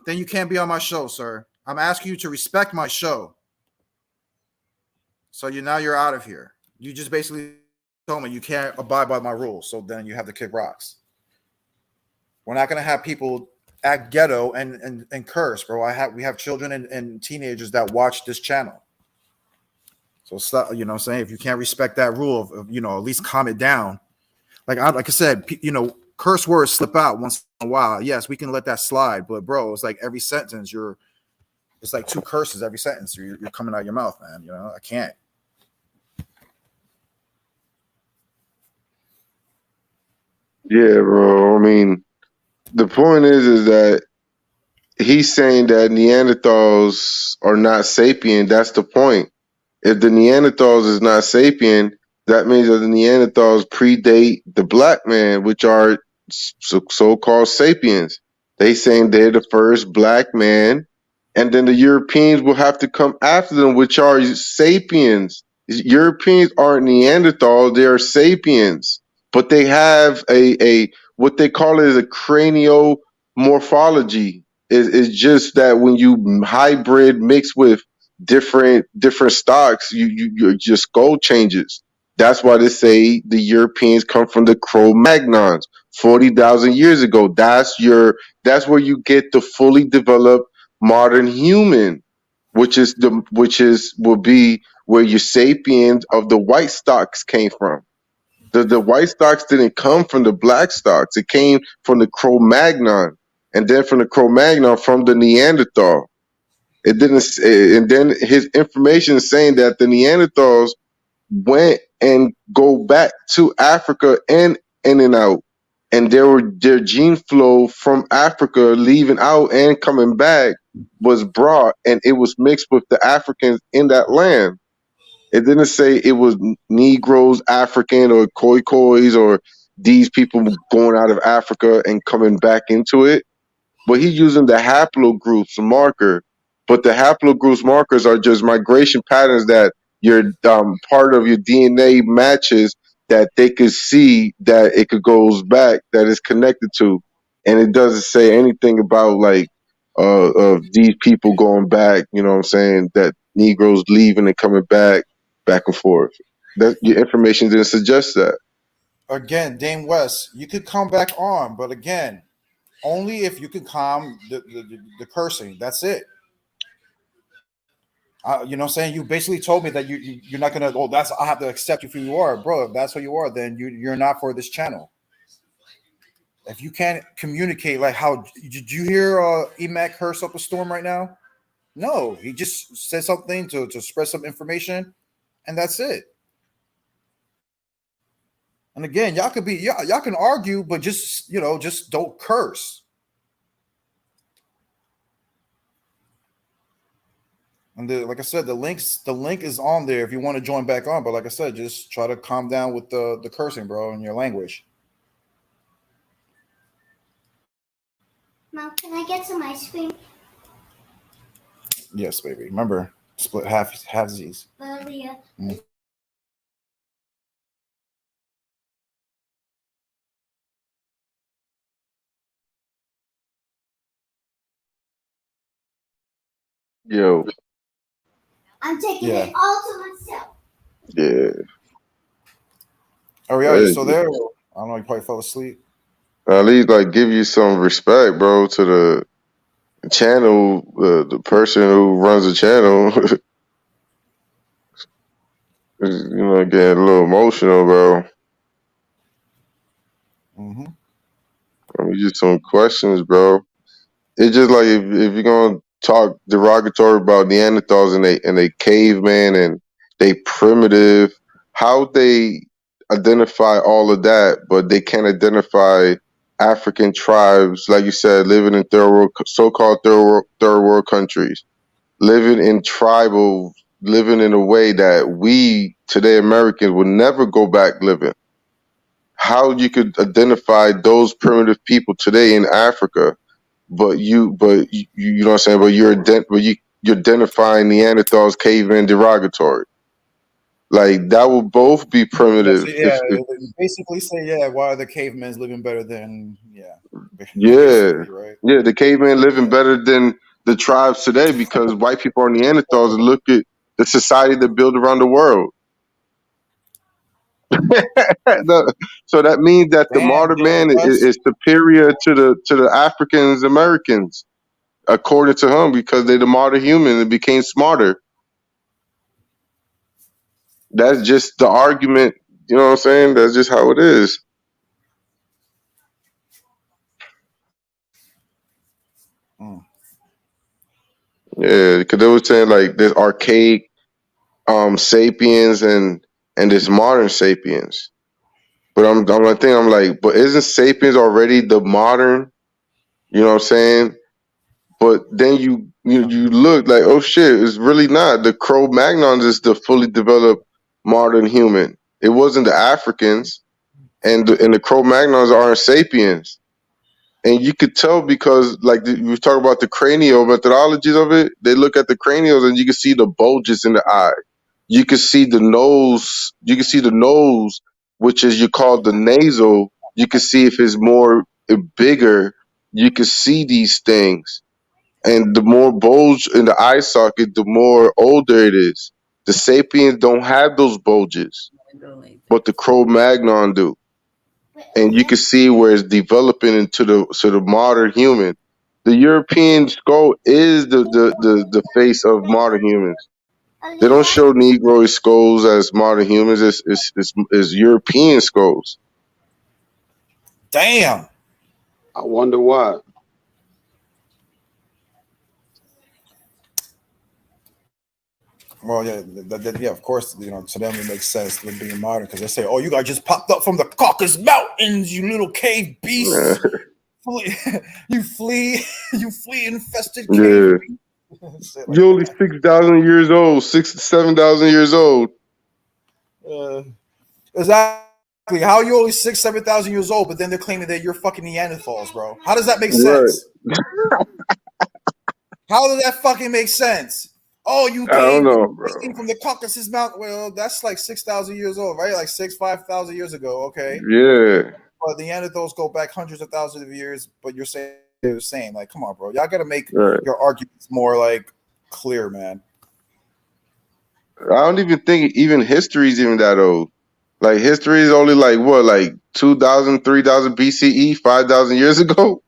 Speaker 1: then you can't be on my show, sir. I'm asking you to respect my show. So you're out of here. You just basically told me you can't abide by my rules. So then you have to kick rocks. We're not gonna have people act ghetto and curse, bro. We have children and teenagers that watch this channel. So stop, you know what I'm saying? If you can't respect that rule of at least calm it down. Like I said, curse words slip out once in a while. Yes, we can let that slide, but bro, it's like every sentence it's like 2 curses every sentence you're coming out of your mouth, man. I can't.
Speaker 12: Yeah, bro. I mean, the point is that he's saying that Neanderthals are not sapient. That's the point. If the Neanderthals is not sapient, that means that the Neanderthals predate the black man, which are so-called sapiens. They saying they're the first black man, and then the Europeans will have to come after them, which are sapiens. Europeans aren't Neanderthals; they are sapiens, but they have a what they call it is a craniomorphology. It's just that when you hybrid mix with different stocks, your skull changes. That's why they say the Europeans come from the Cro-Magnons 40,000 years ago. That's where you get the fully developed modern human, which will be where your sapiens of the white stocks came from. The white stocks didn't come from the black stocks. It came from the Cro-Magnon, and then from the Cro-Magnon from the Neanderthal. It didn't, and then his information is saying that the Neanderthals went and go back to Africa and in and out, and their gene flow from Africa leaving out and coming back was brought, and it was mixed with the Africans in that land. It didn't say it was Negroes, African, or Khoikhoi, or these people going out of Africa and coming back into it. But he's using the haplogroups marker. But the haplogroups markers are just migration patterns that your part of your DNA matches, that they could see that it could goes back, that it's connected to. And it doesn't say anything about like of these people going back, you know what I'm saying, that Negroes leaving and coming back and forth. That your information didn't suggest that.
Speaker 1: Again, Dame West, you could come back on, but again, only if you can calm the cursing. That's it. You know what I'm saying? You basically told me that you're not gonna. Oh, I have to accept you for who you are, bro. If that's who you are, then you're not for this channel. If you can't communicate, like how did you hear Emac curse up a storm right now? No, he just said something to spread some information, and that's it. And again, y'all can argue, but just don't curse. And like I said, the link is on there if you want to join back on. But like I said, just try to calm down with the cursing, bro, in your language.
Speaker 2: Mom, can I get some ice cream?
Speaker 1: Yes, baby. Remember, split halfsies.
Speaker 2: Earlier.
Speaker 12: Yo.
Speaker 2: I'm taking it all to myself.
Speaker 12: Yeah.
Speaker 1: Oh, yeah, you still there? I don't know. You probably fell asleep.
Speaker 12: At least like give you some respect, bro, to the channel, the person who runs the channel. Getting a little emotional, bro.
Speaker 1: Mm-hmm.
Speaker 12: I mean, just some questions, bro. It's just like if you're gonna talk derogatory about Neanderthals and they caveman and they primitive, how they identify all of that, but they can't identify African tribes, like you said, living in so-called third world countries, living in a way that we today Americans would never go back living. How you could identify those primitive people today in Africa, but you know what I'm saying, but you're identifying Neanderthals, cavemen derogatory. Like that will both be primitive.
Speaker 11: Yeah, they basically say, why are the cavemen living better than
Speaker 12: Yeah,
Speaker 11: right?
Speaker 12: yeah, the caveman living better than the tribes today because white people are Neanderthals and look at the society that built around the world. So that means that the
Speaker 11: Damn,
Speaker 12: modern
Speaker 11: David
Speaker 12: man
Speaker 11: West.
Speaker 12: is superior to the Africans Americans, according to him, because they're the modern human and became smarter. That's just the argument. You know what I'm saying? That's just how it is. Yeah, because they were saying like this archaic sapiens and this modern sapiens. But I'm like, but isn't sapiens already the modern? You know what I'm saying? But then you look like, oh shit, it's really not. The Cro-Magnons is the fully developed modern human. It wasn't the Africans, and the Cro-Magnons aren't sapiens. And you could tell because, like, you talk about the cranial methodologies of it. They look at the cranials, and you can see the bulges in the eye. You can see the nose. You can see the nose, which is you call the nasal. You can see if it's more bigger. You can see these things, and the more bulge in the eye socket, the more older it is. The sapiens don't have those bulges, but the Cro-Magnon do. And you can see where it's developing into the modern human. The European skull is the face of modern humans. They don't show Negroid skulls as modern humans. It's European skulls.
Speaker 11: Damn.
Speaker 9: I wonder why.
Speaker 11: Well, yeah, of course, to them it makes sense with being modern because they say, "Oh, you guys just popped up from the Caucasus Mountains, you little cave beasts! you flee infested cave
Speaker 12: Yeah.
Speaker 11: beasts."
Speaker 12: You're only 6,000 years old, 7,000 years old.
Speaker 11: Exactly. How are you only 7,000 years old, but then they're claiming that you're fucking Neanderthals, bro? How does that make
Speaker 12: Right.
Speaker 11: sense? How does that fucking make sense? Oh, you
Speaker 12: I don't
Speaker 11: came
Speaker 12: know, bro.
Speaker 11: from the Caucasus Mountain. Well, that's like 6,000 years old, right? Like 5,000 years ago. Okay.
Speaker 12: Yeah.
Speaker 11: But the Neanderthals go back hundreds of thousands of years, but you're saying they're the same. Like, come on, bro. Y'all got to make
Speaker 12: Right.
Speaker 11: your arguments more like clear, man.
Speaker 12: I don't even think even history is even that old. Like history is only like what, like 2,000, 3,000 BCE, 5,000 years ago.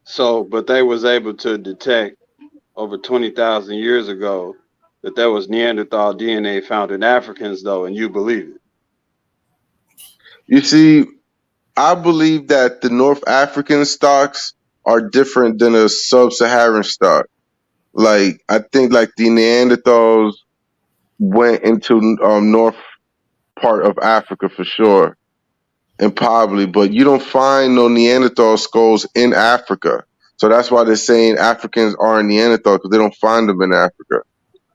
Speaker 9: So, but they was able to detect over 20,000 years ago that there was Neanderthal DNA found in Africans, though, and you believe it.
Speaker 12: You see, I believe that the North African stocks are different than a sub-Saharan stock. Like I think like the Neanderthals went into north part of Africa for sure, and probably, but you don't find no Neanderthal skulls in Africa. So that's why they're saying Africans aren't Neanderthal because they don't find them in Africa.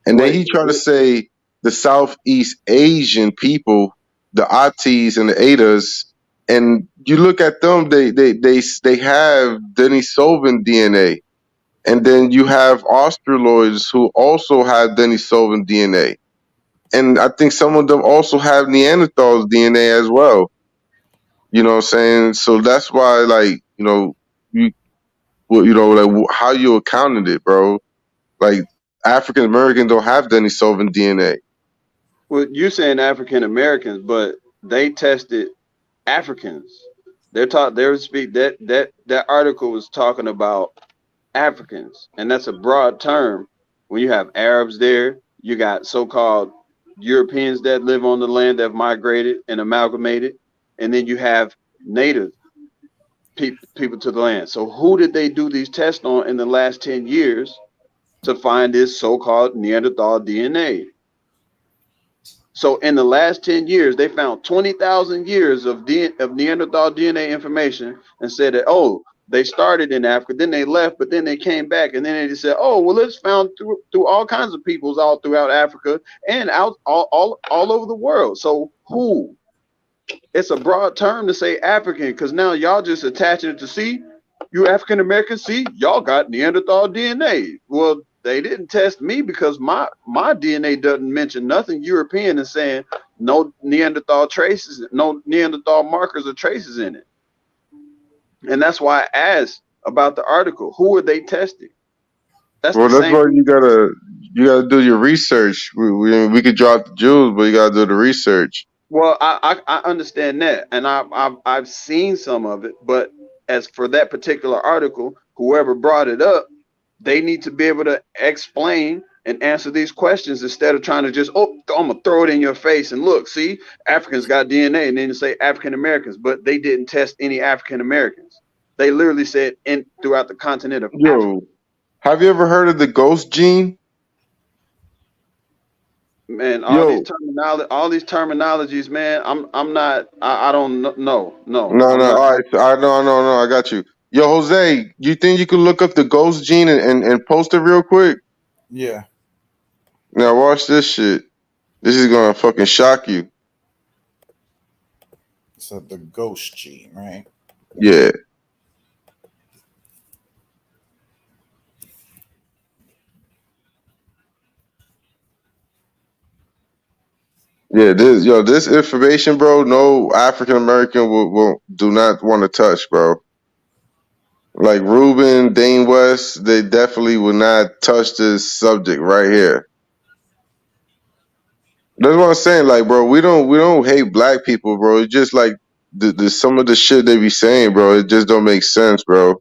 Speaker 12: And then he tried to say the Southeast Asian people, the Atis and the Adas, and you look at them, they have Denisovan DNA. And then you have Australoids who also have Denisovan DNA. And I think some of them also have Neanderthals DNA as well. You know what I'm saying? So that's why, like, like how you accounted it, bro. Like African Americans don't have Denisovan DNA.
Speaker 9: Well, you're saying African Americans, but they tested Africans. They're taught. They speak that article was talking about Africans, and that's a broad term. When you have Arabs there, you got so-called Europeans that live on the land that have migrated and amalgamated, and then you have native people to the land. So who did they do these tests on in the last 10 years to find this so-called Neanderthal DNA? So in the last 10 years, they found 20,000 years of Neanderthal DNA information and said that, oh, they started in Africa, then they left, but then they came back, and then they just said, oh, well, it's found through all kinds of peoples all throughout Africa and out all over the world. So who? It's a broad term to say African, because now y'all just attaching it to, see, you African Americans, see, y'all got Neanderthal DNA. Well,
Speaker 14: They didn't test me because my DNA doesn't mention nothing European and saying no Neanderthal traces, no Neanderthal markers or traces in it. And that's why I asked about the article. Who are they testing? That's
Speaker 12: Well,
Speaker 14: the
Speaker 12: that's
Speaker 14: same.
Speaker 12: why you gotta do your research. We could drop the jewels, but you gotta do the research.
Speaker 14: Well, I understand that, and I've seen some of it, but as for that particular article, whoever brought it up, they need to be able to explain and answer these questions instead of trying to just I'm gonna throw it in your face and look, see, Africans got DNA, and then you say African Americans, but they didn't test any African Americans. They literally said in throughout the continent of Africa.
Speaker 12: Yo, have you ever heard of the ghost gene?
Speaker 14: Man, all
Speaker 12: Yo,
Speaker 14: these terminologies, man. I don't know. No,
Speaker 12: no,
Speaker 14: I'm
Speaker 12: no.
Speaker 14: not.
Speaker 12: All right, I no. I got you. Yo, Jose, you think you could look up the ghost gene and post it real quick?
Speaker 1: Yeah.
Speaker 12: Now watch this shit. This is gonna fucking shock you.
Speaker 1: So the ghost gene, right?
Speaker 12: Yeah. Yeah, this information, bro. No African American will do not want to touch, bro. Like Ruben, Dane West, they definitely would not touch this subject right here. That's what I'm saying. Like, bro, we don't hate black people, bro. It's just like the some of the shit they be saying, bro. It just don't make sense, bro.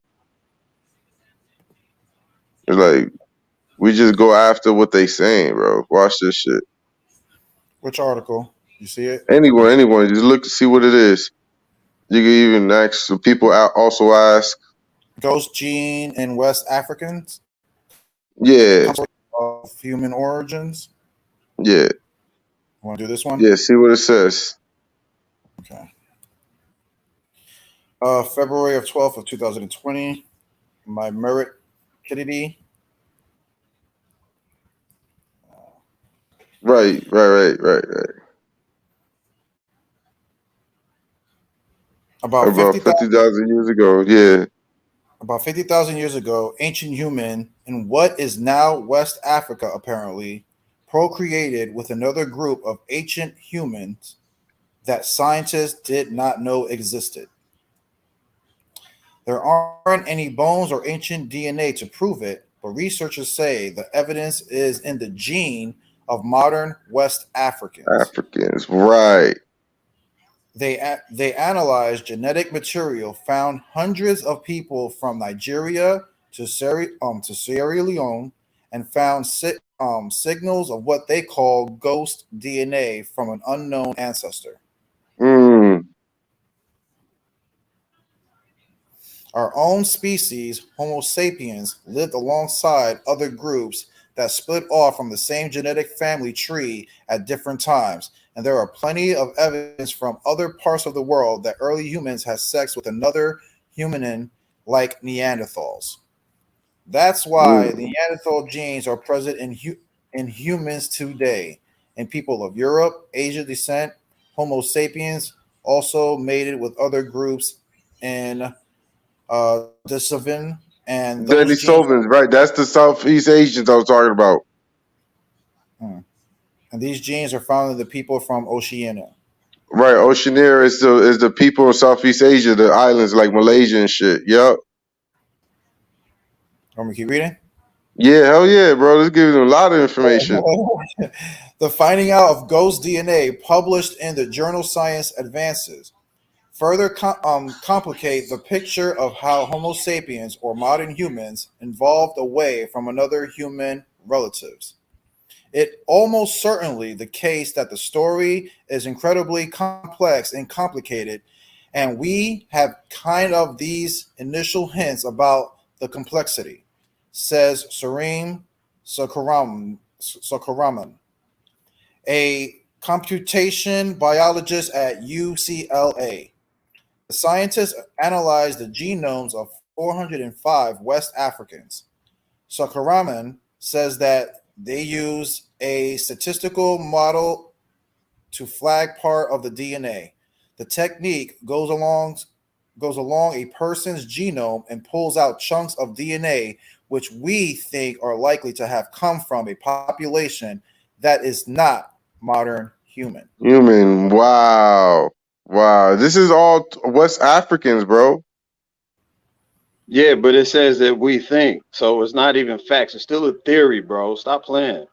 Speaker 12: It's like we just go after what they saying, bro. Watch this shit.
Speaker 1: Which article? You see it?
Speaker 12: Anyone, just look to see what it is. You can even ask. So people also ask.
Speaker 1: Ghost gene in West Africans?
Speaker 12: Yeah.
Speaker 1: Of human origins?
Speaker 12: Yeah.
Speaker 1: Want to do this one?
Speaker 12: Yeah, see what it says.
Speaker 1: Okay. February of 12th of 2020. My merit Kennedy.
Speaker 12: Right.
Speaker 1: About
Speaker 12: About 50,000 years ago. Yeah.
Speaker 1: About 50,000 years ago, ancient human in what is now West Africa apparently procreated with another group of ancient humans that scientists did not know existed. There aren't any bones or ancient DNA to prove it, but researchers say the evidence is in the gene of modern West Africans.
Speaker 12: Right.
Speaker 1: They analyzed genetic material, found hundreds of people from Nigeria to Sierra Leone, and found signals of what they call ghost DNA from an unknown ancestor. Our own species, Homo sapiens, lived alongside other groups that split off from the same genetic family tree at different times, and there are plenty of evidence from other parts of the world that early humans had sex with another humanin like Neanderthals. That's why the Neanderthal genes are present in humans today. In people of Europe, Asia descent, Homo sapiens also mated with other groups in the Savin, and those genes
Speaker 12: Denisovans, right? That's the Southeast Asians I was talking about.
Speaker 1: and these genes are found in the people from Oceania.
Speaker 12: Right, Oceania is the people in Southeast Asia, the islands like Malaysia and shit. Yep.
Speaker 1: Want me to keep reading?
Speaker 12: Yeah, hell yeah, bro. This gives them a lot of information.
Speaker 1: The finding out of ghost DNA published in the journal Science Advances further complicate the picture of how Homo sapiens or modern humans evolved away from another human relatives. It almost certainly the case that the story is incredibly complex and complicated, and we have kind of these initial hints about the complexity, says Sarim Sakaraman, a computation biologist at UCLA. The scientists analyzed the genomes of 405 West Africans. Sakaraman says that they use a statistical model to flag part of the DNA. The technique goes along a person's genome and pulls out chunks of DNA which we think are likely to have come from a population that is not modern human.
Speaker 12: Human. Wow. Wow. This is all West Africans, bro.
Speaker 14: Yeah, but it says that we think, so it's not even facts. It's still a theory, bro. Stop playing.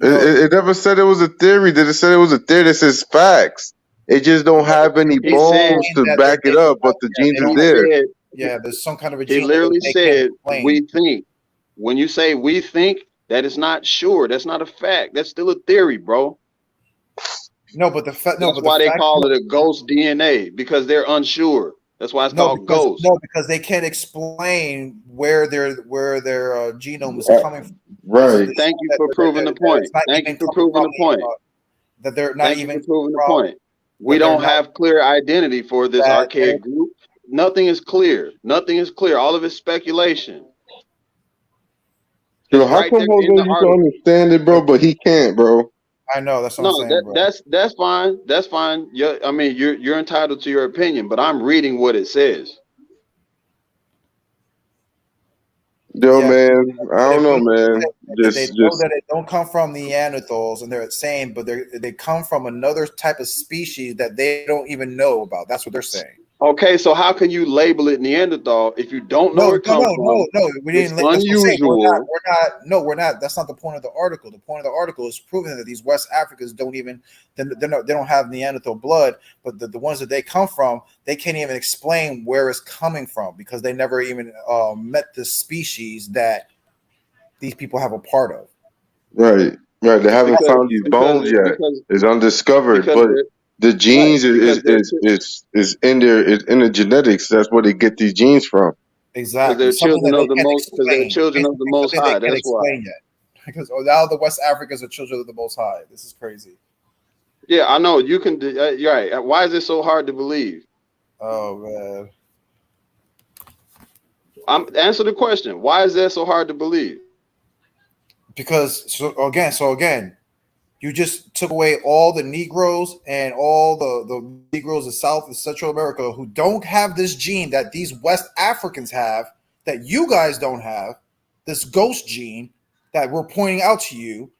Speaker 12: It never said it was a theory. Did it say it was a theory that says facts? It just don't have any
Speaker 14: He said
Speaker 12: bones to back it up, but the genes is
Speaker 14: he
Speaker 12: there.
Speaker 14: said
Speaker 1: Yeah, there's some kind of a
Speaker 14: he
Speaker 1: gene
Speaker 14: literally
Speaker 1: that they can't
Speaker 14: said
Speaker 1: explain.
Speaker 14: we think. When you say we think, that is not sure. That's not a fact. That's still a theory, bro.
Speaker 1: No, but the fact. No,
Speaker 14: That's
Speaker 1: but the
Speaker 14: why they
Speaker 1: fact.
Speaker 14: call it a ghost DNA, because they're unsure. That's why it's called ghost.
Speaker 1: No, because they can't explain where their genome is coming from.
Speaker 12: Right.
Speaker 14: Thank you for proving the point. Thank you for proving the point.
Speaker 1: That they're not
Speaker 14: Thank
Speaker 1: even
Speaker 14: you for proving the point. We
Speaker 1: that they're
Speaker 14: don't
Speaker 1: not-
Speaker 14: have clear identity for this
Speaker 1: that
Speaker 14: archaic group. Nothing is clear. Nothing is clear. All of it's speculation.
Speaker 12: Yo,
Speaker 14: It's
Speaker 12: how
Speaker 14: right
Speaker 12: come
Speaker 14: there
Speaker 12: Jose
Speaker 14: in the
Speaker 12: you can
Speaker 14: article.
Speaker 12: understand it, bro, but he can't, bro?
Speaker 1: I know that's what
Speaker 14: No,
Speaker 1: I'm saying, bro.
Speaker 14: that's fine. That's fine. I mean, you're entitled to your opinion, but I'm reading what it says.
Speaker 12: Yo, man, I don't know, man.
Speaker 1: They know that it don't come from Neanderthals, and they're saying, but they come from another type of species that they don't even know about. That's what they're saying.
Speaker 14: Okay, so how can you label it Neanderthal if you don't know where it comes from?
Speaker 1: No. We didn't.
Speaker 14: It's
Speaker 1: That's what I'm saying.
Speaker 14: unusual.
Speaker 1: We're not. No, we're not. That's not the point of the article. The point of the article is proving that these West Africans don't even. They don't have Neanderthal blood, but the ones that they come from, they can't even explain where it's coming from because they never even met the species that these people have a part of.
Speaker 12: Right. They haven't found these bones yet. It's undiscovered, but the genes is in there. Is in the genetics. That's where they get these genes from.
Speaker 1: Exactly.
Speaker 14: Because they're children of the most. Because they're children of the Most High. That's why.
Speaker 1: Yet. Because now the West Africans are children of the Most High. This is crazy.
Speaker 14: Yeah, I know. You can. You're right. Why is it so hard to believe?
Speaker 1: Oh man.
Speaker 14: Answer the question. Why is that so hard to believe?
Speaker 1: Because again, you just took away all the Negroes and all the Negroes of South and Central America who don't have this gene that these West Africans have, that you guys don't have, this ghost gene that we're pointing out to you.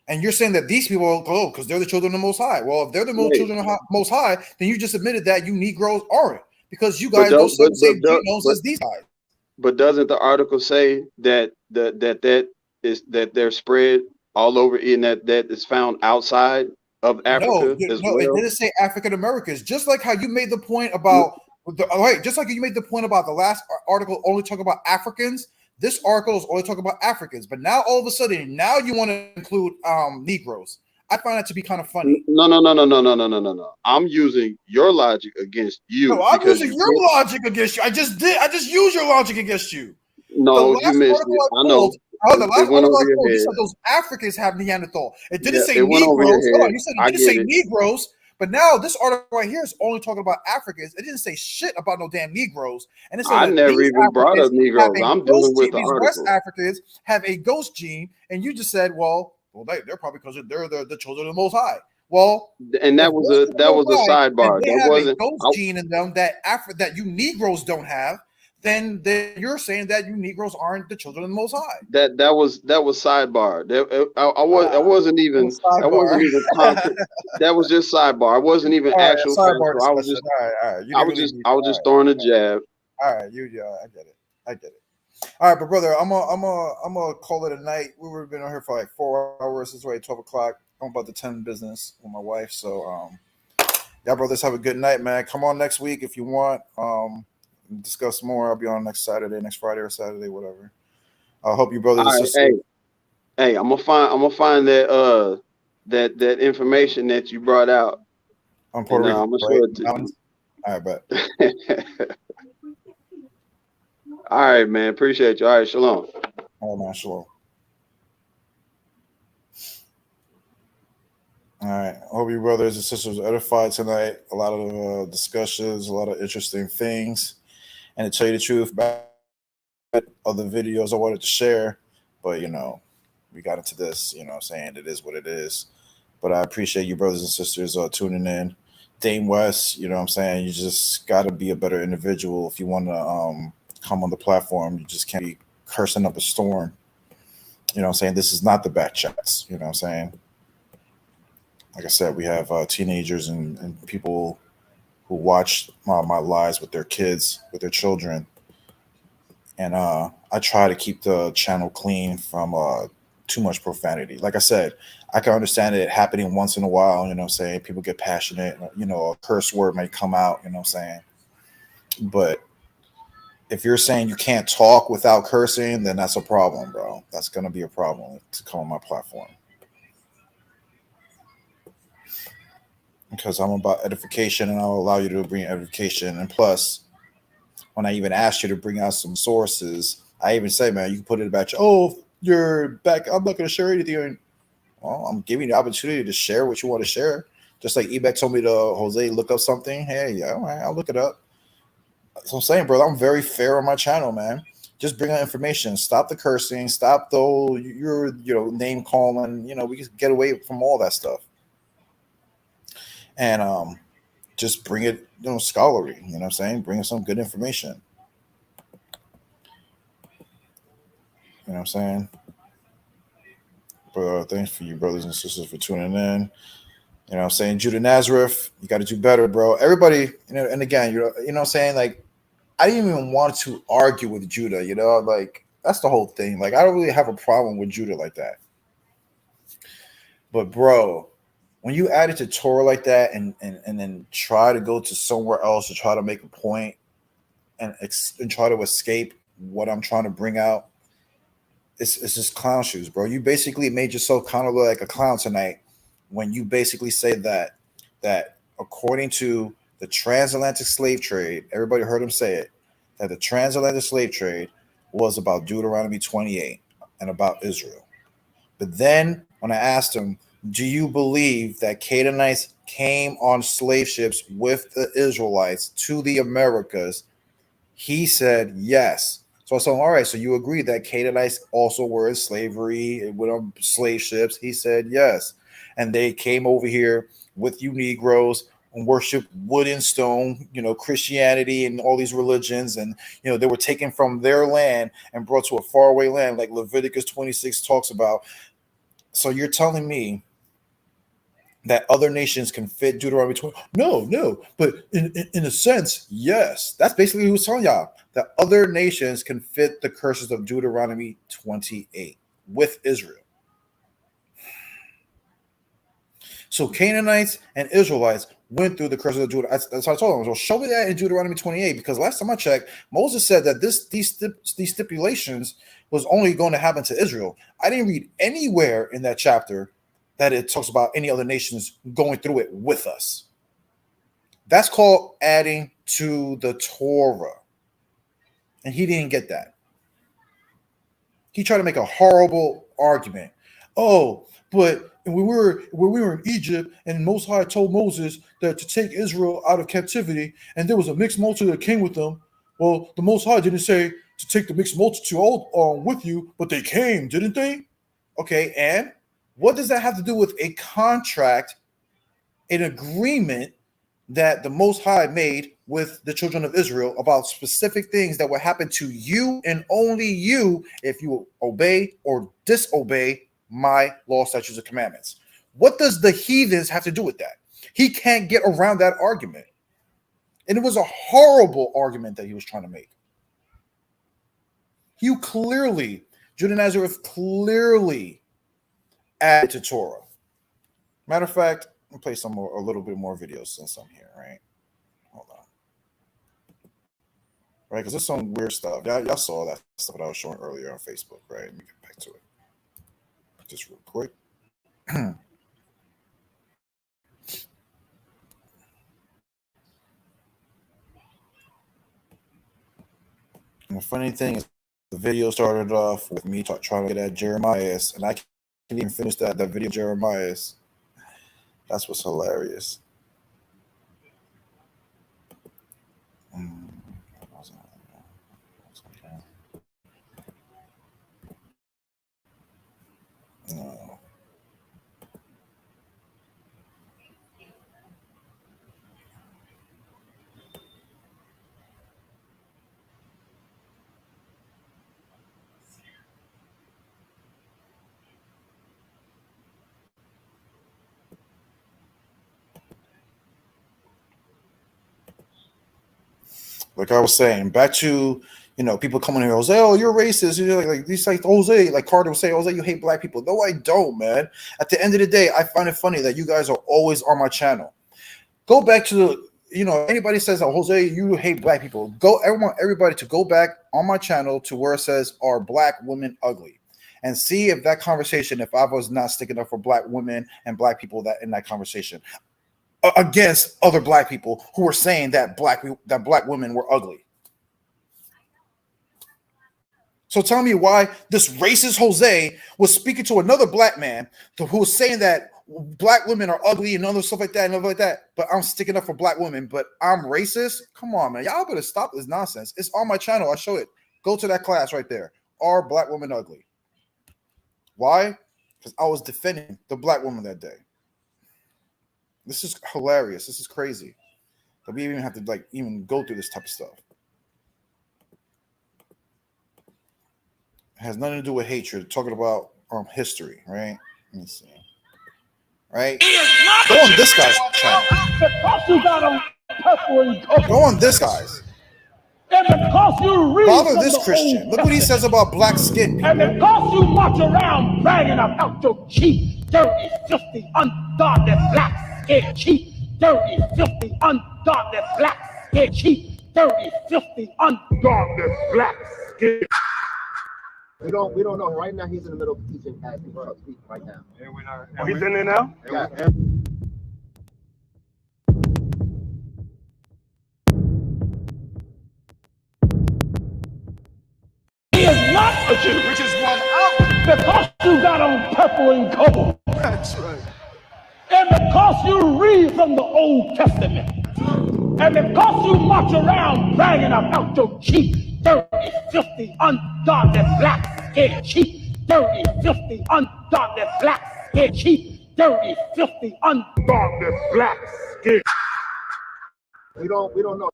Speaker 1: And you're saying that these people, because they're the children of the Most High. Well, if they're the children of the Most High, then you just admitted that you Negroes aren't, because you guys don't have the same genomes as these guys.
Speaker 14: But doesn't the article say that that they're spread all over in that is found outside of Africa as well?
Speaker 1: It didn't say African Americans. Just like how you made the point about just like you made the point about the last article only talking about Africans. This article is only talking about Africans, but now all of a sudden, now you want to include Negroes. I find that to be kind of funny.
Speaker 14: No. I'm using your logic against you.
Speaker 1: No, I'm using your logic against you. I just used your logic against you.
Speaker 14: No, you missed it. I know.
Speaker 1: The last article I told you said those Africans have Neanderthal. It didn't say Negroes. You said it didn't say Negroes. But now this article right here is only talking about Africans. It didn't say shit about no damn Negroes. And it said
Speaker 14: I never even brought up Negroes. I'm dealing with the article.
Speaker 1: West Africans have a ghost gene, and you just said, well, they're probably because they're the children of the Most High. Well,
Speaker 14: and that was a sidebar.
Speaker 1: They
Speaker 14: that
Speaker 1: have
Speaker 14: wasn't
Speaker 1: a ghost gene in them that you Negroes don't have. Then you're saying that you Negroes aren't the children of the Most High.
Speaker 14: That was sidebar. I wasn't even content. That was just sidebar. I wasn't even actual.
Speaker 1: Sidebar.
Speaker 14: I was just I was just throwing a jab.
Speaker 1: All right, I get it. All right, but brother, I'm gonna call it a night. We've been on here for like 4 hours. It's already 12 o'clock. I'm about to tend business with my wife. So y'all brothers have a good night, man. Come on next week if you want. Discuss more. I'll be on next Saturday, next Friday or Saturday, whatever. I hope you brothers and sisters.
Speaker 14: Hey, I'm gonna find that that information that you brought out
Speaker 1: on Puerto Rico.
Speaker 14: I'm gonna show it to you.
Speaker 1: All right, bet.
Speaker 14: All right, man. Appreciate you. All right, shalom.
Speaker 1: All right, man. Shalom. All right. I hope you brothers and sisters are edified tonight. A lot of discussions, a lot of interesting things. And to tell you the truth, back other videos I wanted to share, but we got into this. I'm saying it is what it is. But I appreciate you brothers and sisters tuning in. Dame West, I'm saying you just got to be a better individual if you want to come on the platform. You just can't be cursing up a storm. You know what I'm saying? This is not the back chats. You know what I'm saying? Like I said, we have teenagers and people who watch my lives with their kids, with their children. And I try to keep the channel clean from too much profanity. Like I said, I can understand it happening once in a while. You know what I'm saying? People get passionate. You know, a curse word may come out. You know what I'm saying? But if you're saying you can't talk without cursing, then that's a problem, bro. That's going to be a problem to come on my platform. Because I'm about edification and I'll allow you to bring edification. And plus, when I even asked you to bring out some sources, I even say, man, you can put it about you. Oh, you're back. I'm not going to share anything. Well, I'm giving you the opportunity to share what you want to share. Just like Ebek told me to Jose look up something. Hey, yeah, all right, I'll look it up. That's what I'm saying, brother. I'm very fair on my channel, man. Just bring out information. Stop the cursing. Stop your name calling. You know, we can get away from all that stuff. And just bring it, scholarly. You know what I'm saying? Bring some good information. You know what I'm saying? But thanks for you, brothers and sisters, for tuning in. You know what I'm saying? Judah Nazareth, you got to do better, bro. Everybody, and again, you know what I'm saying? Like, I didn't even want to argue with Judah, like, that's the whole thing. Like, I don't really have a problem with Judah like that. But, bro, when you add it to Torah like that and then try to go to somewhere else to try to make a point and try to escape what I'm trying to bring out, it's just clown shoes, bro. You basically made yourself kind of look like a clown tonight when you basically say that according to the transatlantic slave trade, everybody heard him say it, that the transatlantic slave trade was about Deuteronomy 28 and about Israel. But then when I asked him, do you believe that Canaanites came on slave ships with the Israelites to the Americas? He said yes. So I said, all right, so you agree that Canaanites also were in slavery with slave ships? He said yes. And they came over here with you Negroes and worshiped wood and stone, Christianity and all these religions. And, they were taken from their land and brought to a faraway land like Leviticus 26 talks about. So you're telling me that other nations can fit Deuteronomy 20? No. But in a sense, yes. That's basically what he was telling y'all. That other nations can fit the curses of Deuteronomy 28 with Israel. So Canaanites and Israelites went through the curses of Deuteronomy. That's what I told them. So show me that in Deuteronomy 28, because last time I checked, Moses said that these stipulations was only going to happen to Israel. I didn't read anywhere in that chapter that it talks about any other nations going through it with us. That's called adding to the Torah. And he didn't get that. He tried to make a horrible argument. Oh, but when we were in Egypt, and Most High told Moses that to take Israel out of captivity, and there was a mixed multitude that came with them. Well, the Most High didn't say to take the mixed multitude with you, but they came, didn't they? Okay, and what does that have to do with a contract, an agreement that the Most High made with the children of Israel about specific things that will happen to you and only you if you obey or disobey my law, statutes, and commandments? What does the heathens have to do with that? He can't get around that argument. And it was a horrible argument that he was trying to make. Judah Nazareth clearly added to Torah. Matter of fact, I'll play a little bit more videos since I'm here, right? Hold on. Right, because there's some weird stuff. Y'all saw that stuff that I was showing earlier on Facebook, right? Let me get back to it. Just real quick. And the funny thing is, the video started off with me trying to get at Jeremiah, and I can't even finish that video, Jeremiah. That's what's hilarious. No. Like I was saying, back to people coming here, Jose, oh, you're racist. You're like these like Jose, like Carter would say, Jose, you hate black people. No, I don't, man. At the end of the day, I find it funny that you guys are always on my channel. Go back to the anybody says that Jose, you hate black people. Everybody to go back on my channel to where it says, are black women ugly? And see if that conversation, if I was not sticking up for black women and black people that in that conversation against other black people who were saying that black women were ugly. So tell me why this racist Jose was speaking to another black man who was saying that black women are ugly and other stuff like that and stuff like that, but I'm sticking up for black women, but I'm racist? Come on, man. Y'all better stop this nonsense. It's on my channel. I show it. Go to that class right there. Are black women ugly? Why? Because I was defending the black woman that day. This is hilarious. This is crazy that we even have to even go through this type of stuff. It has nothing to do with hatred. Talking about history, right? Let me see. Right? Go on this guy's channel. Go on this guy's.
Speaker 6: And because you read
Speaker 1: Bother this Christian. Look what he says about black skin people.
Speaker 6: And because you march around bragging about your cheap, dirty, filthy, ungodly black skin, cheap, dirty, filthy, ungodly black skin, cheap, dirty, filthy, ungodly black skin.
Speaker 7: We don't know. Right now, he's in the middle of teaching as we speak right now.
Speaker 6: Oh, he's in there now?
Speaker 7: Yeah.
Speaker 6: He is not a Jew, which is one out because you got on purple and gold. That's right. And because you read from the Old Testament. And because you march around bragging about your cheap, dirty, filthy, ungodly black skin, cheap, dirty, filthy, ungodly black skin, cheap, dirty, filthy, ungodly black skin.
Speaker 7: We don't know.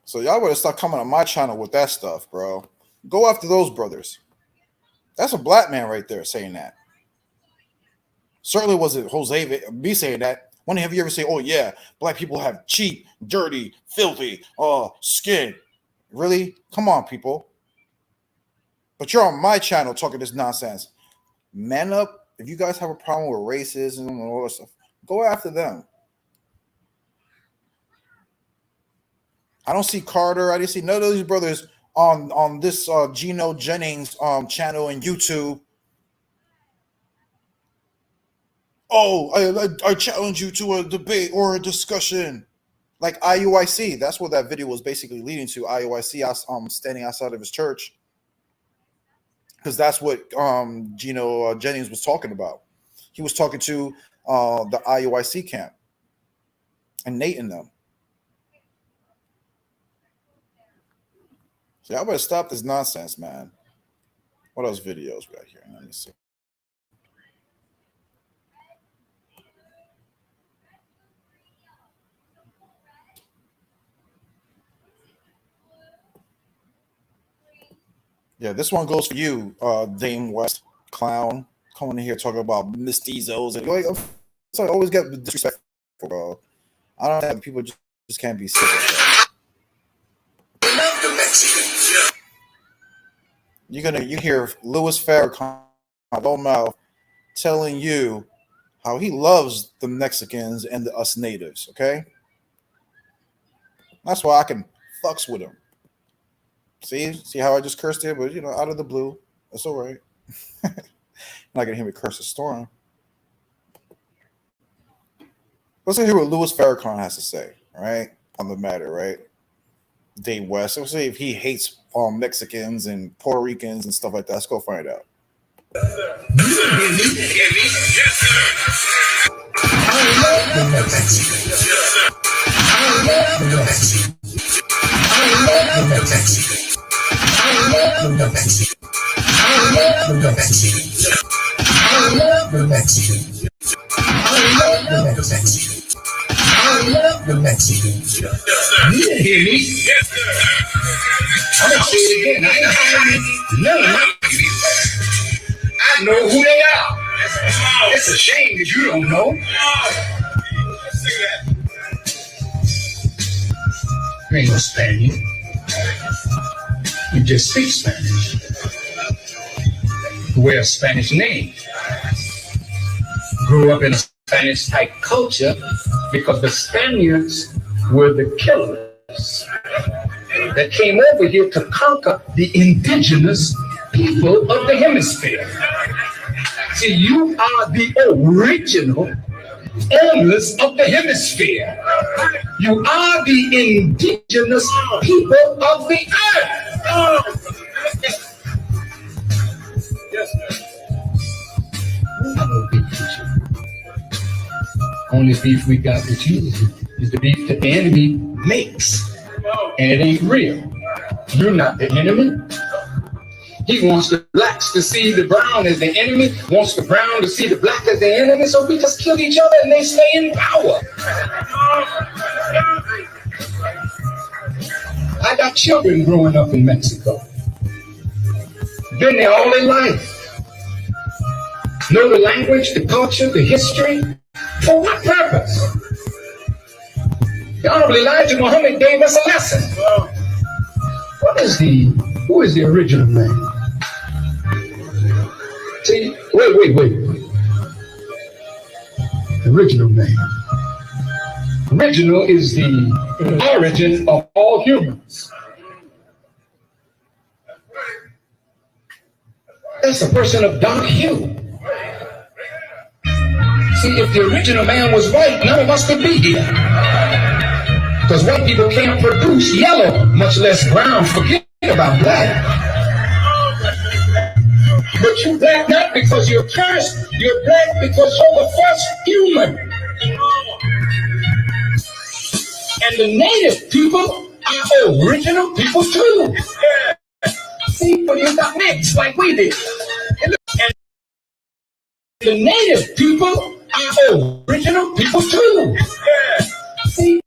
Speaker 1: So y'all better start coming on my channel with that stuff, bro. Go after those brothers. That's a black man right there saying that. Certainly wasn't Jose me saying that. When have you ever say, oh yeah, black people have cheap, dirty, filthy skin? Really? Come on, people. But you're on my channel talking this nonsense. Man up. If you guys have a problem with racism and all that stuff, go after them. I don't see Carter. I didn't see none of these brothers on this Geno Jennings channel and YouTube. Oh, I challenge you to a debate or a discussion. Like IUIC. That's what that video was basically leading to. IUIC standing outside of his church. Because that's what Geno Jennings was talking about. He was talking to the IUIC camp. And Nate and them. So y'all better stop this nonsense, man. What else videos we got here? Let me see. Yeah, this one goes for you, Dame West clown, coming in here talking about mestizos and like, so I always get disrespectful, bro. I don't know, people just can't be civil. You hear Louis Farrakhan mouth telling you how he loves the Mexicans and us natives. Okay, that's why I can fucks with him. See how I just cursed it, but out of the blue, that's all right. Not gonna hear me curse a storm. Let's hear what Louis Farrakhan has to say, all right, on the matter, right? Dave West. Let's see if he hates Mexicans and Puerto Ricans and stuff like that. Let's go find out.
Speaker 6: You didn't hear me. Yes, sir. I'm gonna say it again. I ain't hiding none of my people. I know who they are. It's a shame that you don't know. You ain't no Spaniard. You just speak Spanish. You wear a Spanish name. Grew up in a Spanish type culture because the Spaniards were the killers that came over here to conquer the indigenous people of the hemisphere. See, you are the original owners of the hemisphere. You are the indigenous people of the earth. Only beef we got with you is the beef that the enemy makes. And it ain't real. You're not the enemy. He wants the blacks to see the brown as the enemy, wants the brown to see the black as the enemy, so we just kill each other and they stay in power. I got children growing up in Mexico. Been there all their life. Know the language, the culture, the history. For what purpose? The Honorable Elijah Muhammad gave us a lesson. Who is the original man? See, wait. Original man. Original is the origin of all humans. That's a person of dark hue. See, if the original man was white, none of us could be here. Because white people can't produce yellow, much less brown. Forget about black. But you're black not because you're cursed. You're black because you're the first human. And the native people are original people too. See, but you got mixed like we did. And the native people are original people too. See?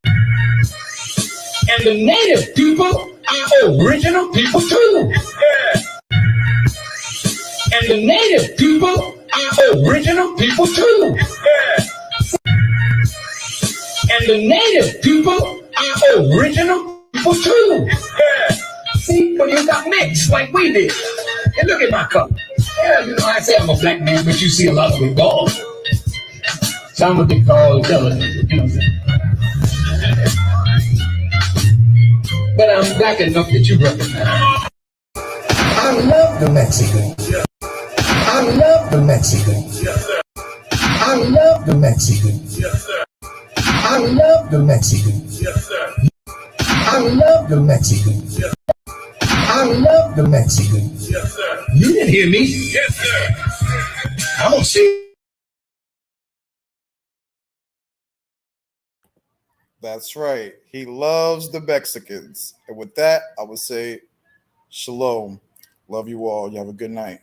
Speaker 6: And the native people are original people too. And the native people are original people too. And the native people are original people too. See, but you got mixed like we did. And look at my color. Yeah, you know, I say I'm a black man, but you see a lot of it gold. So I'm a big gold color, you know what I'm saying? But I'm black enough that you recognize. I love the Mexicans. I love the Mexicans. I love the Mexicans. I love the Mexicans. I love the Mexicans. I love the Mexicans. You didn't hear me. Yes, sir. I don't see.
Speaker 1: That's right. He loves the Mexicans. And with that, I would say shalom. Love you all. You have a good night.